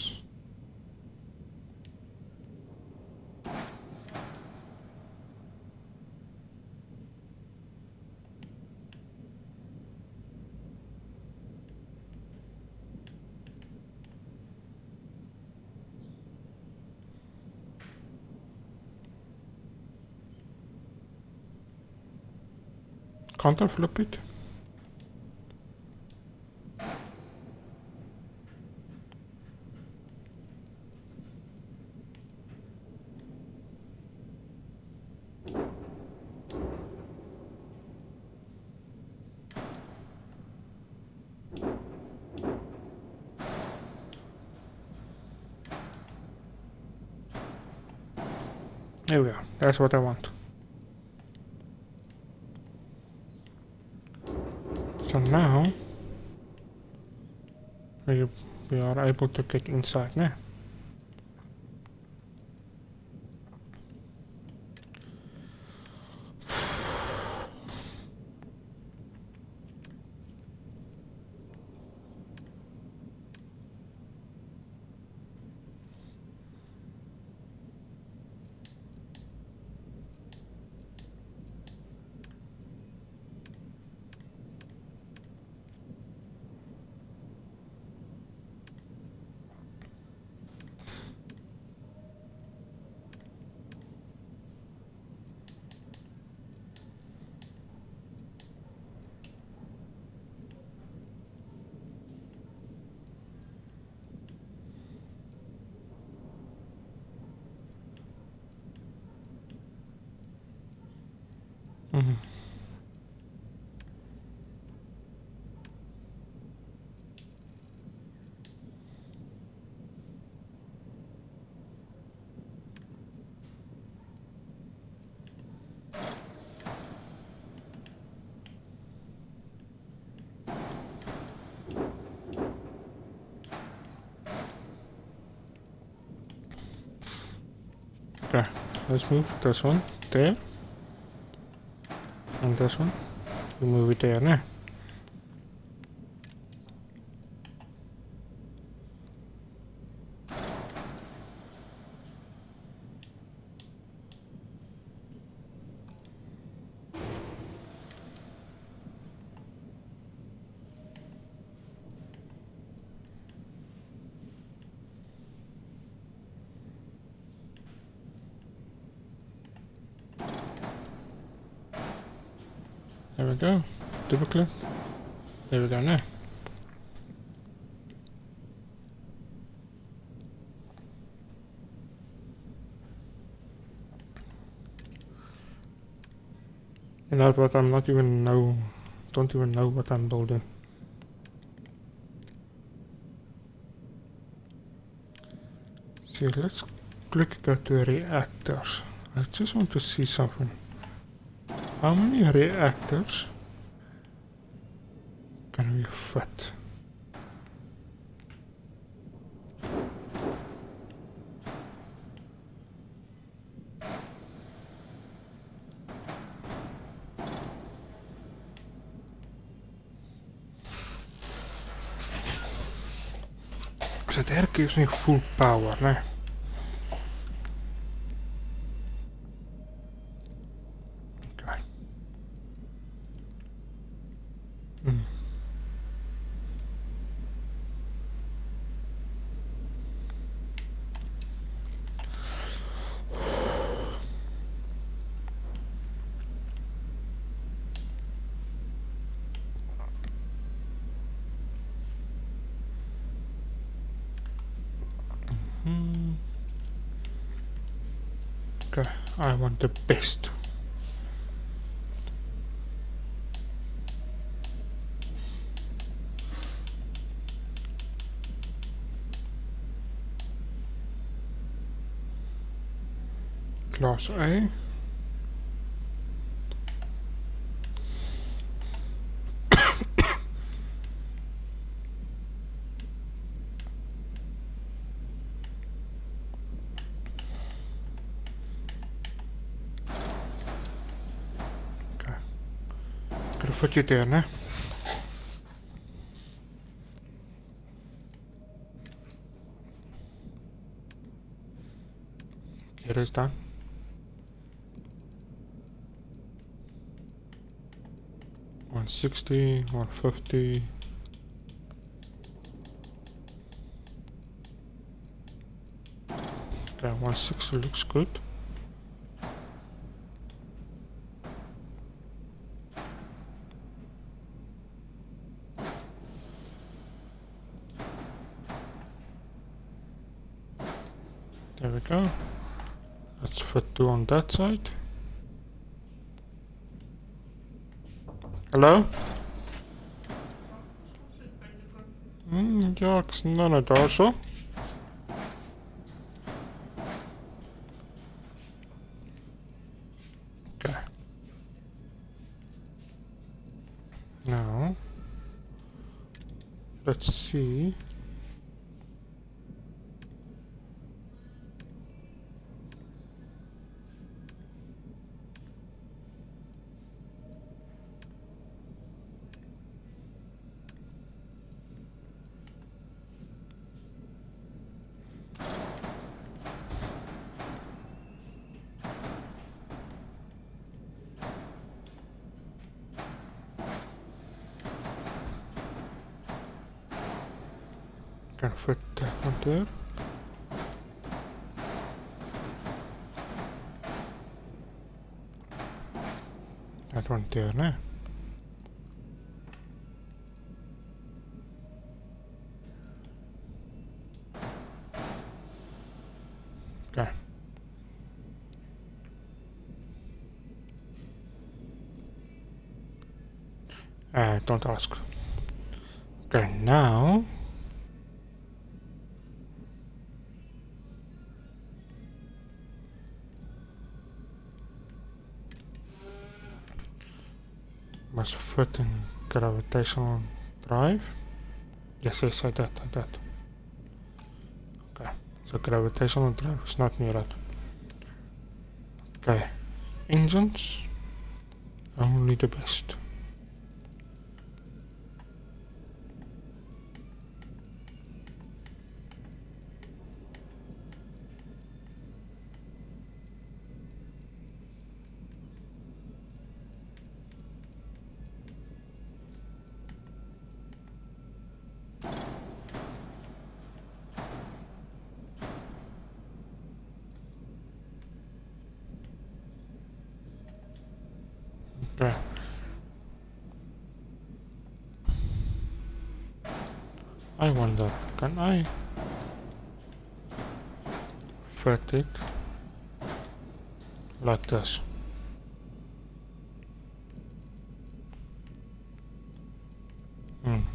Can't I flip it? There we are. That's what I want. So now we are able to get inside now. Okay, let's move this one there. And this one. We move it there now. There we go. Double click. There we go now. You know what? I'm not even know. Don't even know what I'm building. See, let's click go to reactors. I just want to see something. How many reactors can we fit? So that gives me full power now. Okay. Okay, I want the best. Class A. Put it there now. Here is done. $160, $150. Okay, 160 looks good. There we go. Let's fit 2 on that side. Hello? Jaks none also. Okay. Now let's see. Can fit that one there. That one there, no? Okay. Don't ask. Okay, now must fit in gravitational drive. Yes, I that. Okay, so gravitational drive is not near it. Okay, engines, only the best. Okay. I wonder, can I fit it like this? I'm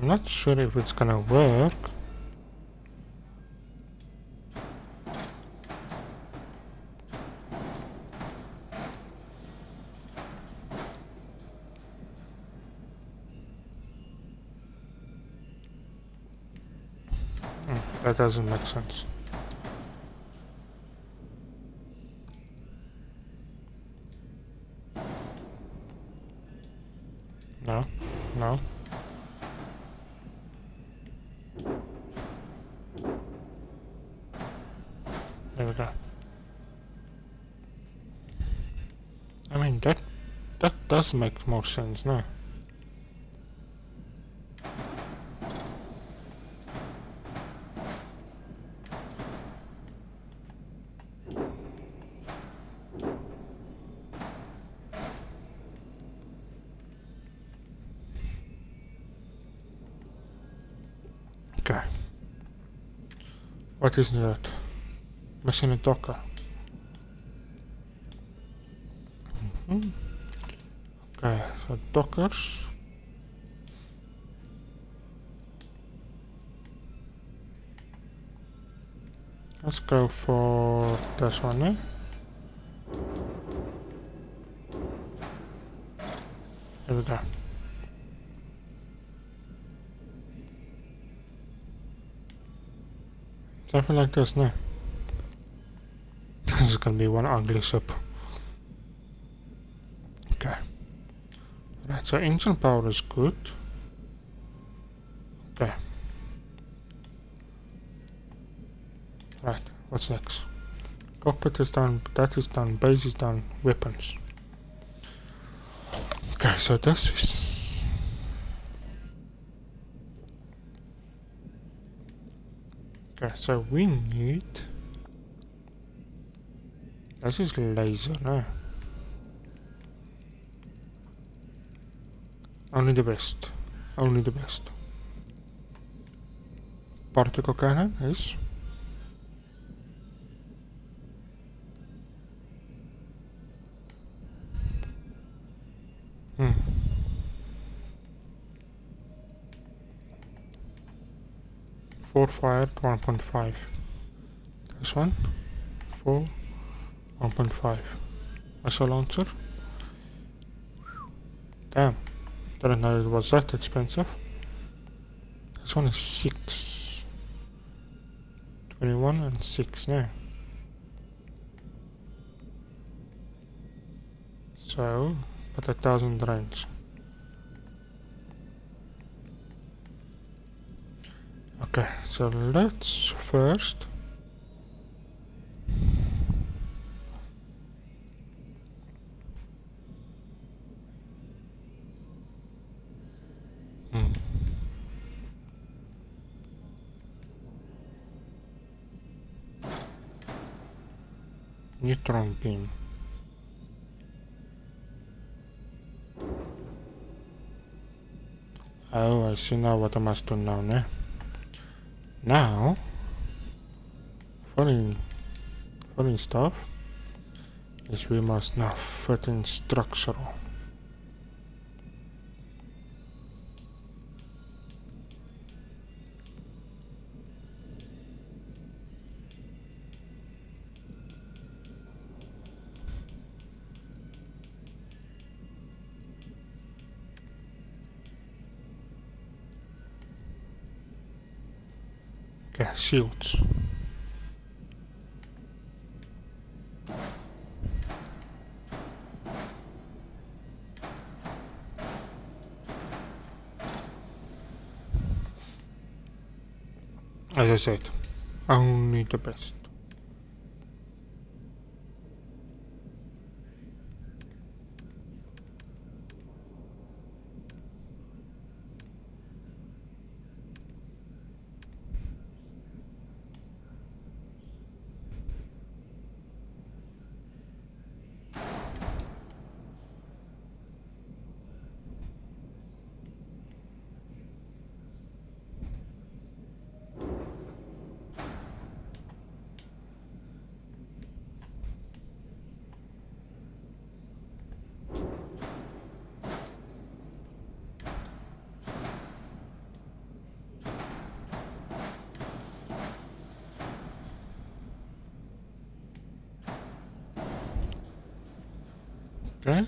not sure if it's gonna work. That doesn't make sense. No. There we go. I mean, that does make more sense now. Okay. What is needed? Machine and docker. Okay, so dockers. Let's go for this one, eh? Here we go. Something like this, no? This is gonna be one ugly ship. Okay. Right, so engine power is good. Okay. Right, what's next? Cockpit is done, that is done, base is done, weapons. Okay, so this is... Okay, so we need... This is laser, no? Only the best. Only the best. particle cannon is. Four fired 1.5. This one 4 1.5. Missile launcher. Damn, didn't know it was that expensive. This one is 6. 21 and 6 now. So, but 1,000 range. Okay, so let's first neutron beam. Oh, I see now what I must do now, ne? Now, funny stuff is we must now fit in structural. Okay, shields. As I said, only the best. Okay.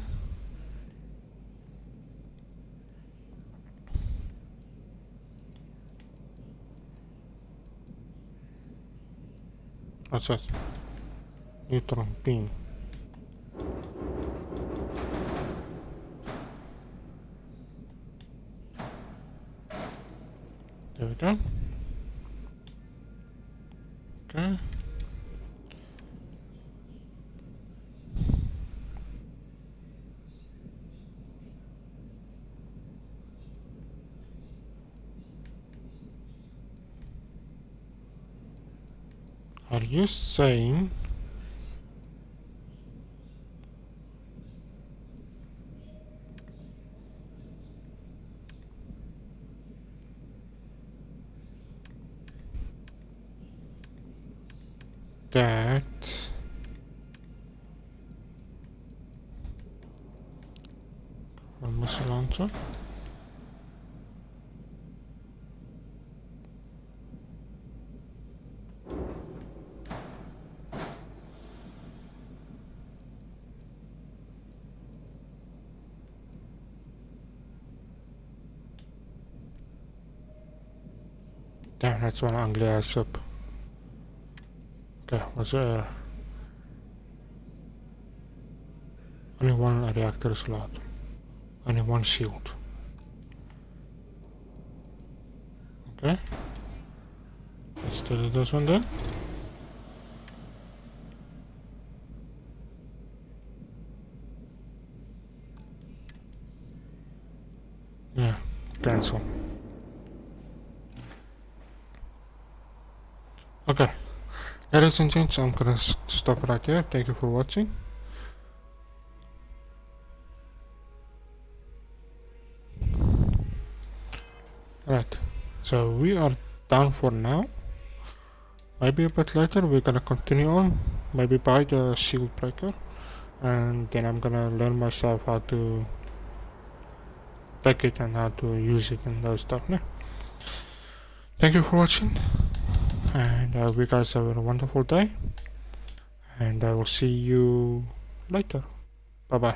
What's that? Neutron beam. There we go. Okay. Are you saying that a missile launcher? Damn, that's one ugly ass up. Okay, what's there? Only one reactor slot. Only one shield. Okay. Let's do this one then. Yeah, cancel. Okay, ladies and gents, I'm gonna stop right here. Thank you for watching. Right, so we are done for now. Maybe a bit later we're gonna continue on, maybe buy the shield breaker, and then I'm gonna learn myself how to take it and how to use it and those stuff. Yeah. Thank you for watching, and I hope you guys have a wonderful day, and I will see you later. Bye bye.